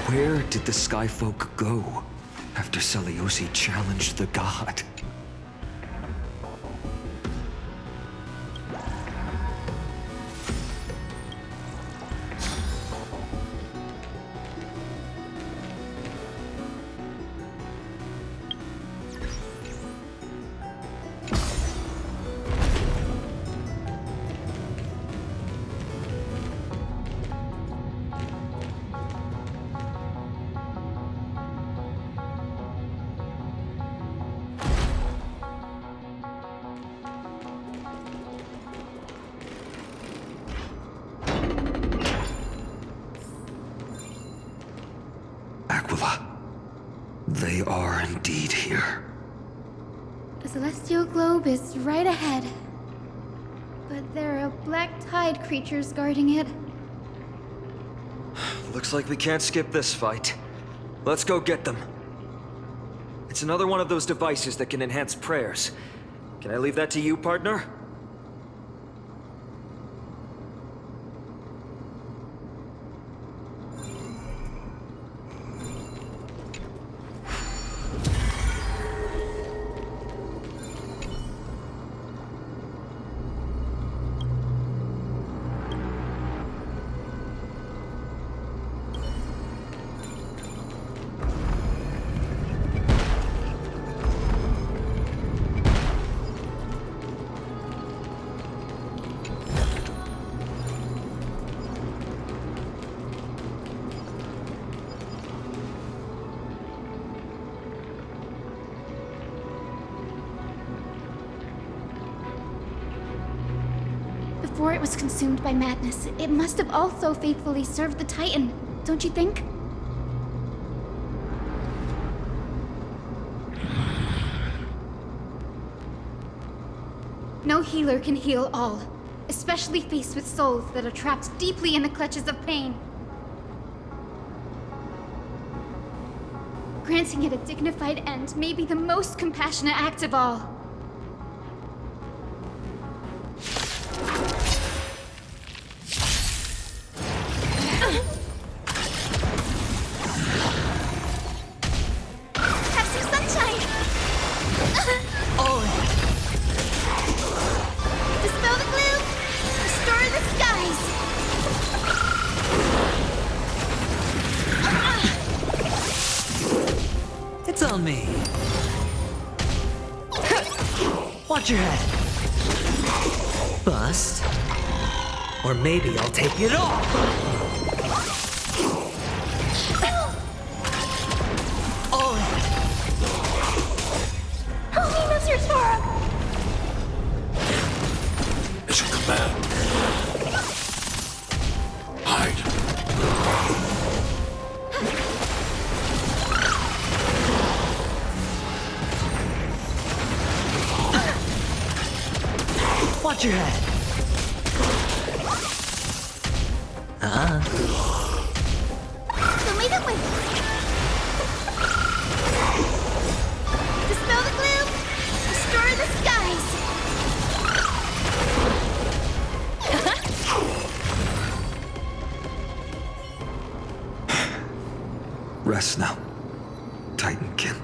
Where did the Skyfolk go after Seliosi challenged the god? Aquila. They are indeed here. The celestial globe is right ahead. But there are black tide creatures guarding it. Looks like we can't skip this fight. Let's go get them. It's another one of those devices that can enhance prayers. Can I leave that to you, partner? Before it was consumed by madness, it must have also faithfully served the Titan, don't you think? No healer can heal all, especially faced with souls that are trapped deeply in the clutches of pain. Granting it a dignified end may be the most compassionate act of all. It's on me. Watch your head. Bust. Or maybe I'll take it off. Help me, Mr. Sora! It's a command. Hide. Watch your head. So lead it with... Dispel the gloom! Restore the skies! Rest now, Titankin.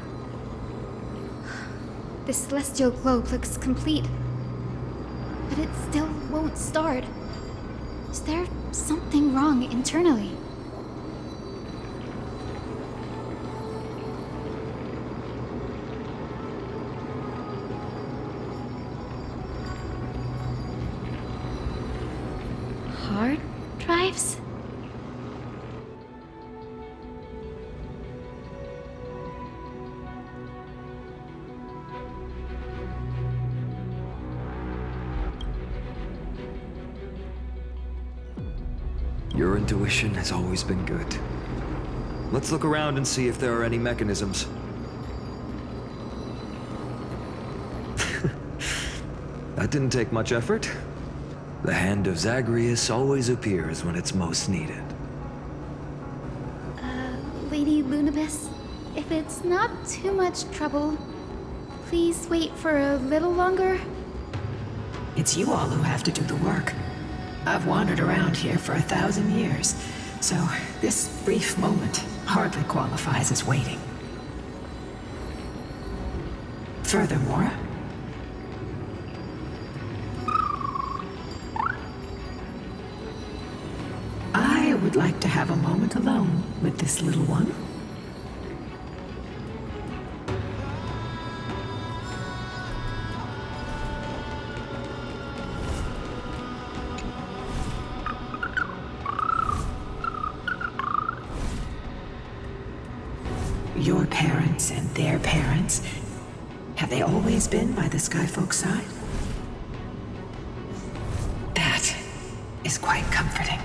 The celestial globe looks complete. but it still won't start. Is there something wrong internally? Hard drives? Your intuition has always been good. Let's look around and see if there are any mechanisms. That didn't take much effort. The hand of Zagreus always appears when it's most needed. Lady Lunabis, if it's not too much trouble, please wait for a little longer. It's you all who have to do the work. I've wandered around here for 1,000 years, so this brief moment hardly qualifies as waiting. Furthermore, I would like to have a moment alone with this little one. Your parents and their parents, have they always been by the Skyfolk's side? That is quite comforting.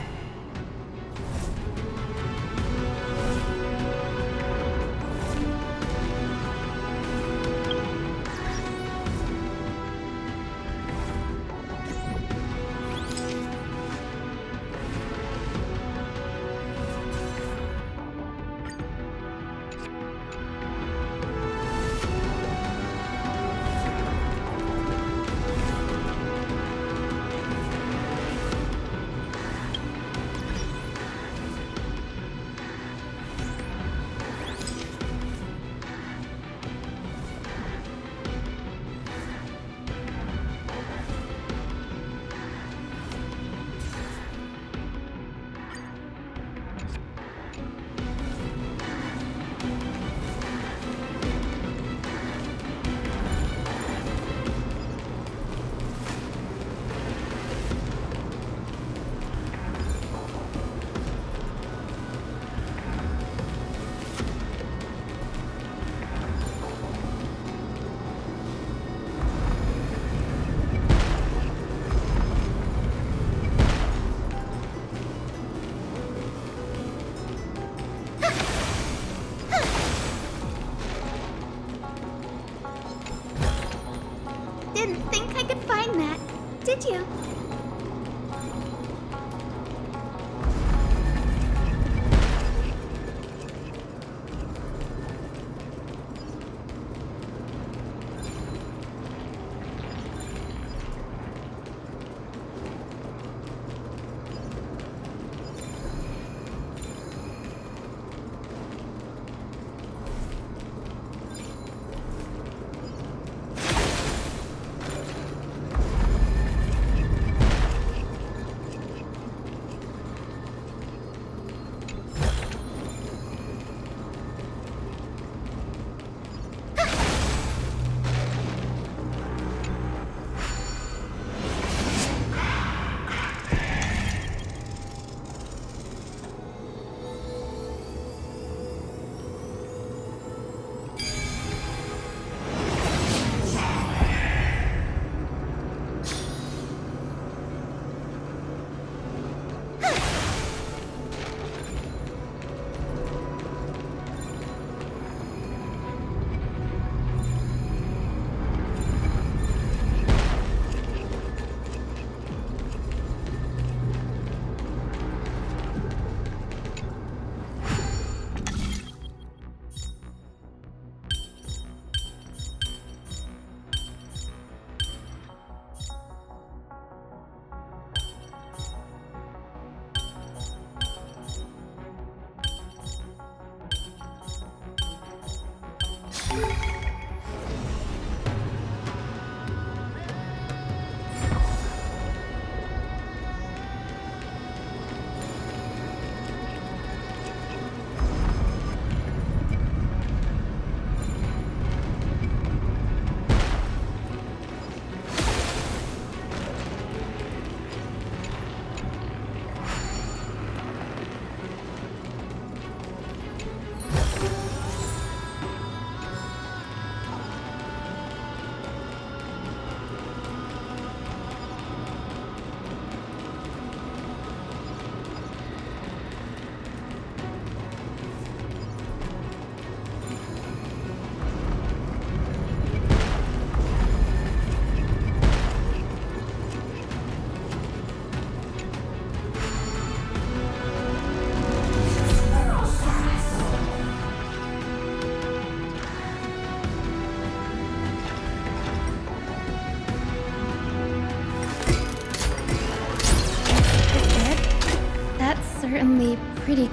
Didn't think I could find that, did you?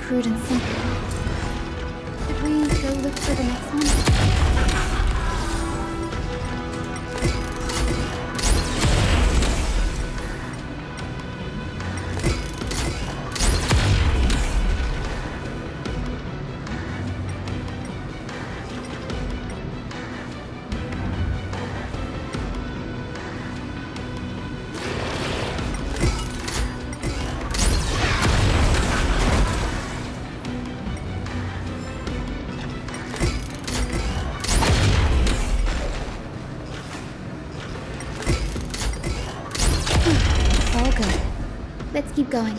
crude and simple. Should we go look for the next one? All good. Let's keep going.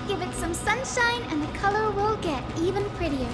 Give it some sunshine and the color will get even prettier.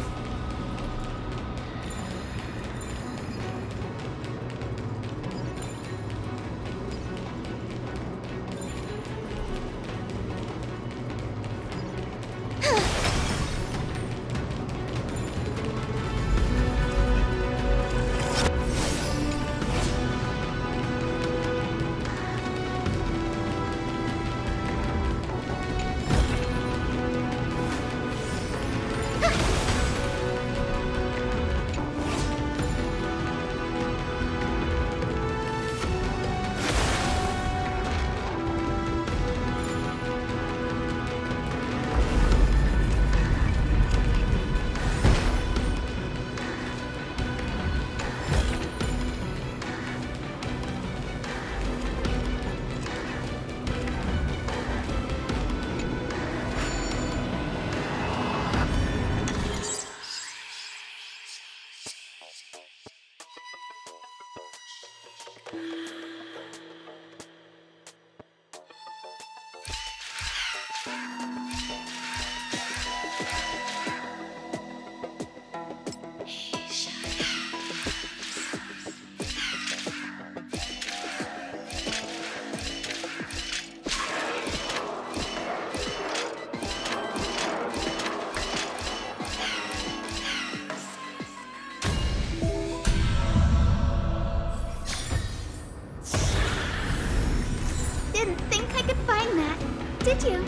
Didn't think I could find that, did you?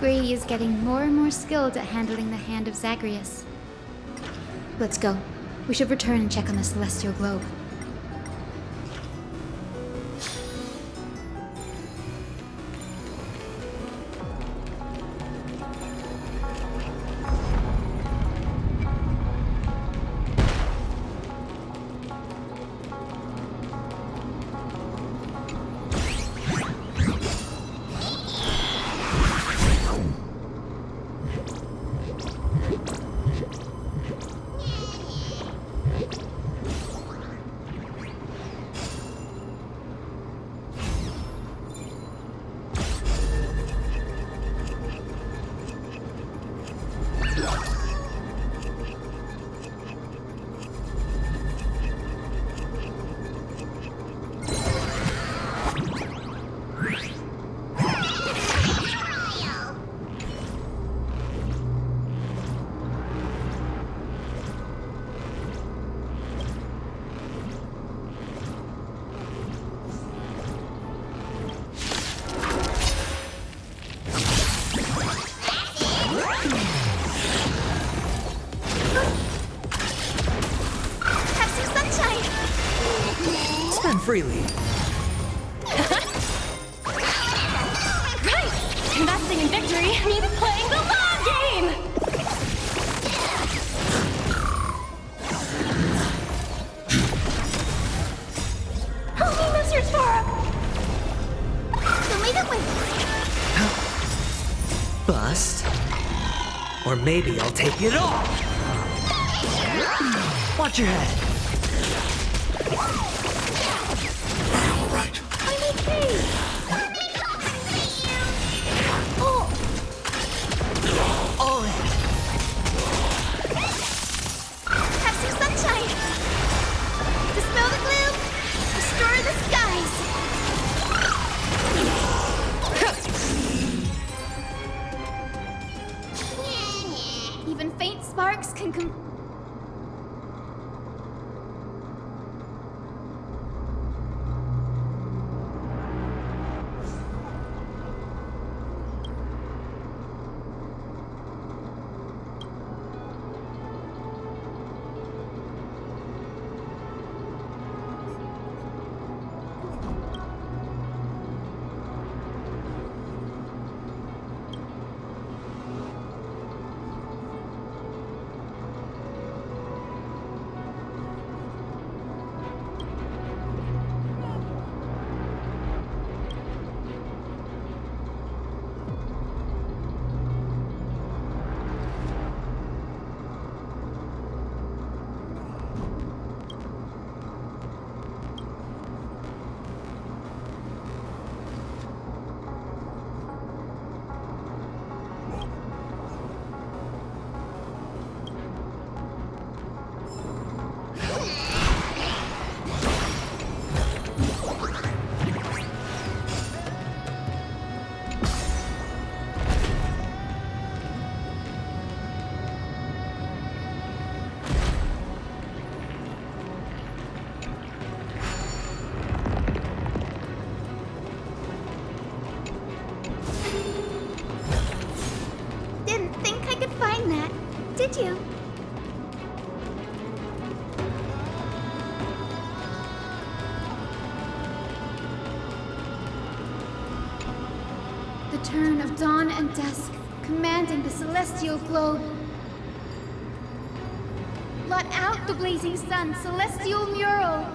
Bree is getting more and more skilled at handling the hand of Zagreus. Let's go. We should return and check on the celestial globe. Freely. Right! Investing in victory means playing the long game! Help me, Mr. Torok! So leave it with Bust. Or maybe I'll take it off. Watch your head. Did you? The turn of dawn and dusk, commanding the celestial globe. Blot out the blazing sun, celestial mural.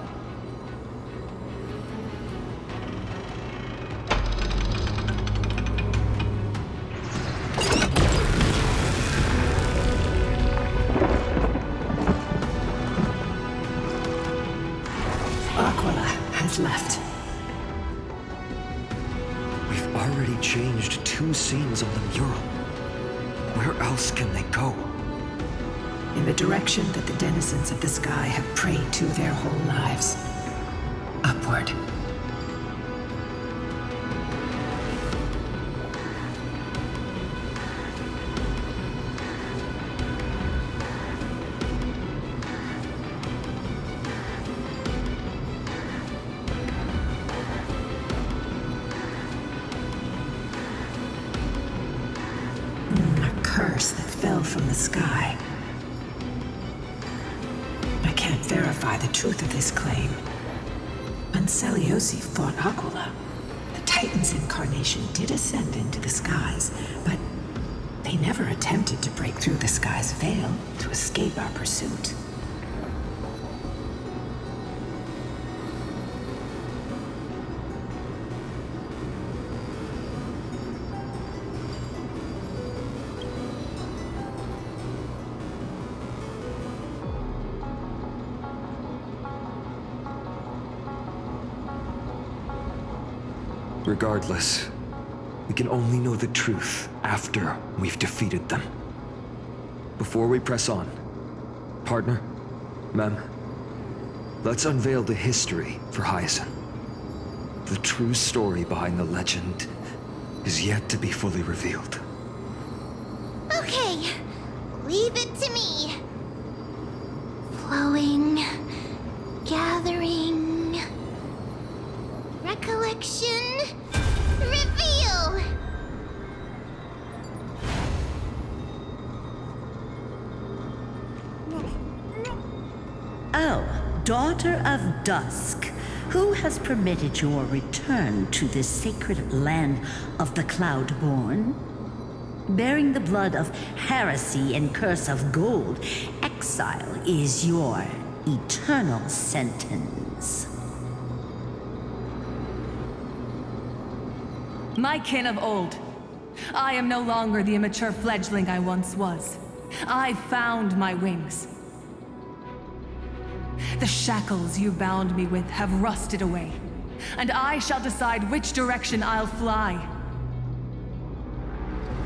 Left. We've already changed 2 scenes on the mural. Where else can they go? In the direction that the denizens of the sky have prayed to their whole lives. Upward. sky. I can't verify the truth of this claim. When Seliosi fought Aquila, the Titan's incarnation did ascend into the skies, but they never attempted to break through the sky's veil to escape our pursuit. Regardless, we can only know the truth after we've defeated them. Before we press on, partner, Mem, let's unveil the history for Hyacinth. The true story behind the legend is yet to be fully revealed. Okay, leave it to me. Flowing, gathering, recollection, reveal! Oh, Daughter of Dusk, who has permitted your return to this sacred land of the Cloudborn? Bearing the blood of heresy and curse of gold, exile is your eternal sentence. My kin of old, I am no longer the immature fledgling I once was. I found my wings. The shackles you bound me with have rusted away, and I shall decide which direction I'll fly.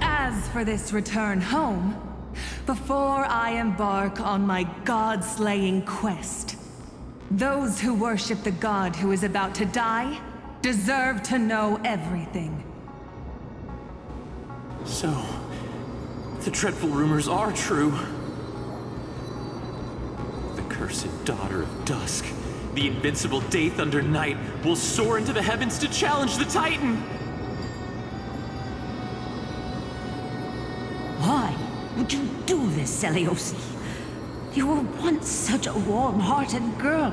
As for this return home, before I embark on my god-slaying quest, those who worship the god who is about to die deserve to know everything. So, the dreadful rumors are true. The cursed Daughter of Dusk, the invincible Day Thunder Knight, will soar into the heavens to challenge the Titan! Why would you do this, Seliosi? You were once such a warm-hearted girl.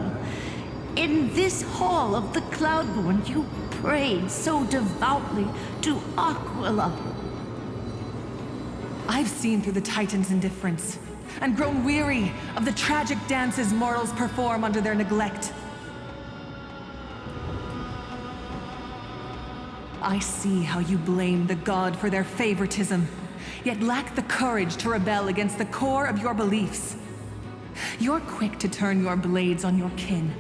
In this hall of the Cloudborn, you prayed so devoutly to Aquila. I've seen through the Titan's indifference, and grown weary of the tragic dances mortals perform under their neglect. I see how you blame the god for their favoritism, yet lack the courage to rebel against the core of your beliefs. You're quick to turn your blades on your kin,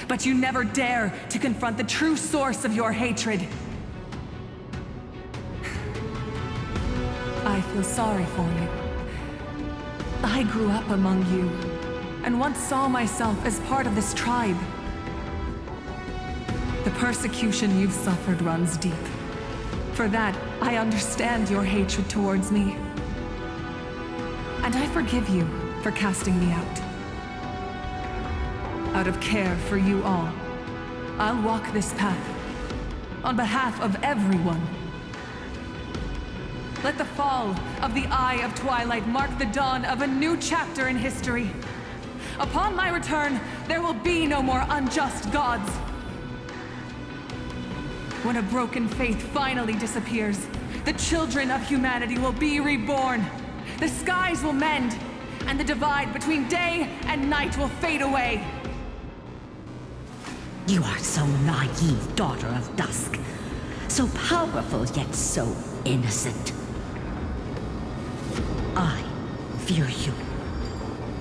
but you never dare to confront the true source of your hatred. I feel sorry for you. I grew up among you, and once saw myself as part of this tribe. The persecution you've suffered runs deep. For that, I understand your hatred towards me. And I forgive you for casting me out. Out of care for you all, I'll walk this path, on behalf of everyone. Let the fall of the Eye of Twilight mark the dawn of a new chapter in history. Upon my return, there will be no more unjust gods. When a broken faith finally disappears, the children of humanity will be reborn. The skies will mend, and the divide between day and night will fade away. You are so naive, Daughter of Dusk. So powerful, yet so innocent. I fear you.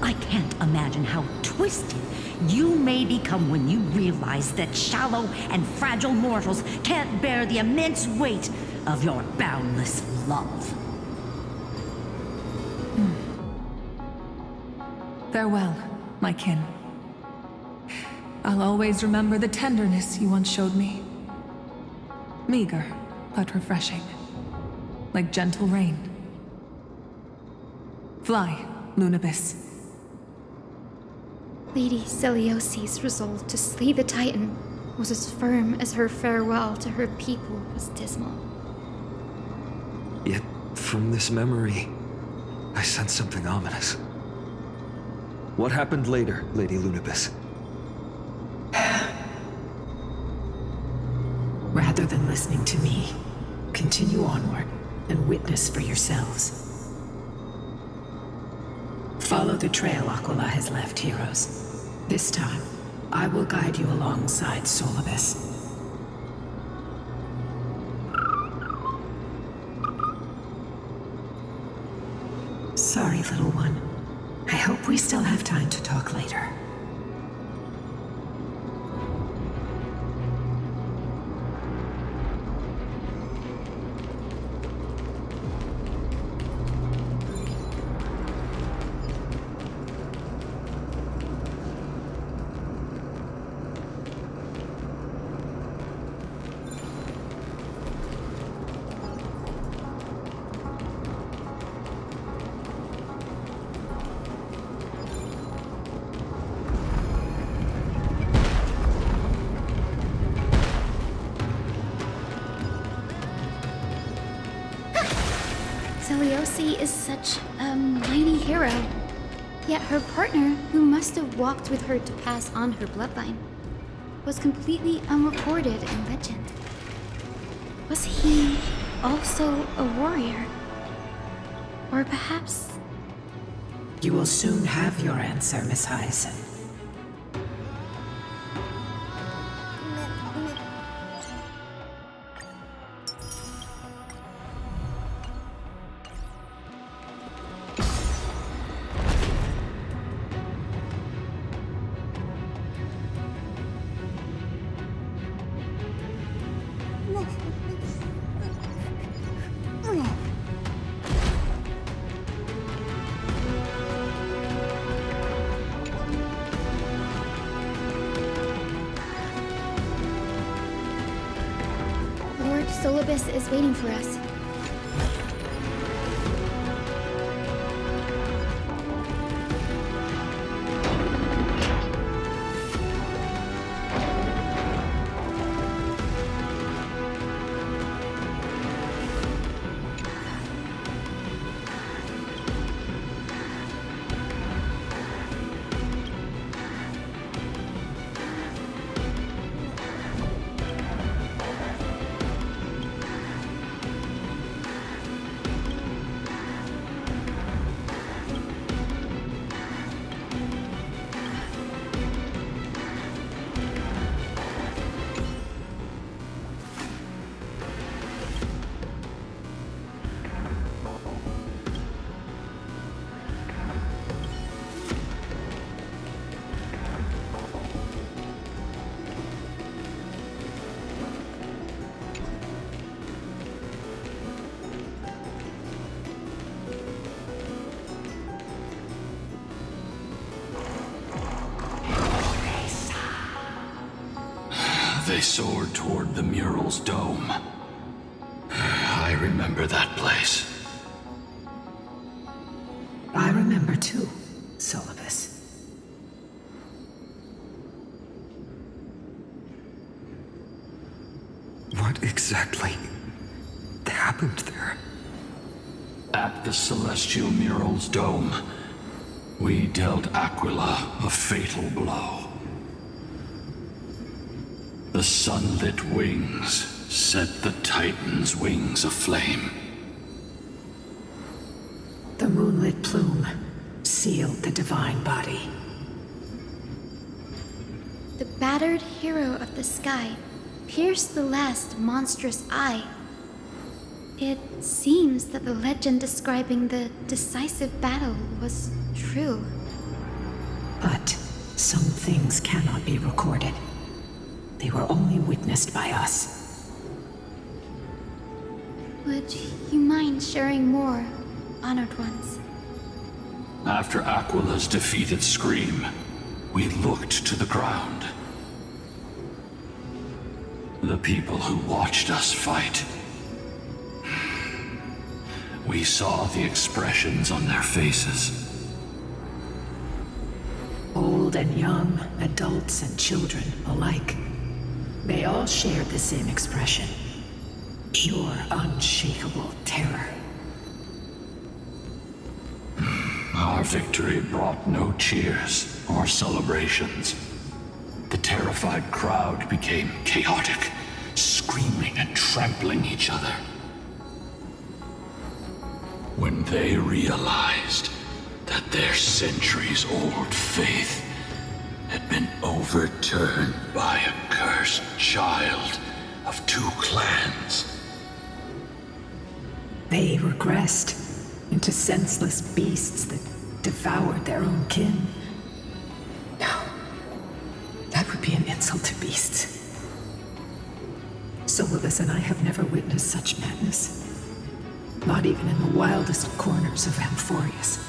I can't imagine how twisted you may become when you realize that shallow and fragile mortals can't bear the immense weight of your boundless love. Farewell, my kin. I'll always remember the tenderness you once showed me. Meager, but refreshing. Like gentle rain. Fly, Lunabis. Lady Celiosi's resolve to slay the Titan was as firm as her farewell to her people was dismal. Yet, from this memory, I sense something ominous. What happened later, Lady Lunibus? Rather than listening to me, continue onward and witness for yourselves. Follow the trail Aquila has left, heroes. This time, I will guide you alongside Solibus. Sorry, little one. I hope we still have time to talk later. Zeliosi is such a mighty hero. Yet her partner, who must have walked with her to pass on her bloodline, was completely unrecorded in legend. Was he also a warrior? Or perhaps... You will soon have your answer, Miss Hyacinth. Lord Solibus is waiting for us. They soared toward the mural's dome. I remember that place. I remember too, Solibus. What exactly happened there? At the celestial mural's dome, we dealt Aquila a fatal blow. The sunlit wings set the Titan's wings aflame. The moonlit plume sealed the divine body. The battered hero of the sky pierced the last monstrous eye. It seems that the legend describing the decisive battle was true. But some things cannot be recorded. They were only witnessed by us. Would you mind sharing more, honored ones? After Aquila's defeated scream, we looked to the ground. The people who watched us fight. We saw the expressions on their faces. Old and young, adults and children alike. They all shared the same expression. Pure, unshakable terror. victory brought no cheers or celebrations. The terrified crowd became chaotic, screaming and trampling each other. When they realized that their centuries-old faith had been overturned by a cursed child of two clans. They regressed into senseless beasts that devoured their own kin. No, that would be an insult to beasts. Solus and I have never witnessed such madness. Not even in the wildest corners of Amphorius.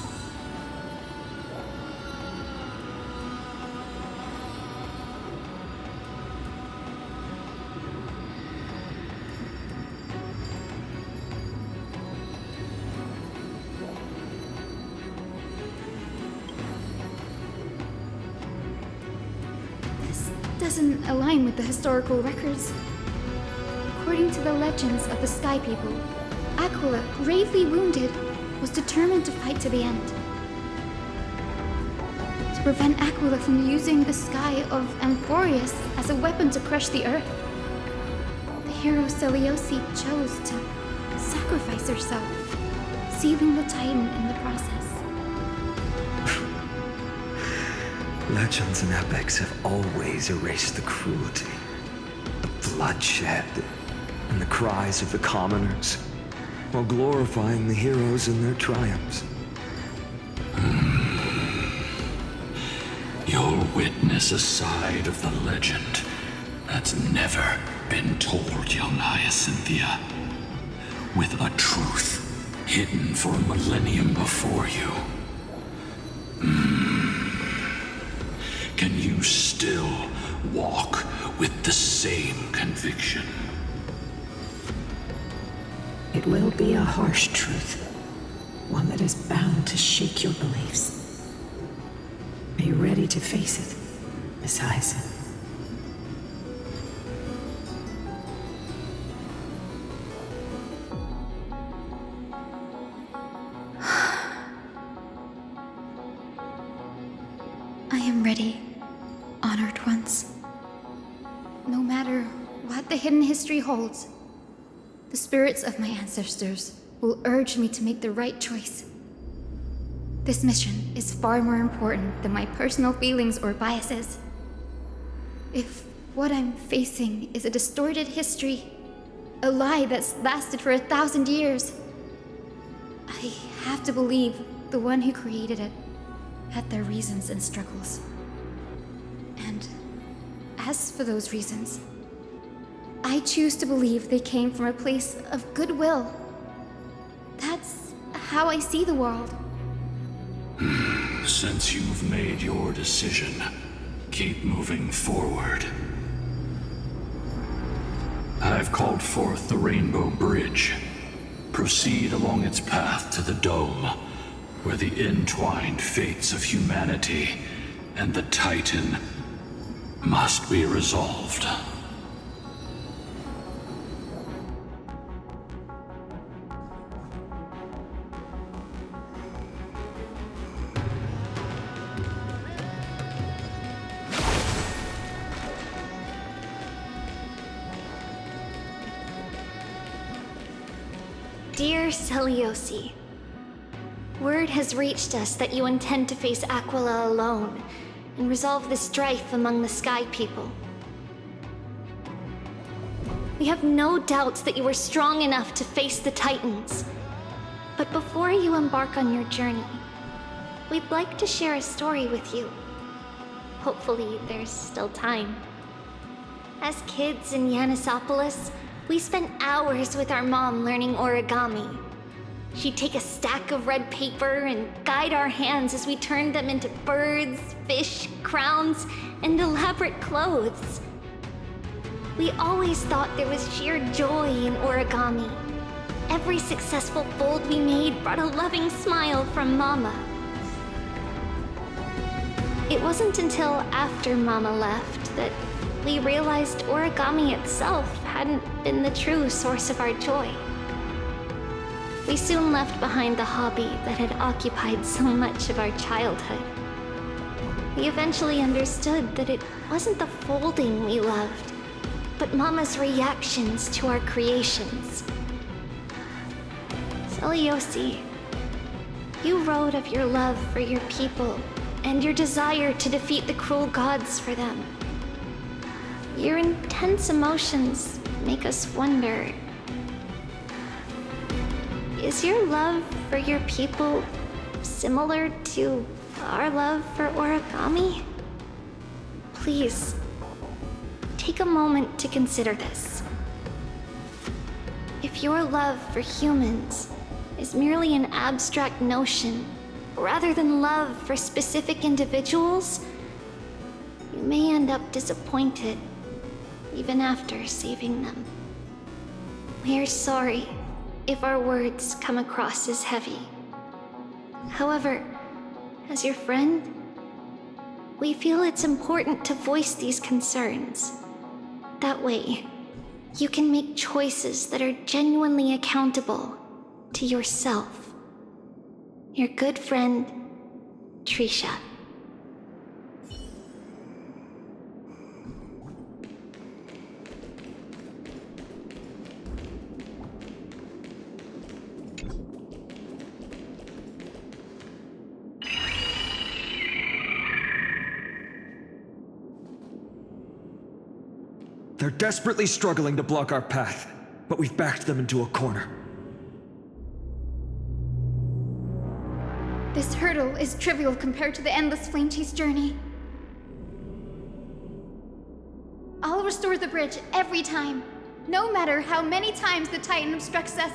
Doesn't align with the historical records. According to the legends of the Sky People, Aquila, gravely wounded, was determined to fight to the end. To prevent Aquila from using the sky of Amphorius as a weapon to crush the earth, the hero Seleuce chose to sacrifice herself, sealing the Titan in the process. Legends and epics have always erased the cruelty, the bloodshed, and the cries of the commoners, while glorifying the heroes and their triumphs. You'll witness a side of the legend that's never been told, young Hyacinthia, with a truth hidden for a millennium before you. Can you still walk with the same conviction? It will be a harsh truth, one that is bound to shake your beliefs. Are you ready to face it, Miss Hyacinth? I am ready, honored ones. No matter what the hidden history holds, the spirits of my ancestors will urge me to make the right choice. This mission is far more important than my personal feelings or biases. If what I'm facing is a distorted history, a lie that's lasted for 1,000 years, I have to believe the one who created it had their reasons and struggles. And as for those reasons, I choose to believe they came from a place of goodwill. That's how I see the world. Since you've made your decision, keep moving forward. I've called forth the Rainbow Bridge. Proceed along its path to the Dome, where the entwined fates of humanity and the Titan must be resolved. Dear Seleuce, word has reached us that you intend to face Aquila alone and resolve the strife among the Sky People. We have no doubts that you are strong enough to face the Titans. But before you embark on your journey, we'd like to share a story with you. Hopefully, there's still time. As kids in Yanissopolis, we spent hours with our mom learning origami. She'd take a stack of red paper and guide our hands as we turned them into birds, fish, crowns, and elaborate clothes. We always thought there was sheer joy in origami. Every successful fold we made brought a loving smile from Mama. It wasn't until after Mama left that we realized origami itself hadn't been the true source of our joy. We soon left behind the hobby that had occupied so much of our childhood. We eventually understood that it wasn't the folding we loved, but Mama's reactions to our creations. Celiosi, you wrote of your love for your people and your desire to defeat the cruel gods for them. Your intense emotions make us wonder, is your love for your people similar to our love for origami? Please, take a moment to consider this. If your love for humans is merely an abstract notion, rather than love for specific individuals, you may end up disappointed, even after saving them. We are sorry if our words come across as heavy. However, as your friend, we feel it's important to voice these concerns. That way, you can make choices that are genuinely accountable to yourself. Your good friend, Trisha. They're desperately struggling to block our path, but we've backed them into a corner. This hurdle is trivial compared to the endless flame chase journey. I'll restore the bridge every time, no matter how many times the Titan obstructs us.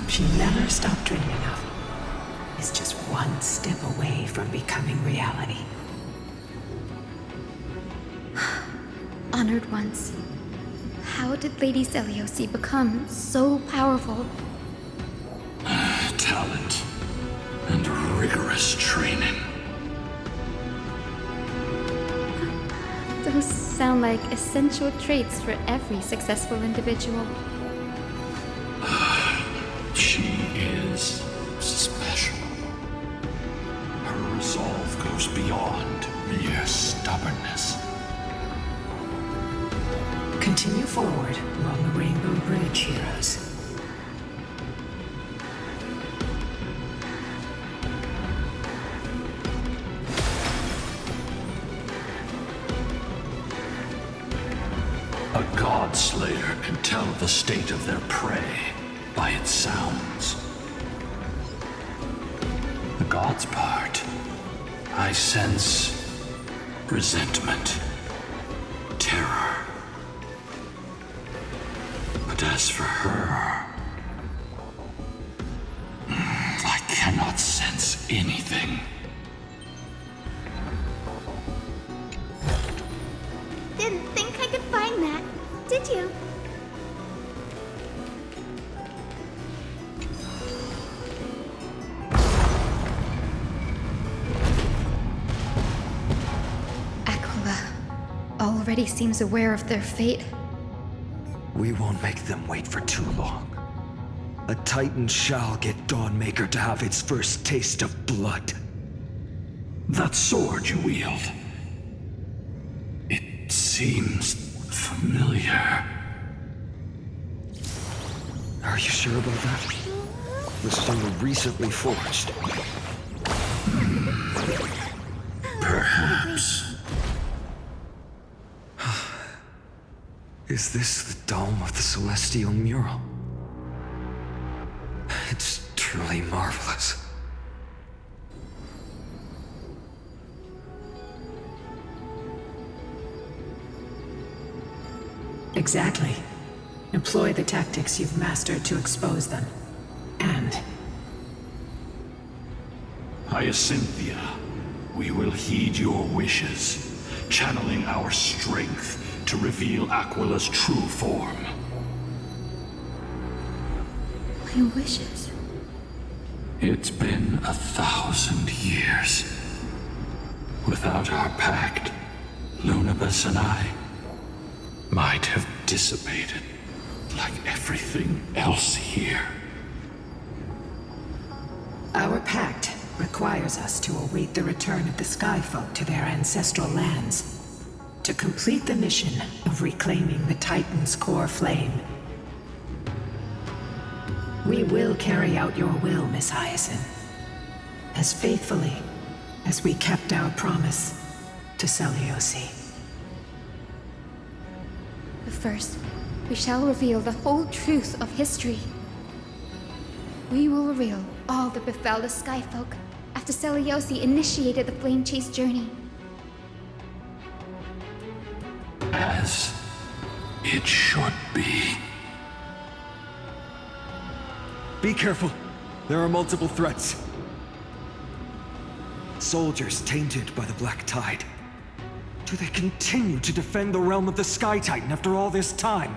She never stopped dreaming of is just one step away from becoming reality. Honored ones, how did Lady Celiosi become so powerful? Talent and rigorous training. Those sound like essential traits for every successful individual. She is special. Her resolve goes beyond mere stubbornness. Continue forward along the Rainbow Bridge, heroes. A god slayer can tell the state of their prey by its sounds. The god's part, I sense resentment, terror. But as for her, I cannot sense anything. Didn't think I could find that, did you? already seems aware of their fate. We won't make them wait for too long. A Titan shall get Dawnmaker to have its first taste of blood. That sword you wield. It seems familiar. Are you sure about that? Was it only recently forged? Perhaps. Is this the dome of the celestial mural? It's truly marvelous. Exactly. Employ the tactics you've mastered to expose them. And... Hyacinthia, we will heed your wishes, channeling our strength to reveal Aquila's true form. My wishes? It's been 1,000 years. Without our pact, Lunabus and I might have dissipated like everything else here. Our pact requires us to await the return of the Skyfolk to their ancestral lands, to complete the mission of reclaiming the Titan's core flame. We will carry out your will, Miss Hyacinth, as faithfully as we kept our promise to Seliosi. But first, we shall reveal the whole truth of history. We will reveal all that befell the Skyfolk after Seliosi initiated the Flame Chase journey. As it should be. Be careful. There are multiple threats. Soldiers tainted by the Black Tide. Do they continue to defend the realm of the Sky Titan after all this time?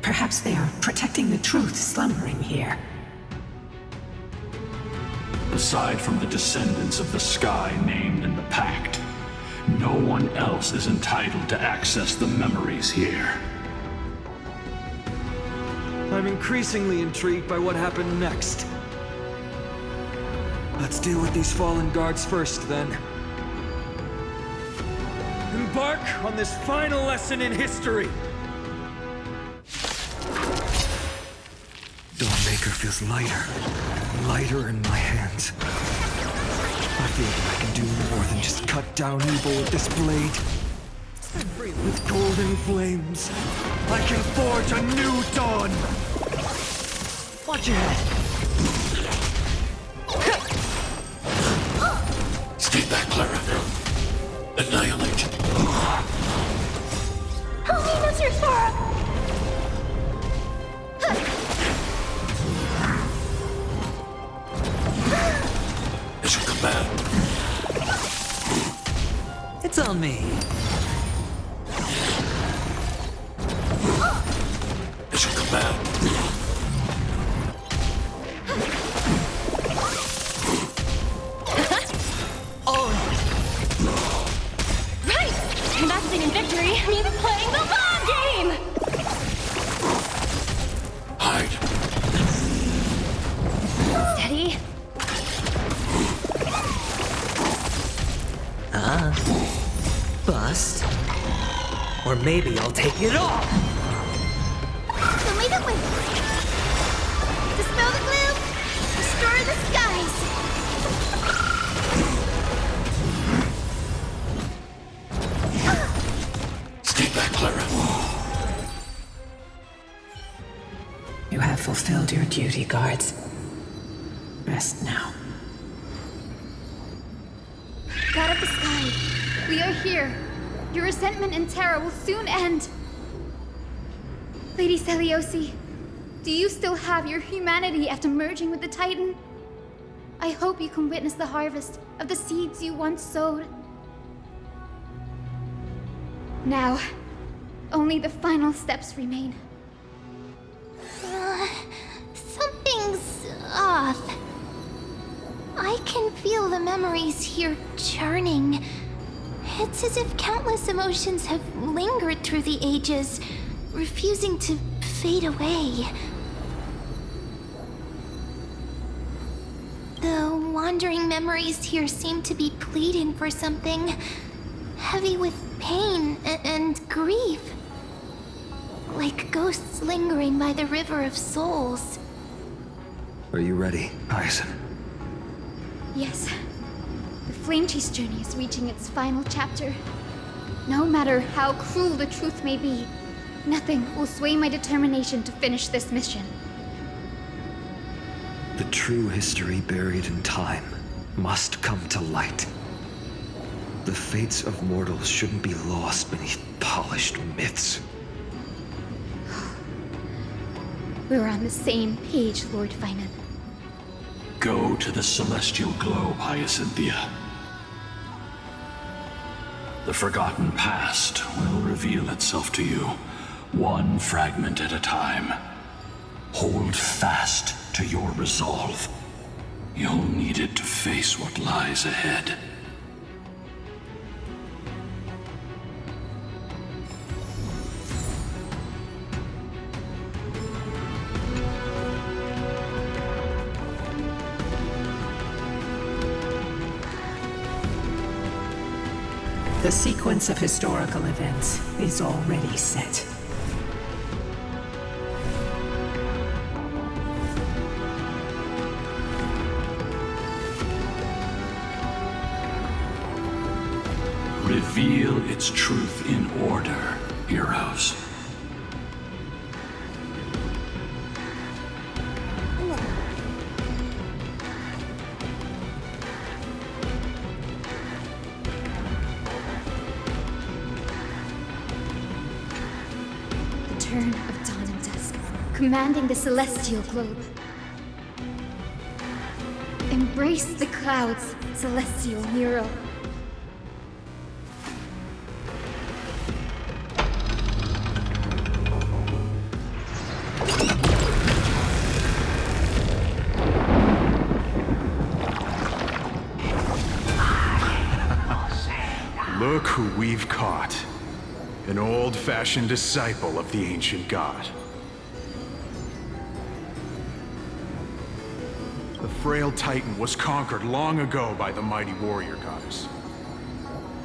Perhaps they are protecting the truth slumbering here. Aside from the descendants of the sky named in the pact, no one else is entitled to access the memories here. I'm increasingly intrigued by what happened next. Let's deal with these fallen guards first, then. Embark on this final lesson in history! Dawnmaker feels lighter in my hands. I feel that I can do more than just cut down evil with this blade. With golden flames, I can forge a new dawn! Watch your head! Stay back, Clara. Annihilate. Help me, Mr. Sora! As you command. It's on me. As you command. Investing in victory means playing the long game! Hide. Steady. Bust. Or maybe I'll take it all! Don't leave it with me. Dispel the gloom, destroy the skies. Stay back, Clara. You have fulfilled your duty, guards. Rest now. God of the sky, we are here. Your resentment and terror will soon end. Lady Seliosi, do you still have your humanity after merging with the Titan? I hope you can witness the harvest of the seeds you once sowed. Now, only the final steps remain. Something's off. I can feel the memories here churning, It's as if countless emotions have lingered through the ages, refusing to fade away. The wandering memories here seem to be pleading for something, heavy with pain and grief. Like ghosts lingering by the River of Souls. Are you ready, Hyacinth? Yes. The Flame Chase journey is reaching its final chapter. No matter how cruel the truth may be, nothing will sway my determination to finish this mission. The true history buried in time must come to light. The fates of mortals shouldn't be lost beneath polished myths. We're on the same page, Lord Finan. Go to the celestial globe, Hyacinthia. The forgotten past will reveal itself to you, one fragment at a time. Hold fast to your resolve. You'll need it to face what lies ahead. The sequence of historical events is already set. Reveal its truth in order, heroes. Turn of dawn and dusk, commanding the celestial globe. Embrace the clouds, celestial mural. Look who we've caught. An old-fashioned disciple of the ancient god. The frail Titan was conquered long ago by the mighty warrior goddess.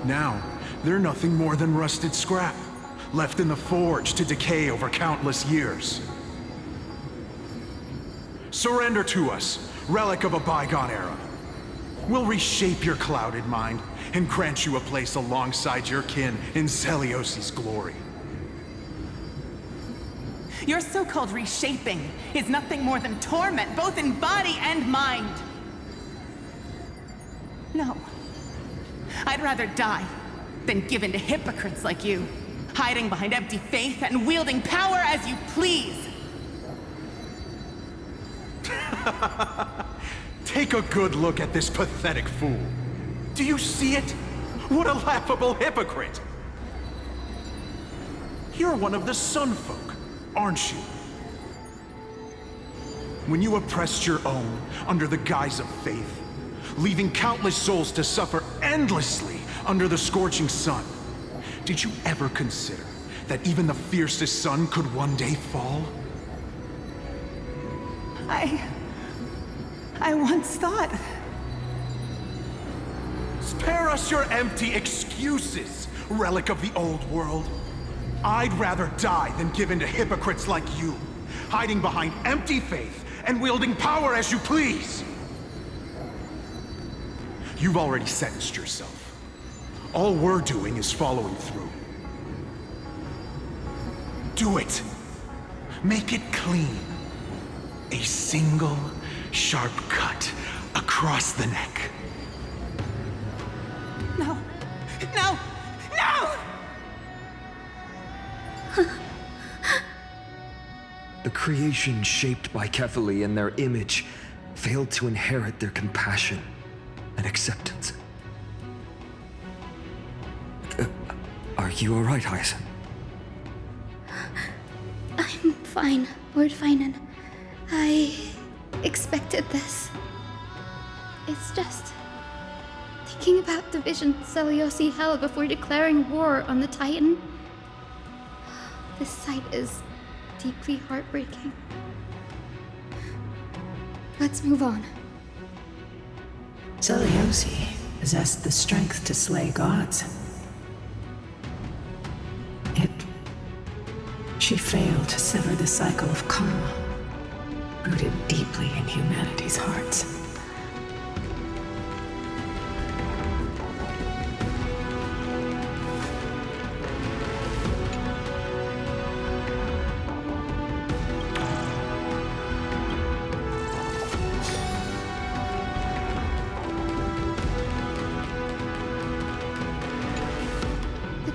Now, they're nothing more than rusted scrap, left in the forge to decay over countless years. Surrender to us, relic of a bygone era. We'll reshape your clouded mind and grant you a place alongside your kin in Celios's glory. Your so-called reshaping is nothing more than torment, both in body and mind. No. I'd rather die than give in to hypocrites like you, hiding behind empty faith and wielding power as you please. Take a good look at this pathetic fool. Do you see it? What a laughable hypocrite! You're one of the Sun Folk, aren't you? When you oppressed your own under the guise of faith, leaving countless souls to suffer endlessly under the scorching sun, did you ever consider that even the fiercest sun could one day fall? I once thought... Spare us your empty excuses, relic of the old world. I'd rather die than give in to hypocrites like you, hiding behind empty faith and wielding power as you please. You've already sentenced yourself. All we're doing is following through. Do it. Make it clean. A single, sharp cut across the neck. No! No! No! The creation shaped by Kefali and their image failed to inherit their compassion and acceptance. Are you all right, Hyacinth? I'm fine, Lord Finan. I expected this. It's just... the Thinking about the vision Seliosi held before declaring war on the Titan, this sight is deeply heartbreaking. Let's move on. Seliosi possessed the strength to slay gods. Yet, she failed to sever the cycle of karma, rooted deeply in humanity's hearts.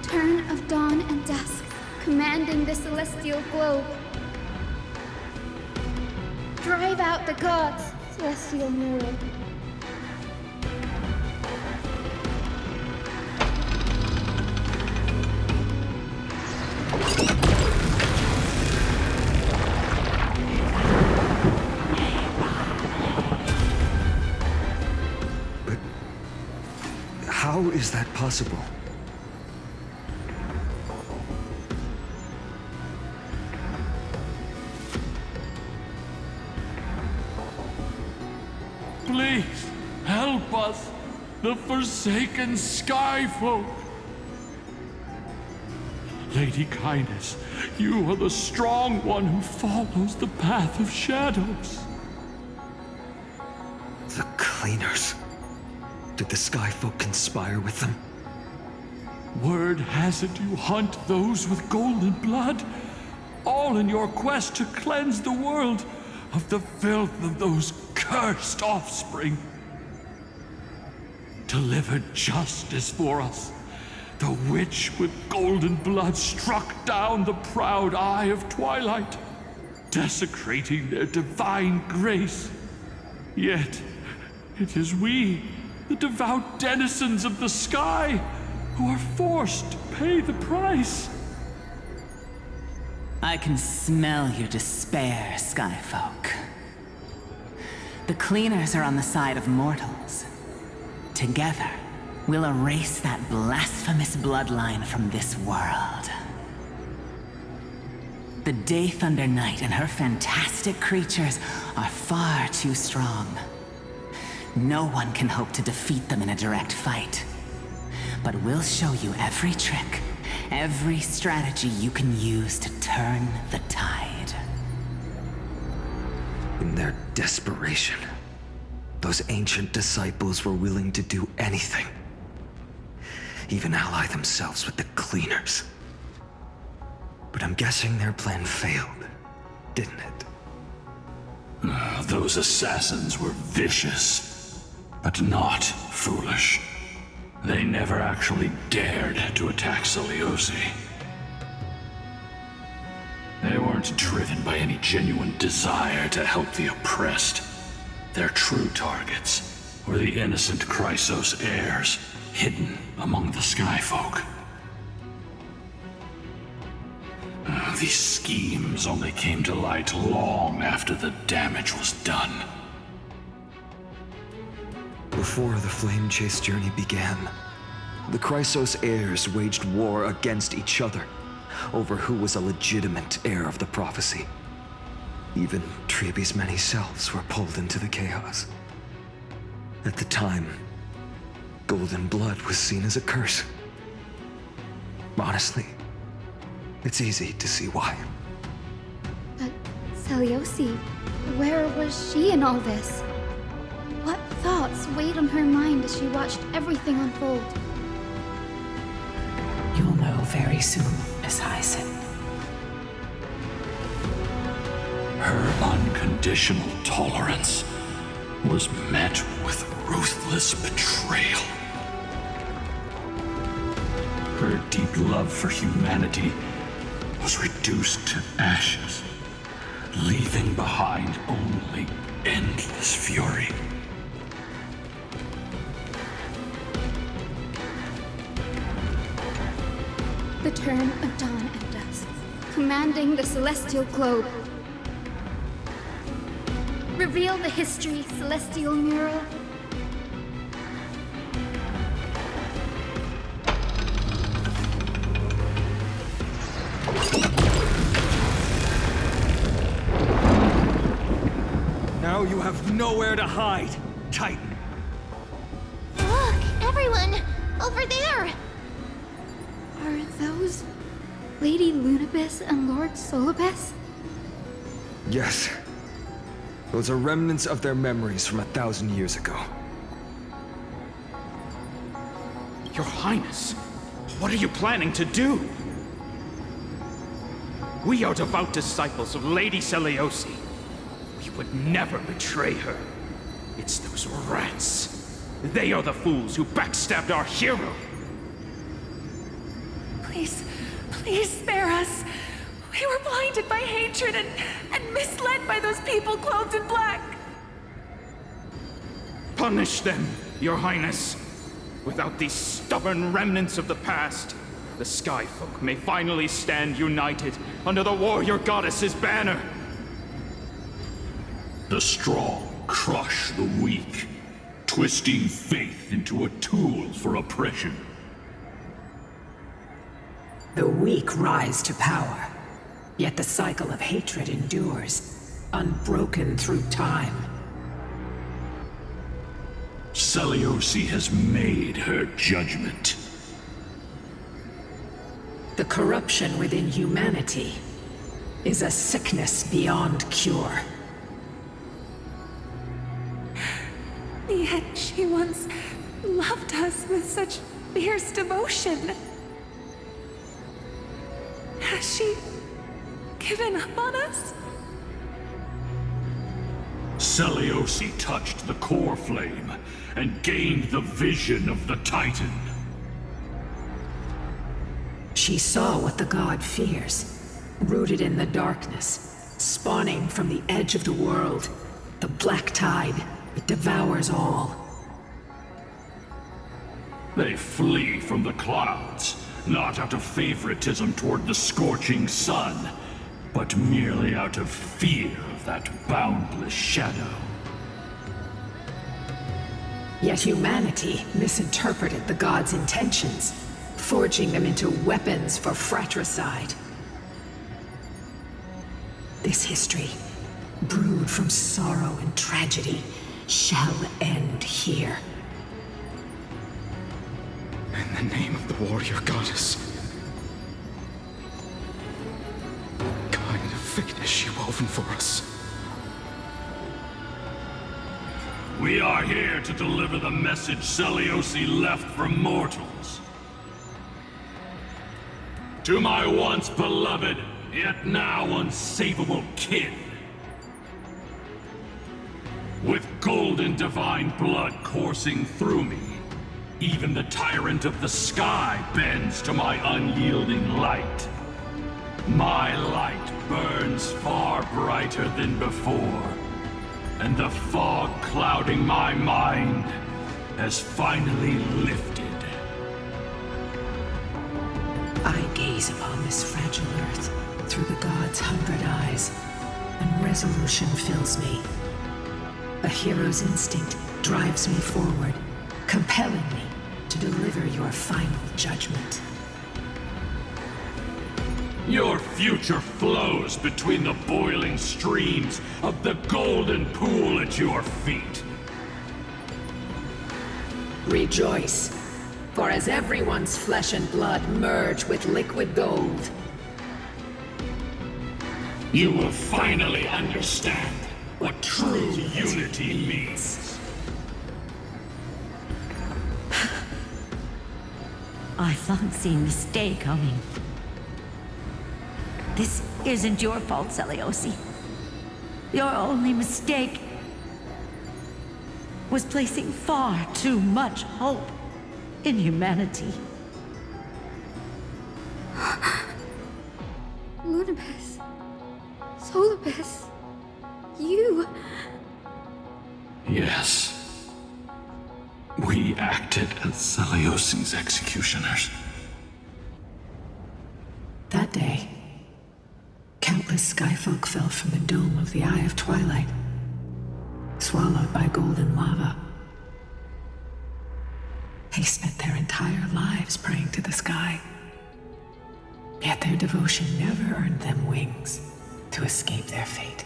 Turn of dawn and dusk, commanding the celestial globe. Drive out the gods, celestial mirror. But how is that possible? Please, help us, the forsaken Skyfolk. Lady Kindness, you are the strong one who follows the path of shadows. The Cleaners. Did the Skyfolk conspire with them? Word has it you hunt those with golden blood, all in your quest to cleanse the world of the filth of those cursed offspring. Delivered justice for us. The witch with golden blood struck down the proud eye of twilight, desecrating their divine grace. Yet, it is we, the devout denizens of the sky, who are forced to pay the price. I can smell your despair, Skyfolk. The Cleaners are on the side of mortals. Together, we'll erase that blasphemous bloodline from this world. The Day Thunder Knight and her fantastic creatures are far too strong. No one can hope to defeat them in a direct fight. But we'll show you every trick, every strategy you can use to turn the tide. In their desperation, those ancient disciples were willing to do anything. Even ally themselves with the Cleaners. But I'm guessing their plan failed, didn't it? Those assassins were vicious, but not foolish. They never actually dared to attack Seliosi. They weren't driven by any genuine desire to help the oppressed. Their true targets were the innocent Chrysos heirs, hidden among the Skyfolk. These schemes only came to light long after the damage was done. Before the Flame Chase journey began, the Chrysos heirs waged war against each other over who was a legitimate heir of the prophecy. Even Treebe's many selves were pulled into the chaos. At the time, golden blood was seen as a curse. Honestly, it's easy to see why. But Seliosi, where was she in all this? What thoughts weighed on her mind as she watched everything unfold? You'll know very soon, Miss Hyson. Her unconditional tolerance was met with ruthless betrayal. Her deep love for humanity was reduced to ashes, leaving behind only endless fury. The turn of dawn and dusk, commanding the celestial globe. Reveal the history, celestial mural. you have nowhere to hide, Titan. Look, everyone! Over there! Are those Lady Lunabis and Lord Solibus? Yes. Those are remnants of their memories from 1,000 years ago. Your Highness, what are you planning to do? We are devout disciples of Lady Seliosi. We would never betray her. It's those rats. They are the fools who backstabbed our hero. Please, please spare us. We were blinded by hatred and misled by those people clothed in black. Punish them, Your Highness. Without these stubborn remnants of the past, the Skyfolk may finally stand united under the warrior goddess's banner. The strong crush the weak, twisting faith into a tool for oppression. The weak rise to power, yet the cycle of hatred endures, unbroken through time. Seliosi has made her judgment. The corruption within humanity is a sickness beyond cure. Yet she once loved us with such fierce devotion. Has she given up on us? Seliosi touched the core flame and gained the vision of the Titan. She saw what the god fears, rooted in the darkness, spawning from the edge of the world, the black tide. It devours all. They flee from the clouds, not out of favoritism toward the scorching sun, but merely out of fear of that boundless shadow. Yet humanity misinterpreted the gods' intentions, forging them into weapons for fratricide. This history, brewed from sorrow and tragedy, shall end here. In the name of the warrior goddess. What kind of fate has she woven for us? We are here to deliver the message Seliosi left for mortals. To my once beloved, yet now unsavable kin. With golden divine blood coursing through me, even the tyrant of the sky bends to my unyielding light. My light burns far brighter than before, and the fog clouding my mind has finally lifted. I gaze upon this fragile earth through the gods' 100 eyes, and resolution fills me. A hero's instinct drives me forward, compelling me to deliver your final judgment. Your future flows between the boiling streams of the golden pool at your feet. Rejoice, for as everyone's flesh and blood merge with liquid gold, you will finally understand what true unity means. I've long seen this day coming. This isn't your fault, Seliosi. Your only mistake was placing far too much hope in humanity. Lunabis. Solibus. You. Yes. We acted as Seliosi's executioners. that day, countless skyfolk fell from the dome of the Eye of Twilight, swallowed by golden lava. They spent their entire lives praying to the sky, yet their devotion never earned them wings to escape their fate.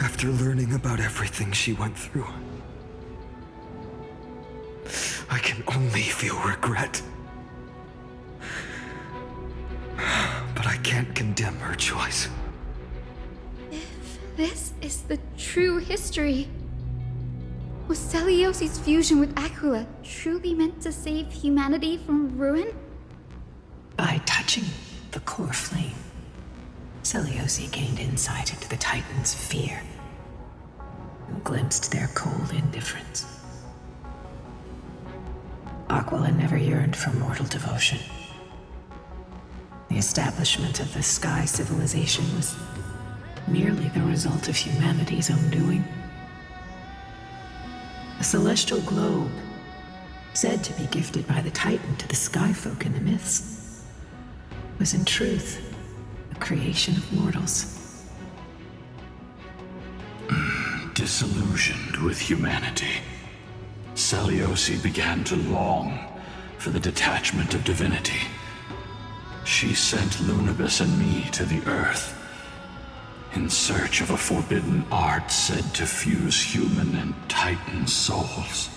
After learning about everything she went through, I can only feel regret. But I can't condemn her choice. If this is the true history, was Celiosi's fusion with Aquila truly meant to save humanity from ruin? By touching the core flame, Celiosi gained insight into the Titans' fear and glimpsed their cold indifference. Aquila never yearned for mortal devotion. The establishment of the Sky civilization was merely the result of humanity's own doing. The celestial globe, said to be gifted by the Titan to the Skyfolk in the myths, was in truth a creation of mortals. Disillusioned with humanity, Celiosi began to long for the detachment of divinity. She sent Lunibus and me to the Earth in search of a forbidden art said to fuse human and Titan souls.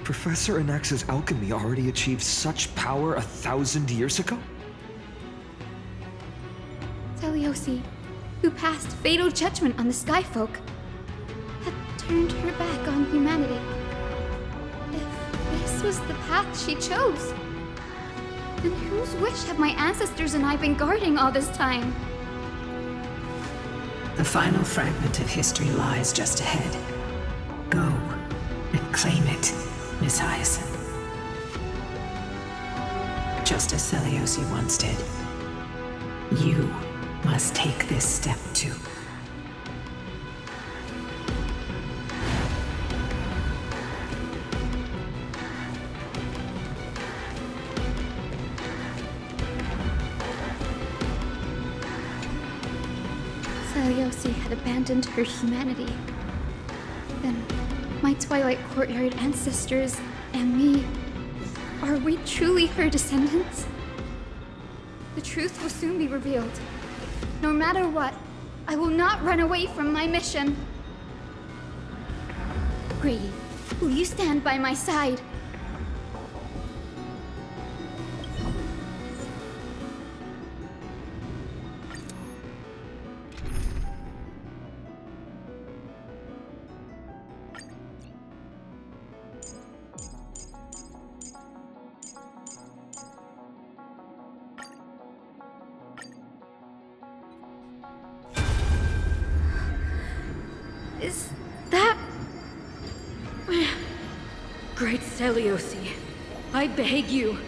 Professor Anax's alchemy already achieved such power 1,000 years ago? Celiosi, who passed fatal judgment on the Skyfolk, had turned her back on humanity. If this was the path she chose, then whose wish have my ancestors and I been guarding all this time? The final fragment of history lies just ahead. Go and claim it, Miss Hyacinth. Just as Celiosi once did, you must take this step too. Celiosi had abandoned her humanity. Then, my Twilight Courtyard ancestors and me, are we truly her descendants? The truth will soon be revealed. No matter what, I will not run away from my mission. Grady, will you stand by my side? Is that... Great Celiosi, I beg you,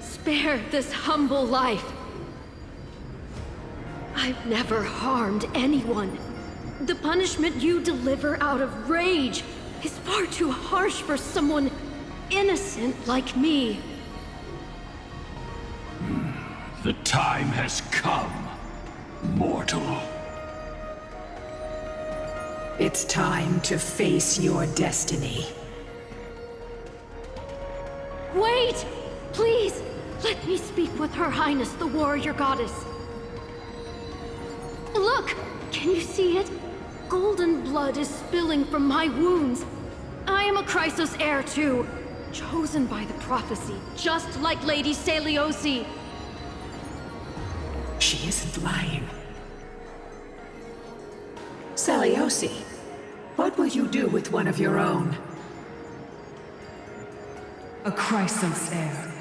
spare this humble life. I've never harmed anyone. The punishment you deliver out of rage is far too harsh for someone innocent like me. The time has come, mortal. It's time to face your destiny. Wait! Please! Let me speak with Her Highness, the warrior goddess. Look! Can you see it? Golden blood is spilling from my wounds. I am a Chrysos heir too, chosen by the prophecy, just like Lady Celiosi. She isn't lying. Celiosi, what will you do with one of your own? A Chrysos heir.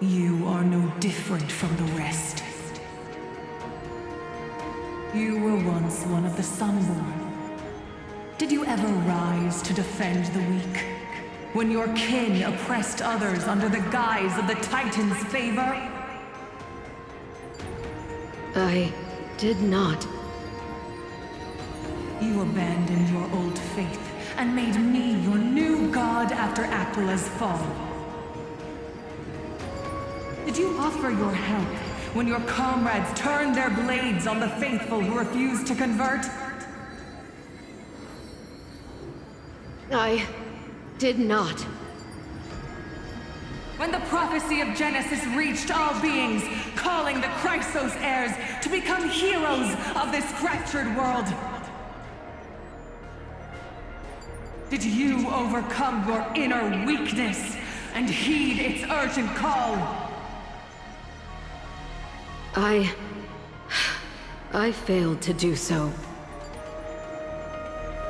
You are no different from the rest. You were once one of the Sunborn. Did you ever rise to defend the weak? When your kin oppressed others under the guise of the Titan's favor? I did not. You abandoned your old faith and made me your new god after Aquila's fall. Did you offer your help when your comrades turned their blades on the faithful who refused to convert? I did not. when the prophecy of Genesis reached all beings, calling the Chrysos heirs to become heroes of this fractured world. Did you overcome your inner weakness and heed its urgent call? I failed to do so.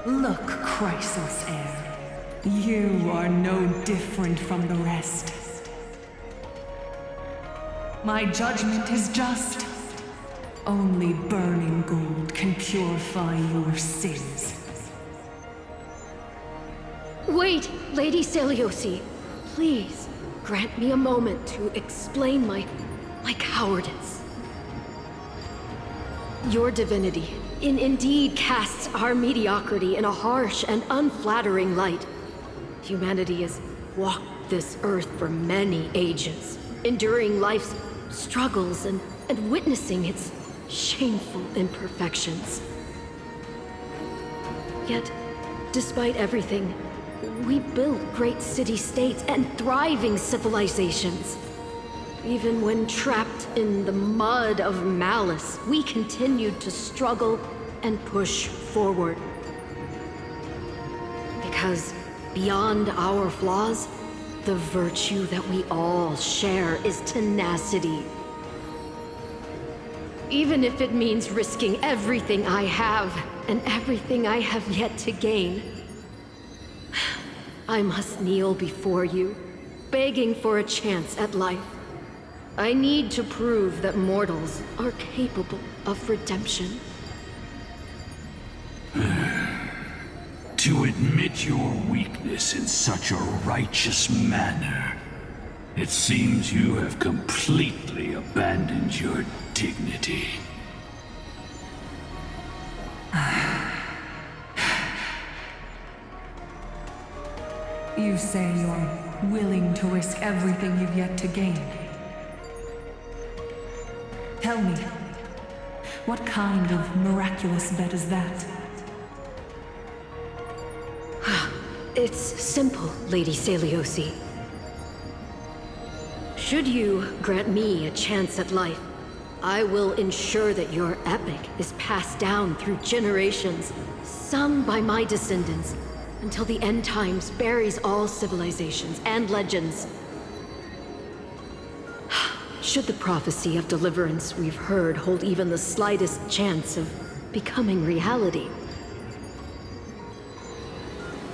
Look, Chrysos heir. You are no different from the rest. My judgment is just. Only burning gold can purify your sins. Wait, Lady Seliosi. Please, grant me a moment to explain my cowardice. Your divinity indeed casts our mediocrity in a harsh and unflattering light. Humanity has walked this earth for many ages, enduring life's struggles and witnessing its shameful imperfections. Yet, despite everything, we built great city-states and thriving civilizations. Even when trapped in the mud of malice, we continued to struggle and push forward. Because beyond our flaws, the virtue that we all share is tenacity. Even if it means risking everything I have and everything I have yet to gain. I must kneel before you, begging for a chance at life. I need to prove that mortals are capable of redemption. To admit your weakness in such a righteous manner, it seems you have completely abandoned your dignity. You say you're willing to risk everything you've yet to gain. Tell me, what kind of miraculous bet is that? It's simple, Lady Seliosi. Should you grant me a chance at life, I will ensure that your epic is passed down through generations, sung by my descendants, until the end times buries all civilizations and legends. Should the prophecy of deliverance we've heard hold even the slightest chance of becoming reality,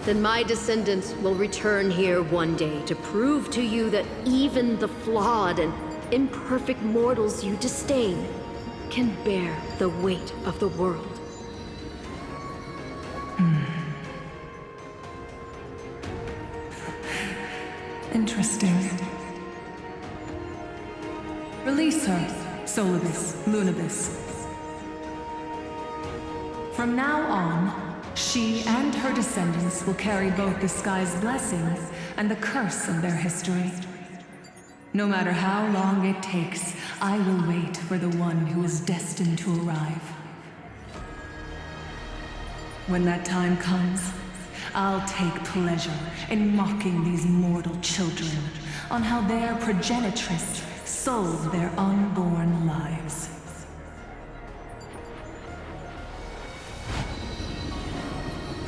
then my descendants will return here one day to prove to you that even the flawed and imperfect mortals you disdain can bear the weight of the world. Interesting. Release her, Solibus, Lunibus. From now on, she and her descendants will carry both the sky's blessings and the curse of their history. No matter how long it takes, I will wait for the one who is destined to arrive. When that time comes, I'll take pleasure in mocking these mortal children on how their progenitress sold their unborn lives.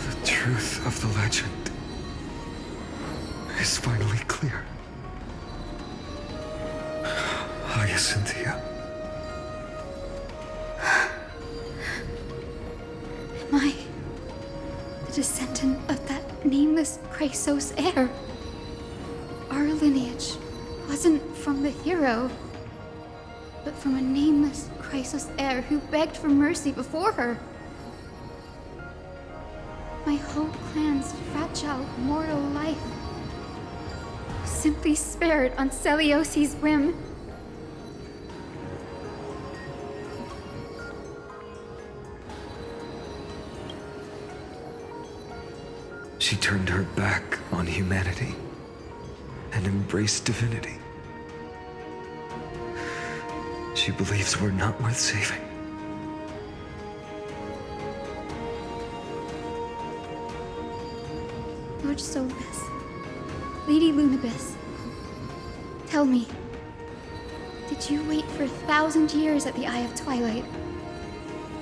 The truth of the legend is finally clear. Hyacinthia. Am I the descendant of that nameless Chrysos heir? Our lineage wasn't from the hero, but from a nameless Chrysos heir who begged for mercy before her. My whole clan's fragile mortal life was simply spared on Seliosi's whim. She turned her back on humanity and embraced divinity. She believes we're not worth saving. Lord Solibus, Lady Lunibus, Tell me, did you wait for 1,000 years at the Eye of Twilight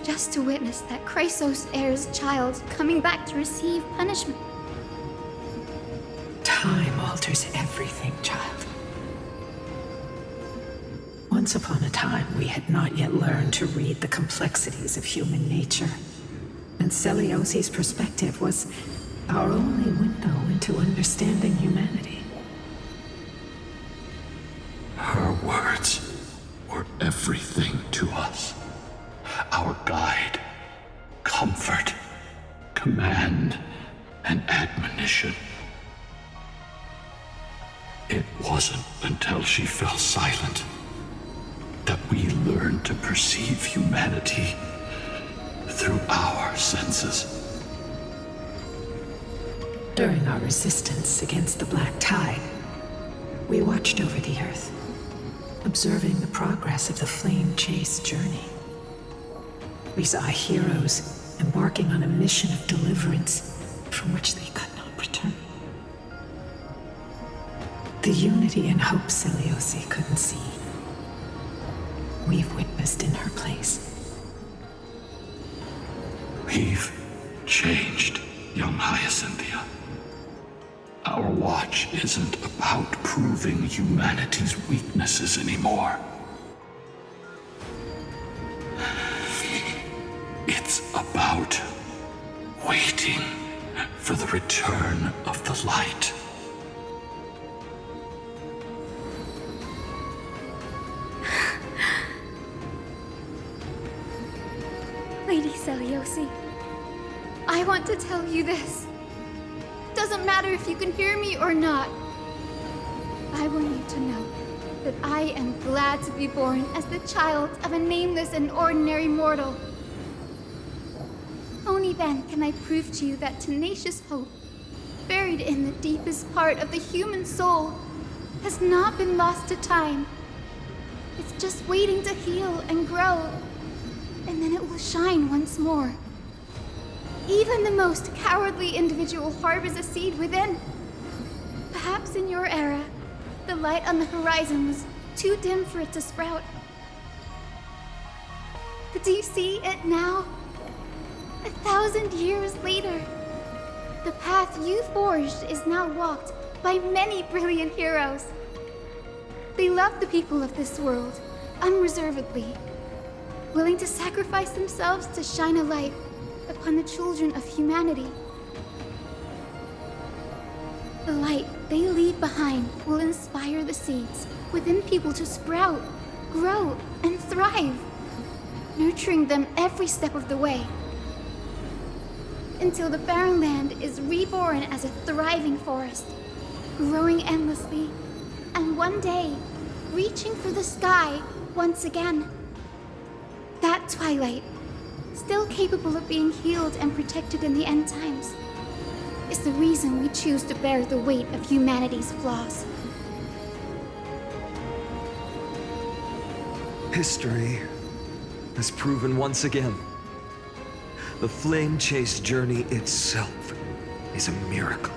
just to witness that Chrysos heir's child coming back to receive punishment? Time alters everything, child. Once upon a time, we had not yet learned to read the complexities of human nature, and Celiosi's perspective was our only window into understanding humanity. Her words were everything to us. Our guide, comfort, command, and admonition. It wasn't until she fell silent that we learned to perceive humanity through our senses. During our resistance against the Black Tide, we watched over the Earth, observing the progress of the Flame Chase journey. We saw heroes embarking on a mission of deliverance from which they could not return. The unity and hope Celiosi couldn't see, we've witnessed in her place. We've changed, young Hyacinthia. Our watch isn't about proving humanity's weaknesses anymore. It's about waiting for the return of the light. Lady Celiosi, I want to tell you this. Doesn't matter if you can hear me or not. I want you to know that I am glad to be born as the child of a nameless and ordinary mortal. Only then can I prove to you that tenacious hope, buried in the deepest part of the human soul, has not been lost to time. It's just waiting to heal and grow, and then it will shine once more. Even the most cowardly individual harbors a seed within. Perhaps in your era, the light on the horizon was too dim for it to sprout. But do you see it now? 1,000 years later, the path you forged is now walked by many brilliant heroes. They love the people of this world unreservedly, willing to sacrifice themselves to shine a light upon the children of humanity. The light they leave behind will inspire the seeds within people to sprout, grow, and thrive, nurturing them every step of the way, until the barren land is reborn as a thriving forest, growing endlessly, and one day, reaching for the sky once again. That twilight, still capable of being healed and protected in the end times, is the reason we choose to bear the weight of humanity's flaws. History has proven once again, the Flame Chase journey itself is a miracle.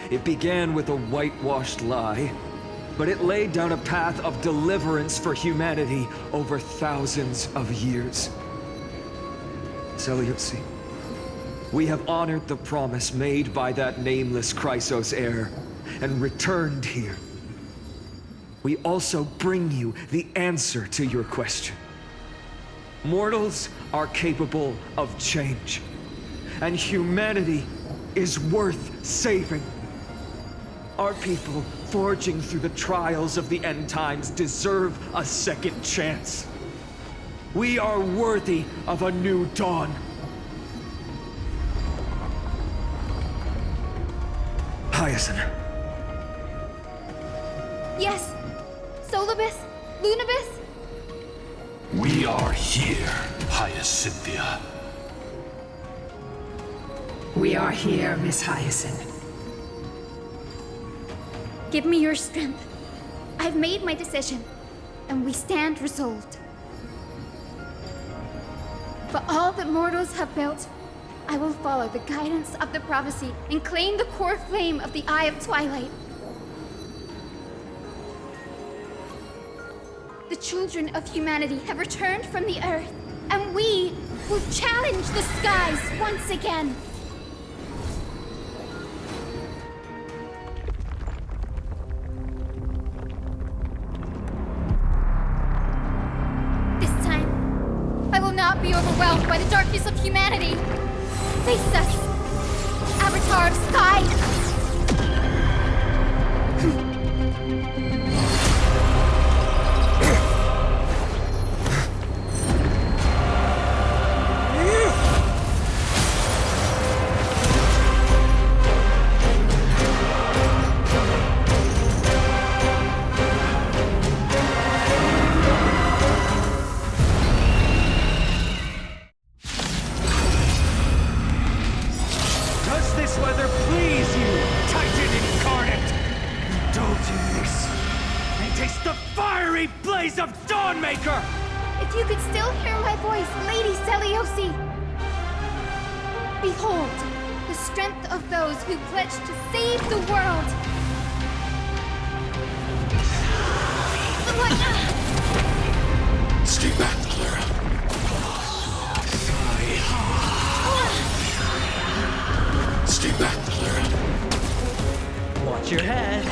It began with a whitewashed lie, but it laid down a path of deliverance for humanity over thousands of years. Celiosi, we have honored the promise made by that nameless Chrysos heir and returned here. We also bring you the answer to your question. Mortals are capable of change, and humanity is worth saving. Our people, forging through the trials of the end times, deserve a second chance. We are worthy of a new dawn. Hyacinth. Yes, Solibus, Lunibus. We are here, Hyacinthia. We are here, Miss Hyacinth. Give me your strength. I've made my decision, and we stand resolved. For all that mortals have built, I will follow the guidance of the prophecy and claim the core flame of the Eye of Twilight. The children of humanity have returned from the earth, and we will challenge the skies once again. This time, I will not be overwhelmed by the darkness of humanity. Face us, Avatar of Sky! Does this weather please you, Titan incarnate? Indulge in this, and taste the fiery blaze of Dawnmaker! If you could still hear my voice, Lady Seliosi! Behold, the strength of those who pledge to save the world! Stay back, Clara. Stay back, Clara. Watch your head.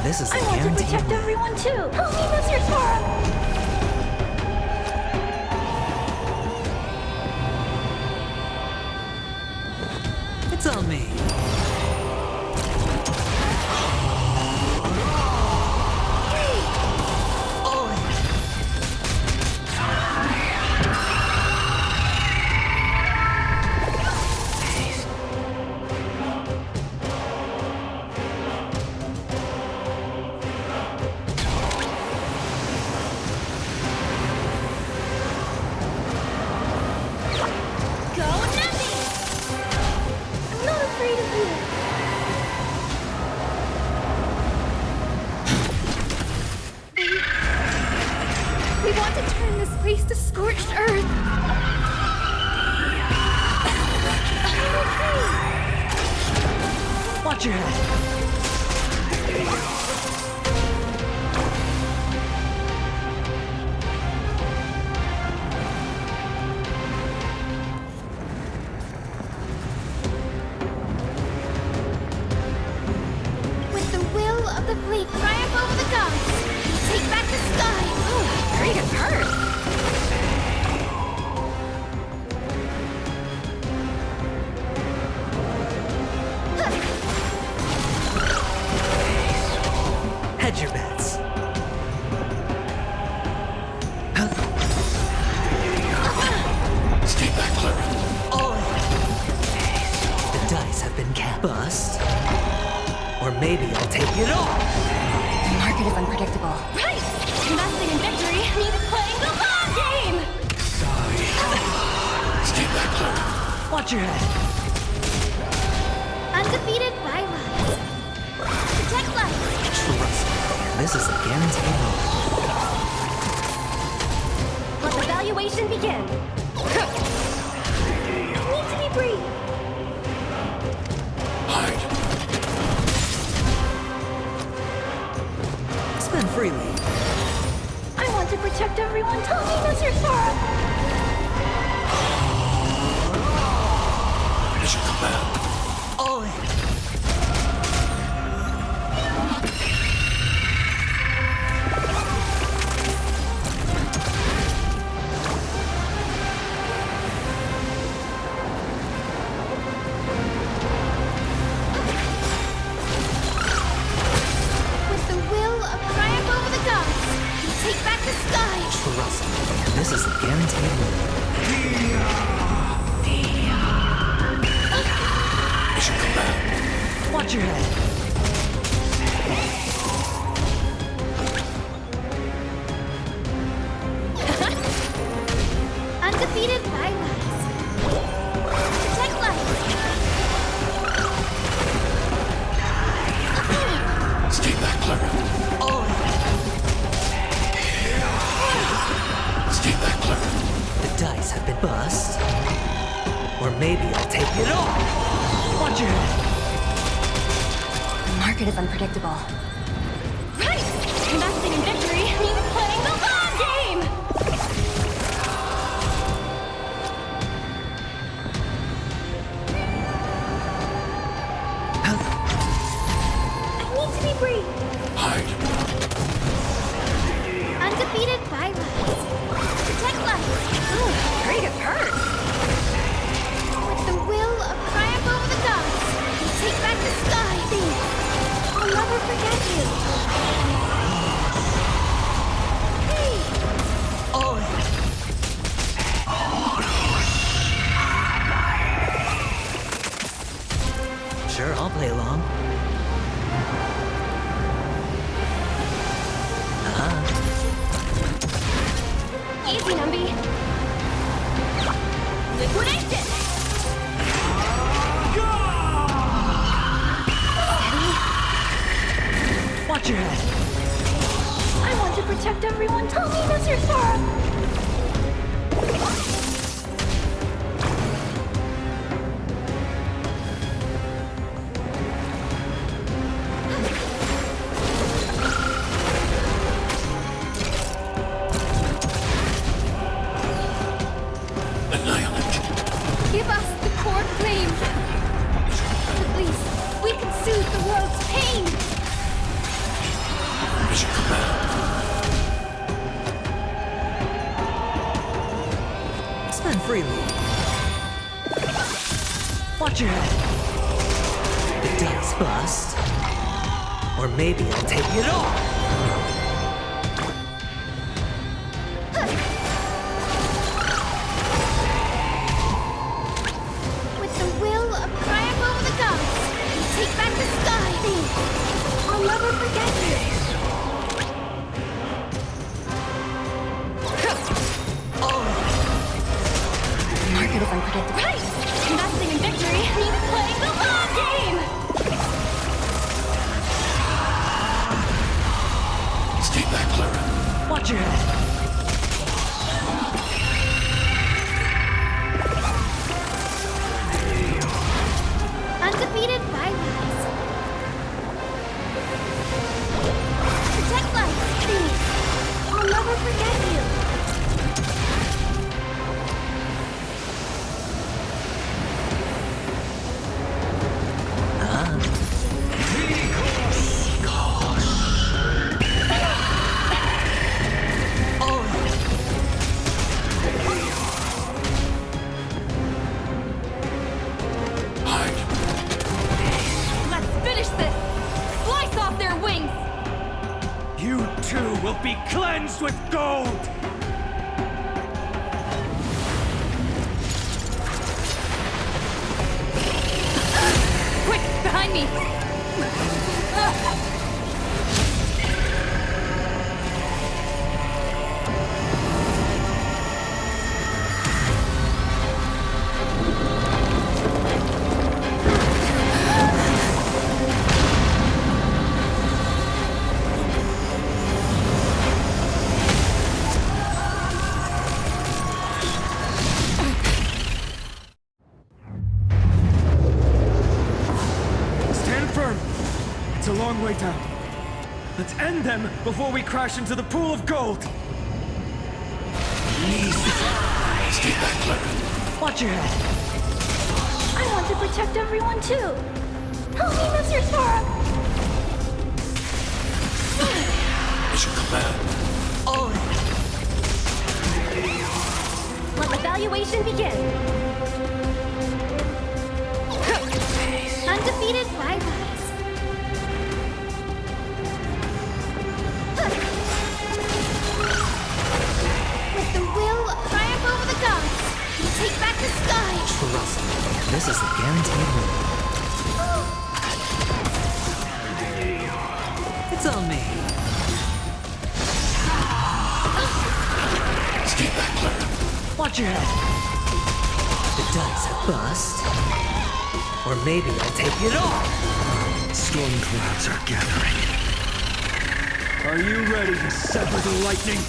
This is I want to protect everyone too! Help me, Mr. Sora! It's on me. We want to turn this place to scorched earth. Watch your head. With the will of the fleet triumph over the gods, take back the sky. Great and hurt. Hedge your bets. Stay back, Clara. The dice have been cast. Bust. Or maybe I'll take it all. The market is unpredictable. Right! Investing in victory means playing the long game! Stay back, Clara. Watch your head. Undefeated by lies. Protect life. Trust me. This is a guaranteed win. Let the valuation begin! Need to be brief! Spend freely. I want to protect everyone. Tell me, Mr. Sora! Finish your command. All in. With the will of triumph over the gods, take back the sky. Trust me. This is a guaranteed win. Finish your command. Watch your head. Undefeated by lies. Protect life. Or maybe I'll take it all! Watch your head! The market is unpredictable. Right! Investing in victory means playing the long game! I need to be brave. Hide. Undefeated violence. Protect life. Ooh, great at hurt. With the will of triumph over the gods, we take back the sky. I'll never forget you. Hey! Oh! Sure, I'll play along. Easy, Numby. Liquidation! Watch your head! I want to protect everyone. Tell me, Mr. Sora! Give us the core flame. At least we can soothe the world's pain. Mission command. Spend freely. Watch your head. The dice bust. Or maybe I'll take it all. With the will of triumph over the gods, we take back the sky. I'll never forget you. The market is unpredictable. Right! Investing in victory means playing the long game! Stay back, Clara. Watch your head. Undefeated violence. Protect life, please. I'll never forget you. Let's finish this! Slice off their wings! You too will be cleansed with gold! Quick, behind me! Stand firm! It's a long way down. Let's end them before we crash into the pool of gold! Stay back, Clara. Watch your head. I want to protect everyone too! Help me, Mr. Sora! Mission command. Oh! Let evaluation begin! Undefeated violence. With the will of triumph over the gods, we take back the sky. Trust me, this is a guaranteed win. It's on me. Stay back, Clara. Watch your head. The dice bust. Or maybe I'll take it all. Storm clouds are gathering. Are you ready to sever the lightning?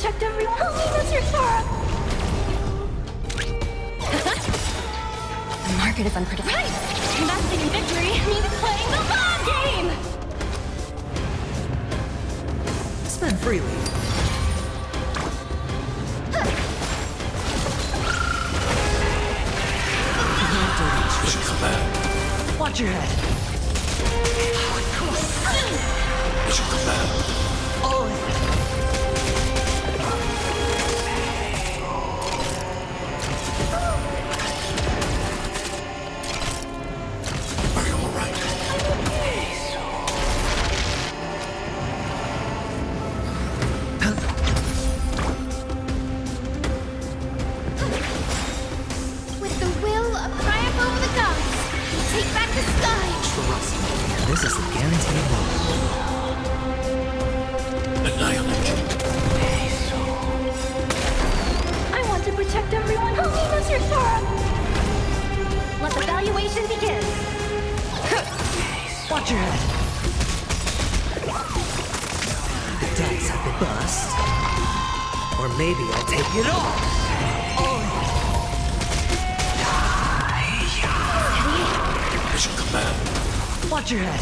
protect everyone. Help me, Mr. Sora! The market is unpredictable. Right! Investing in victory means playing the long game! Spend freely. Mission command. Watch your head. Mission command. All in. Are you alright? With the will of triumph over the gods, we take back the sky! Trust me. This is a guaranteed win. Annihilate. I want to protect everyone. Help me, Mr. Sora! Let the valuation begin. Watch your head. The dice have been bust. Or maybe I'll take it all. All in. Mission command. Watch your head.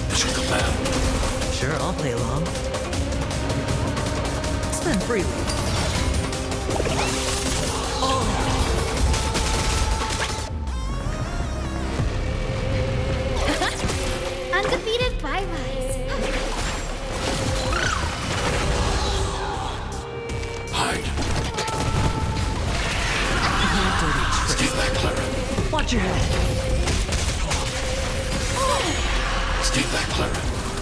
Mission command. Sure, I'll play along. Spend freely. All in. Undefeated bye-byes. Hide. Dirty trick. Stay back, Clara. Watch your head. Stay back, Clara.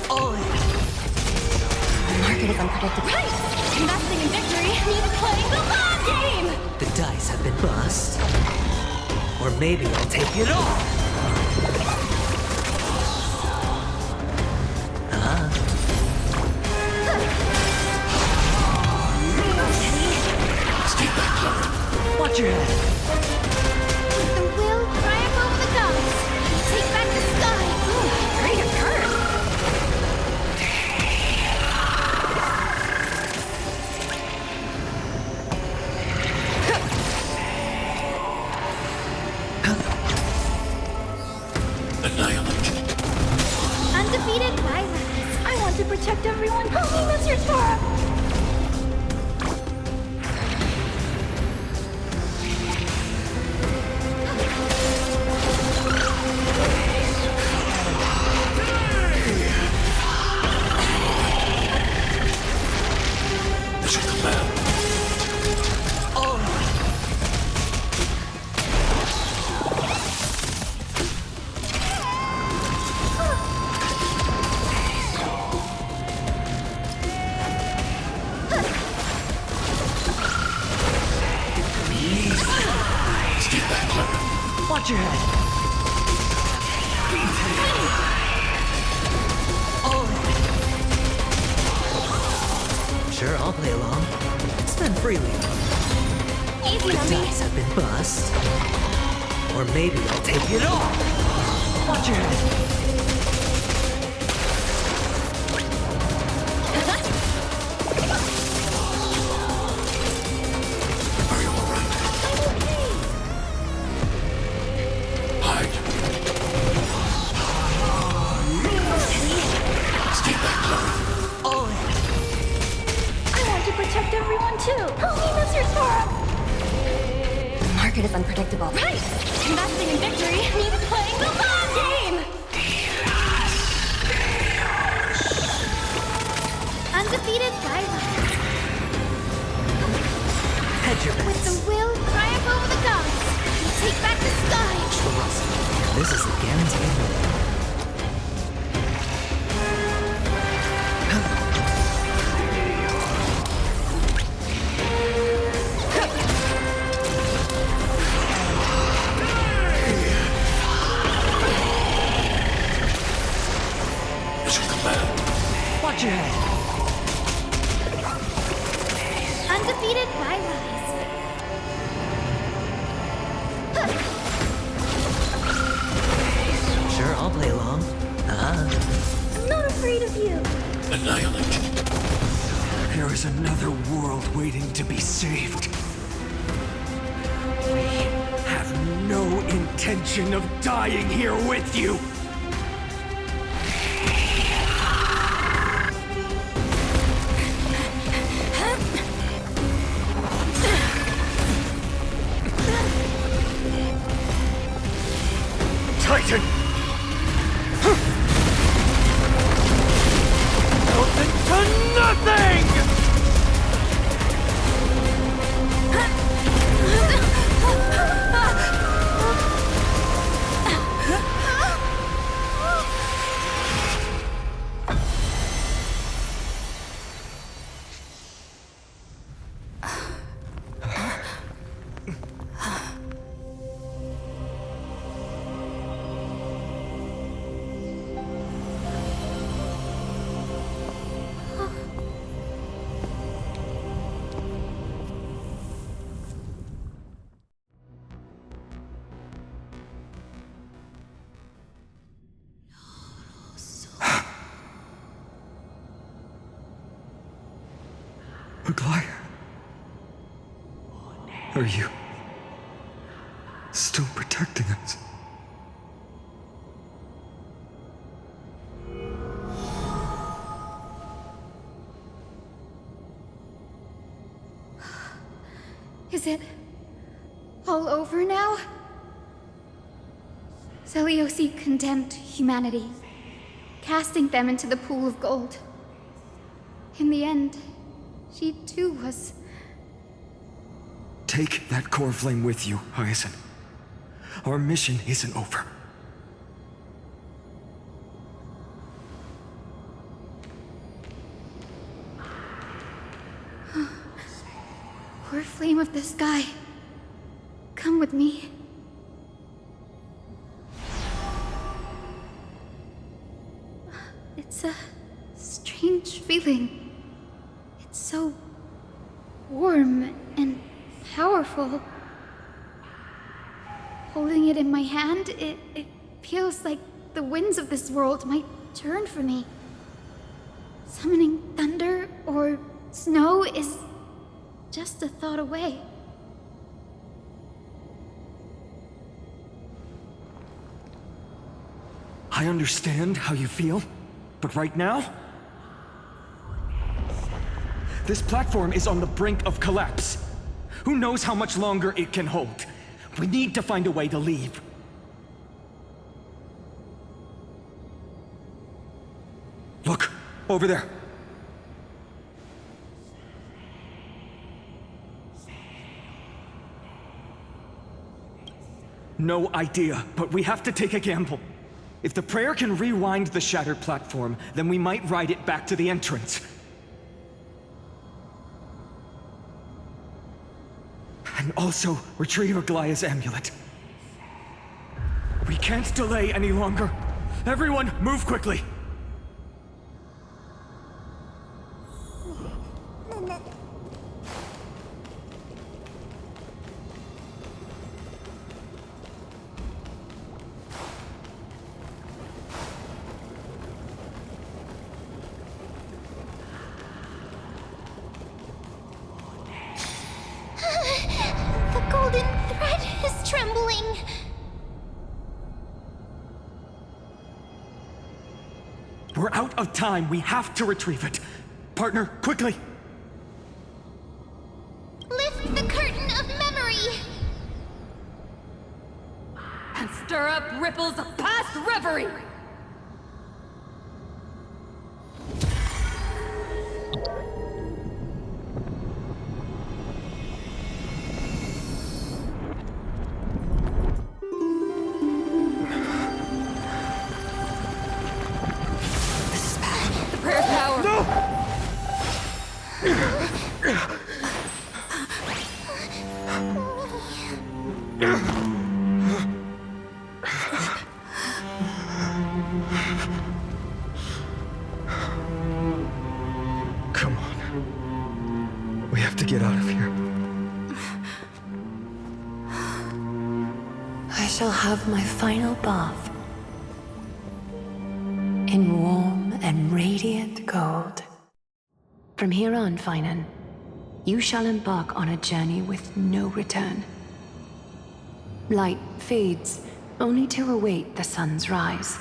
All in. The market is unpredictable. Right! Investing in victory means playing the long game! The dice have been bust. Or maybe I'll take it all. Stay back, Clara. Watch your head. With the will triumph over the gods, we take back the sky! Great occurrence! Annihilate. Undefeated bye-byes. I want to protect everyone. Help me, Mr. Sora! Mission command. All in. Stay back, Clara. Watch your head. All in. Sure, I'll play along. Spend freely. Easy The on me. dice have been bust. Or maybe I'll take it all. Watch your head. Are you alright? Hide. Stay back, Clara. All in. I want to protect everyone too. Help me, Mr. Sora! The market is unpredictable. Right! Investing in victory means playing the long game! Undefeated bye-byes. Hedge your With bets. the will triumph over the gods, we take back the sky! Trust me. This is a guaranteed win. Mission command. Watch your head. Undefeated by Rise. Sure, I'll play along. I'm not afraid of you. Annihilate. There is another world waiting to be saved. We have no intention of dying here with you. Titan! Melted to nothing! Aglaya? Are you still protecting us? Is it all over now? Seliosi condemned humanity, casting them into the pool of gold. In the end, she too was... Take that core flame with you, Hyacinth. Our mission isn't over. Poor flame of the sky. Come with me. It's a strange feeling. It's so warm and powerful. Holding it in my hand, it feels like the winds of this world might turn for me. Summoning thunder or snow is just a thought away. I understand how you feel, but right now, this platform is on the brink of collapse. Who knows how much longer it can hold? We need to find a way to leave. Look, over there. No idea, but we have to take a gamble. If the prayer can rewind the shattered platform, then we might ride it back to the entrance. And also retrieve Aglaya's amulet. We can't delay any longer. Everyone, move quickly! The golden thread is trembling. We're out of time. We have to retrieve it. Partner, quickly! Lift the curtain of memory. And stir up ripples of past reverie! Come on. We have to get out of here. I shall have my final bath in warm and radiant gold. From here on, Finan, you shall embark on a journey with no return. Light fades, only to await the sun's rise.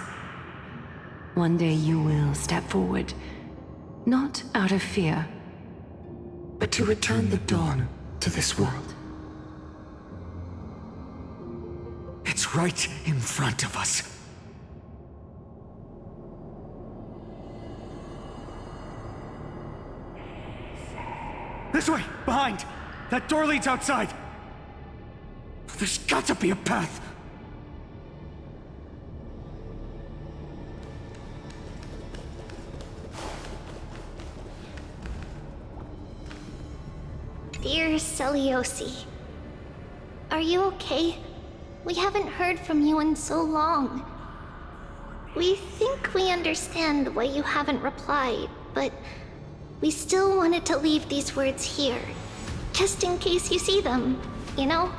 One day you will step forward, not out of fear, but to return the dawn to this world. It's right in front of us. This way! Behind! That door leads outside! There's got to be a path! Dear Seliosi, are you okay? We haven't heard from you in so long. We think we understand why you haven't replied, but we still wanted to leave these words here, just in case you see them, you know?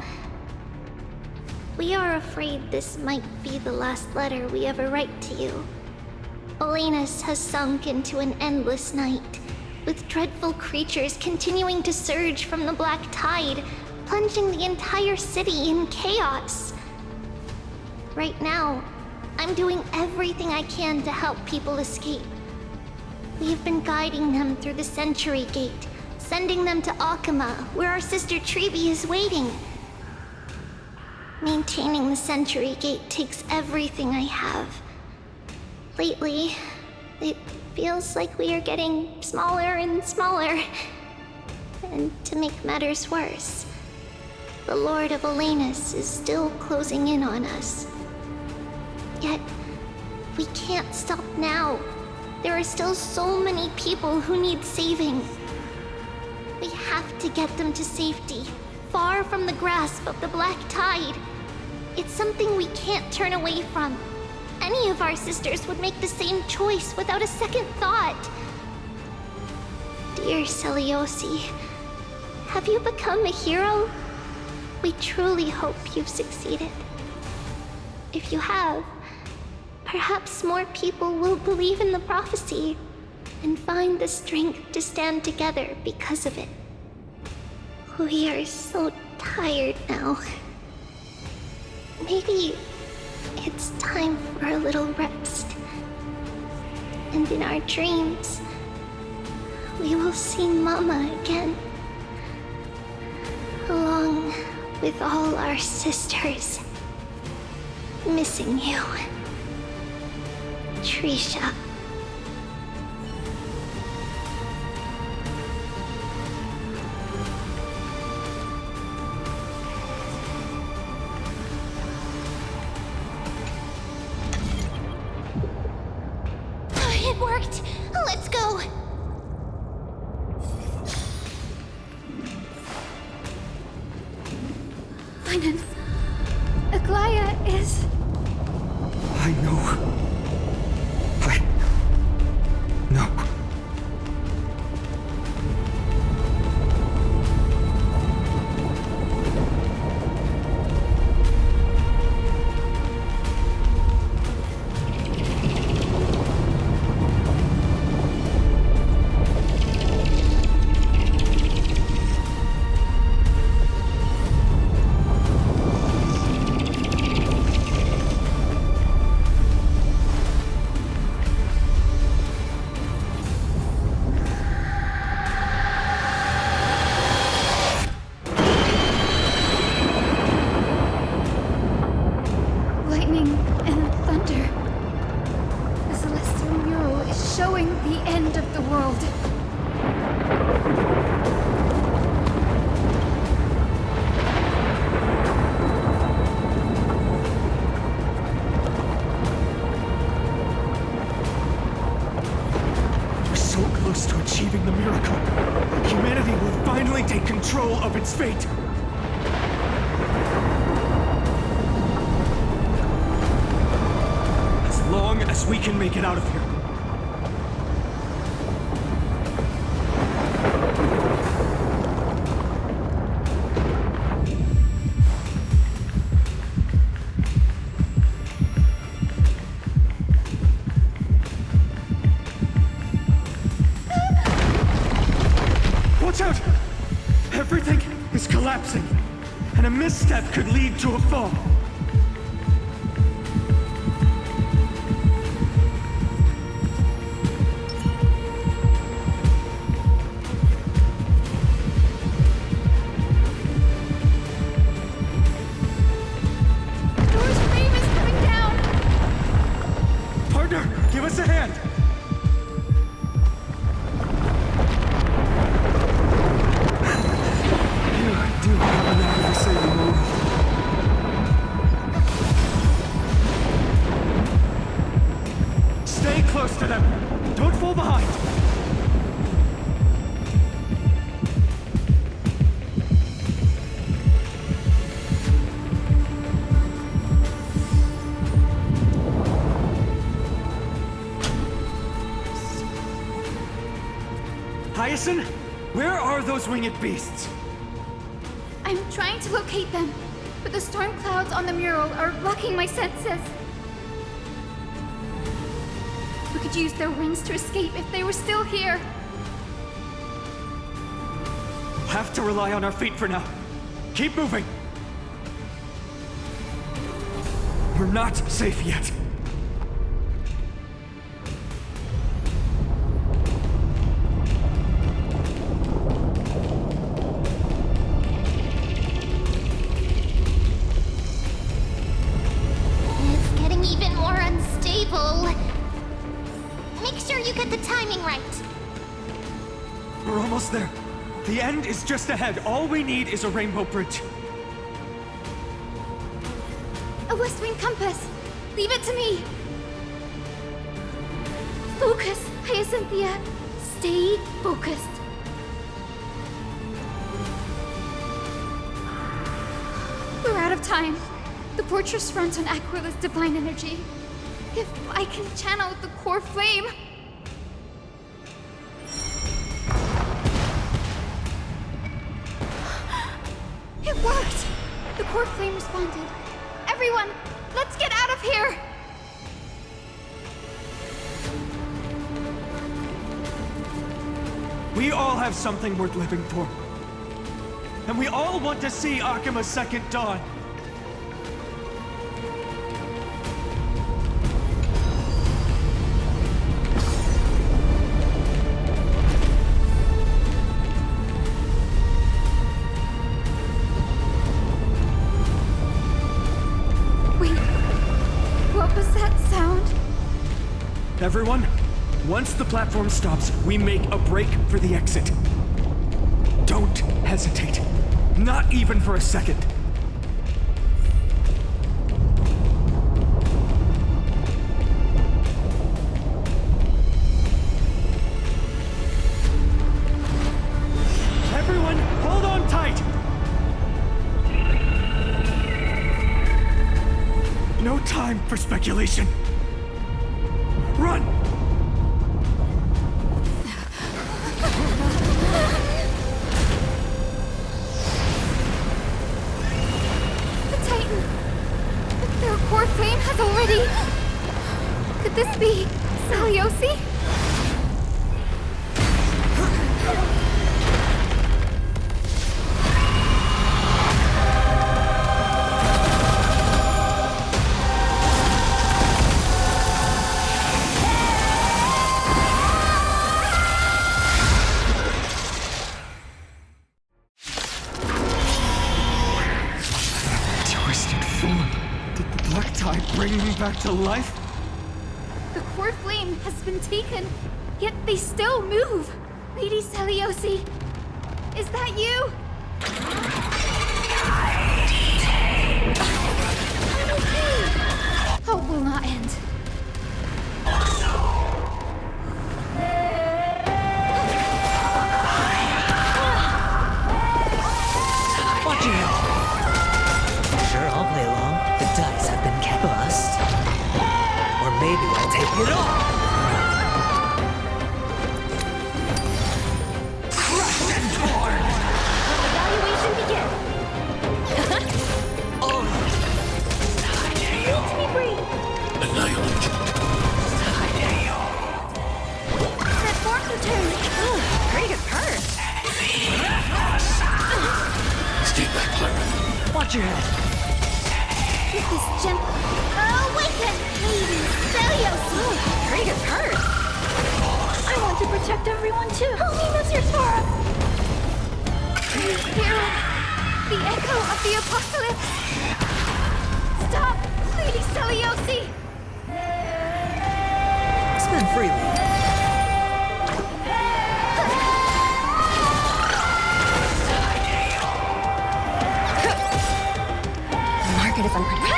We are afraid this might be the last letter we ever write to you. Olenus has sunk into an endless night, with dreadful creatures continuing to surge from the black tide, plunging the entire city in chaos. Right now, I'm doing everything I can to help people escape. We have been guiding them through the Century Gate, sending them to Akama, where our sister Tribi is waiting. Maintaining the Century Gate takes everything I have. Lately, it feels like we are getting smaller and smaller. And to make matters worse, the Lord of Olenus is still closing in on us. Yet, we can't stop now. There are still so many people who need saving. We have to get them to safety, far from the grasp of the black tide. It's something we can't turn away from. Any of our sisters would make the same choice without a second thought. Dear Seliosi, have you become a hero? We truly hope you've succeeded. If you have, perhaps more people will believe in the prophecy and find the strength to stand together because of it. We are so tired now. Maybe it's time for a little rest. And in our dreams, we will see Mama again. Along with all our sisters. Missing you. Trisha. It worked! Let's go! Finan, Aglaya is... I know. No. lightning and thunder. The celestial mural is showing the end of the world. We're so close to achieving the miracle. Humanity will finally take control of its fate. As long as we can make it out of here. collapsing, and a misstep could lead to a fall. Door's frame is coming down! Partner, give us a hand! You do have an eye to save the world. Stay close to them! Don't fall behind! Hyacinth, where are those winged beasts? I'm trying to locate them, but the storm clouds on the mural are blocking my senses. We could use their wings to escape if they were still here. We'll have to rely on our feet for now. Keep moving! We're not safe yet. It's getting even more unstable. Make sure you get the timing right. We're almost there. The end is just ahead. All we need is a rainbow bridge. A West Wing compass! Leave it to me! Focus, Hyacinthia! Stay focused. We're out of time. The fortress runs on Aquila's divine energy. If I can channel the core flame... It worked! The core flame responded. Everyone, let's get out of here! We all have something worth living for. And we all want to see Akima's second dawn. Wait, what was that sound? Everyone, once the platform stops, we make a break for the exit. Don't hesitate. Not even for a second. Everyone, hold on tight! No time for speculation. Run! The Titan! Their core flame has already... Could this be Saliosi? Twisted form. Did the black tide bring them back to life? The core flame has been taken, yet they still move. Lady Celiosi, is that you? Hope will not end. Watch your head. Sure, I'll play along. The dice have been bust. Or maybe I'll take it all. Crushed and torn. Evaluation begin. Let me breathe. Annihilate. That fork return. Pretty good purse. Stick Watch your head. With this gentle... Awaken, Lady Seliosi! Hurry gets hurt. I want to protect everyone too. Help me, Monsieur Sora! You hear it? The echo of the apocalypse! Stop, Lady Seliosi! Spin freely. The market is unpredictable.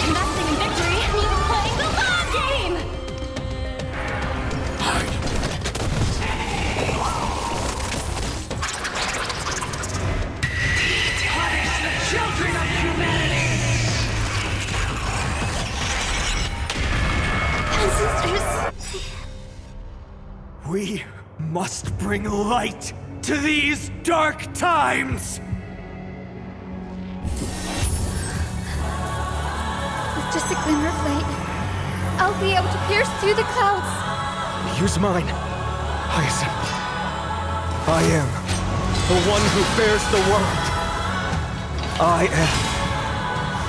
Investing in victory means playing the long game! Punish the children of humanity! Ancestors! We must bring light to these dark times! With just a glimmer of light, I'll be able to pierce through the clouds. Use mine, Hyacinth. I am the one who bears the world. I am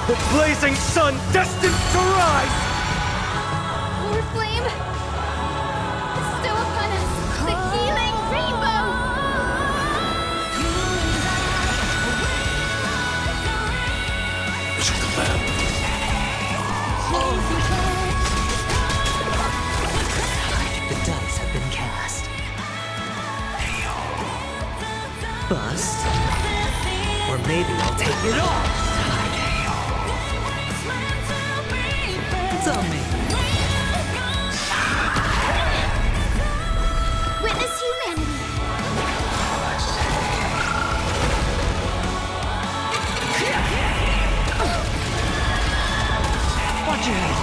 the blazing sun destined to rise! More flame! Bestow upon us the healing rainbow! The dice have been cast. Bust. Or maybe I'll take it all. It's on me. Witness humanity! Watch your head.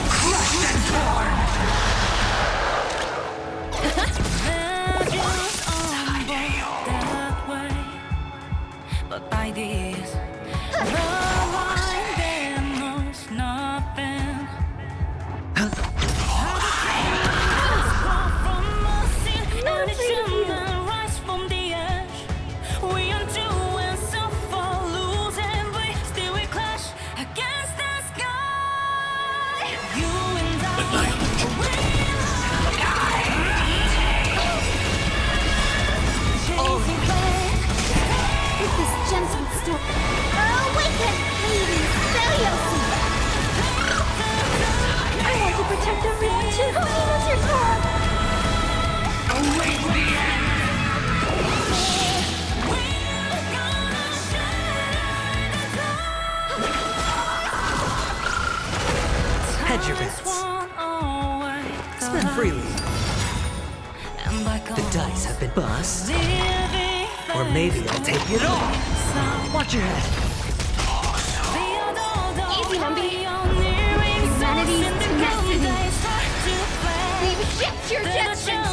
Crushed and torn! But by this, the line there knows nothing. From mercy, and it shall rise from the edge. We undo and suffer, lose and we still we clash against the sky. You and I. With this gentle storm, awaken, Lady Seliosi! I want to protect everyone too. Help me, Monsieur Sora! Await the end! Hedge your bets. Spin freely. The dice have been bust. Or maybe I'll take it all. Watch your head. Easy, Numby. Humanity's tenacity. We've shipped your judgment.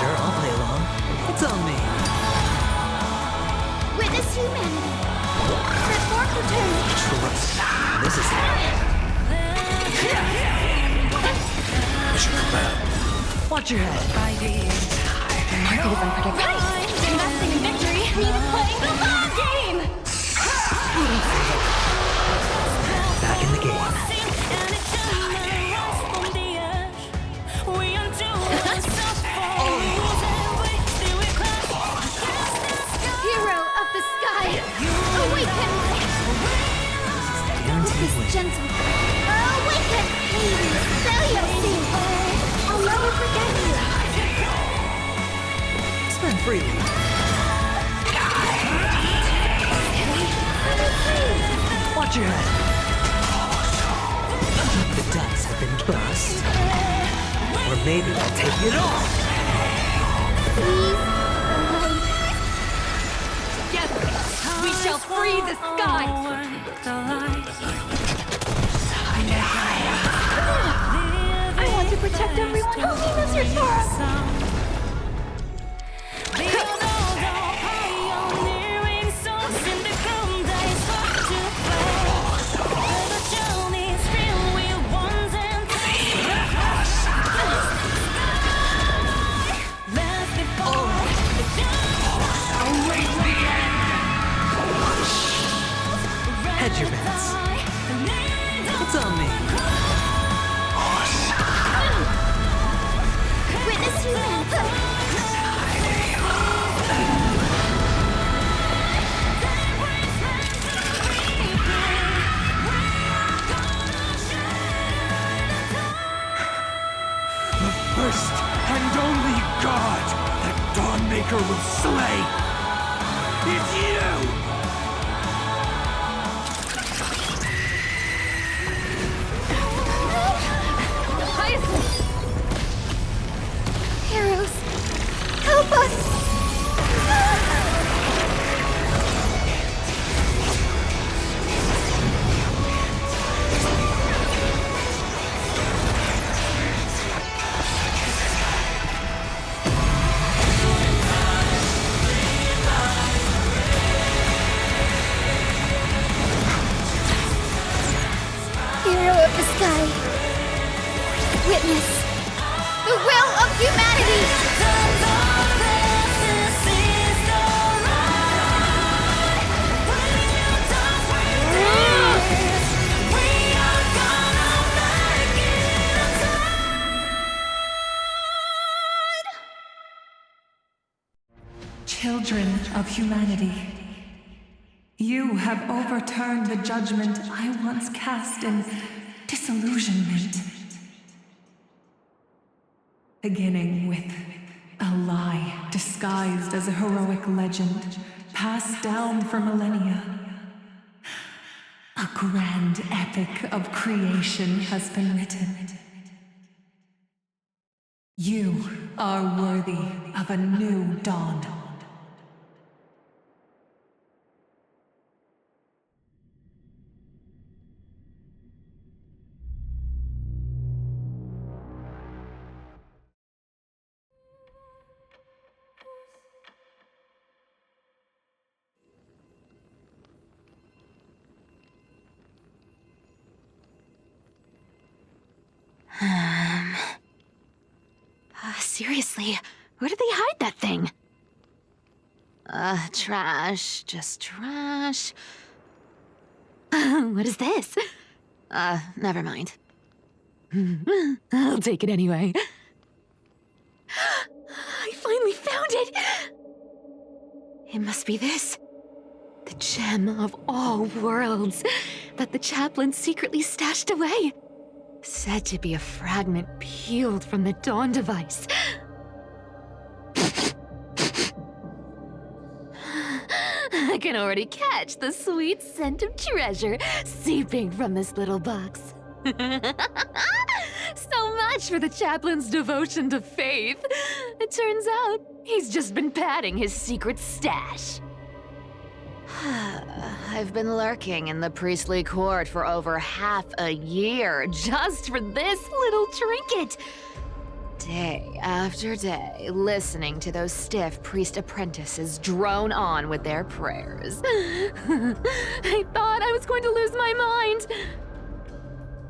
Sure, I'll play along. It's on me. Witness humanity. Reform return. Trust. This is it. Watch your head. The market is unpredictable. Right! Investing in victory means playing the long game! Back in the game. Hero of the sky, awaken! With this gentle, awaken, Lady Seliosi! I'll never forget you! Spin freely. Watch your head. The dice have been bust. maybe I'll take it all! Together, we shall free the skies! I want to protect everyone who Minos restores! Hedge your bets. It's on me. Witness human! The first and only god that Dawnmaker will slay is you! Heroes, help us! Hero of the sky, witness the will of humanity! Children of humanity, you have overturned the judgment I once cast in disillusionment. Beginning with a lie disguised as a heroic legend, passed down for millennia. A grand epic of creation has been written. You are worthy of a new dawn. Seriously, where did they hide that thing? Trash. Just trash. What is this? Never mind. I'll take it anyway. I finally found it! It must be this. The gem of all worlds that the chaplain secretly stashed away. Said to be a fragment peeled from the Dawn device. I can already catch the sweet scent of treasure seeping from this little box. So much for the chaplain's devotion to faith. It turns out he's just been padding his secret stash. I've been lurking in the priestly court for over half a year just for this little trinket. Day after day, listening to those stiff priest apprentices drone on with their prayers. I thought I was going to lose my mind.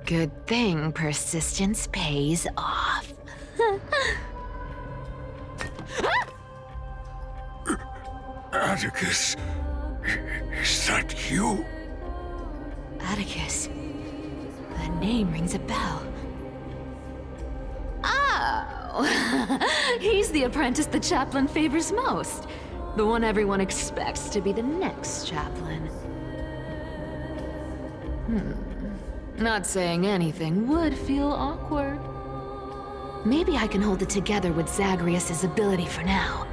Good thing persistence pays off. Atticus, is that you? Atticus. The name rings a bell. Oh! He's the apprentice the chaplain favors most. The one everyone expects to be the next chaplain. Not saying anything would feel awkward. Maybe I can hold it together with Zagreus' ability for now.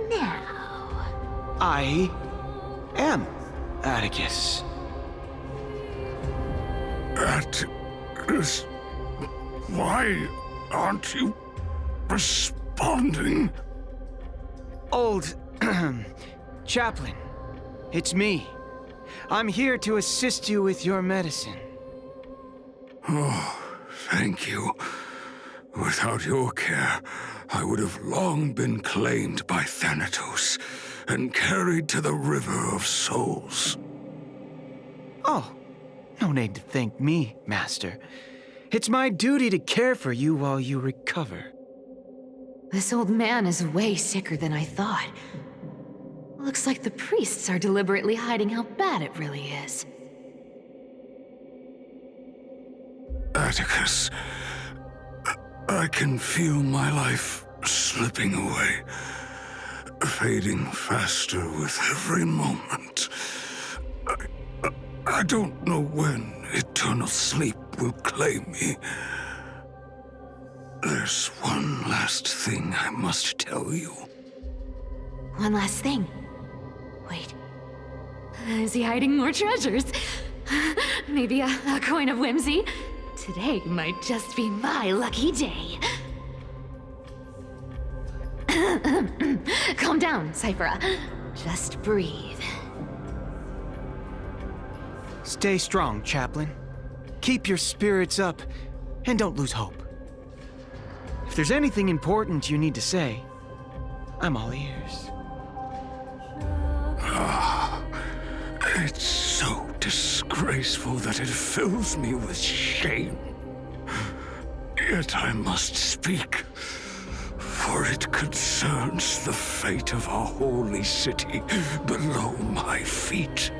Now. I am Atticus. Atticus, why aren't you responding? Old Chaplain, it's me. I'm here to assist you with your medicine. Oh, thank you. Without your care, I would have long been claimed by Thanatos and carried to the River of Souls. Oh, no need to thank me, Master. It's my duty to care for you while you recover. This old man is way sicker than I thought. Looks like the priests are deliberately hiding how bad it really is. Atticus, I can feel my life slipping away, fading faster with every moment. I don't know when eternal sleep will claim me. There's one last thing I must tell you. One last thing. Wait. Is he hiding more treasures? Maybe a coin of whimsy? Today might just be my lucky day. Calm down, Cyphera. Just breathe. Stay strong, Chaplain. Keep your spirits up, and don't lose hope. If there's anything important you need to say, I'm all ears. It's so disgraceful that it fills me with shame. Yet I must speak, for it concerns the fate of our holy city below my feet.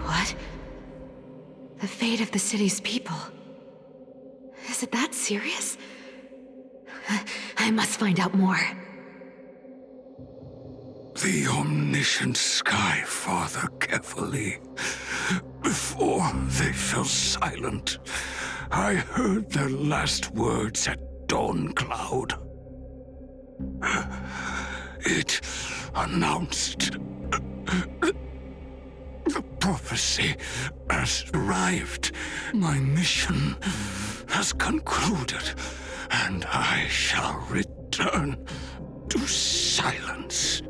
What? The fate of the city's people? Is it that serious? I must find out more. The omniscient Sky Father carefully. Before they fell silent, I heard their last words at Dawn Cloud. It announced the prophecy has arrived. My mission has concluded, and I shall return to silence.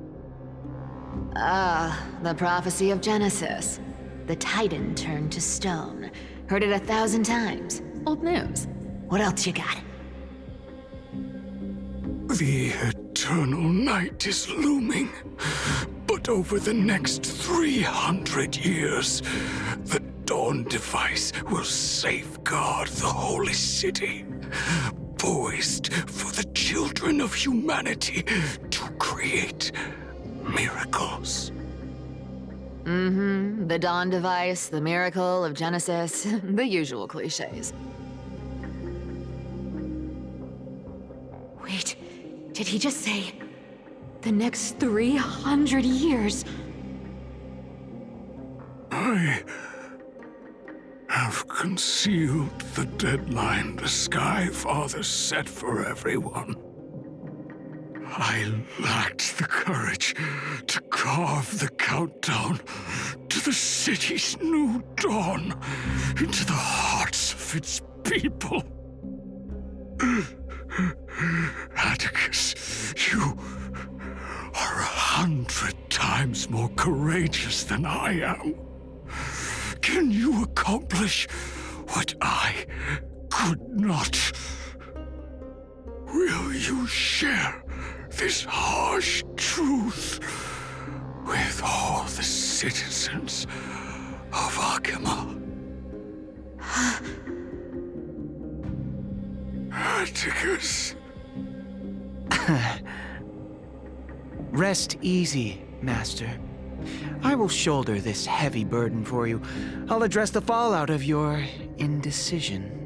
The prophecy of Genesis. The Titan turned to stone. Heard it 1,000 times. Old news. What else you got? The eternal night is looming, but over the next 300 years, the Dawn device will safeguard the holy city, poised for the children of humanity to create miracles. The Dawn device, the miracle of Genesis, the usual cliches. Wait, did he just say the next 300 years? I have concealed the deadline the Sky Father set for everyone. I lacked the courage to carve the countdown to the city's new dawn into the hearts of its people. Atticus, you are 100 times more courageous than I am. Can you accomplish what I could not? Will you share this harsh truth with all the citizens of Akima? Atticus. Rest easy, Master. I will shoulder this heavy burden for you. I'll address the fallout of your indecision.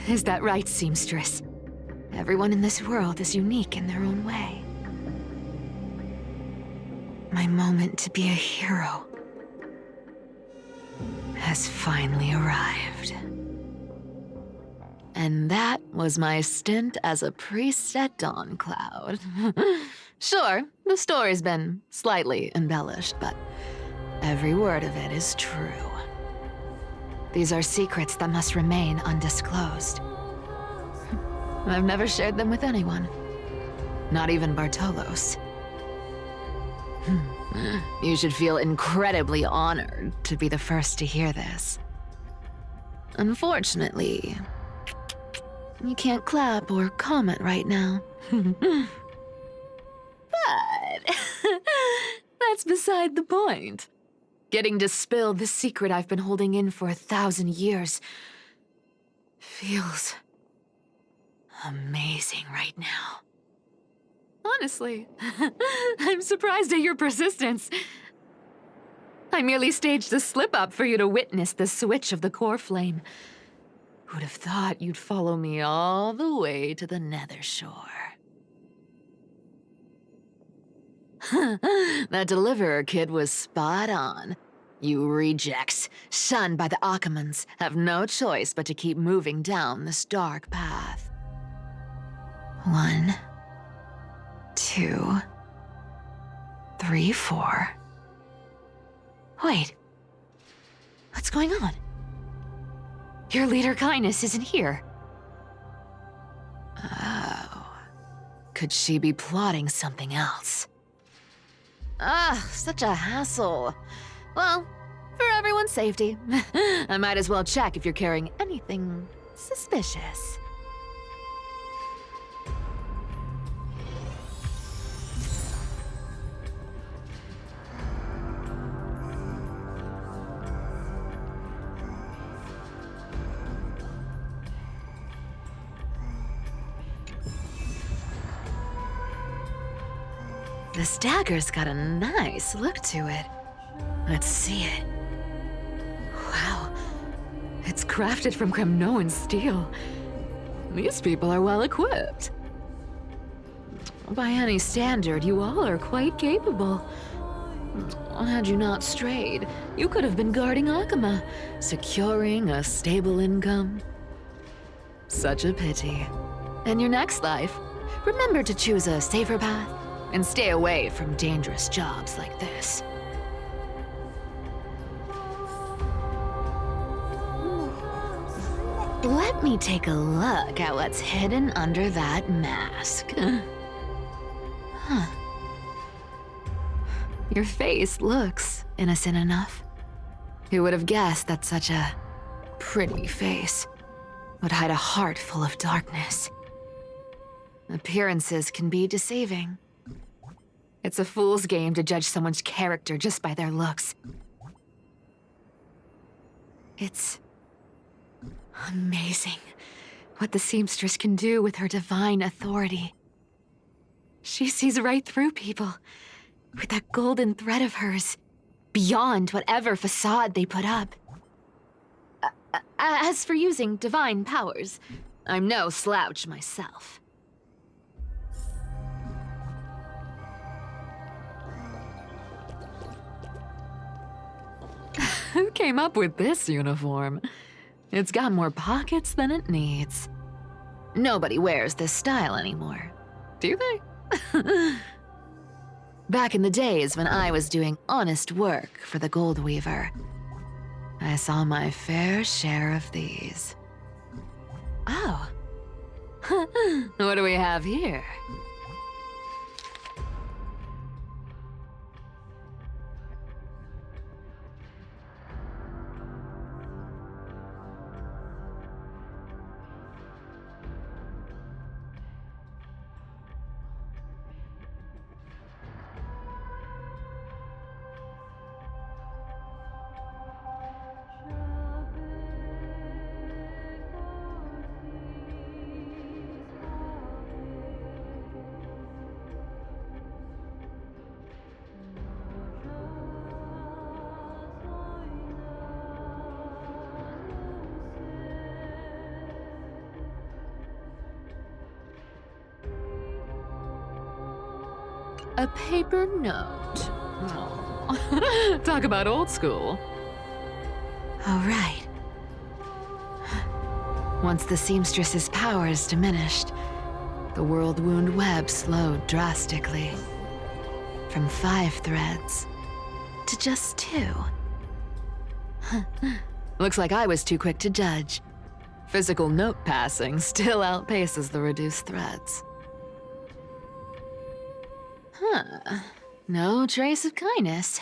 Is that right, seamstress? Everyone in this world is unique in their own way. My moment to be a hero has finally arrived. And that was my stint as a priest at Dawn Cloud. Sure, the story's been slightly embellished, but Every word of it is true. These are secrets that must remain undisclosed. I've never shared them with anyone. Not even Bartolos. You should feel incredibly honored to be the first to hear this. Unfortunately, you can't clap or comment right now. But that's beside the point. Getting to spill the secret I've been holding in for 1,000 years feels amazing right now. Honestly, I'm surprised at your persistence. I merely staged the slip-up for you to witness the switch of the core flame. Who'd have thought you'd follow me all the way to the Nether Shore? That deliverer kid was spot on. You rejects, shunned by the Akamans, have no choice but to keep moving down this dark path. 1, 2, 3, 4. Wait. What's going on? Your leader Kindness isn't here. Oh. Could she be plotting something else? Such a hassle. Well, for everyone's safety, I might as well check if you're carrying anything suspicious. This dagger's got a nice look to it. Let's see it. Wow. It's crafted from Kremnoan steel. These people are well equipped. By any standard, you all are quite capable. Had you not strayed, you could have been guarding Akama, securing a stable income. Such a pity. In your next life, remember to choose a safer path and stay away from dangerous jobs like this. Let me take a look at what's hidden under that mask. Huh. Your face looks innocent enough. Who would have guessed that such a pretty face would hide a heart full of darkness? Appearances can be deceiving. It's a fool's game to judge someone's character just by their looks. It's amazing what the seamstress can do with her divine authority. She sees right through people with that golden thread of hers, beyond whatever facade they put up. As for using divine powers, I'm no slouch myself. Who came up with this uniform? It's got more pockets than it needs. Nobody wears this style anymore, do they? Back in the days when I was doing honest work for the Gold Weaver, I saw my fair share of these. Oh. What do we have here? A paper note. Oh. Talk about old school. All right. Once the seamstress's powers diminished, the world wound web slowed drastically. From 5 threads to just 2. Looks like I was too quick to judge. Physical note passing still outpaces the reduced threats. Huh. No trace of kindness.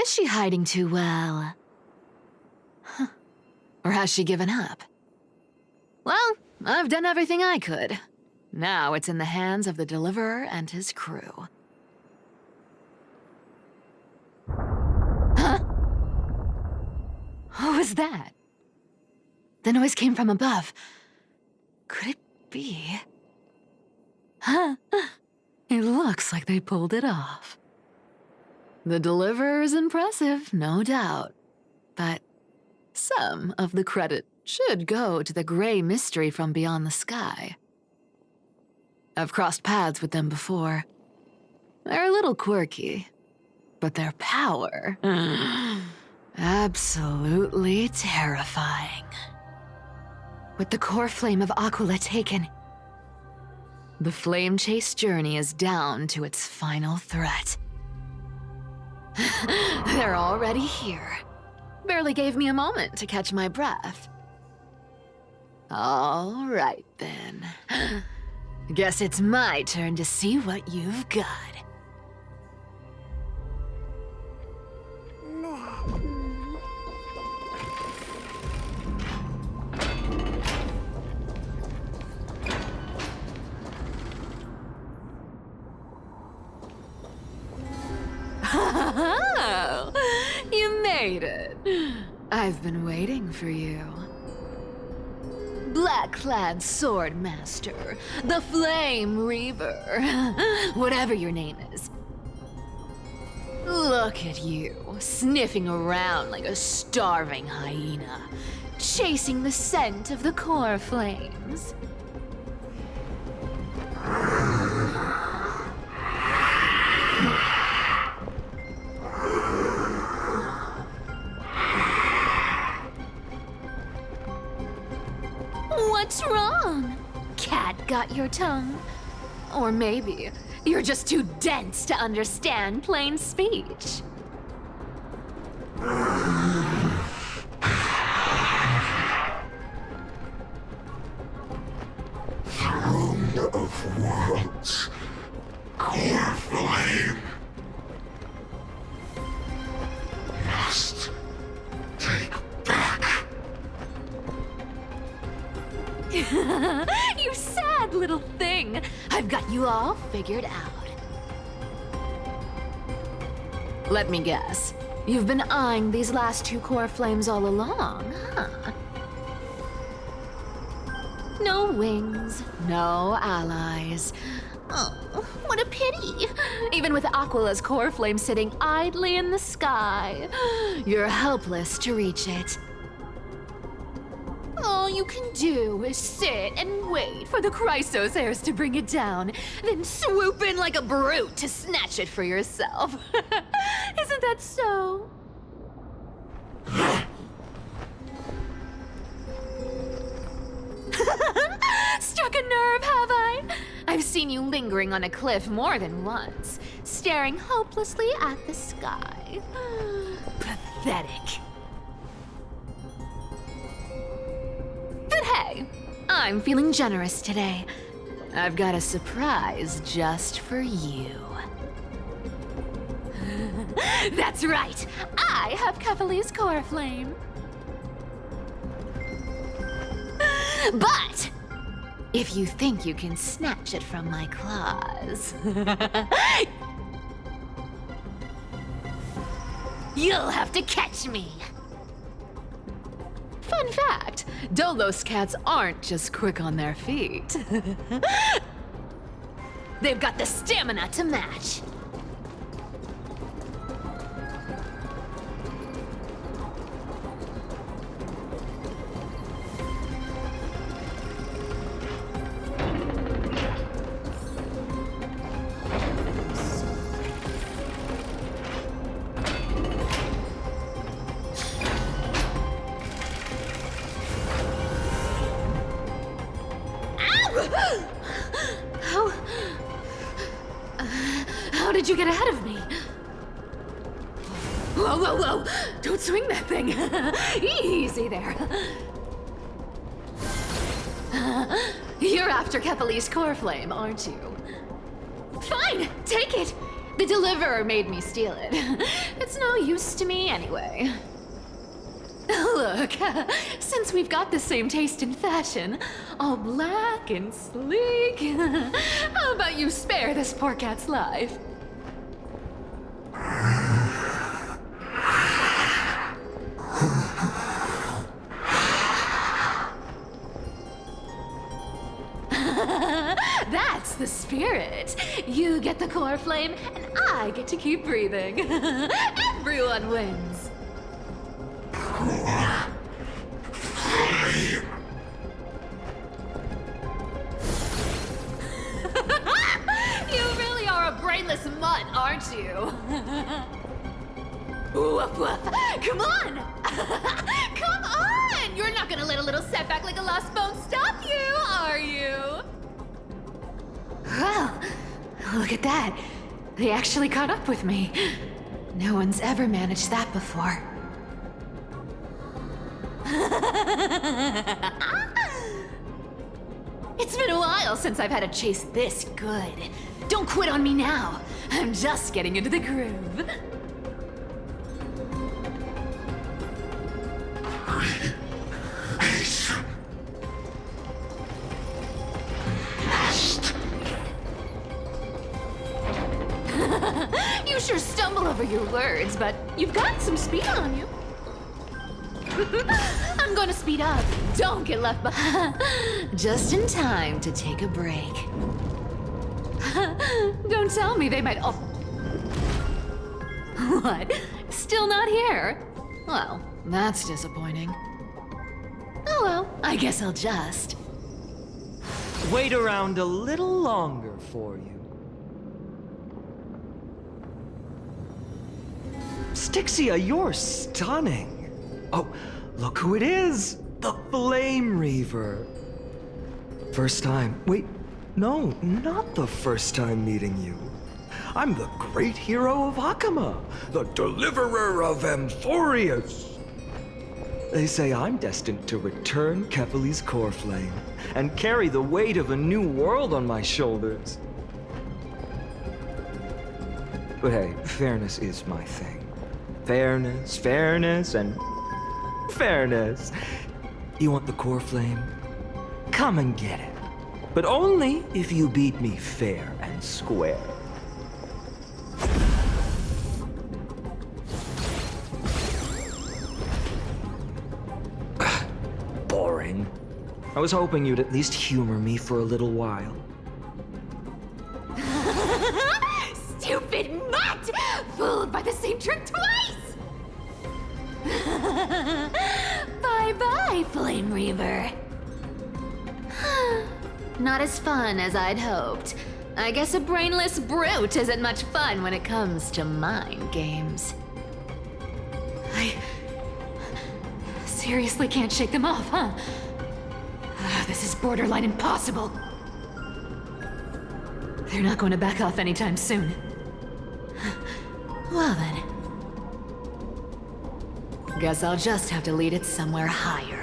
Is she hiding too well? Huh. Or has she given up? Well, I've done everything I could. Now it's in the hands of the Deliverer and his crew. Huh? What was that? The noise came from above. Could it be? Huh? It looks like they pulled it off. The Deliverer is impressive, no doubt. But some of the credit should go to the gray mystery from beyond the sky. I've crossed paths with them before. They're a little quirky, but their power... absolutely terrifying. With the core flame of Aquila taken, the flame chase journey is down to its final threat. They're already here. Barely gave me a moment to catch my breath. All right, then. Guess it's my turn to see what you've got. Oh, you made it. I've been waiting for you. Black-clad sword master, the Flame Reaver, whatever your name is. Look at you, sniffing around like a starving hyena, chasing the scent of the core flames. What's wrong? Cat got your tongue? Or maybe you're just too dense to understand plain speech. Throne of worlds, core flame. Must take back. You sad little thing. I've got you all figured out. Let me guess. You've been eyeing these last 2 core flames all along, huh? No wings, no allies. Oh, what a pity. Even with Aquila's core flame sitting idly in the sky, you're helpless to reach it. All you can do is sit and wait for the Chrysos heirs to bring it down, then swoop in like a brute to snatch it for yourself. Isn't that so? Struck a nerve, have I? I've seen you lingering on a cliff more than once, staring hopelessly at the sky. Pathetic. But hey, I'm feeling generous today. I've got a surprise just for you. That's right, I have Kefali's core flame. But if you think you can snatch it from my claws, you'll have to catch me. Fun fact, Dolos cats aren't just quick on their feet. They've got the stamina to match. How did you get ahead of me? Whoa, whoa, whoa! Don't swing that thing! Easy there. You're after Kepali's core flame, aren't you? Fine, take it! The deliverer made me steal it. It's no use to me anyway. Look, since we've got the same taste in fashion, all black and sleek, how about you spare this poor cat's life? That's the spirit. You get the core flame, and I get to keep breathing. Everyone wins. You really are a brainless mutt, aren't you? Woof woof. Come on! Come on! You're not gonna let a little setback like a lost bone stop you, are you? Well, look at that. They actually caught up with me. No one's ever managed that before. It's been a while since I've had a chase this good. Don't quit on me now. I'm just getting into the groove. You sure stumble over your words, but you've got some speed on you. I'm gonna speed up. Don't get left behind. Just in time to take a break. Don't tell me they might all... What? Still not here? Well, that's disappointing. Oh well, I guess I'll just... Wait around a little longer for you. Styxia, you're stunning. Oh, look who it is! The Flame Reaver. First time. Wait, no, not the first time meeting you. I'm the great hero of Akama, the deliverer of Amphorius. They say I'm destined to return Kepali's core flame and carry the weight of a new world on my shoulders. But hey, fairness is my thing. Fairness, fairness, and fairness. You want the core flame? Come and get it. But only if you beat me fair and square. Boring. I was hoping you'd at least humor me for a little while. Stupid mutt! Fooled by the same trick twice! Bye-bye, Flame Reaver. Not as fun as I'd hoped. I guess a brainless brute isn't much fun when it comes to mind games. I seriously can't shake them off, huh? This is borderline impossible. They're not going to back off anytime soon. Well then. Guess I'll just have to lead it somewhere higher.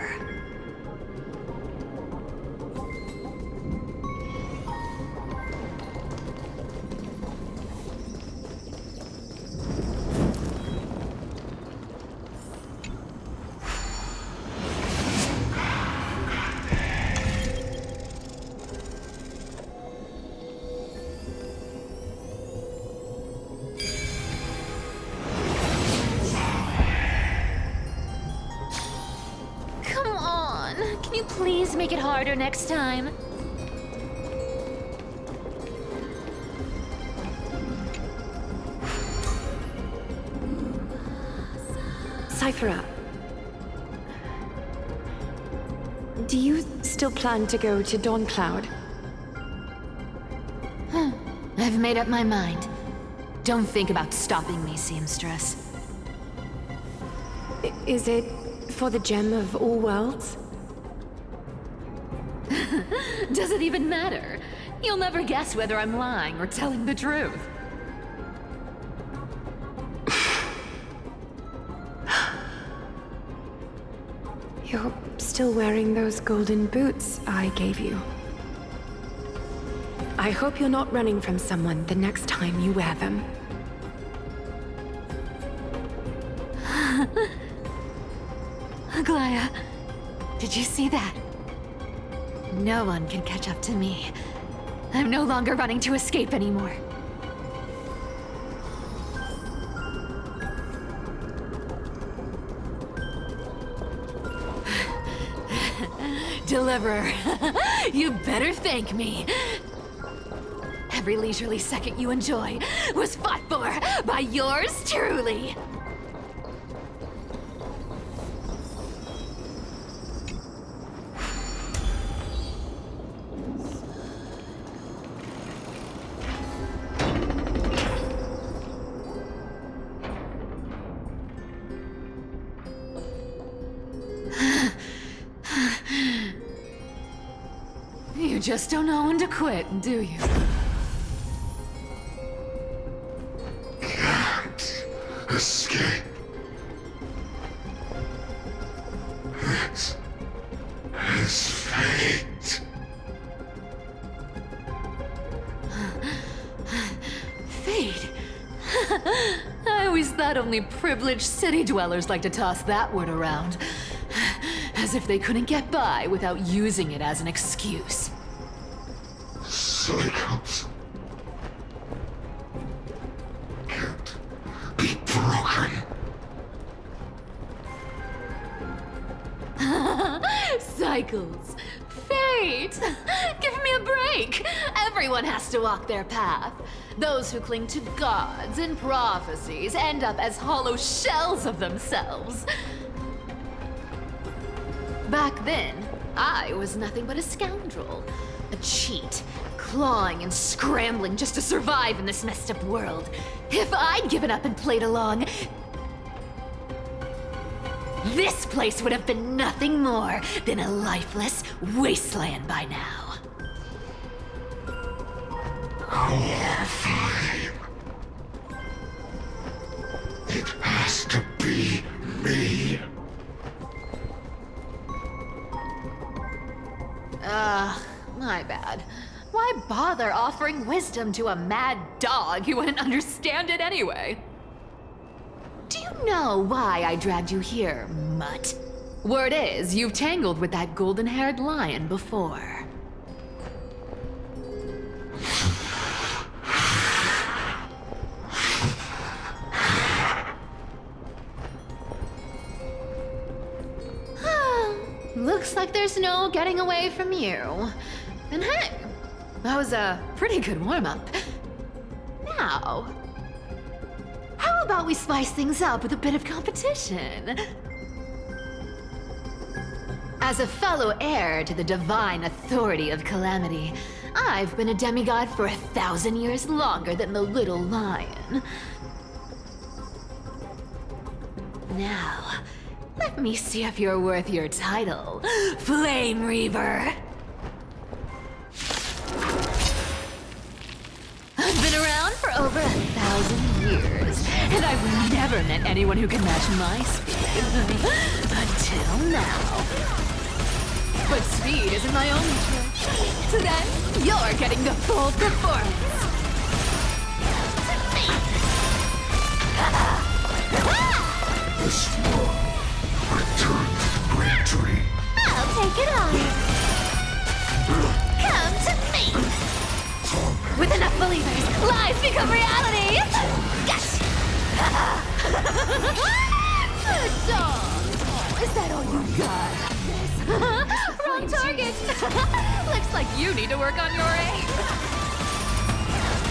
Please make it harder next time. Cyphera, do you still plan to go to Dawn Cloud? I've made up my mind. Don't think about stopping me, seamstress. Is it for the gem of all worlds? Does it even matter? You'll never guess whether I'm lying or telling the truth. You're still wearing those golden boots I gave you. I hope you're not running from someone the next time you wear them. Aglaya, did you see that? No one can catch up to me. I'm no longer running to escape anymore. Deliverer, you better thank me. Every leisurely second you enjoy was fought for by yours truly. You just don't know when to quit, do you? Can't escape. It is fate. Fate? I always thought only privileged city dwellers like to toss that word around. As if they couldn't get by without using it as an excuse. Cycles can't be broken. Cycles. Fate! Give me a break! Everyone has to walk their path. Those who cling to gods and prophecies end up as hollow shells of themselves. Back then, I was nothing but a scoundrel. A cheat, clawing and scrambling just to survive in this messed up world. If I'd given up and played along, this place would have been nothing more than a lifeless wasteland by now. Fine. It has to be me. My bad. Why bother offering wisdom to a mad dog who wouldn't understand it anyway? Do you know why I dragged you here, mutt? Word is, you've tangled with that golden-haired lion before. Looks like there's no getting away from you. And hey, that was a pretty good warm-up. Now, how about we spice things up with a bit of competition? As a fellow heir to the divine authority of Calamity, I've been a demigod for 1,000 years longer than the little lion. Now, let me see if you're worth your title, Flame Reaver. I've been around for over 1,000 years, and I've never met anyone who can match my speed. Until now. But speed isn't my only trick. Today, you're getting the full performance. This one returned to the great tree. I'll take it on. Come to me. With enough believers, lies become reality! Yes! Good dog! Oh, is that all you got? Wrong target! Looks like you need to work on your aim.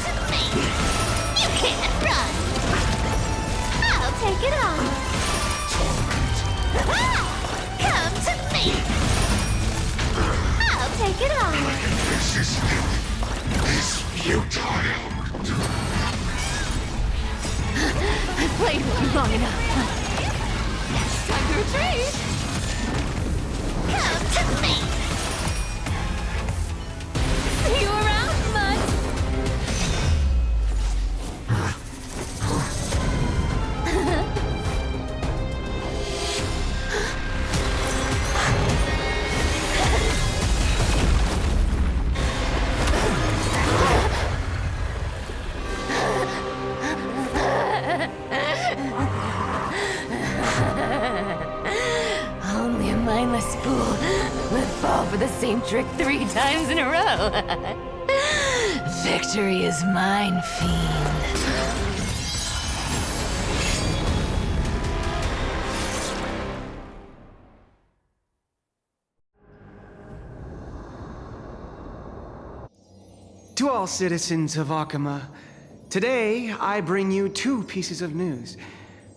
To me. You can't run. I'll take it on. Come to me. I'll take it on. Resistance is futile. I've played with you long enough. It's time to retreat! Come to me! See you around, Mud! same trick 3 times in a row. Victory is mine, fiend. To all citizens of Akama, today I bring you 2 pieces of news.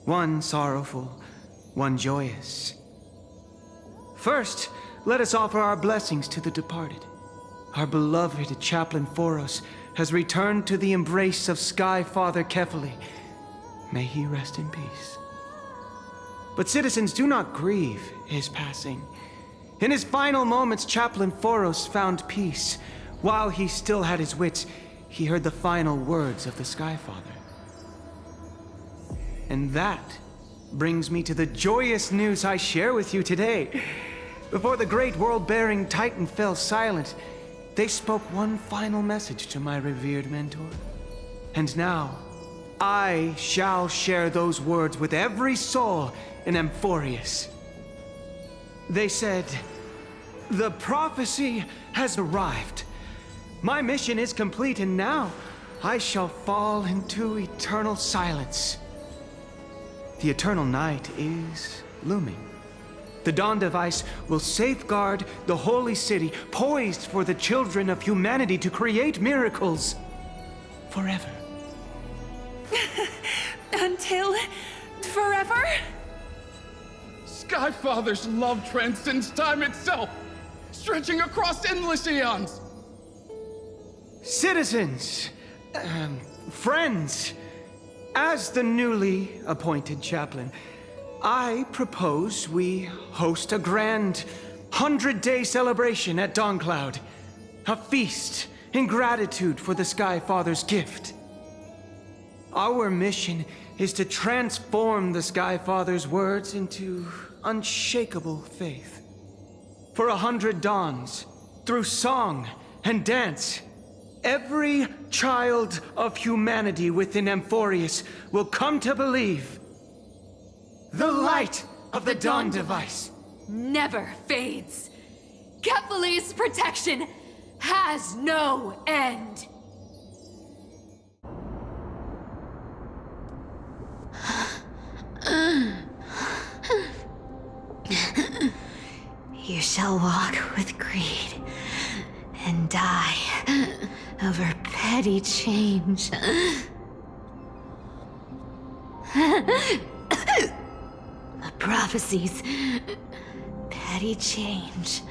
One sorrowful, one joyous. First, let us offer our blessings to the departed. Our beloved Chaplain Foros has returned to the embrace of Sky Father Kefali. May he rest in peace. But citizens, do not grieve his passing. In his final moments, Chaplain Foros found peace. While he still had his wits, he heard the final words of the Sky Father. And that brings me to the joyous news I share with you today. Before the great world-bearing Titan fell silent, they spoke one final message to my revered mentor. And now, I shall share those words with every soul in Amphorius. They said, "The prophecy has arrived. My mission is complete, and now I shall fall into eternal silence." The eternal night is looming. The Dawn Device will safeguard the holy city, poised for the children of humanity to create miracles forever. Until forever? Skyfather's love transcends time itself, stretching across endless eons. Citizens, friends, as the newly appointed chaplain, I propose we host a grand 100-day celebration at Dawncloud. A feast in gratitude for the Sky Father's gift. Our mission is to transform the Sky Father's words into unshakable faith. For 100 dawns, through song and dance, every child of humanity within Amphorius will come to believe the light of the Dawn Device never fades. Kefali's protection has no end. You shall walk with greed and die over petty change. The prophecies, petty change,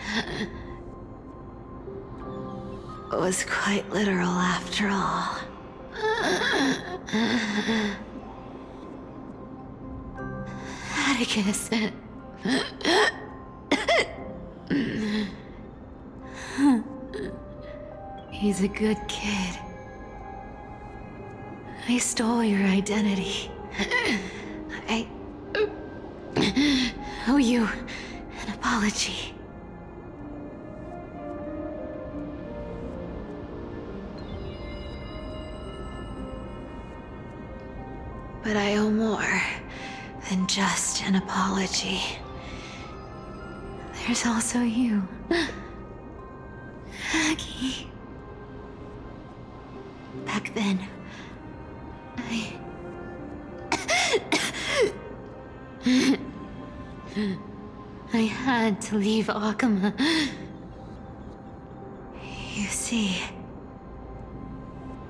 was quite literal after all. Atticus. He's a good kid. I stole your identity. I owe you an apology. But I owe more than just an apology. There's also you, Maggie. Back then, I had to leave Akama. You see,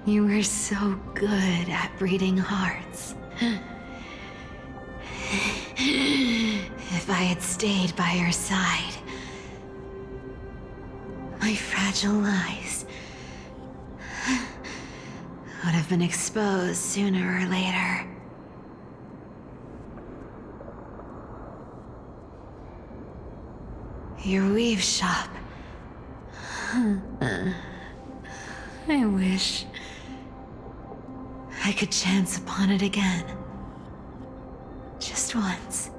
you were so good at breeding hearts. If I had stayed by your side, my fragile lies would have been exposed sooner or later. Your weave shop. I wish I could chance upon it again. Just once.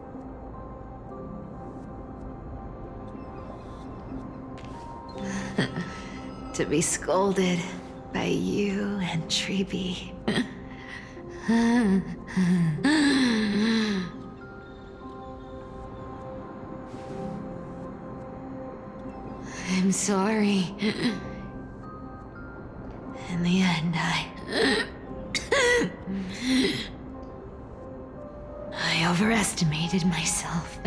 To be scolded by you and Treeby. I'm I'm sorry. In the end, I overestimated myself.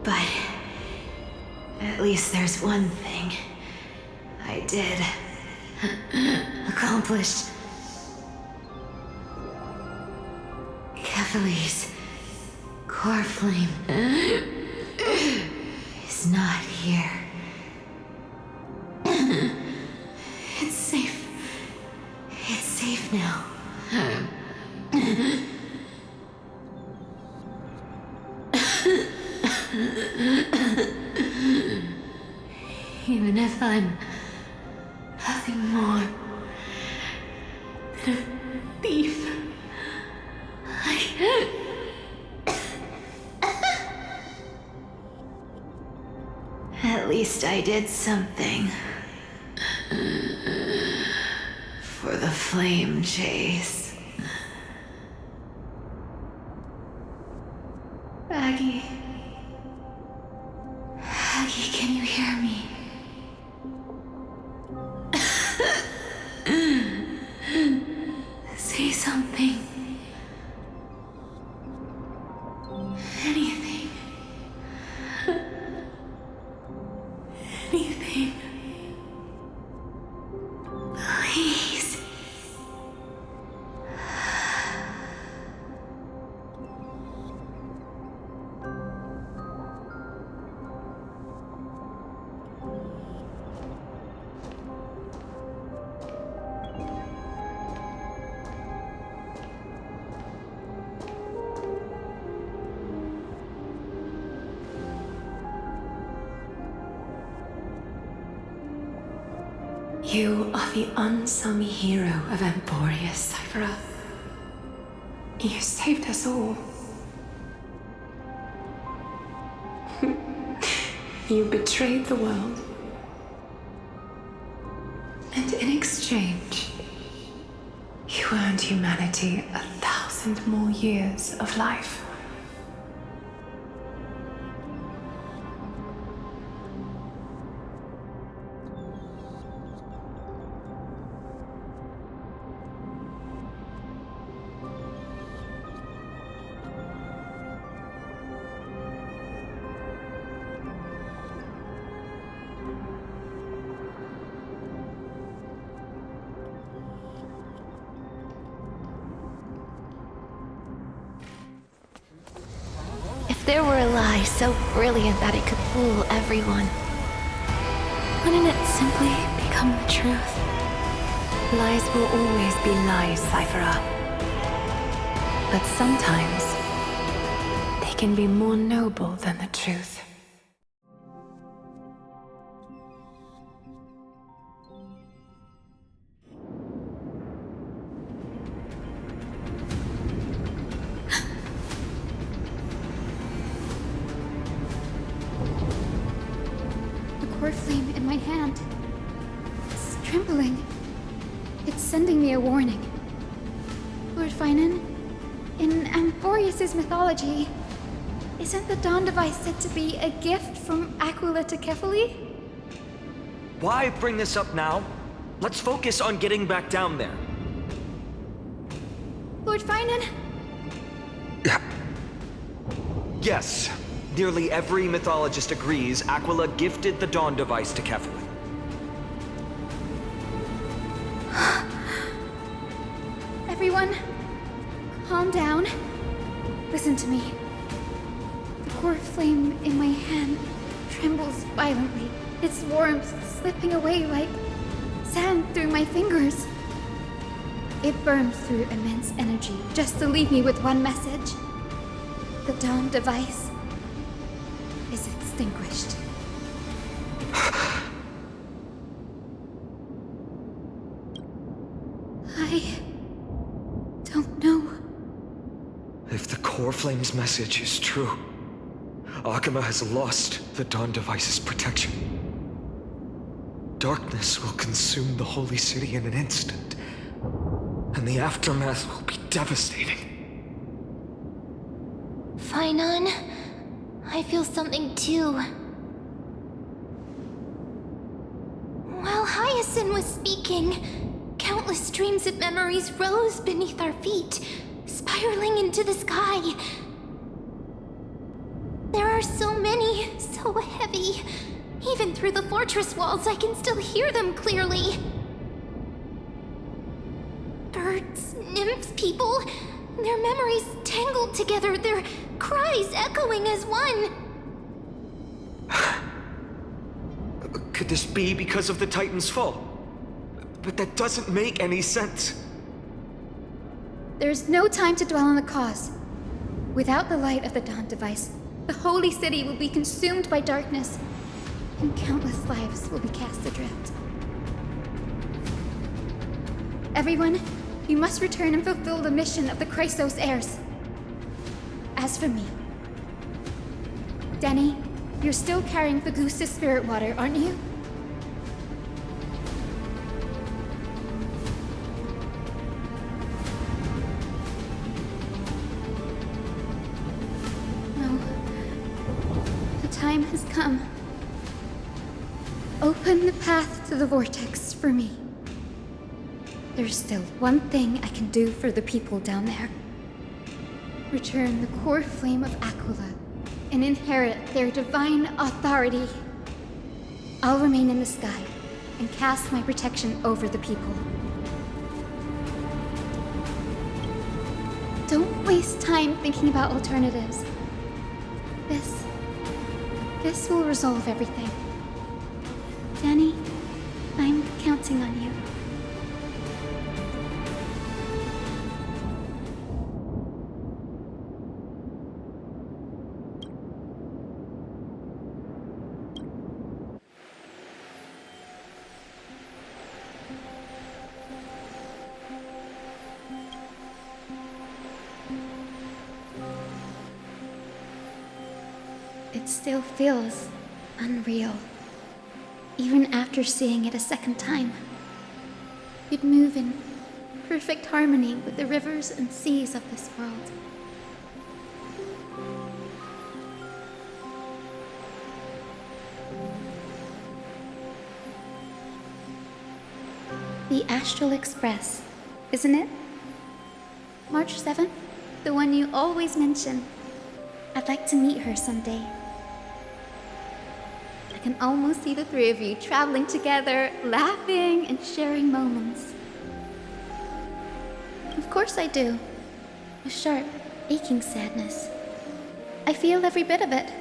But at least there's one thing I did accomplish. Kefali's core flame is not here. It's safe. It's safe now. Even if I'm nothing more than a thief, at least I did something for the flame chase. Aggie, can you hear me? Say something. Anything. Anything. Please. You are the unsung hero of Emporius, Cypher. You saved us all. You betrayed the world. And in exchange, you earned humanity 1,000 more years of life. If there were a lie so brilliant that it could fool everyone, wouldn't it simply become the truth? Lies will always be lies, Cypher. But sometimes, they can be more noble than the truth. Core flame in my hand. It's trembling. It's sending me a warning. Lord Finan, in Amphorius' mythology, isn't the Dawn device said to be a gift from Aquila to Kefali? Why bring this up now? Let's focus on getting back down there. Lord Finan? Yes. Nearly every mythologist agrees Aquila gifted the Dawn device to Kefali. Everyone, calm down. Listen to me. The core flame in my hand trembles violently, its warmth slipping away like sand through my fingers. It burns through immense energy just to leave me with one message. The Dawn device is extinguished. I don't know. If the core flame's message is true, Akama has lost the Dawn device's protection. darkness will consume the holy city in an instant, and the aftermath will be devastating. Finon, I feel something too. While Hyacinth was speaking, countless streams of memories rose beneath our feet, spiraling into the sky. There are so many, so heavy. Even through the fortress walls, I can still hear them clearly. Birds, nymphs, people, their memories tangled together, their cries echoing as one. Could this be because of the Titan's fall? But that doesn't make any sense. There's no time to dwell on the cause. Without the light of the Dawn device, the holy city will be consumed by darkness, and countless lives will be cast adrift. Everyone, you must return and fulfill the mission of the Chrysos heirs. As for me, Denny, you're still carrying Fagusta's spirit water, aren't you? No. The time has come. Open the path to the vortex for me. There's still one thing I can do for the people down there. Return the core flame of Aquila and inherit their divine authority. I'll remain in the sky and cast my protection over the people. Don't waste time thinking about alternatives. This will resolve everything. Danny, I'm counting on you. It still feels unreal. Even after seeing it a second time. You'd move in perfect harmony with the rivers and seas of this world. The Astral Express, isn't it? March 7th? The one you always mention. I'd like to meet her someday. I can almost see the three of you traveling together, laughing and sharing moments. Of course I do. A sharp, aching sadness. I feel every bit of it.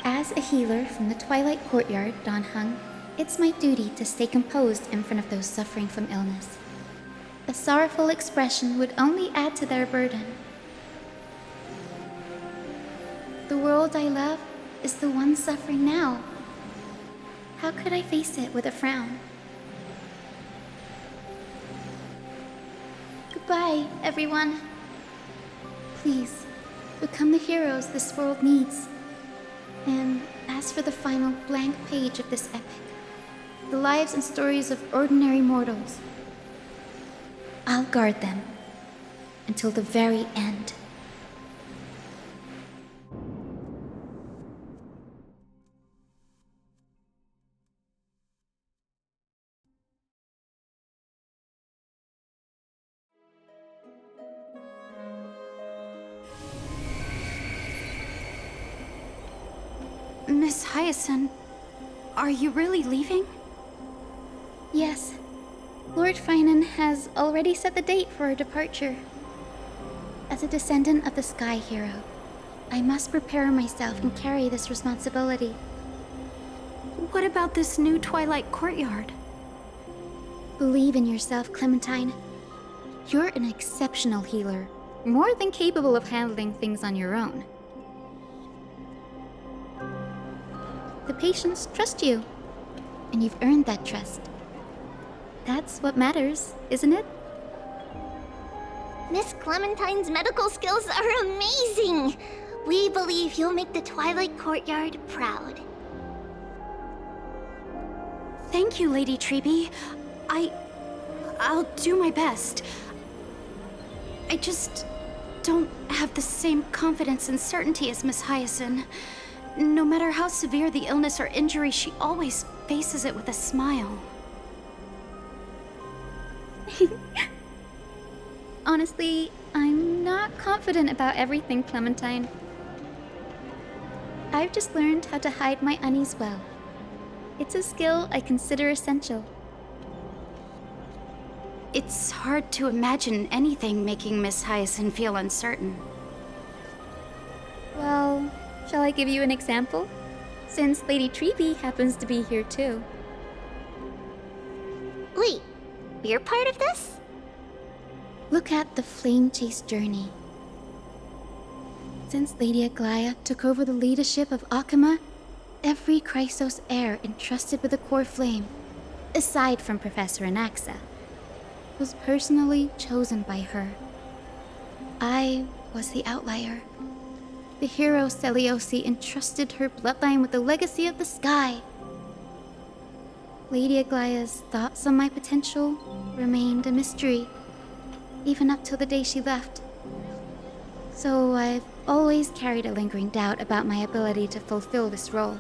As a healer from the Twilight Courtyard, Don Hung, it's my duty to stay composed in front of those suffering from illness. A sorrowful expression would only add to their burden. The world I love is the one suffering now. How could I face it with a frown? Goodbye, everyone. Please, become the heroes this world needs. And as for the final blank page of this epic, the lives and stories of ordinary mortals, I'll guard them until the very end. Miss Hyacinth, are you really leaving? Yes. Lord Finan has already set the date for our departure. As a descendant of the Sky Hero, I must prepare myself and carry this responsibility. What about this new Twilight Courtyard? Believe in yourself, Clementine. You're an exceptional healer, more than capable of handling things on your own. The patients trust you, and you've earned that trust. That's what matters, isn't it? Miss Clementine's medical skills are amazing! We believe you'll make the Twilight Courtyard proud. Thank you, Lady Treeby. I'll do my best. I just don't have the same confidence and certainty as Miss Hyacinth. No matter how severe the illness or injury, she always faces it with a smile. Honestly, I'm not confident about everything, Clementine. I've just learned how to hide my unease well. It's a skill I consider essential. It's hard to imagine anything making Miss Hyacinth feel uncertain. Well, shall I give you an example? Since Lady Treeby happens to be here too. Wait, we're part of this? Look at the Flame Chase journey. Since Lady Aglaya took over the leadership of Akama, every Chrysos heir entrusted with the core flame, aside from Professor Anaxa, was personally chosen by her. I was the outlier. The hero Seliosi entrusted her bloodline with the legacy of the sky. Lady Aglaya's thoughts on my potential remained a mystery, even up till the day she left. So I've always carried a lingering doubt about my ability to fulfill this role.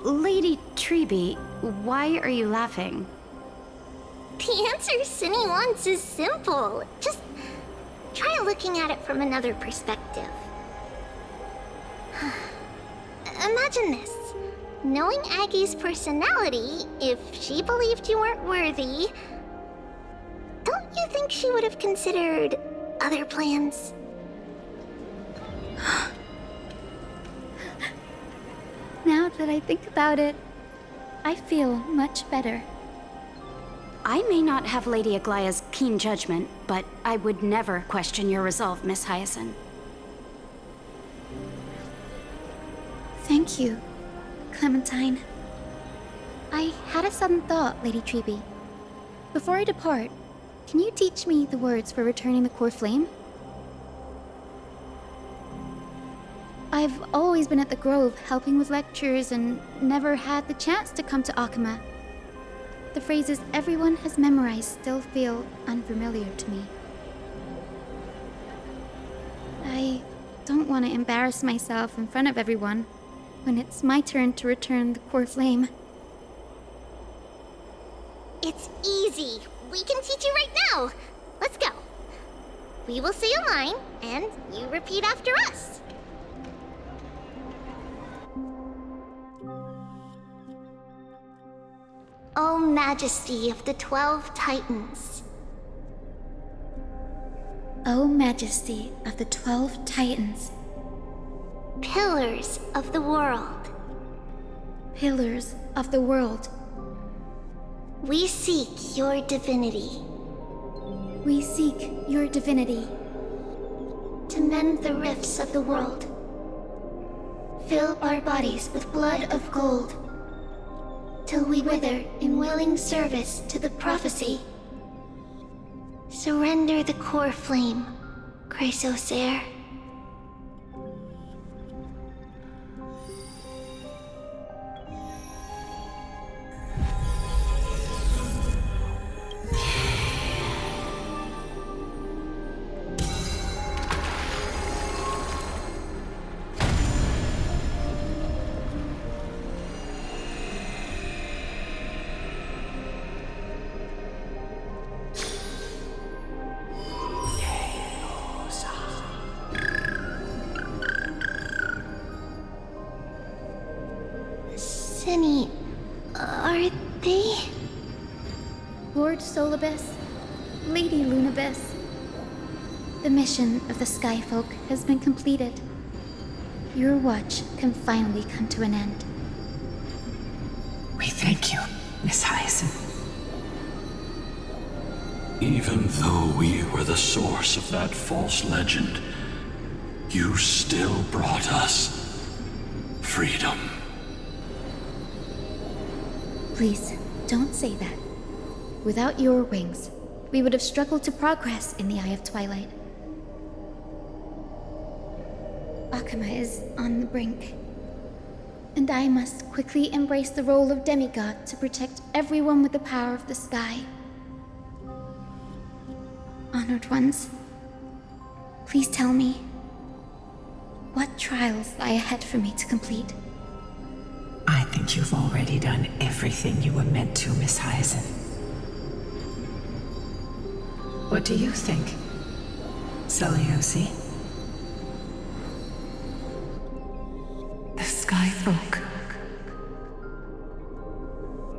Lady Treeby, why are you laughing? The answer Cindy wants is simple. Just try looking at it from another perspective. Imagine this. Knowing Aggie's personality, if she believed you weren't worthy, don't you think she would have considered other plans? Now that I think about it, I feel much better. I may not have Lady Aglaya's keen judgment, but I would never question your resolve, Miss Hyacinth. Thank you, Clementine. I had a sudden thought, Lady Treeby. Before I depart, can you teach me the words for returning the core flame? I've always been at the Grove helping with lectures and never had the chance to come to Akama. The phrases everyone has memorized still feel unfamiliar to me. I don't want to embarrass myself in front of everyone when it's my turn to return the core flame. It's easy. We can teach you right now. Let's go. We will say a line, and you repeat after us. O Majesty of the 12 Titans. O Majesty of the 12 Titans. Pillars of the world. Pillars of the world. We seek your divinity. We seek your divinity. To mend the rifts of the world. Fill our bodies with blood of gold. Till we wither in willing service to the prophecy. Surrender the core flame, Chrysos heir. Cindy, are they? Lord Solibus, Lady Lunabis. The mission of the Skyfolk has been completed. Your watch can finally come to an end. We thank you, Miss Hyacinth. Even though we were the source of that false legend, you still brought us freedom. Please, don't say that. Without your wings, we would have struggled to progress in the Eye of Twilight. Akama is on the brink, and I must quickly embrace the role of demigod to protect everyone with the power of the sky. Honored ones, please tell me, what trials lie ahead for me to complete? I think you've already done everything you were meant to, Miss Hyacinth. What do you think, Seliosi? The Sky Folk.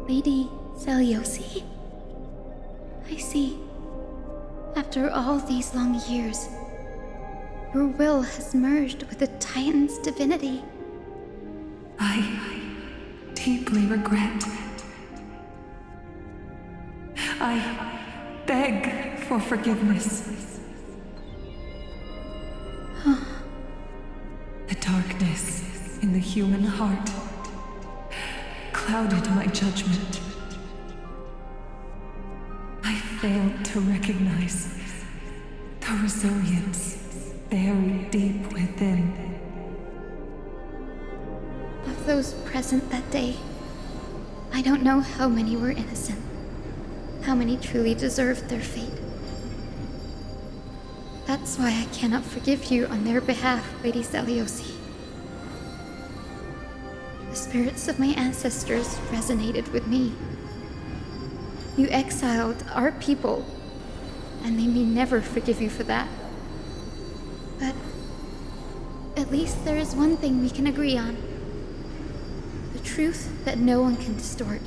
Lady Seliosi. I see. After all these long years, your will has merged with the Titan's divinity. I deeply regret. I beg for forgiveness. The darkness in the human heart clouded my judgment. I failed to recognize the resilience buried deep within. Of those present that day, I don't know how many were innocent, how many truly deserved their fate. That's why I cannot forgive you on their behalf, Lady Seliosi. The spirits of my ancestors resonated with me. You exiled our people, and they may never forgive you for that. But at least there is one thing we can agree on. The truth that no one can distort.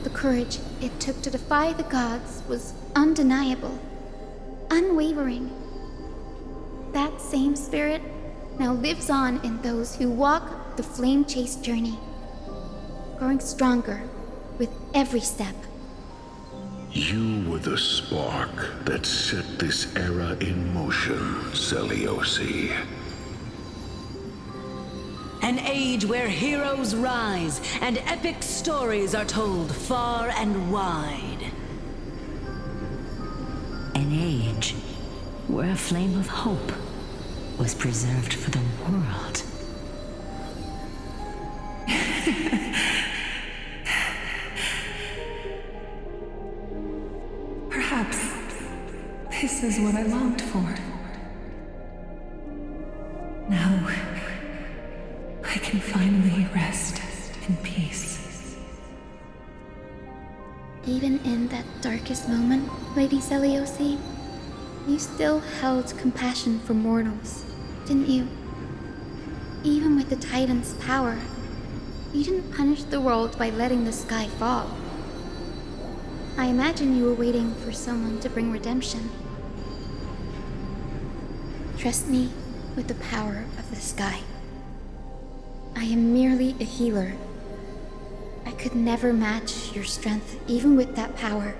The courage it took to defy the gods was undeniable, unwavering. That same spirit now lives on in those who walk the flame-chased journey, growing stronger with every step. You were the spark that set this era in motion, Seliosi. An age where heroes rise and epic stories are told far and wide. An age where a flame of hope was preserved for the world. Perhaps this is what I longed for. Now, I can finally rest in peace. Even in that darkest moment, Lady Seliosi, you still held compassion for mortals, didn't you? Even with the Titan's power, you didn't punish the world by letting the sky fall. I imagine you were waiting for someone to bring redemption. Trust me with the power of the sky. I am merely a healer. I could never match your strength, even with that power.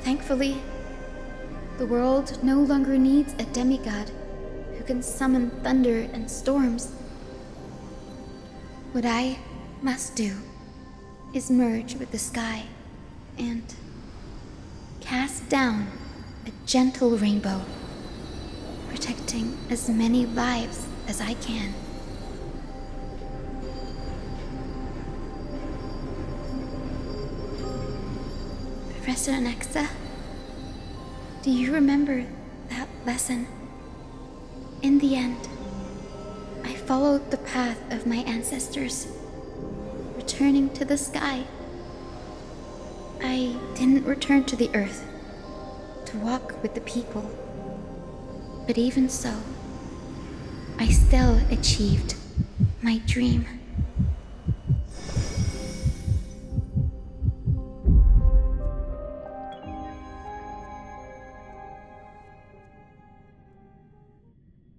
Thankfully, the world no longer needs a demigod who can summon thunder and storms. What I must do is merge with the sky and cast down a gentle rainbow, protecting as many lives as I can. Professor Anaxa, do you remember that lesson? In the end, I followed the path of my ancestors, returning to the sky. I didn't return to the earth to walk with the people, but even so, I still achieved my dream.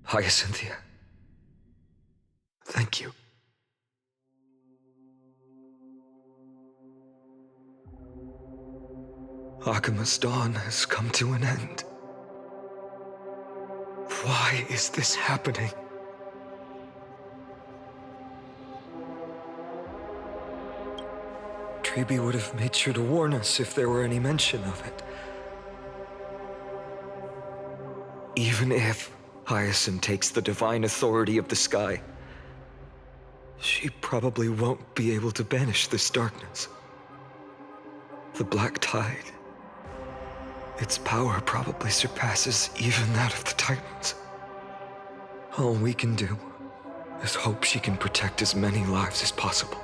Hyacinthia. Thank you. Akama's dawn has come to an end. Why is this happening? Treeby would have made sure to warn us if there were any mention of it. Even if Hyacinth takes the divine authority of the sky, she probably won't be able to banish this darkness. The Black Tide, its power probably surpasses even that of the Titans. All we can do is hope she can protect as many lives as possible.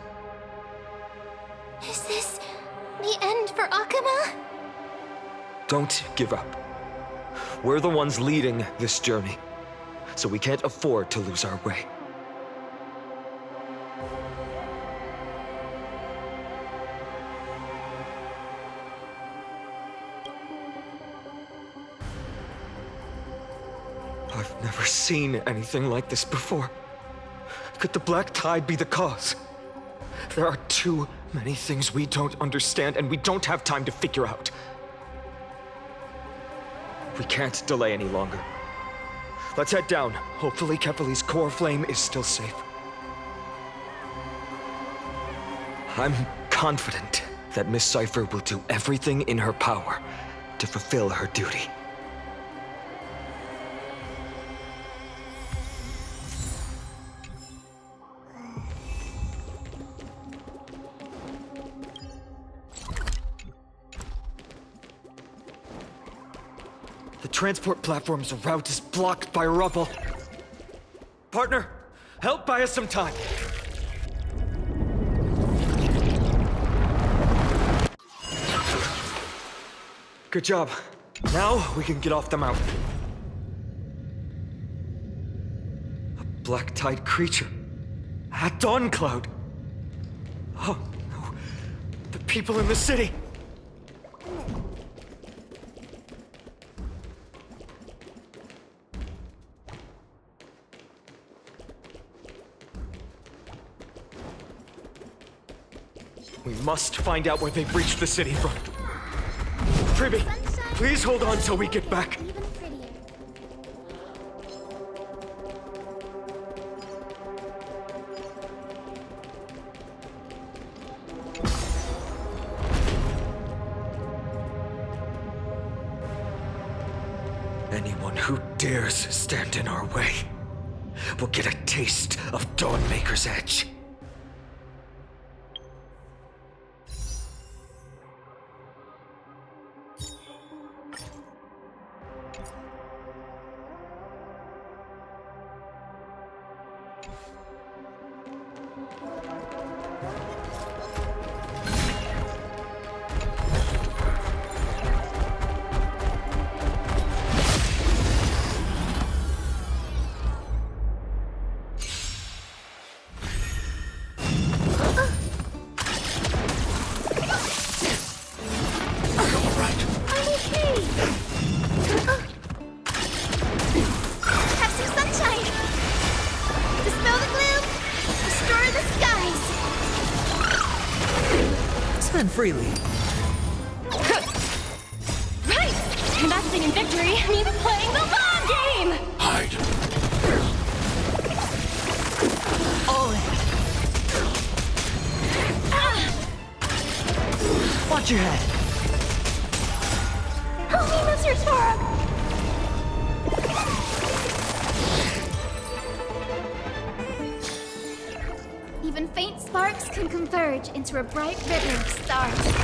Is this the end for Akuma? Don't give up. We're the ones leading this journey, so we can't afford to lose our way. I've never seen anything like this before. Could the Black Tide be the cause? There are too many things we don't understand, and we don't have time to figure out. We can't delay any longer. Let's head down. Hopefully Kefali's core flame is still safe. I'm confident that Miss Cypher will do everything in her power to fulfill her duty. The transport platform's route is blocked by rubble. Partner, help buy us some time. Good job. Now we can get off the mountain. A Black Tide creature. At Dawn Cloud. Oh no. The people in the city. We must find out where they've reached the city from. Treeby, please hold on till we get back. Anyone who dares stand in our way will get a taste of Dawnmaker's edge. Freely. Right! Investing in victory means playing the long game! Hide. All in. Watch your head. Help me, Mr. Torok! Even faint sparks can converge into a bright river of stars.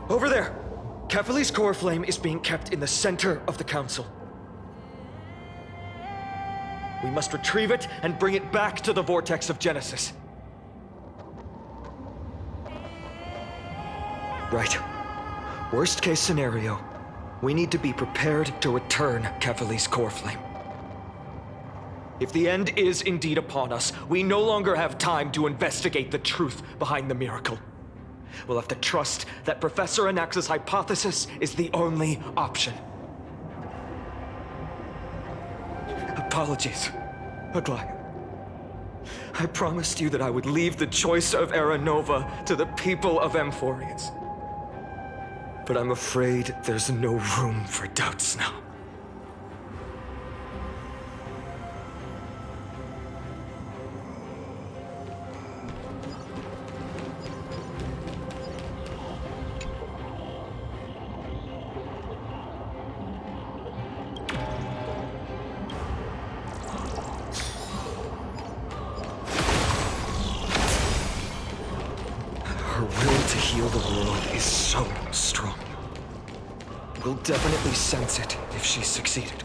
Over there! Kefali's core flame is being kept in the center of the council. We must retrieve it and bring it back to the vortex of Genesis. Right. Worst case scenario, we need to be prepared to return Kefali's core flame. If the end is indeed upon us, we no longer have time to investigate the truth behind the miracle. We'll have to trust that Professor Anax's hypothesis is the only option. Apologies, Aglaia. I promised you that I would leave the choice of Era Nova to the people of Amphorius. But I'm afraid there's no room for doubts now. Her will to heal the world is so strong. We'll definitely sense it if she's succeeded.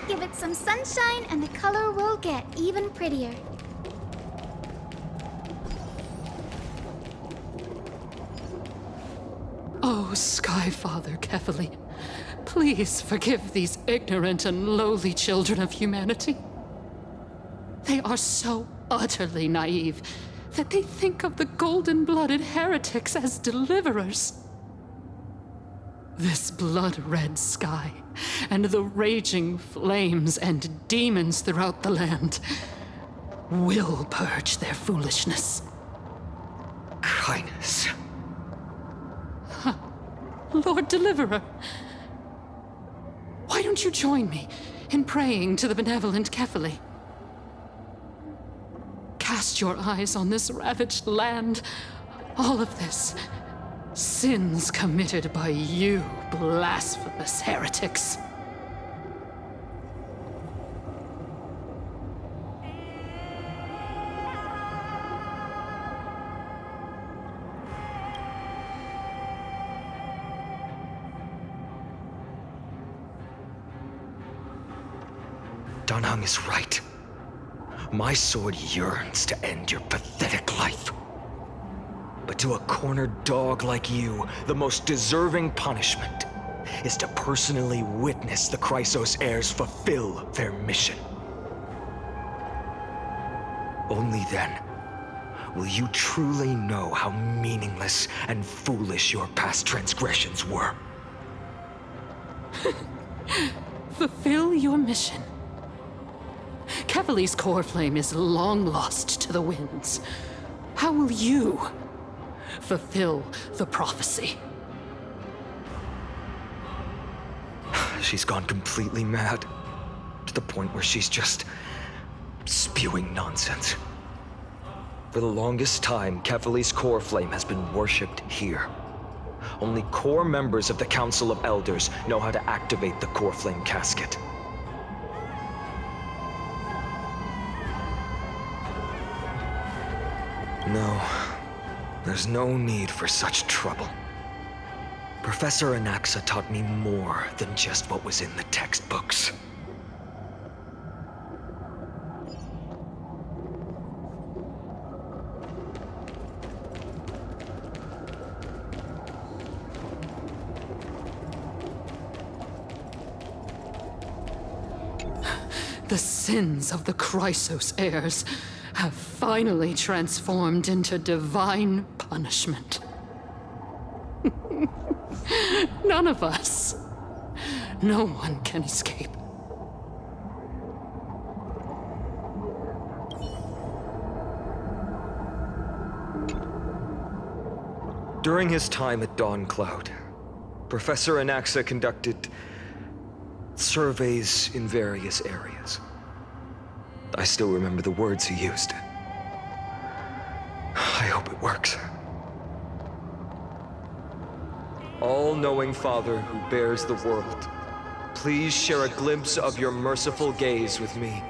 Give it some sunshine and the color will get even prettier. Oh, Skyfather Kefali, please forgive these ignorant and lowly children of humanity. They are so utterly naive that they think of the golden-blooded heretics as deliverers. This blood-red sky, and the raging flames and demons throughout the land will purge their foolishness. Kindness. Lord Deliverer, why don't you join me in praying to the benevolent Kefali? Cast your eyes on this ravaged land. All of this, sins committed by you, blasphemous heretics. Dunhung is right. My sword yearns to end your pathetic life. But to a cornered dog like you, the most deserving punishment is to personally witness the Chrysos heirs fulfill their mission. Only then will you truly know how meaningless and foolish your past transgressions were. Fulfill your mission. Kefali's core flame is long lost to the winds. How will you fulfill the prophecy? She's gone completely mad, to the point where she's just spewing nonsense. For the longest time, Kefali's core flame has been worshipped here. Only core members of the Council of Elders know how to activate the core flame casket. No, there's no need for such trouble. Professor Anaxa taught me more than just what was in the textbooks. The sins of the Chrysos heirs have finally transformed into divine punishment. None of us. No one can escape. During his time at Dawn Cloud, Professor Anaxa conducted surveys in various areas. I still remember the words he used. I hope it works. All-knowing Father who bears the world, please share a glimpse of your merciful gaze with me.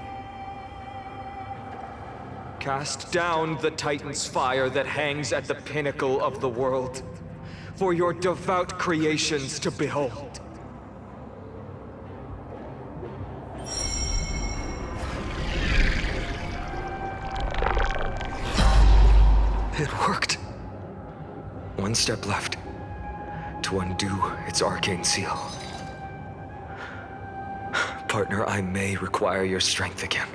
Cast down the Titan's fire that hangs at the pinnacle of the world, for your devout creations to behold. It worked. One step left to undo its arcane seal. Partner, I may require your strength again.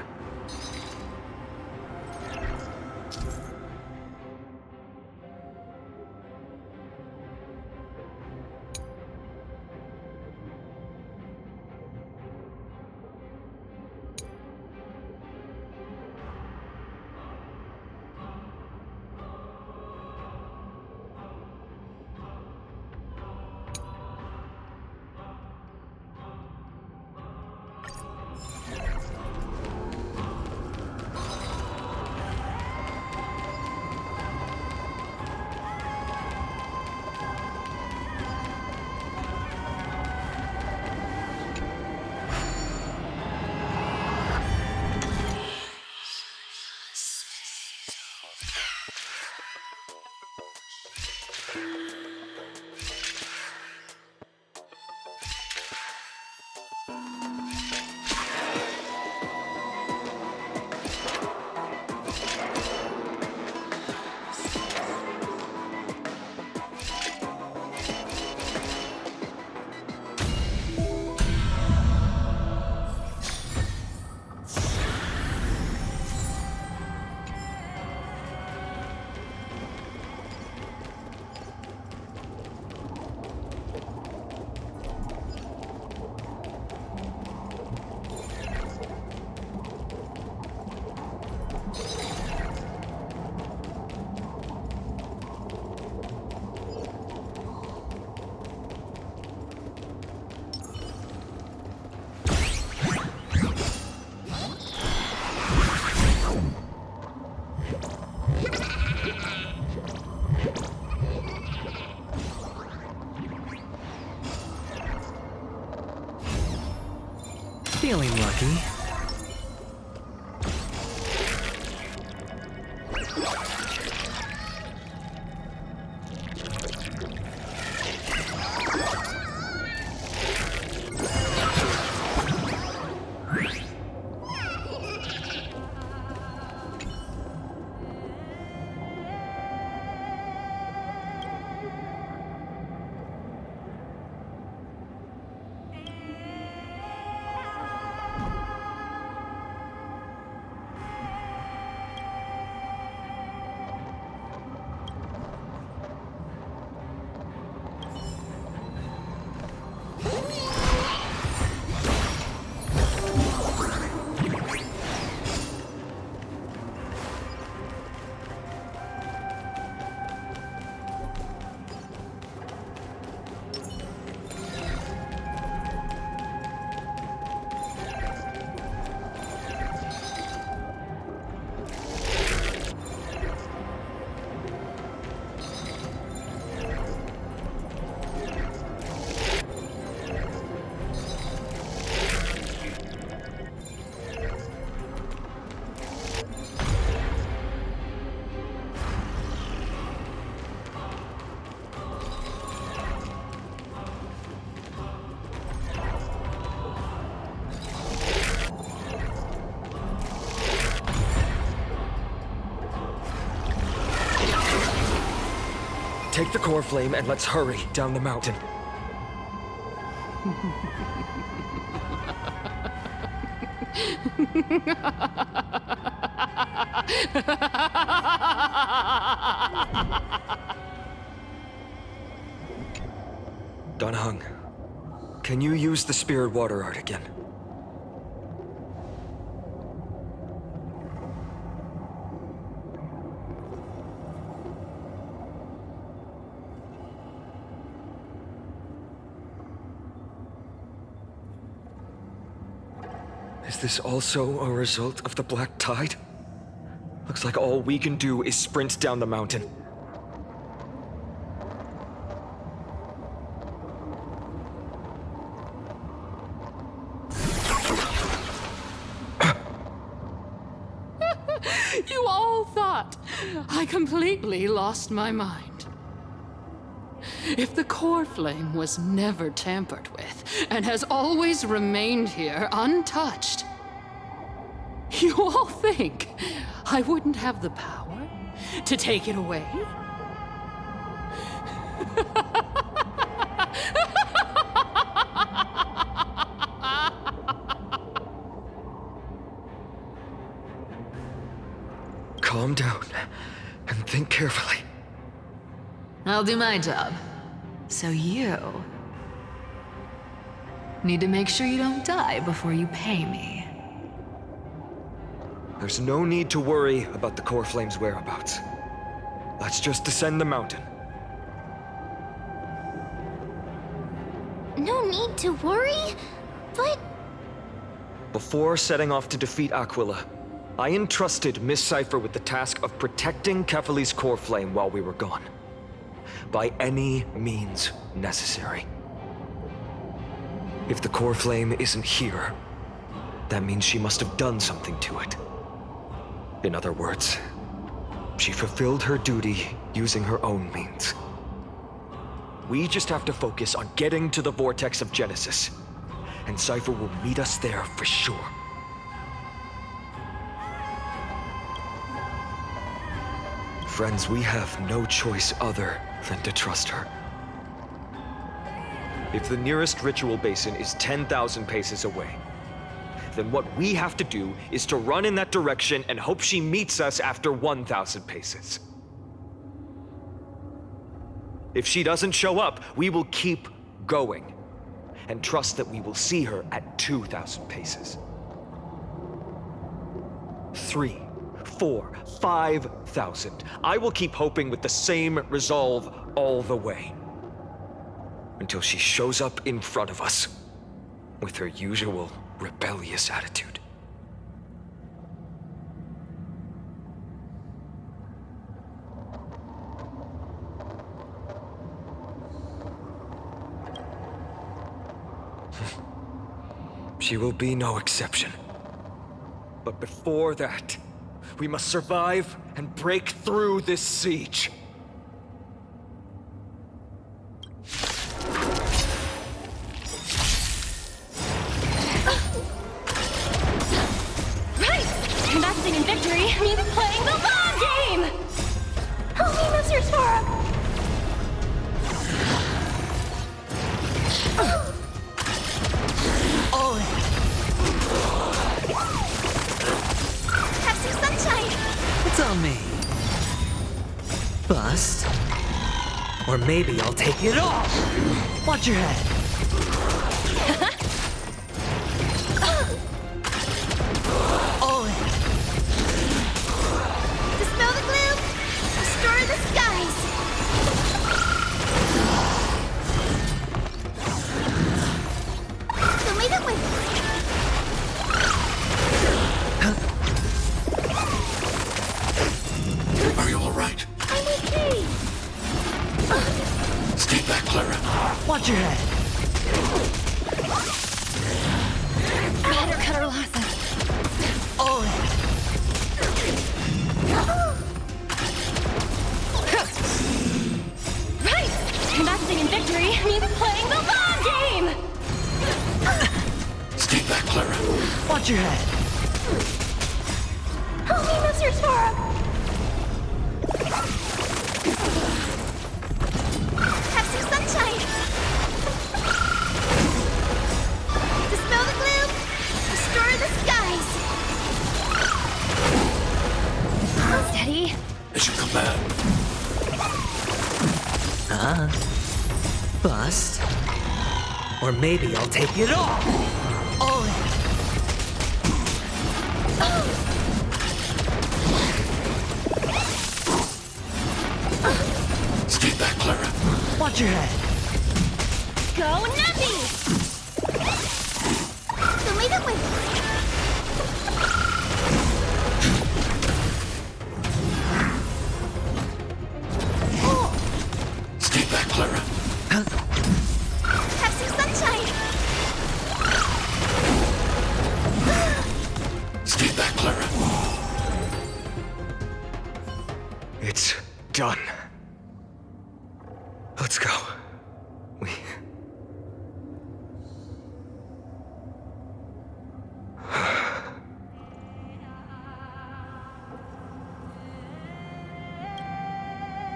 feeling lucky. Take the core flame and let's hurry down the mountain. Danheng, can you use the spirit water art again? Is this also a result of the black tide? Looks like all we can do is sprint down the mountain. You all thought I completely lost my mind. If the core flame was never tampered with and has always remained here untouched, you all think I wouldn't have the power to take it away? Calm down and think carefully. I'll do my job. So you need to make sure you don't die before you pay me. There's no need to worry about the core flame's whereabouts. Let's just descend the mountain. No need to worry? But... Before setting off to defeat Aquila, I entrusted Miss Cipher with the task of protecting Kefali's core flame while we were gone. By any means necessary. If the core flame isn't here, that means she must have done something to it. In other words, she fulfilled her duty using her own means. We just have to focus on getting to the vortex of Genesis, and Cipher will meet us there for sure. Friends, we have no choice other than to trust her. If the nearest ritual basin is 10,000 paces away, then what we have to do is to run in that direction and hope she meets us after 1,000 paces. If she doesn't show up, we will keep going and trust that we will see her at 2,000 paces. 3, 4, 5,000. I will keep hoping with the same resolve all the way. Until she shows up in front of us with her usual rebellious attitude. She will be no exception. But before that, we must survive and break through this siege. Right! Investing in victory means playing the long game! Help me, Mr. Sora! Have some sunshine! It's on me. Bust. Or maybe I'll take it off. Watch your head. All in. Dispel the gloom! Restore the skies! Show me the way! Are you all right? I'm okay! Stay back, Clara. Watch your head. Better cut our losses. All in. Right! Investing in victory means playing the long game! Stay back, Clara. Watch your head. Help me, Mr. Sora! Have some sunshine! Dispel the gloom! Restore the skies! Steady. As you command. Bust. Or maybe I'll take it off. All in. Stay back, Clara. Watch your head. Go Nappy! Show me the way! Stay back, Clara. Have some sunshine! Stay back, Clara. It's done. Let's go. We...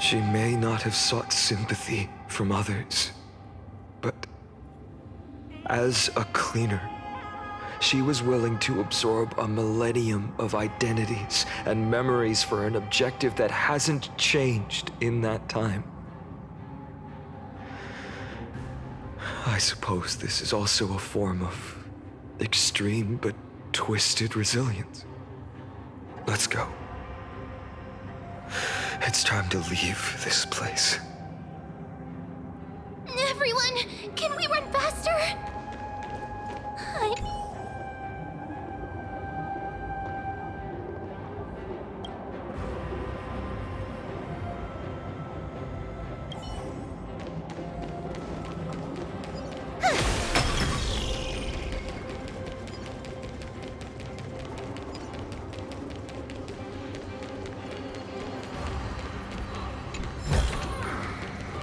She may not have sought sympathy from others, but as a cleaner, she was willing to absorb a millennium of identities and memories for an objective that hasn't changed in that time. I suppose this is also a form of extreme but twisted resilience. Let's go. It's time to leave this place. Everyone, can we run faster?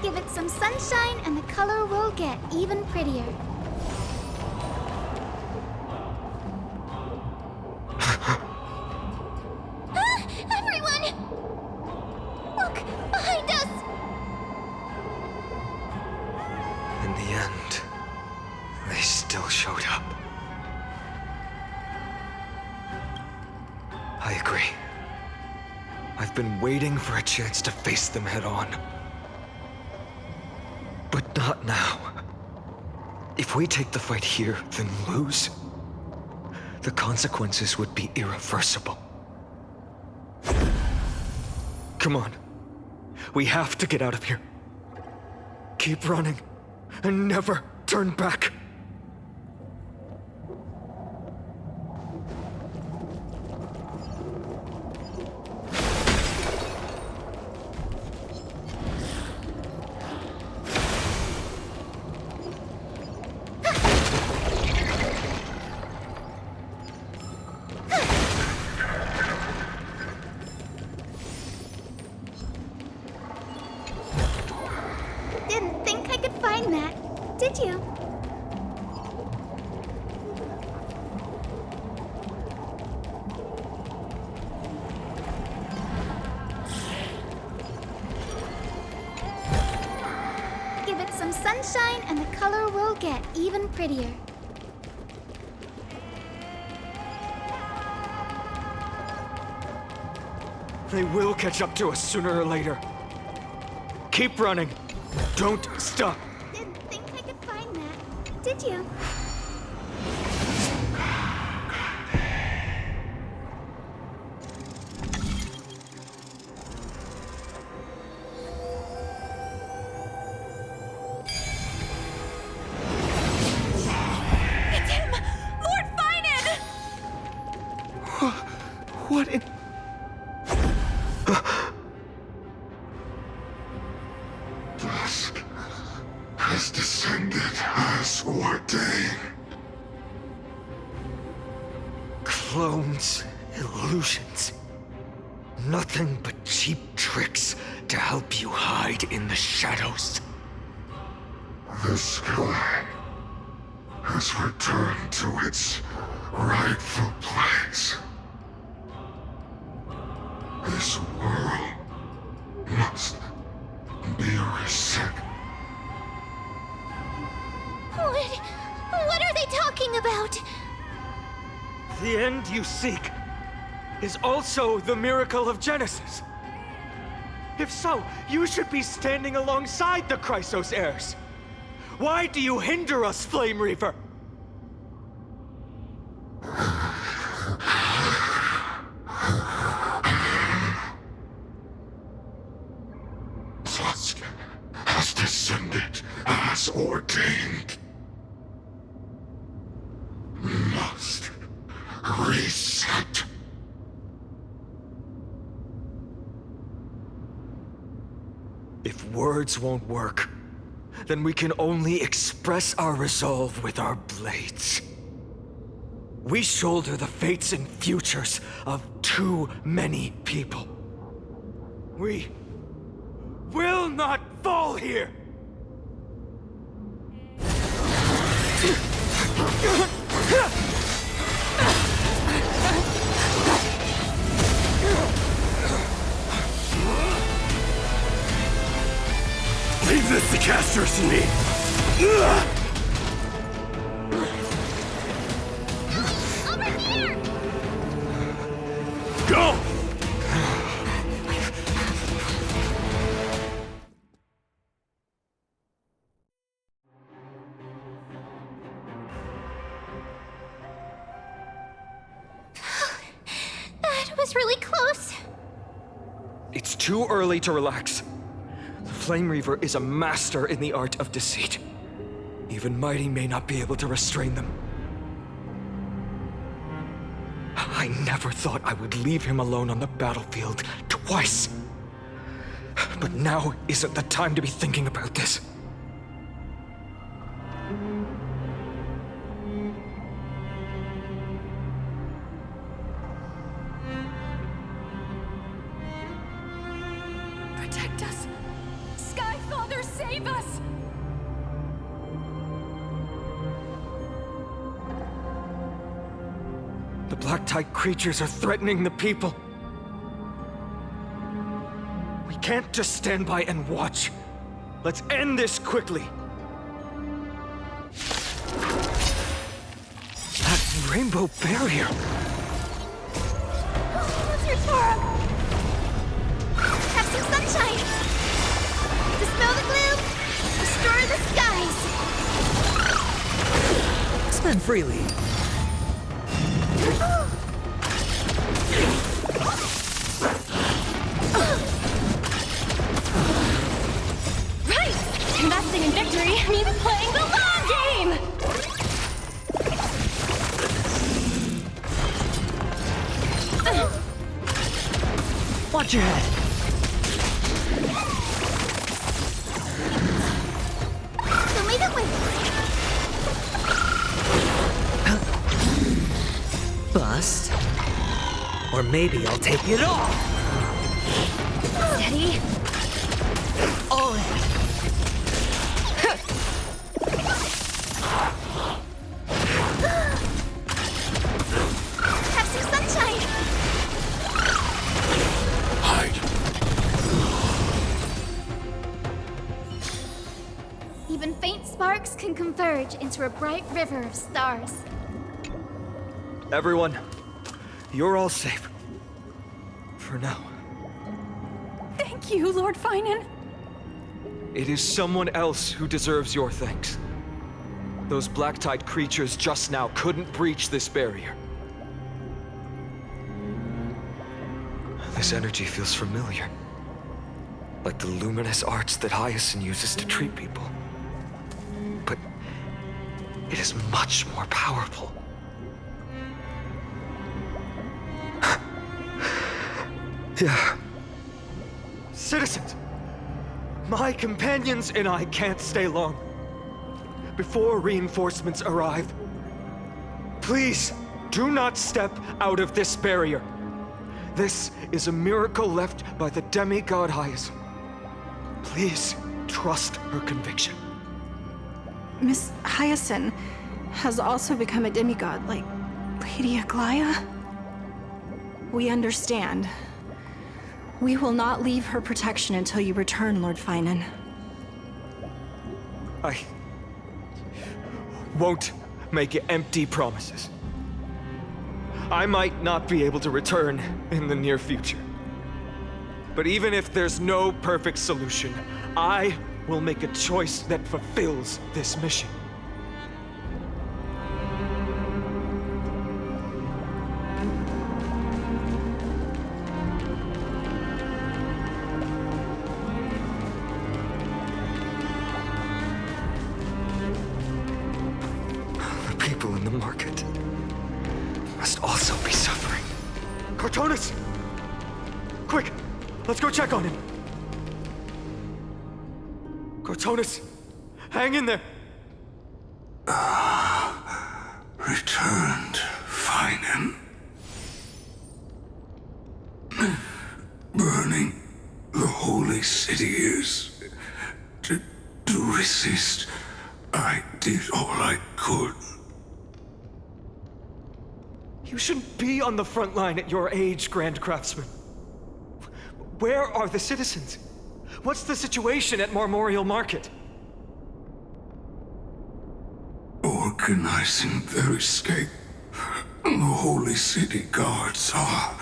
Give it some sunshine and the color will get even prettier. Everyone! Look, behind us! In the end, they still showed up. I agree. I've been waiting for a chance to face them head on. But not now. If we take the fight here, then lose, the consequences would be irreversible. Come on. We have to get out of here. Keep running, and never turn back. sunshine and the color will get even prettier. They will catch up to us sooner or later. Keep running. Don't stop. Didn't think I could find that, did you? It's him! Lord Finan! What in... Dusk has descended as ordained. Clones, illusions. Nothing but cheap tricks to help you hide in the shadows. The sky has returned to its rightful place. This world must be reset. What are they talking about? The end you seek is also the miracle of Genesis. If so, you should be standing alongside the Chrysos heirs. Why do you hinder us, Flame Reaver? Dusk has descended as ordained. Must reset. If words won't work, then we can only express our resolve with our blades. We shoulder the fates and futures of too many people. We will not fall here! Leave this to casters and me. Over here! Go! That was really close. It's too early to relax. The Flame Reaver is a master in the art of deceit. Even Mighty may not be able to restrain them. I never thought I would leave him alone on the battlefield twice. But now isn't the time to be thinking about this. Protect us! Sky Father, save us! The Black Tide creatures are threatening the people. We can't just stand by and watch. Let's end this quickly. That rainbow barrier. What's your Torah? Have some sunshine! Dispel the gloom! Restore the skies! Spend freely. Right! Investing in victory means playing the long game! Watch your head. So leave it with Bust. Or maybe I'll take it off. Steady. All in. Have some sunshine! Even faint converge into a bright river of stars. Everyone, you're all safe. For now. Thank you, Lord Finan. It is someone else who deserves your thanks. Those black-tide creatures just now couldn't breach this barrier. This energy feels familiar. Like the luminous arts that Hyacinth uses to treat people. But it is much more powerful. Yeah. Citizens! My companions and I can't stay long. Before reinforcements arrive, please do not step out of this barrier. This is a miracle left by the demigod Hyacinth. Please trust her conviction. Miss Hyacinth has also become a demigod, like Lady Aglaya? We understand. We will not leave her protection until you return, Lord Finan. I won't make empty promises. I might not be able to return in the near future. But even if there's no perfect solution, I will make a choice that fulfills this mission. The people in the market must also be suffering. Cartonis! Quick! Let's go check on him! Cartonis! Hang in there! Returned, Finan. Burning the holy city is... To resist, I did all I could. You shouldn't be on the front line at your age, Grand Craftsman. Where are the citizens? What's the situation at Marmorial Market? Organizing their escape. The holy city guards are...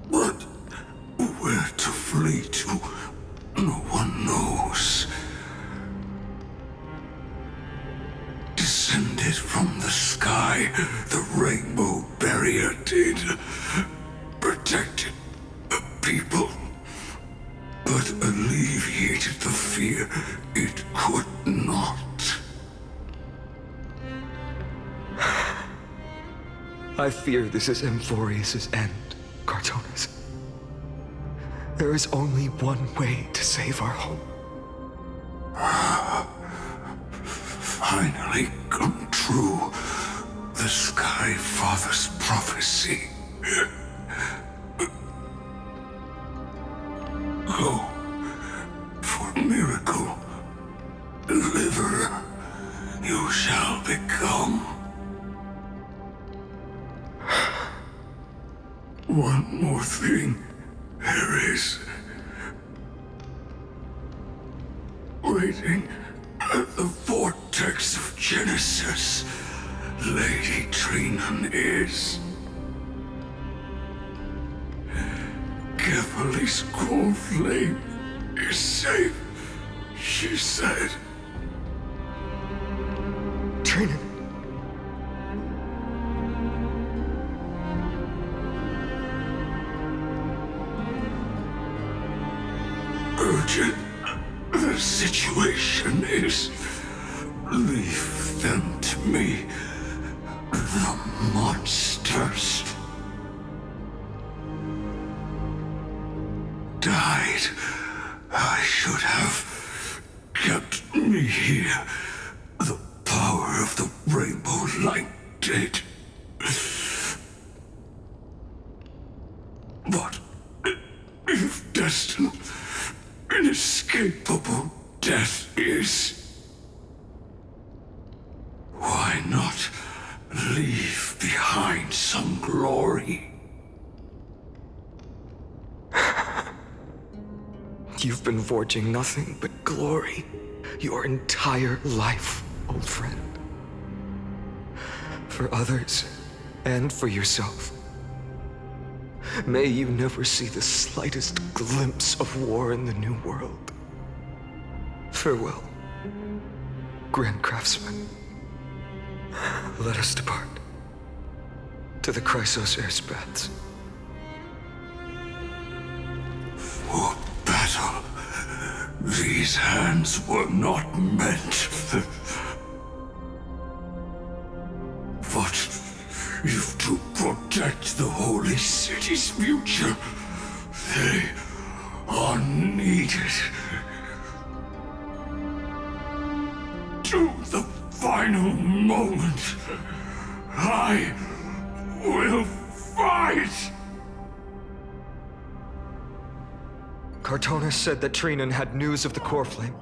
But where to flee to, no one knows. Descended from the sky, the rainbow barrier did. Protected the people, but alleviated the fear it could not. I fear this is Emphorius' end, Cartonis. There is only one way to save our home. Finally come true. The Sky Father's prophecy. Go for miracle. Deliverer you shall become. One more thing there is. Waiting at the vortex of Genesis, Lady Trinan is. Kefali's cold flame is safe, she said. Trinan. Urgent. The situation is... Leave them to me. The monsters. Died. I should have kept me here. The power of the rainbow light did. But if destined, inescapable death is, why not leave behind some glory? You've been forging nothing but glory your entire life, old friend. For others, and for yourself. May you never see the slightest glimpse of war in the New World. Farewell, Grand Craftsman. Let us depart to the Chrysos Air's baths. For battle, these hands were not meant. But if to protect the holy city's future, they are needed. To the final moment, I will fight! Cartonis said that Trinan had news of the core flame.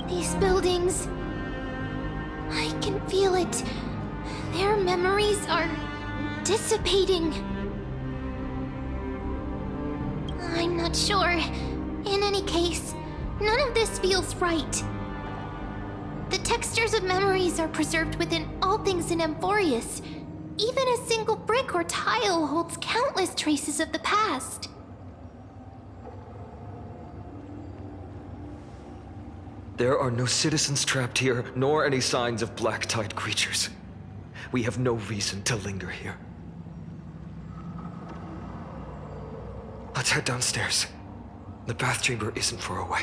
These buildings... I can feel it. Their memories are dissipating. I'm not sure. In any case, none of this feels right. The textures of memories are preserved within all things in Amphorius. Even a single brick or tile holds countless traces of the past. There are no citizens trapped here, nor any signs of black-tide creatures. We have no reason to linger here. Let's head downstairs. The bath chamber isn't far away.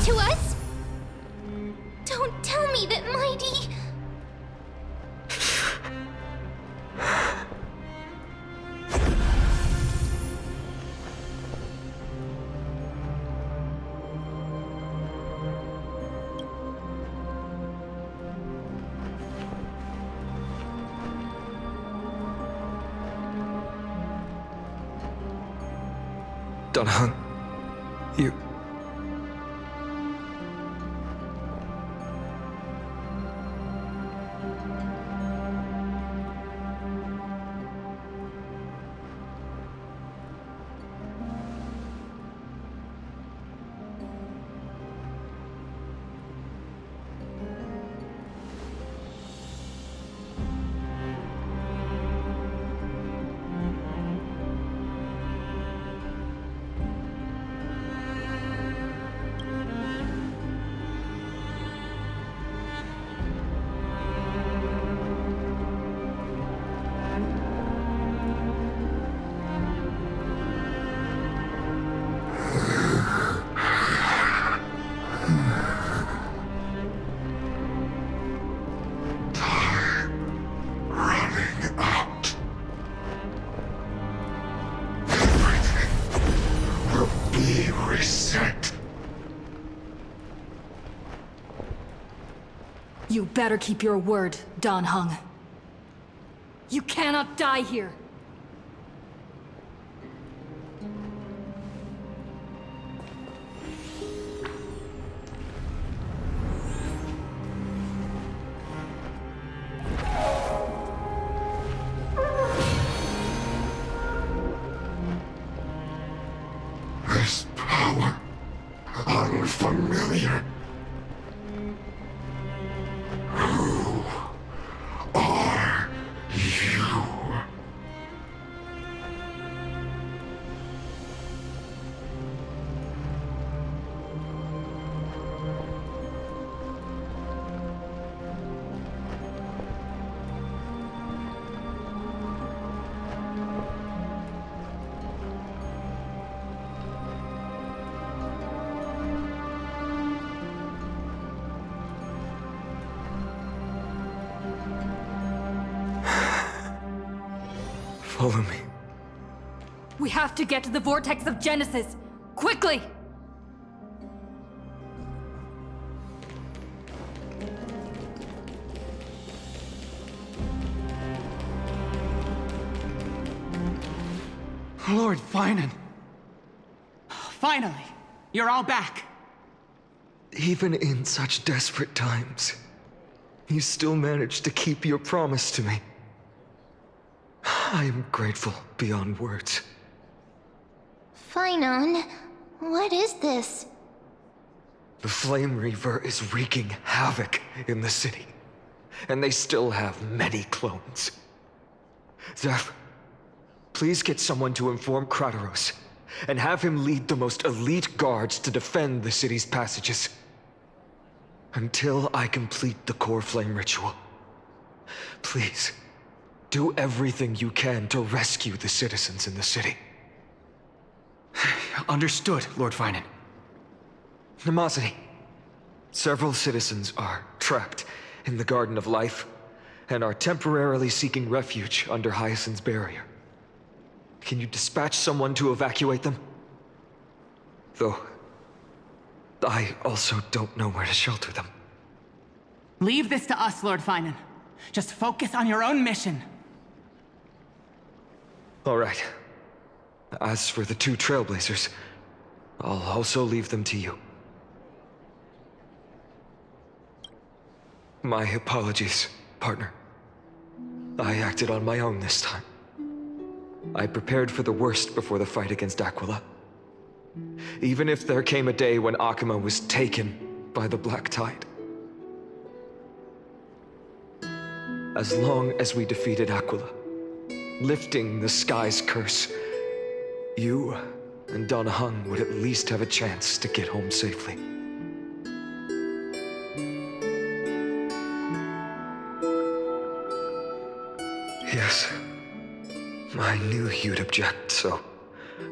To us? Don't tell me that Mighty... Dunhung, you... You better keep your word, Dan Heng. You cannot die here. This power, unfamiliar. Follow me. We have to get to the Vortex of Genesis! Quickly! Lord Finan. Finally, you're all back. Even in such desperate times, you still managed to keep your promise to me. I am grateful beyond words. Finan, what is this? The Flame Reaver is wreaking havoc in the city, and they still have many clones. Zeph, please get someone to inform Kratos, and have him lead the most elite guards to defend the city's passages. Until I complete the core flame ritual. Please, do everything you can to rescue the citizens in the city. Understood, Lord Finan. Nemosity, several citizens are trapped in the Garden of Life and are temporarily seeking refuge under Hyacinth's barrier. Can you dispatch someone to evacuate them? Though, I also don't know where to shelter them. Leave this to us, Lord Finan. Just focus on your own mission. All right. As for the two Trailblazers, I'll also leave them to you. My apologies, partner. I acted on my own this time. I prepared for the worst before the fight against Aquila. Even if there came a day when Akuma was taken by the Black Tide. As long as we defeated Aquila, lifting the sky's curse, you and Don Hung would at least have a chance to get home safely. Yes. I knew you'd object, so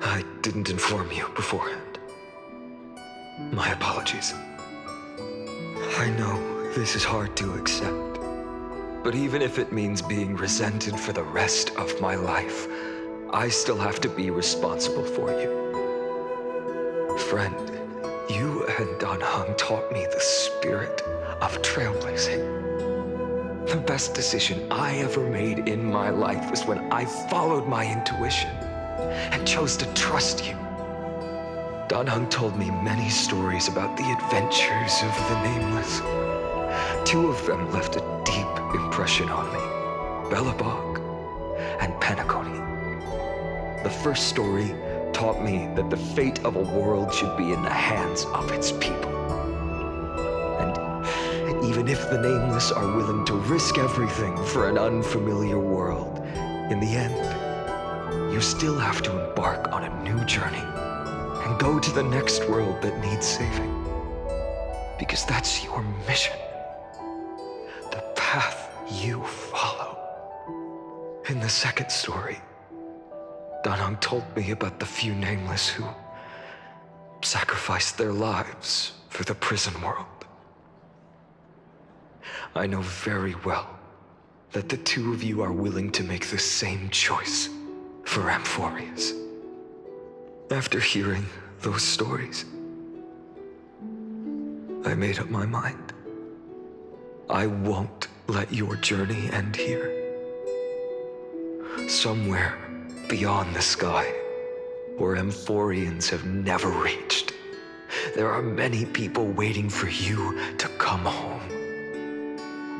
I didn't inform you beforehand. My apologies. I know this is hard to accept, but even if it means being resented for the rest of my life, I still have to be responsible for you. Friend, you and Don Hung taught me the spirit of trailblazing. The best decision I ever made in my life was when I followed my intuition and chose to trust you. Don Hung told me many stories about the adventures of the Nameless. Two of them left a deep impression on me, Belobog and Penacony. The first story taught me that the fate of a world should be in the hands of its people. Even if the Nameless are willing to risk everything for an unfamiliar world, in the end, you still have to embark on a new journey and go to the next world that needs saving. Because that's your mission. The path you follow. In the second story, Don Hung told me about the few Nameless who sacrificed their lives for the prison world. I know very well that the two of you are willing to make the same choice for Amphorius. After hearing those stories, I made up my mind. I won't let your journey end here. Somewhere beyond the sky, where Amphorians have never reached, there are many people waiting for you to come home.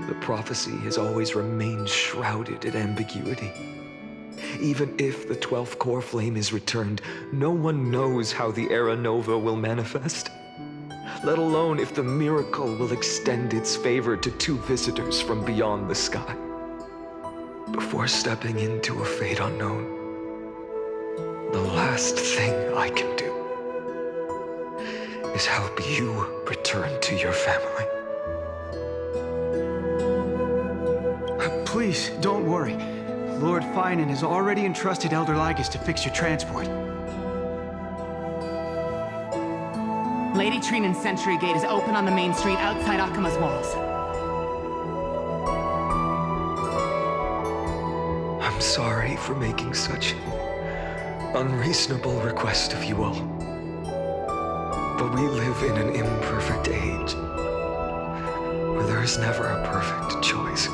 The prophecy has always remained shrouded in ambiguity. Even if the 12th core flame is returned, no one knows how the Era Nova will manifest, let alone if the miracle will extend its favor to two visitors from beyond the sky. Before stepping into a fate unknown, the last thing I can do is help you return to your family. Please, don't worry. Lord Finan has already entrusted Elder Lygus to fix your transport. Lady Trinan's sentry gate is open on the main street outside Akuma's walls. I'm sorry for making such unreasonable request of you all. But we live in an imperfect age, where there is never a perfect choice.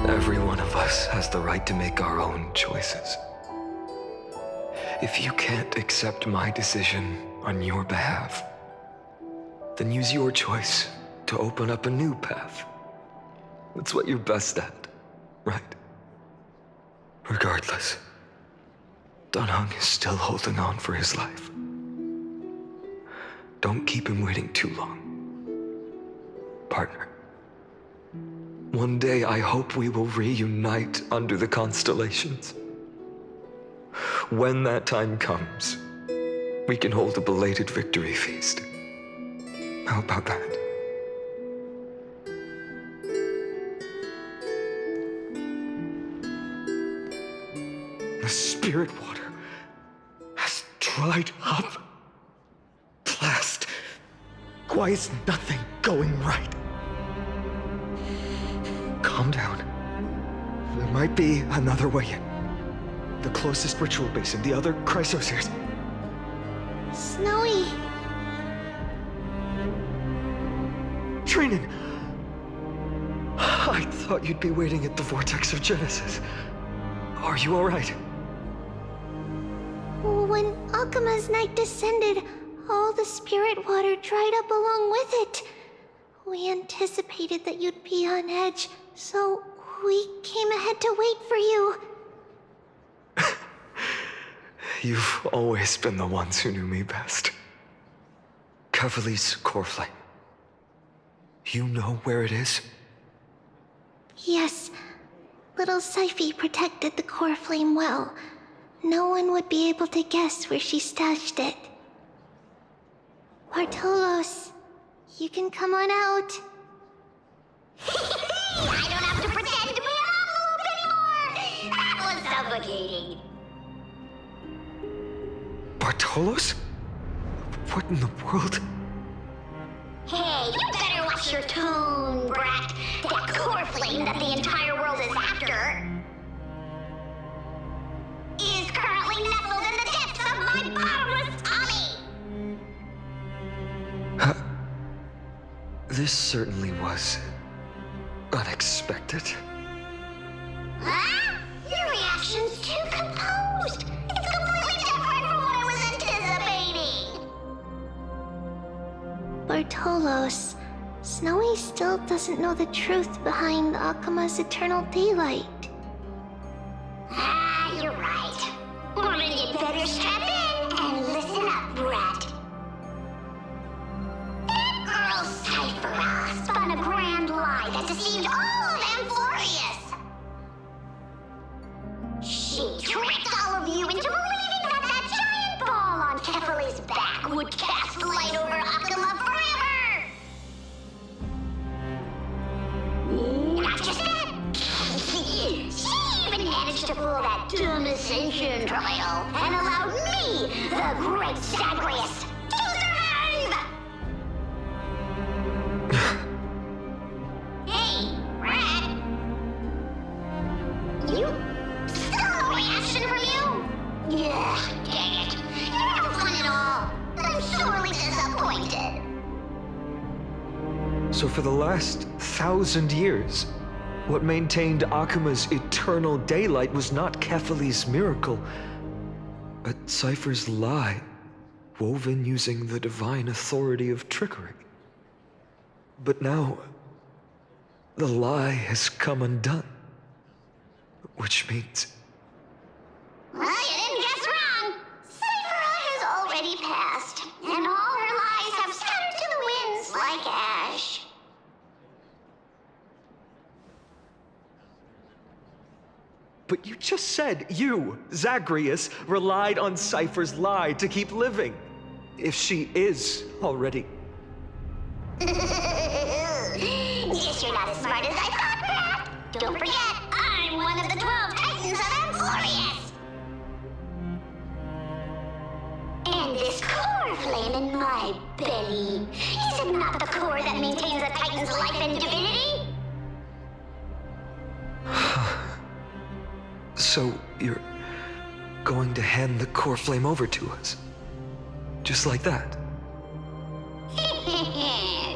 Every one of us has the right to make our own choices. If you can't accept my decision on your behalf, then use your choice to open up a new path. That's what you're best at, right? Regardless, Dunhung is still holding on for his life. Don't keep him waiting too long. Partner, one day I hope we will reunite under the constellations. When that time comes, we can hold a belated victory feast. How about that? The spirit water has dried up. Blast. Why is nothing going right? Calm down. There might be another way in. The closest ritual basin, the other chrysospheres. Snowy. Trinan! I thought you'd be waiting at the vortex of Genesis. Are you all right? When Akuma's night descended, all the spirit water dried up along with it. We anticipated that you'd be on edge, so we came ahead to wait for you. You've always been the ones who knew me best. Kevali's core flame. You know where it is? Yes. Little Syphie protected the core flame well. No one would be able to guess where she stashed it. Bartolos, you can come on out. I don't have to pretend to be an envelope anymore! That was suffocating. Bartolos? What in the world? Hey, you better watch your tone, brat. That core flame that the entire world is after is currently nestled in the depths of my bottomless tummy! This certainly was unexpected. Huh? Your reaction's too composed. It's completely different from what I was anticipating. Bartolos, Snowy still doesn't know the truth behind Akuma's eternal daylight. Ah, you're right. Well, then you'd better strap in and listen up, brat. That girl Cyphera spun a grand lie that deceived all of Amphorius. She tricked all of you into believing that that giant ball on Kefali's back would cast light over Akuma forever. Not just that. She even managed to pull that dumb ascension trial and allowed me, the great Zagreus, to survive! Hey, Rat. You... still no reaction from you? Ugh, dang it. You're no fun at all. I'm sorely disappointed. So for the last 1,000 years, what maintained Akuma's eternal daylight was not Kefali's miracle, but Cypher's lie, woven using the divine authority of trickery. But now, the lie has come undone. Which means... Well, you didn't guess wrong. Cyphera has already passed, and all her lies have scattered to the winds like ash. But you just said you, Zagreus, relied on Cypher's lie to keep living. If she is already... Guess you're not as smart as I thought, Pat. Don't forget, I'm one of the 12 Titans of Amphorius. And this core flame in my So, you're going to hand the core flame over to us? Just like that?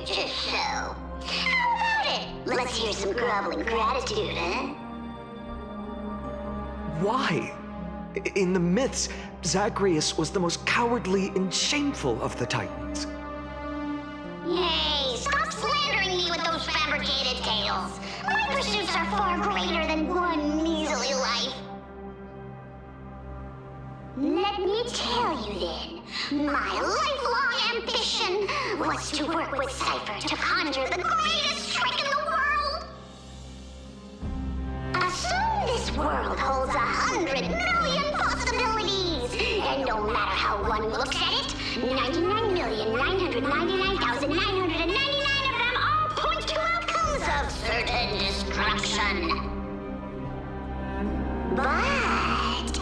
Just so. How about it? Let's hear some groveling gratitude, huh? Why? In the myths, Zagreus was the most cowardly and shameful of the Titans. Hey, stop slandering me with those fabricated tales. My pursuits are far greater than one measly life. Let me tell you then, my lifelong ambition was to work with Cypher to conjure the greatest trick in the world. Assume this world holds 100 million possibilities, and no matter how one looks at it, 99,999,999 of them all point to outcomes of certain destruction. But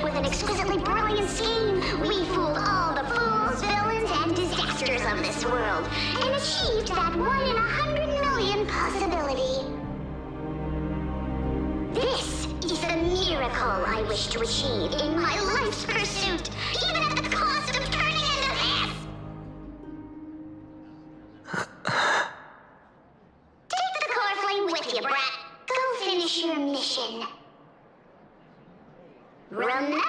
with an exquisitely brilliant scheme, we fooled all the fools, villains, and disasters of this world, and achieved that 1 in 100 million possibility. This is the miracle I wish to achieve in my life's pursuit, even at the cost of turning into this! Take the core flame with you, brat. Go finish your mission. Remember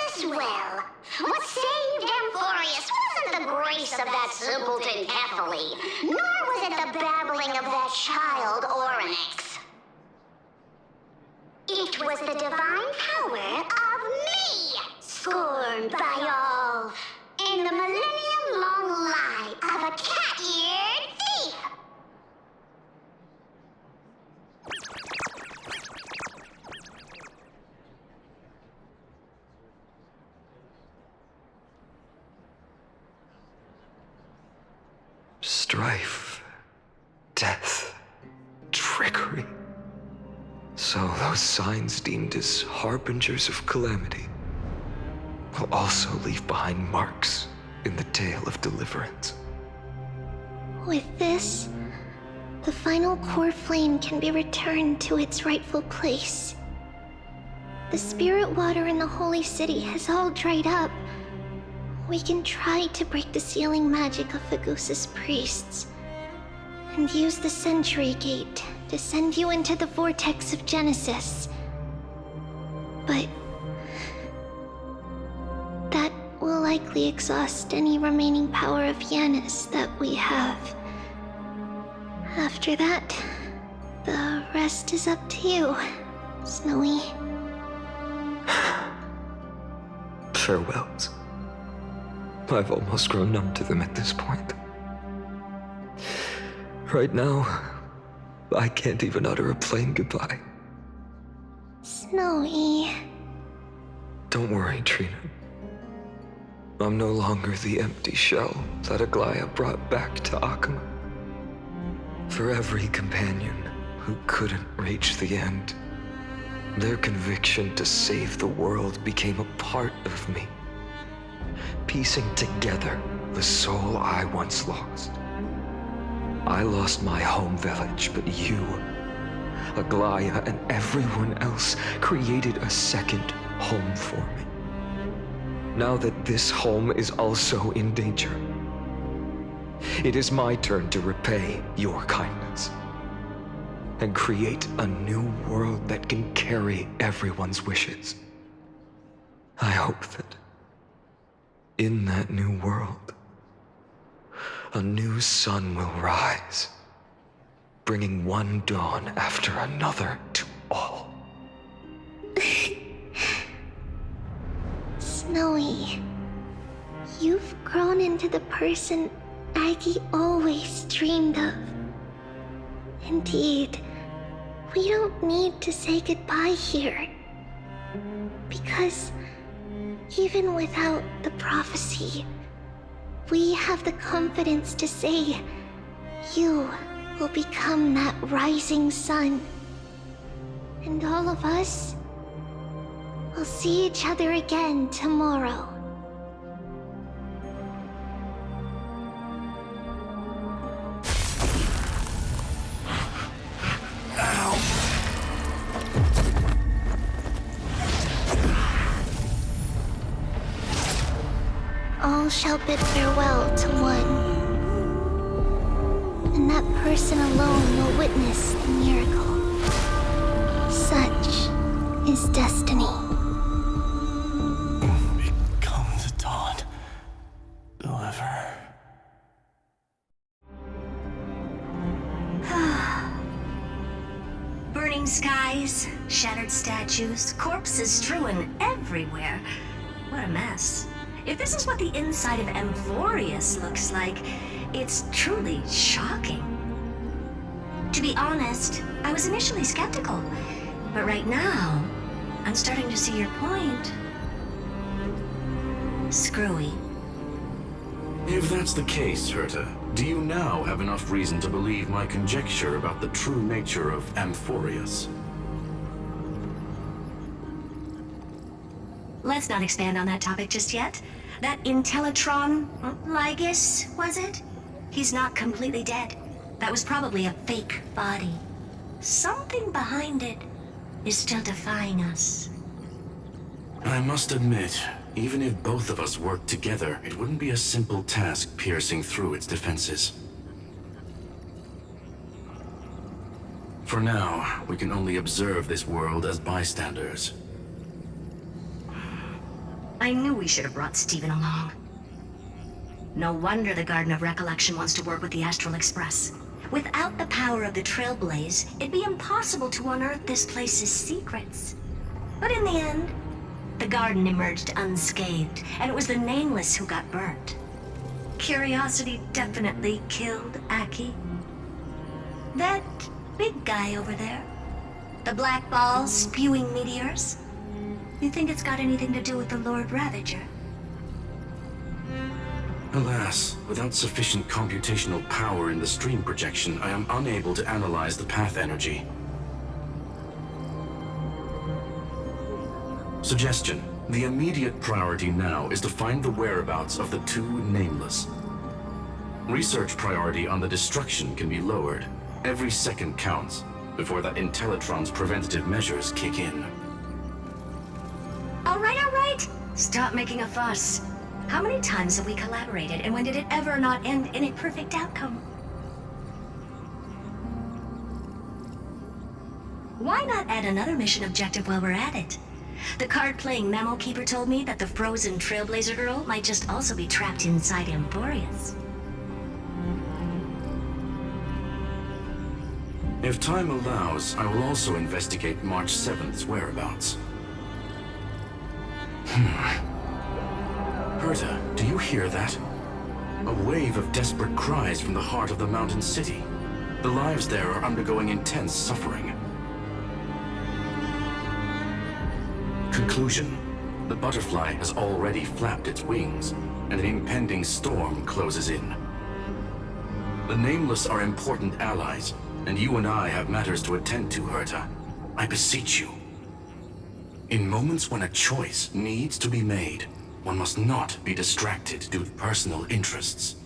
this well. What saved Amphorius wasn't the grace of that simpleton Kephale, nor was it the babbling of that child Oryx. It was the divine power of me, scorned by all, and the millennium-long lie of a cat-eared thief. Strife, death, trickery. So those signs deemed as harbingers of calamity will also leave behind marks in the tale of deliverance. With this, the final core flame can be returned to its rightful place. The spirit water in the holy city has all dried up. We can try to break the sealing magic of Fagusa's priests, and use the Century Gate to send you into the vortex of Genesis. But that will likely exhaust any remaining power of Yanis that we have. After that, the rest is up to you, Snowy. Farewells. I've almost grown numb to them at this point. Right now, I can't even utter a plain goodbye. Snowy. Don't worry, Trina. I'm no longer the empty shell that Aglaya brought back to Akama. For every companion who couldn't reach the end, their conviction to save the world became a part of me, piecing together the soul I once lost. I lost my home village, but you, Aglaya, and everyone else created a second home for me. Now that this home is also in danger, it is my turn to repay your kindness and create a new world that can carry everyone's wishes. I hope that in that new world, a new sun will rise, bringing one dawn after another to all. Snowy, you've grown into the person Aggie always dreamed of. Indeed, we don't need to say goodbye here. Because even without the prophecy, we have the confidence to say you will become that rising sun. And all of us will see each other again tomorrow. shall bid farewell to one. And that person alone will witness the miracle. Such is destiny. Become the dawn. Deliver. Burning skies, shattered statues, corpses strewn everywhere. What a mess. If this is what the inside of Amphorius looks like, it's truly shocking. To be honest, I was initially skeptical, but right now, I'm starting to see your point. Screwy. If that's the case, Herta, do you now have enough reason to believe my conjecture about the true nature of Amphorius? Let's not expand on that topic just yet. That Intellitron, Lygus, was it? He's not completely dead. That was probably a fake body. Something behind it is still defying us. I must admit, even if both of us worked together, it wouldn't be a simple task piercing through its defenses. For now, we can only observe this world as bystanders. I knew we should have brought Stephen along. No wonder the Garden of Recollection wants to work with the Astral Express. Without the power of the Trailblaze, it'd be impossible to unearth this place's secrets. But in the end, the garden emerged unscathed, and it was the Nameless who got burnt. Curiosity definitely killed Aki. That big guy over there, the black ball spewing meteors, you think it's got anything to do with the Lord Ravager? Alas, without sufficient computational power in the stream projection, I am unable to analyze the path energy. Suggestion. The immediate priority now is to find the whereabouts of the two Nameless. Research priority on the destruction can be lowered. Every second counts before that Intellitron's preventative measures kick in. All right. Stop making a fuss. How many times have we collaborated, and when did it ever not end in a perfect outcome? Why not add another mission objective while we're at it? The card-playing memo keeper told me that the frozen Trailblazer girl might just also be trapped inside Amphorius. If time allows, I will also investigate March 7th's whereabouts. Herta, do you hear that? A wave of desperate cries from the heart of the mountain city. The lives there are undergoing intense suffering. Conclusion. The butterfly has already flapped its wings, and an impending storm closes in. The Nameless are important allies, and you and I have matters to attend to, Herta. I beseech you. In moments when a choice needs to be made, one must not be distracted due to personal interests.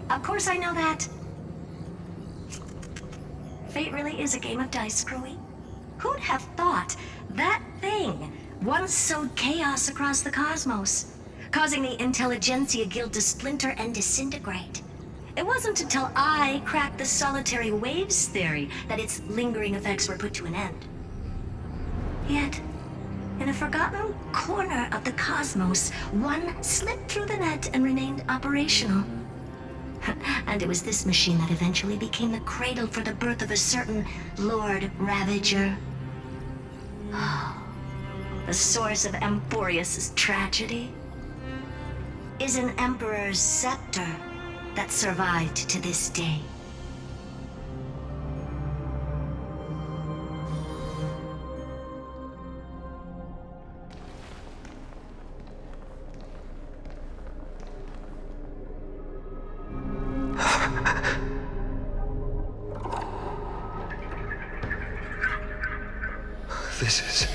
Of course I know that. Fate really is a game of dice, Screwy. Who'd have thought that thing once sowed chaos across the cosmos, causing the Intelligentsia Guild to splinter and disintegrate? It wasn't until I cracked the solitary waves theory that its lingering effects were put to an end. Yet, in a forgotten corner of the cosmos, one slipped through the net and remained operational. And it was this machine that eventually became the cradle for the birth of a certain Lord Ravager. The source of Amphorius' tragedy is an Emperor's scepter that survived to this day. This is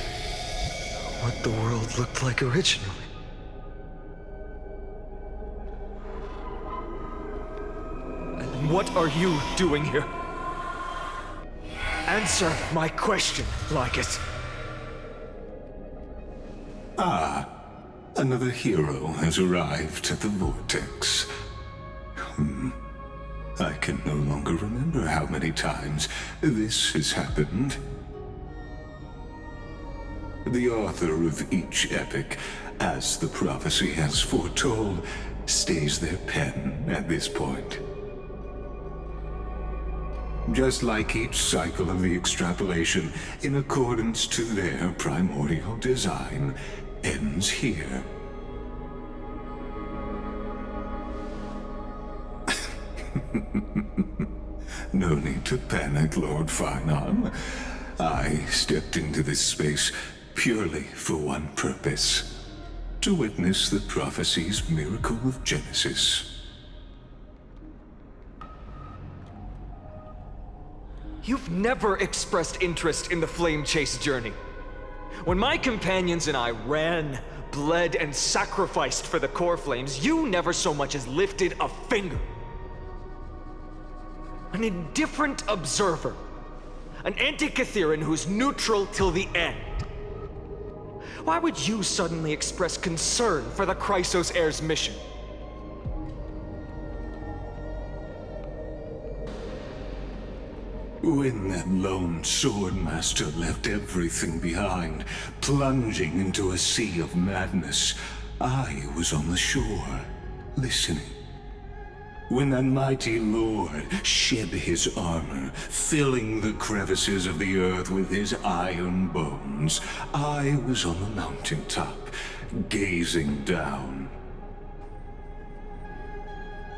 what the world looked like originally. And what are you doing here? Answer my question, Lycus. Ah, another hero has arrived at the vortex. I can no longer remember how many times this has happened. The author of each epic, as the prophecy has foretold, stays their pen at this point. Just like each cycle of the extrapolation, in accordance to their primordial design, ends here. No need to panic, Lord Finon. I stepped into this space purely for one purpose: to witness the prophecy's miracle of Genesis. You've never expressed interest in the flame chase journey. When my companions and I ran, bled, and sacrificed for the core flames, you never so much as lifted a finger. An indifferent observer. An anti-Catharan who's neutral till the end. Why would you suddenly express concern for the Chrysos heir's mission? When that lone swordmaster left everything behind, plunging into a sea of madness, I was on the shore, listening. When that mighty lord shed his armor, filling the crevices of the earth with his iron bones, I was on the mountaintop, gazing down.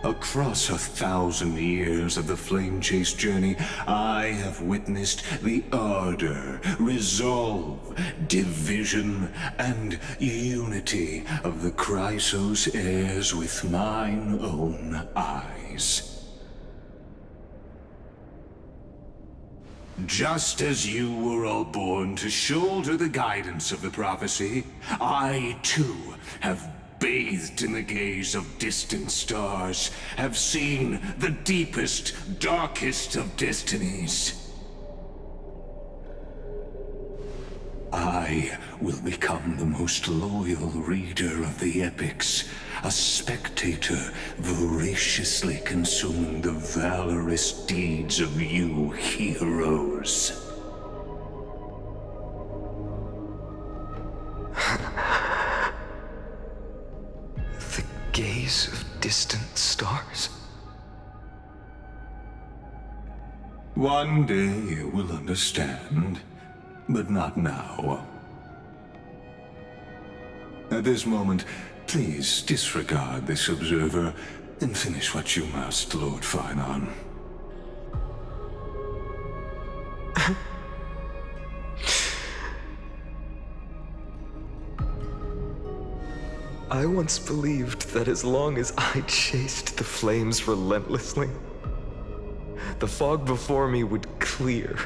Across 1,000 years of the flame chase journey, I have witnessed the ardor, resolve, division, and unity of the Chrysos heirs with mine own eyes. Just as you were all born to shoulder the guidance of the prophecy, I too have bathed in the gaze of distant stars, have seen the deepest, darkest of destinies. I will become the most loyal reader of the epics, a spectator voraciously consuming the valorous deeds of you heroes. Gaze of distant stars. One day you will understand, but not now. At this moment, please disregard this observer and finish what you must, Lord Finon. I once believed that as long as I chased the flames relentlessly, the fog before me would clear,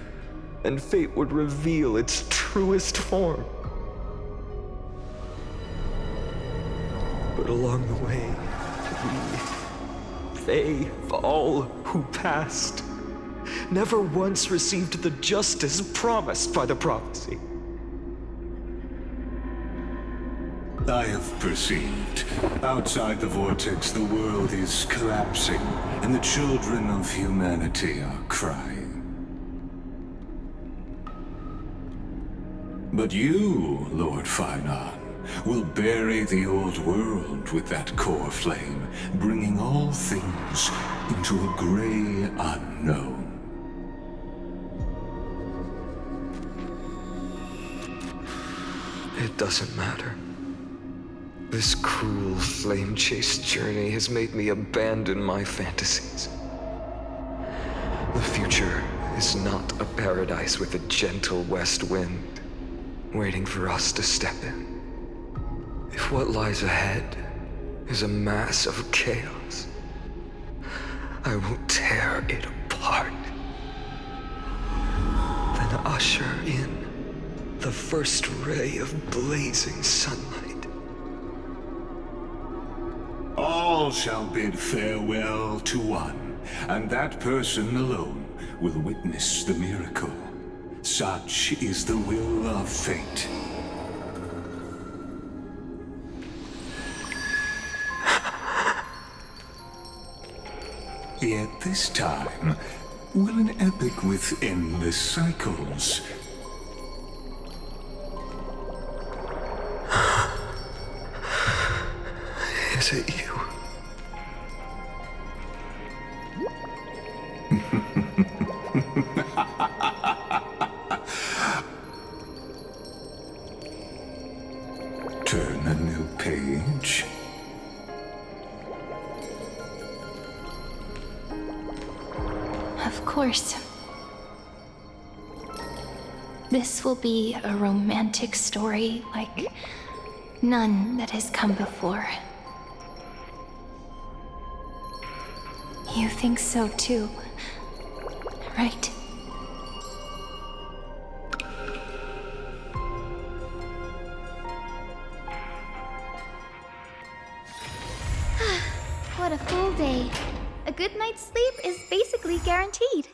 and fate would reveal its truest form. But along the way, they, all who passed, never once received the justice promised by the prophecy. I have perceived. Outside the vortex, the world is collapsing, and the children of humanity are crying. But you, Lord Finon, will bury the old world with that core flame, bringing all things into a gray unknown. It doesn't matter. This cruel flame chase journey has made me abandon my fantasies. The future is not a paradise with a gentle west wind, waiting for us to step in. If what lies ahead is a mass of chaos, I will tear it apart. Then usher in the first ray of blazing sunlight. All shall bid farewell to one, and that person alone will witness the miracle. Such is the will of fate. Yet this time, will an epic with endless cycles... Is it you? Turn a new page? Of course. This will be a romantic story like none that has come before. You think so too, right? What a full day. A good night's sleep is basically guaranteed.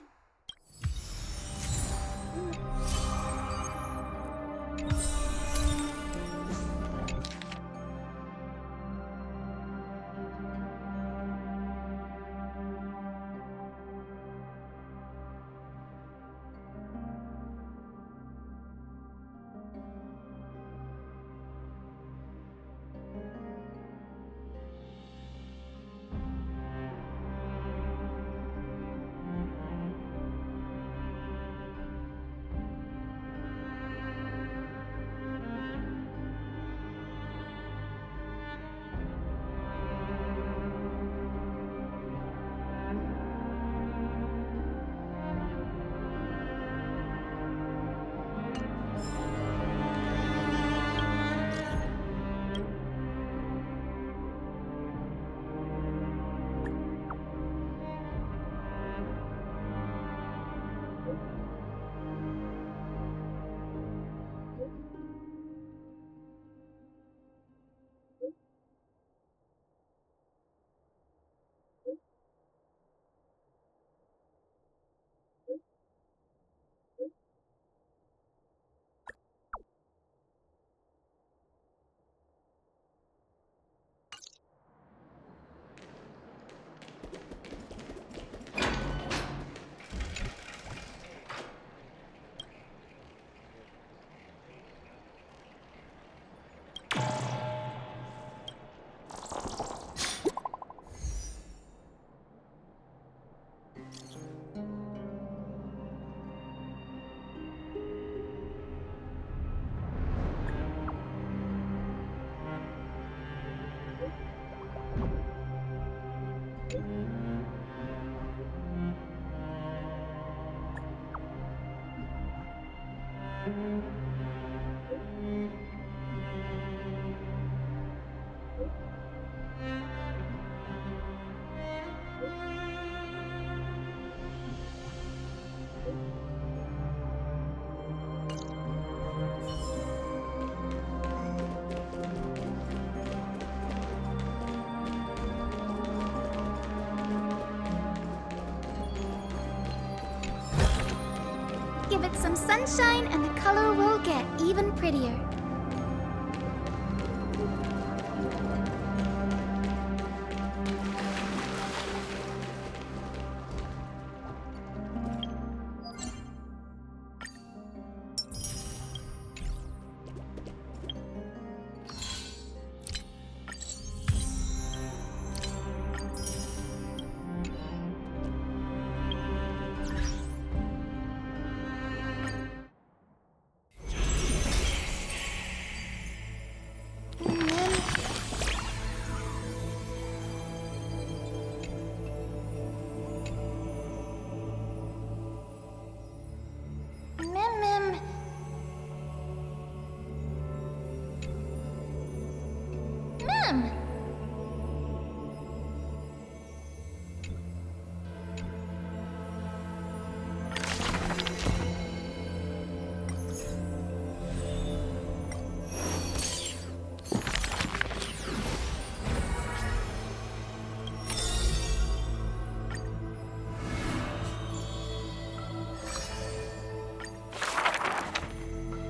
Give it some sunshine and the color will get even prettier.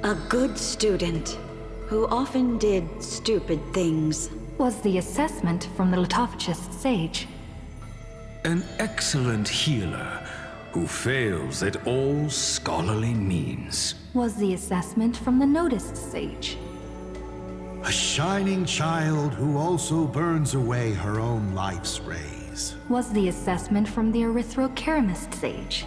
A good student, who often did stupid things. Was the assessment from the Lithophagus sage? An excellent healer who fails at all scholarly means. Was the assessment from the noticed sage? A shining child who also burns away her own life's rays. Was the assessment from the erythrokeramist sage?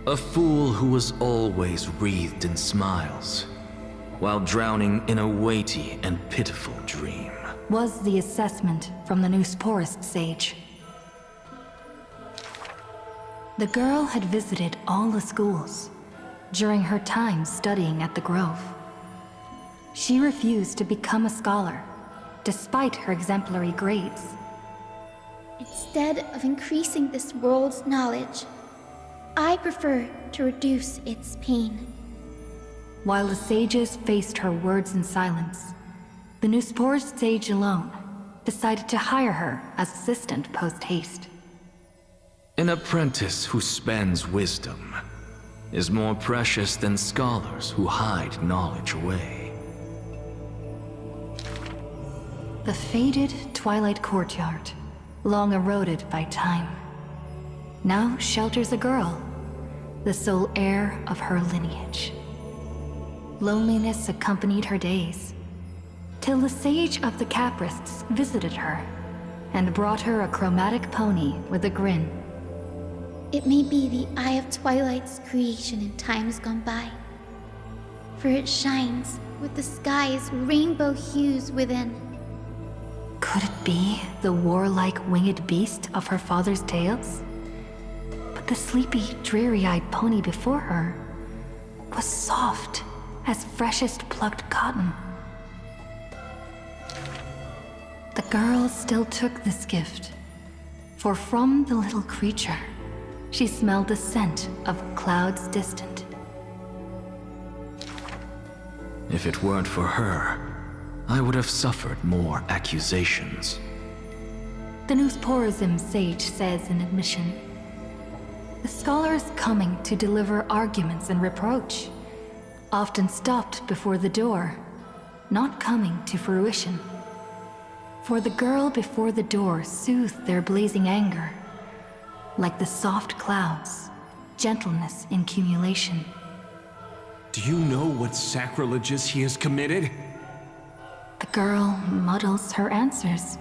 A fool who was always wreathed in smiles, while drowning in a weighty and pitiful dream. Was the assessment from the Newsporist sage? The girl had visited all the schools during her time studying at the Grove. She refused to become a scholar, despite her exemplary grades. Instead of increasing this world's knowledge, I prefer to reduce its pain. While the sages faced her words in silence, the Newsporist sage alone decided to hire her as assistant post-haste. An apprentice who spends wisdom is more precious than scholars who hide knowledge away. The faded Twilight Courtyard, long eroded by time, now shelters a girl, the sole heir of her lineage. Loneliness accompanied her days, till the Sage of the Caprists visited her and brought her a chromatic pony with a grin. It may be the Eye of Twilight's creation in times gone by, for it shines with the sky's rainbow hues within. Could it be the warlike winged beast of her father's tales? But the sleepy, dreary-eyed pony before her was soft as freshest plucked cotton. The girl still took this gift, for from the little creature, she smelled the scent of clouds distant. If it weren't for her, I would have suffered more accusations. The Newsporism sage says in admission, the scholars coming to deliver arguments and reproach, often stopped before the door, not coming to fruition. For the girl before the door soothed their blazing anger, like the soft clouds, gentleness in cumulation. Do you know what sacrileges he has committed? The girl muddles her answers,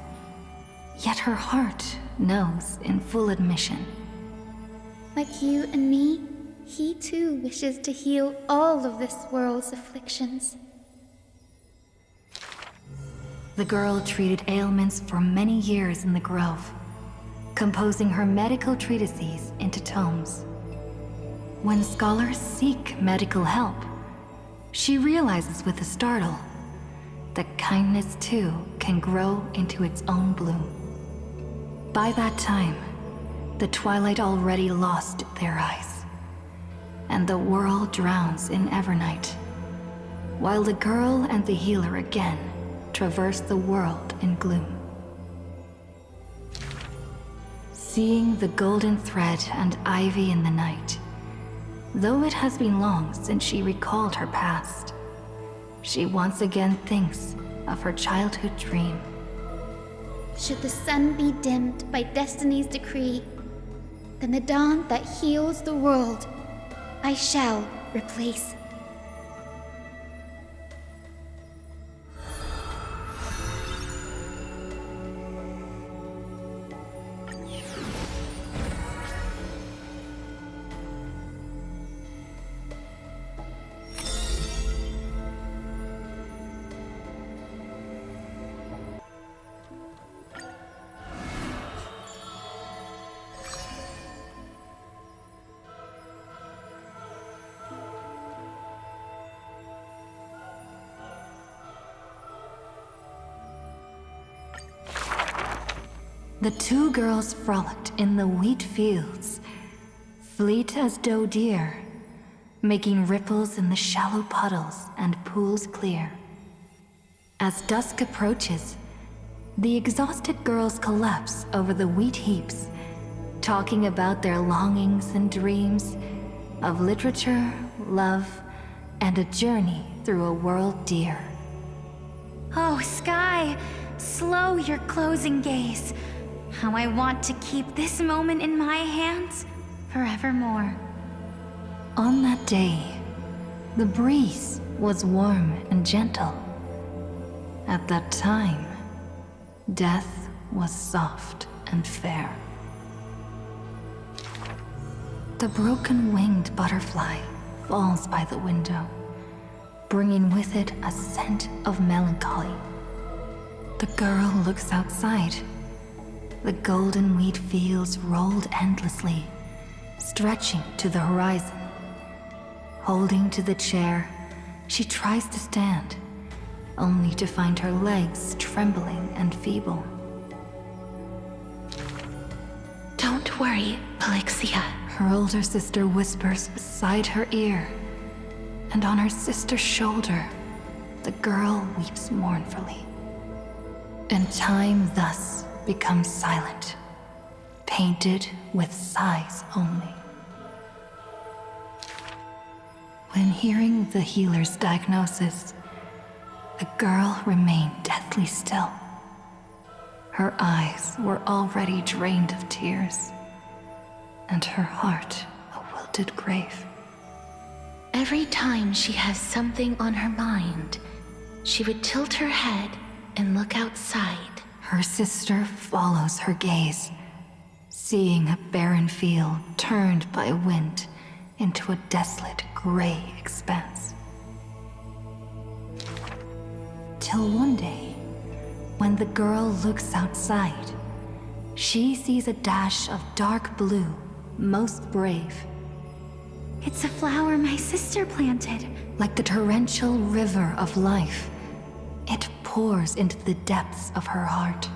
yet her heart knows in full admission. Like you and me, he too wishes to heal all of this world's afflictions. The girl treated ailments for many years in the Grove, composing her medical treatises into tomes. When scholars seek medical help, she realizes with a startle that kindness too can grow into its own bloom. By that time, the twilight already lost their eyes, and the world drowns in evernight, while the girl and the healer again traverse the world in gloom. Seeing the golden thread and ivy in the night, though it has been long since she recalled her past, she once again thinks of her childhood dream. Should the sun be dimmed by destiny's decree, then the dawn that heals the world, I shall replace. The two girls frolicked in the wheat fields, fleet as doe deer, making ripples in the shallow puddles and pools clear. As dusk approaches, the exhausted girls collapse over the wheat heaps, talking about their longings and dreams of literature, love, and a journey through a world dear. Oh, Sky, slow your closing gaze. how I want to keep this moment in my hands forevermore. On that day, the breeze was warm and gentle. At that time, death was soft and fair. The broken-winged butterfly falls by the window, bringing with it a scent of melancholy. The girl looks outside. The golden wheat fields rolled endlessly, stretching to the horizon. Holding to the chair, she tries to stand, only to find her legs trembling and feeble. Don't worry, Pelixia. Her older sister whispers beside her ear, and on her sister's shoulder, the girl weeps mournfully. And time thus becomes silent, painted with sighs only. When hearing the healer's diagnosis, the girl remained deathly still. Her eyes were already drained of tears, and her heart a wilted grave. Every time she has something on her mind, she would tilt her head and look outside. Her sister follows her gaze, seeing a barren field turned by wind into a desolate gray expanse. Till one day, when the girl looks outside, she sees a dash of dark blue, most brave. It's a flower my sister planted. Like the torrential river of life, it pours into the depths of her heart.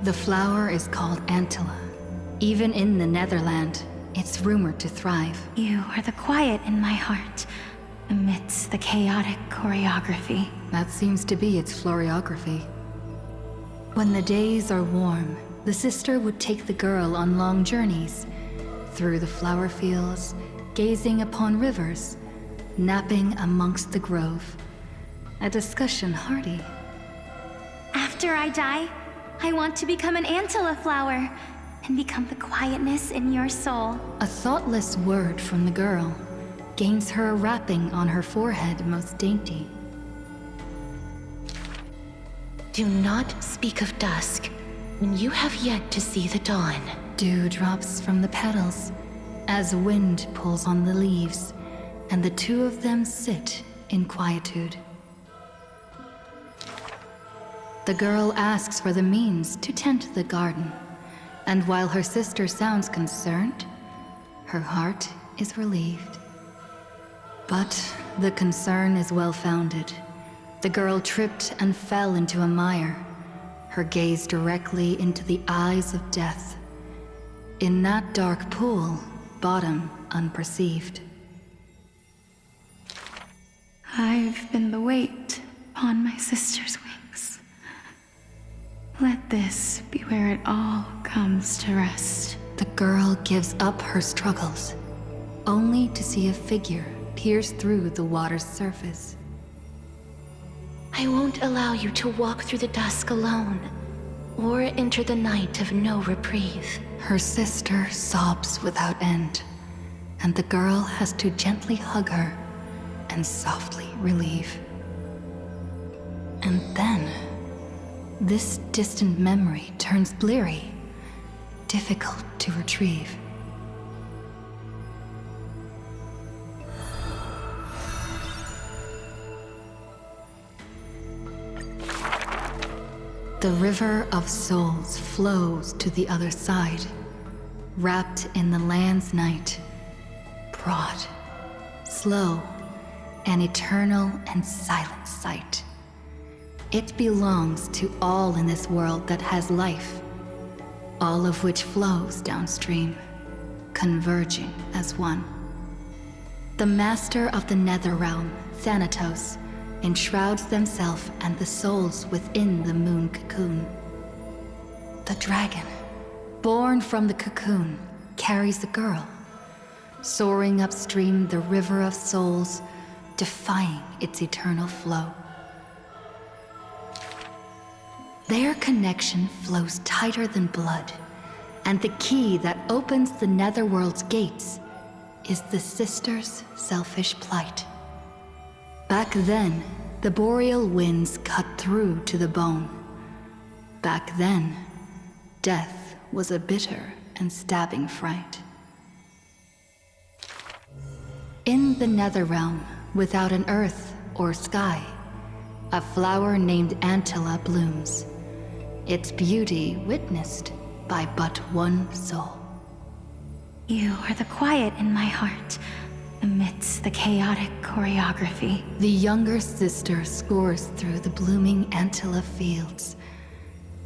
The flower is called Antilla. Even in the Netherland, it's rumored to thrive. You are the quiet in my heart, amidst the chaotic choreography. That seems to be its floriography. When the days are warm, the sister would take the girl on long journeys, through the flower fields, gazing upon rivers, napping amongst the grove. A discussion hardy. After I die, I want to become an Antilla flower and become the quietness in your soul. A thoughtless word from the girl gains her a wrapping on her forehead most dainty. Do not speak of dusk when you have yet to see the dawn. Dew drops from the petals as wind pulls on the leaves, and the two of them sit in quietude. The girl asks for the means to tend the garden, and while her sister sounds concerned, her heart is relieved. But the concern is well-founded. The girl tripped and fell into a mire, her gaze directly into the eyes of death. In that dark pool, bottom unperceived. I've been the weight upon my sister's wings. Let this be where it all comes to rest. The girl gives up her struggles, only to see a figure pierce through the water's surface. I won't allow you to walk through the dusk alone, or enter the night of no reprieve. Her sister sobs without end, and the girl has to gently hug her and softly relieve. And then, this distant memory turns bleary, difficult to retrieve. The river of souls flows to the other side, wrapped in the land's night, broad, slow, an eternal and silent sight. It belongs to all in this world that has life, all of which flows downstream, converging as one. The master of the nether realm, Thanatos, enshrouds themselves and the souls within the moon cocoon. The dragon, born from the cocoon, carries the girl, soaring upstream the river of souls, defying its eternal flow. Their connection flows tighter than blood, and the key that opens the Netherworld's gates is the sisters' selfish plight. Back then, the boreal winds cut through to the bone. Back then, death was a bitter and stabbing fright. In the Netherrealm, without an earth or sky, a flower named Antilla blooms, its beauty witnessed by but one soul. You are the quiet in my heart, amidst the chaotic choreography. The younger sister scores through the blooming Antilla fields,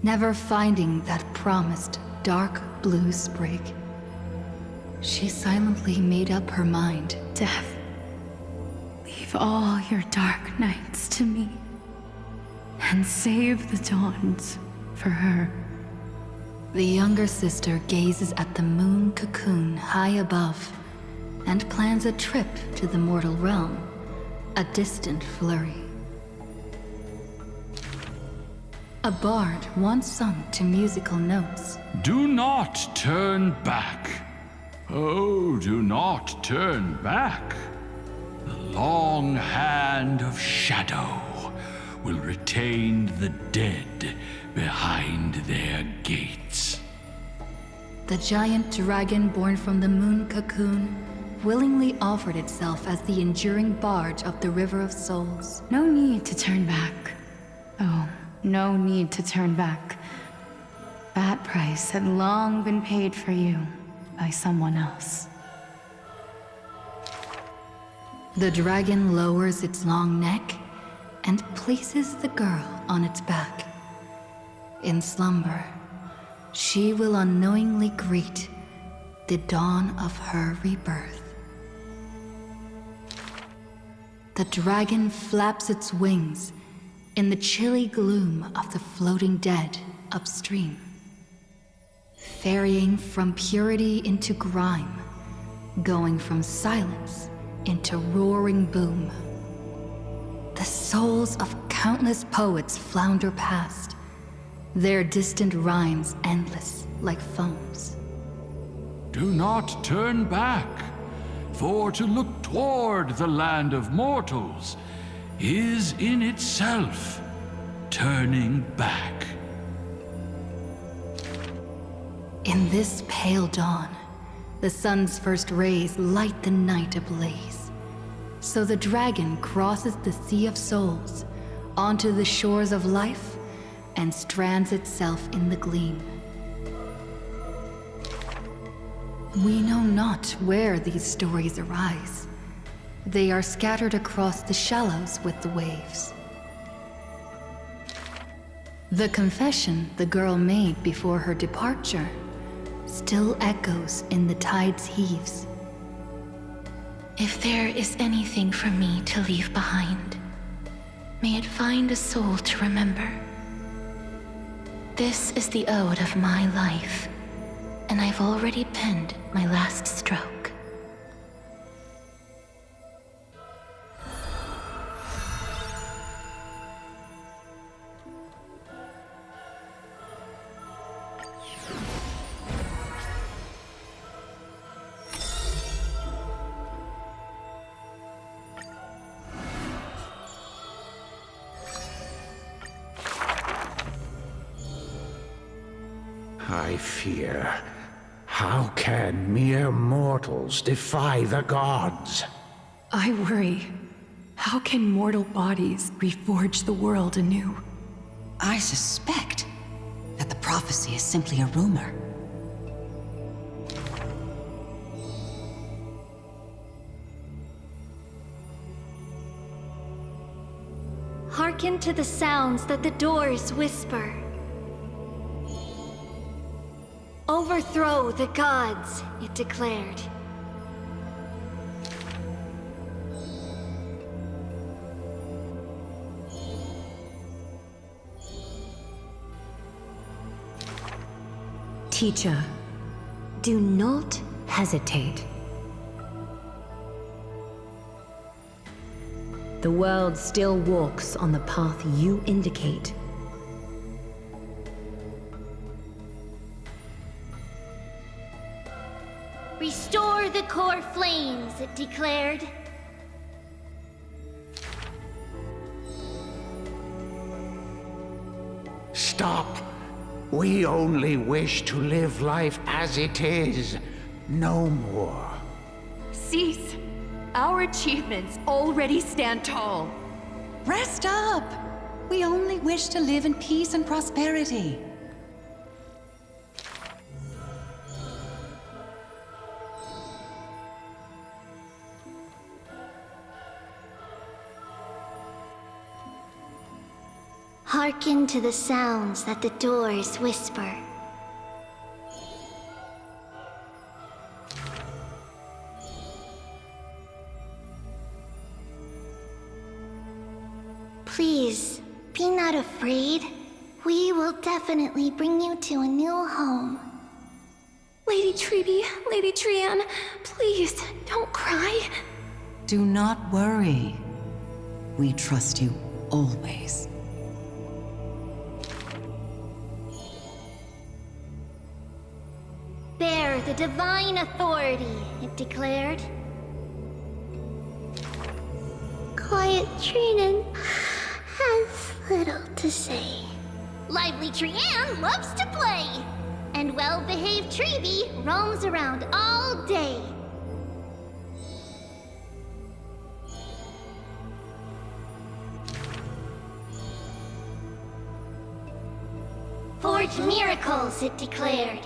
never finding that promised dark blue sprig. She silently made up her mind. Death, leave all your dark nights to me, and save the dawns for her. The younger sister gazes at the moon cocoon high above and plans a trip to the mortal realm, a distant flurry. A bard once sung to musical notes. Do not turn back. Oh, do not turn back. The long hand of shadow will retain the dead behind their gates. The giant dragon born from the moon cocoon willingly offered itself as the enduring barge of the River of Souls. No need to turn back. Oh, no need to turn back. That price had long been paid for you by someone else. The dragon lowers its long neck and places the girl on its back. In slumber, she will unknowingly greet the dawn of her rebirth. The dragon flaps its wings in the chilly gloom of the floating dead upstream, ferrying from purity into grime, going from silence into roaring boom. The souls of countless poets flounder past, their distant rhymes endless like foams. Do not turn back, for to look toward the land of mortals is in itself turning back. In this pale dawn, the sun's first rays light the night ablaze. So the dragon crosses the Sea of Souls onto the shores of life and strands itself in the gleam. We know not where these stories arise. They are scattered across the shallows with the waves. The confession the girl made before her departure still echoes in the tide's heaves. If there is anything for me to leave behind, may it find a soul to remember. This is the ode of my life, and I've already penned my last stroke. I fear. How can mere mortals defy the gods? I worry. How can mortal bodies reforge the world anew? I suspect that the prophecy is simply a rumor. Hearken to the sounds that the doors whisper. Overthrow the gods, it declared. Teacher, do not hesitate. The world still walks on the path you indicate. Restore the core flames, it declared. Stop. We only wish to live life as it is. No more. Cease. Our achievements already stand tall. Rest up! We only wish to live in peace and prosperity. Hearken to the sounds that the doors whisper. Please, be not afraid. We will definitely bring you to a new home. Lady Treby, Lady Trianne, please, don't cry. Do not worry. We trust you always. Bear the divine authority, it declared. Quiet Trinan has little to say. Lively Trianne loves to play. And well-behaved Treby roams around all day. Forge miracles, it declared.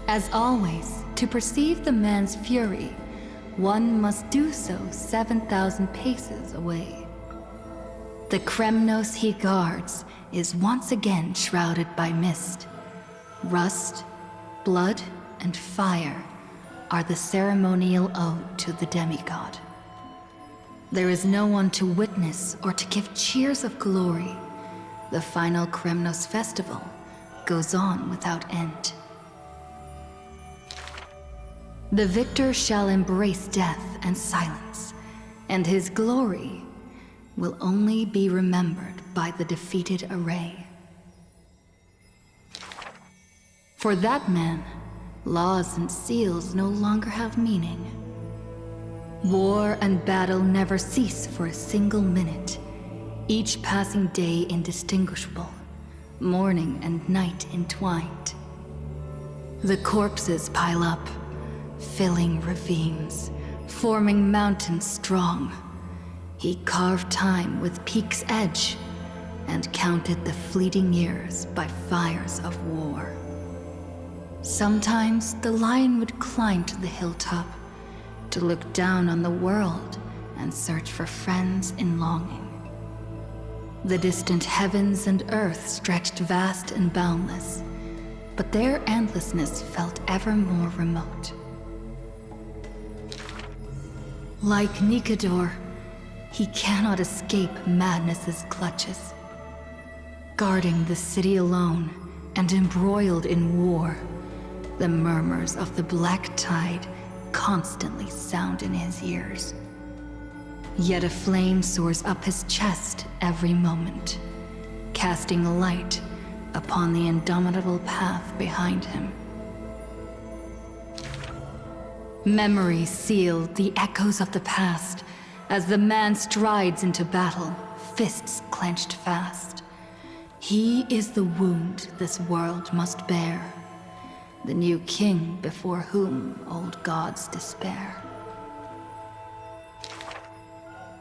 As always, to perceive the man's fury, one must do so 7,000 paces away. The Kremnos he guards is once again shrouded by mist. Rust, blood, and fire are the ceremonial ode to the demigod. There is no one to witness or to give cheers of glory. The final Kremnos festival goes on without end. The victor shall embrace death and silence, and his glory will only be remembered by the defeated array. For that man, laws and seals no longer have meaning. War and battle never cease for a single minute, each passing day indistinguishable, morning and night entwined. The corpses pile up, filling ravines, forming mountains strong. He carved time with peak's edge and counted the fleeting years by fires of war. Sometimes the lion would climb to the hilltop to look down on the world and search for friends in longing. The distant heavens and earth stretched vast and boundless, but their endlessness felt ever more remote. Like Nikador, he cannot escape madness's clutches. Guarding the city alone and embroiled in war, the murmurs of the Black Tide constantly sound in his ears. Yet a flame soars up his chest every moment, casting a light upon the indomitable path behind him. Memories seal the echoes of the past as the man strides into battle, fists clenched fast. He is the wound this world must bear, the new king before whom old gods despair.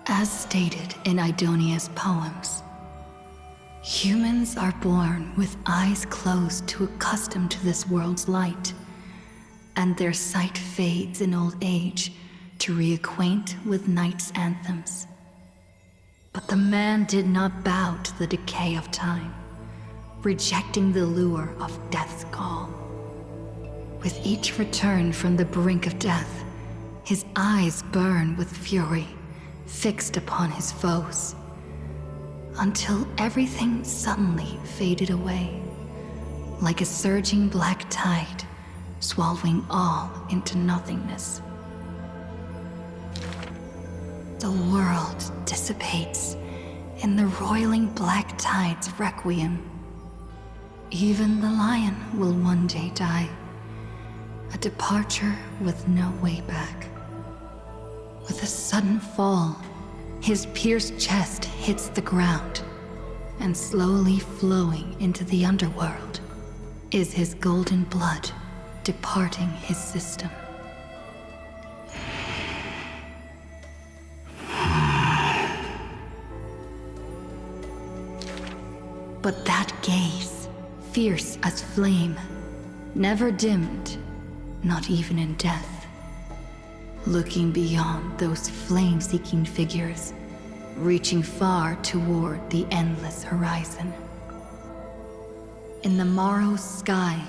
As stated in Idonia's poems, humans are born with eyes closed to accustom to this world's light, and their sight fades in old age to reacquaint with night's anthems. But the man did not bow to the decay of time, rejecting the lure of death's call. With each return from the brink of death, His eyes burn with fury, fixed upon his foes, until everything suddenly faded away, like a surging black tide, swallowing all into nothingness. The world dissipates in the roiling black tide's requiem. Even the lion will one day die, a departure with no way back. With a sudden fall, his pierced chest hits the ground, and slowly flowing into the underworld is his golden blood departing his system. But that gaze, fierce as flame, never dimmed, not even in death. Looking beyond those flame-seeking figures, reaching far toward the endless horizon. In the morrow's sky,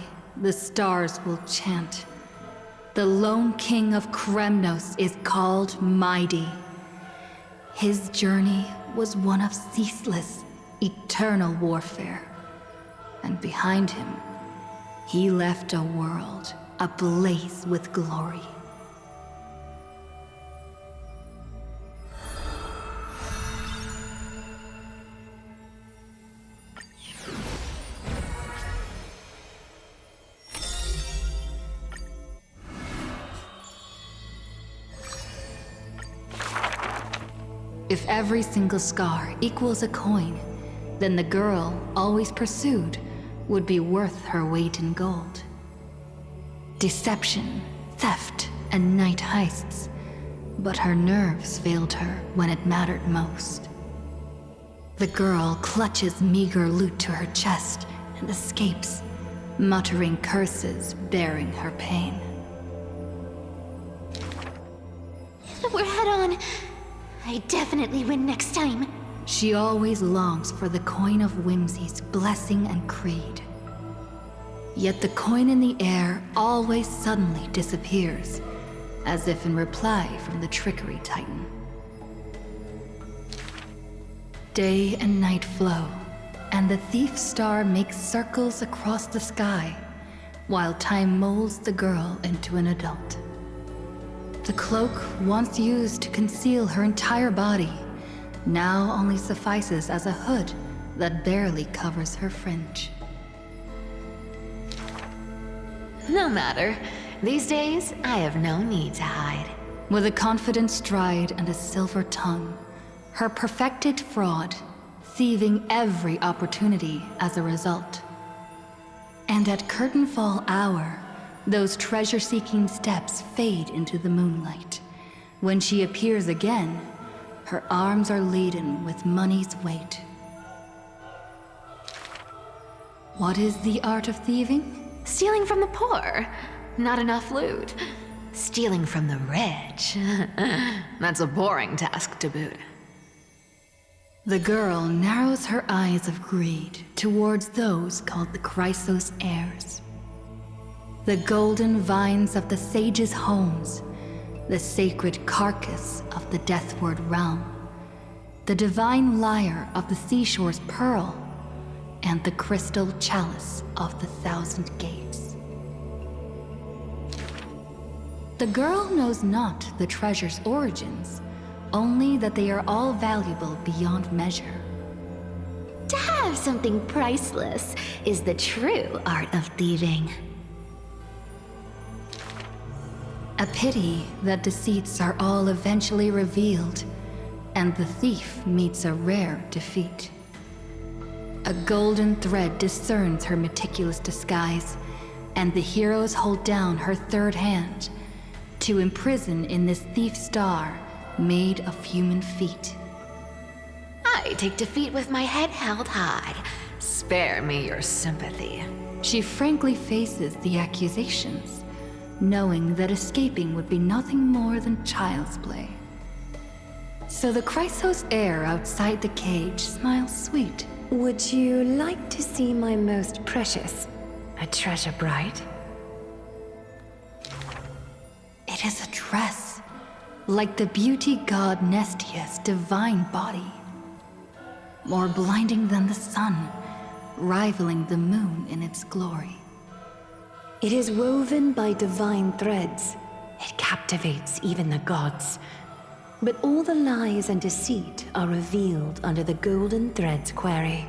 the stars will chant. The lone king of Kremnos is called Mighty. His journey was one of ceaseless, eternal warfare. And behind him, he left a world ablaze with glory. If every single scar equals a coin, then the girl, always pursued, would be worth her weight in gold. Deception, theft, and night heists, but her nerves failed her when it mattered most. The girl clutches meager loot to her chest and escapes, muttering curses bearing her pain. We're head on. I definitely win next time. She always longs for the coin of whimsy's blessing and creed. Yet the coin in the air always suddenly disappears, as if in reply from the trickery titan. Day and night flow, and the thief star makes circles across the sky, while time molds the girl into an adult. The cloak once used to conceal her entire body now only suffices as a hood that barely covers her fringe. No matter. These days, I have no need to hide. With a confident stride and a silver tongue, her perfected fraud, thieving every opportunity as a result. And at curtainfall hour, those treasure-seeking steps fade into the moonlight. When she appears again, her arms are laden with money's weight. What is the art of thieving? Stealing from the poor. Not enough loot. Stealing from the rich. That's a boring task to boot. The girl narrows her eyes of greed towards those called the Chrysos heirs. The golden vines of the sages' homes, the sacred carcass of the Deathward realm, the divine lyre of the seashore's pearl, and the crystal chalice of the 1,000 gates. The girl knows not the treasure's origins, only that they are all valuable beyond measure. To have something priceless is the true art of thieving. A pity that deceits are all eventually revealed, and the thief meets a rare defeat. A golden thread discerns her meticulous disguise, and the heroes hold down her third hand to imprison in this thief star made of human feet. I take defeat with my head held high. Spare me your sympathy. She frankly faces the accusations, knowing that escaping would be nothing more than child's play. So the Chrysos heir outside the cage smiles sweet. Would you like to see my most precious? A treasure bride? It is a dress, like the beauty god Nestia's divine body. More blinding than the sun, rivaling the moon in its glory. It is woven by divine threads. It captivates even the gods. But all the lies and deceit are revealed under the golden thread's query.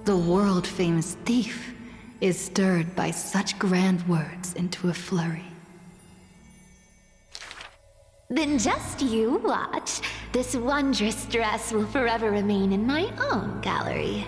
The world-famous thief is stirred by such grand words into a flurry. Then just you watch. This wondrous dress will forever remain in my own gallery.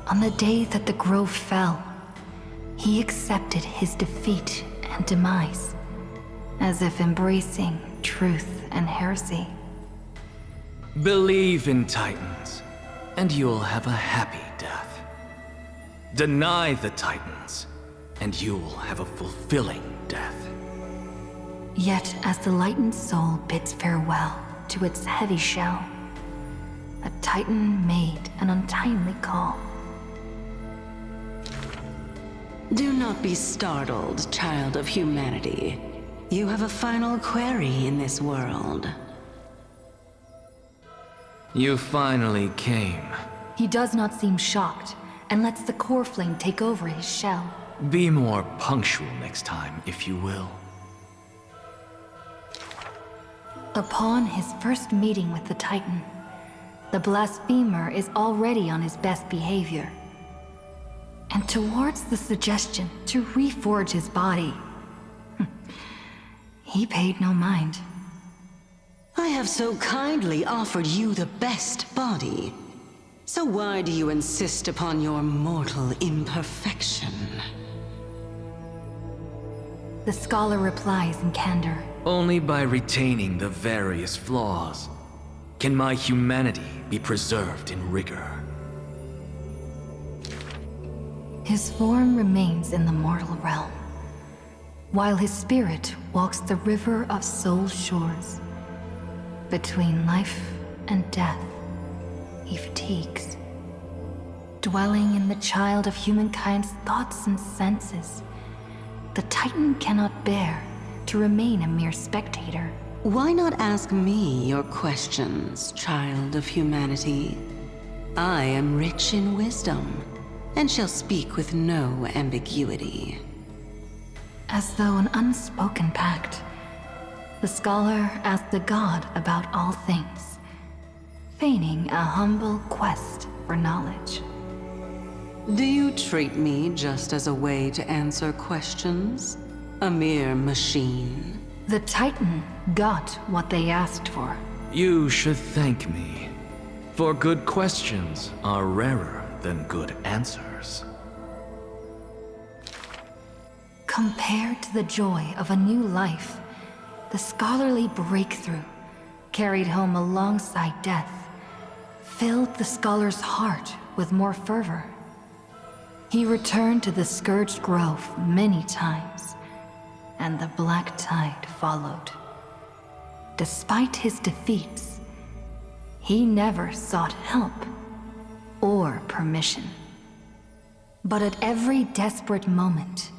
On the day that the grove fell, he accepted his defeat and demise, as if embracing truth and heresy. Believe in Titans, and you'll have a happy death. Deny the Titans, and you'll have a fulfilling death. Yet as the lightened soul bids farewell to its heavy shell, a Titan made an untimely call. Do not be startled, child of humanity. You have a final query in this world. You finally came. He does not seem shocked, and lets the core flame take over his shell. Be more punctual next time, if you will. Upon his first meeting with the Titan, the blasphemer is already on his best behavior. And towards the suggestion to reforge his body, he paid no mind. I have so kindly offered you the best body. So why do you insist upon your mortal imperfection? The scholar replies in candor. Only by retaining the various flaws can my humanity be preserved in rigor. His form remains in the mortal realm, while his spirit walks the river of soul shores. Between life and death, he fatigues, dwelling in the child of humankind's thoughts and senses. The Titan cannot bear to remain a mere spectator. Why not ask me your questions, child of humanity? I am rich in wisdom, and shall speak with no ambiguity. As though an unspoken pact, the scholar asked the god about all things, feigning a humble quest for knowledge. Do you treat me just as a way to answer questions? A mere machine? The Titan got what they asked for. You should thank me, for good questions are rarer than good answers. Compared to the joy of a new life, the scholarly breakthrough, carried home alongside death, filled the scholar's heart with more fervor. He returned to the Scourged Grove many times, and the black tide followed. Despite his defeats, he never sought help or permission. But at every desperate moment,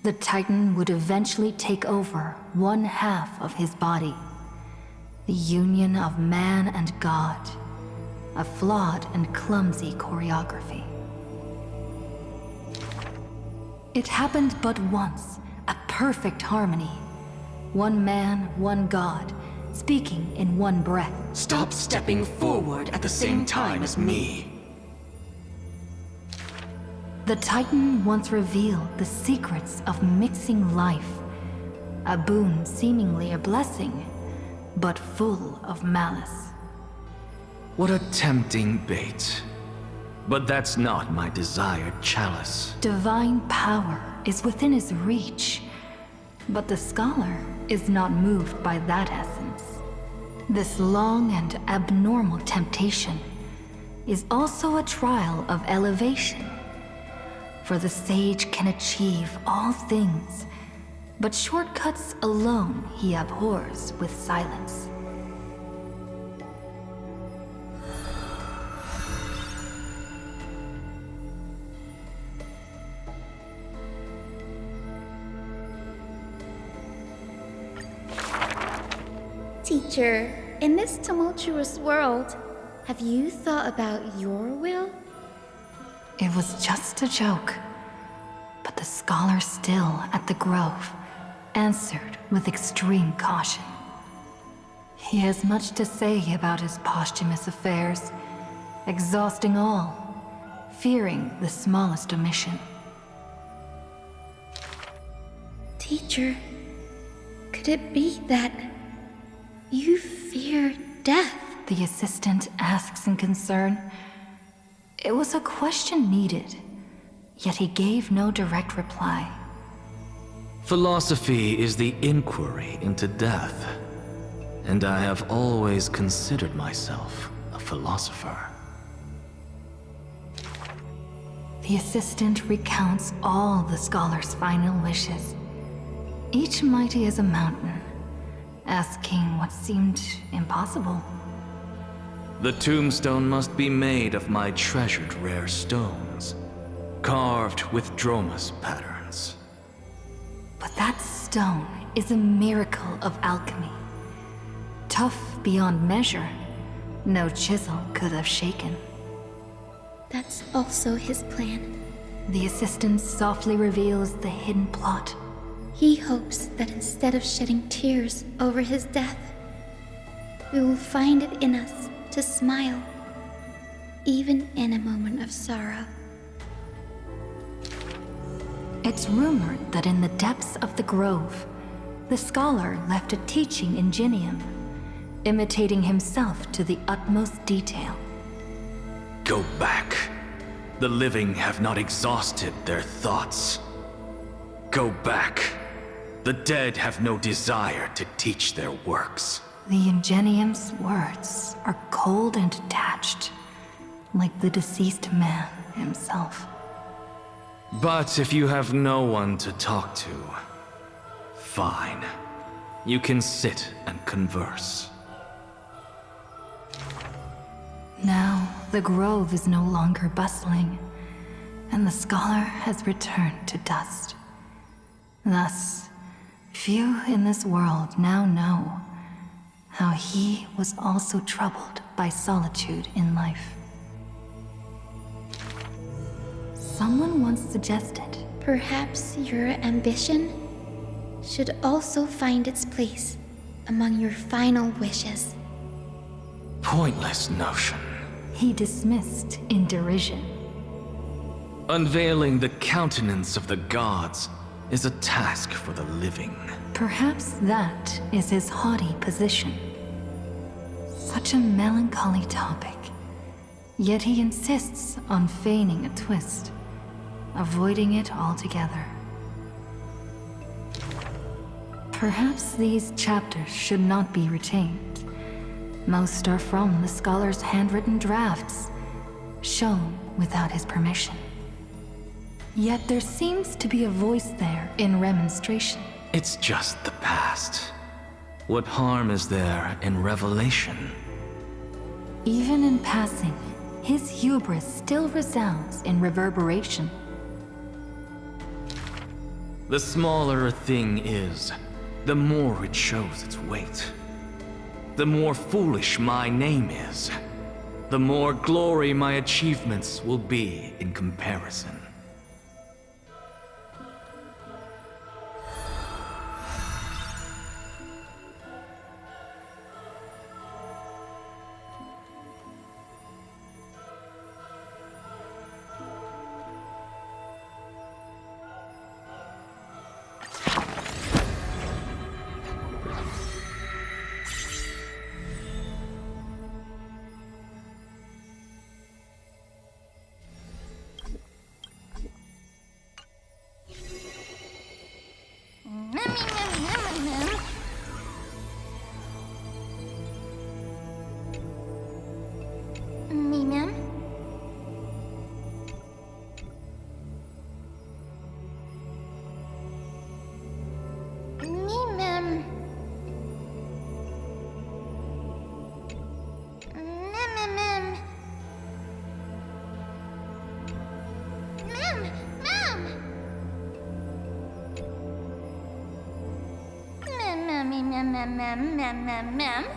the Titan would eventually take over one half of his body. The union of man and God, a flawed and clumsy choreography. It happened but once, a perfect harmony. One man, one God, speaking in one breath. Stop stepping forward at the same time as me. The Titan once revealed the secrets of mixing life, a boon seemingly a blessing, but full of malice. What a tempting bait. But that's not my desired chalice. Divine power is within his reach, but the scholar is not moved by that essence. This long and abnormal temptation is also a trial of elevation. For the sage can achieve all things, but shortcuts alone he abhors with silence. Teacher, in this tumultuous world, have you thought about your will? It was just a joke, but the scholar still at the grove answered with extreme caution. He has much to say about his posthumous affairs, exhausting all, fearing the smallest omission. Teacher, could it be that you fear death? The assistant asks in concern. It was a question needed, yet he gave no direct reply. Philosophy is the inquiry into death, and I have always considered myself a philosopher. The assistant recounts all the scholar's final wishes, each mighty as a mountain, asking what seemed impossible. The tombstone must be made of my treasured rare stones, carved with Dromus patterns. But that stone is a miracle of alchemy. Tough beyond measure, no chisel could have shaken. That's also his plan. The assistant softly reveals the hidden plot. He hopes that instead of shedding tears over his death, we will find it in us to smile, even in a moment of sorrow. It's rumored that in the depths of the grove, the scholar left a teaching ingenium, imitating himself to the utmost detail. Go back. The living have not exhausted their thoughts. Go back. The dead have no desire to teach their works. The ingenium's words are cold and detached, like the deceased man himself. But if you have no one to talk to, fine. You can sit and converse. Now, the grove is no longer bustling, and the scholar has returned to dust. Thus, few in this world now know how he was also troubled by solitude in life. Someone once suggested, perhaps your ambition should also find its place among your final wishes. Pointless notion. He dismissed in derision. Unveiling the countenance of the gods is a task for the living. Perhaps that is his haughty position. Such a melancholy topic, yet he insists on feigning a twist, avoiding it altogether. Perhaps these chapters should not be retained. Most are from the scholar's handwritten drafts, shown without his permission. Yet there seems to be a voice there in remonstration. It's just the past. What harm is there in revelation? Even in passing, his hubris still resounds in reverberation. The smaller a thing is, the more it shows its weight. The more foolish my name is, the more glory my achievements will be in comparison. Ma'am.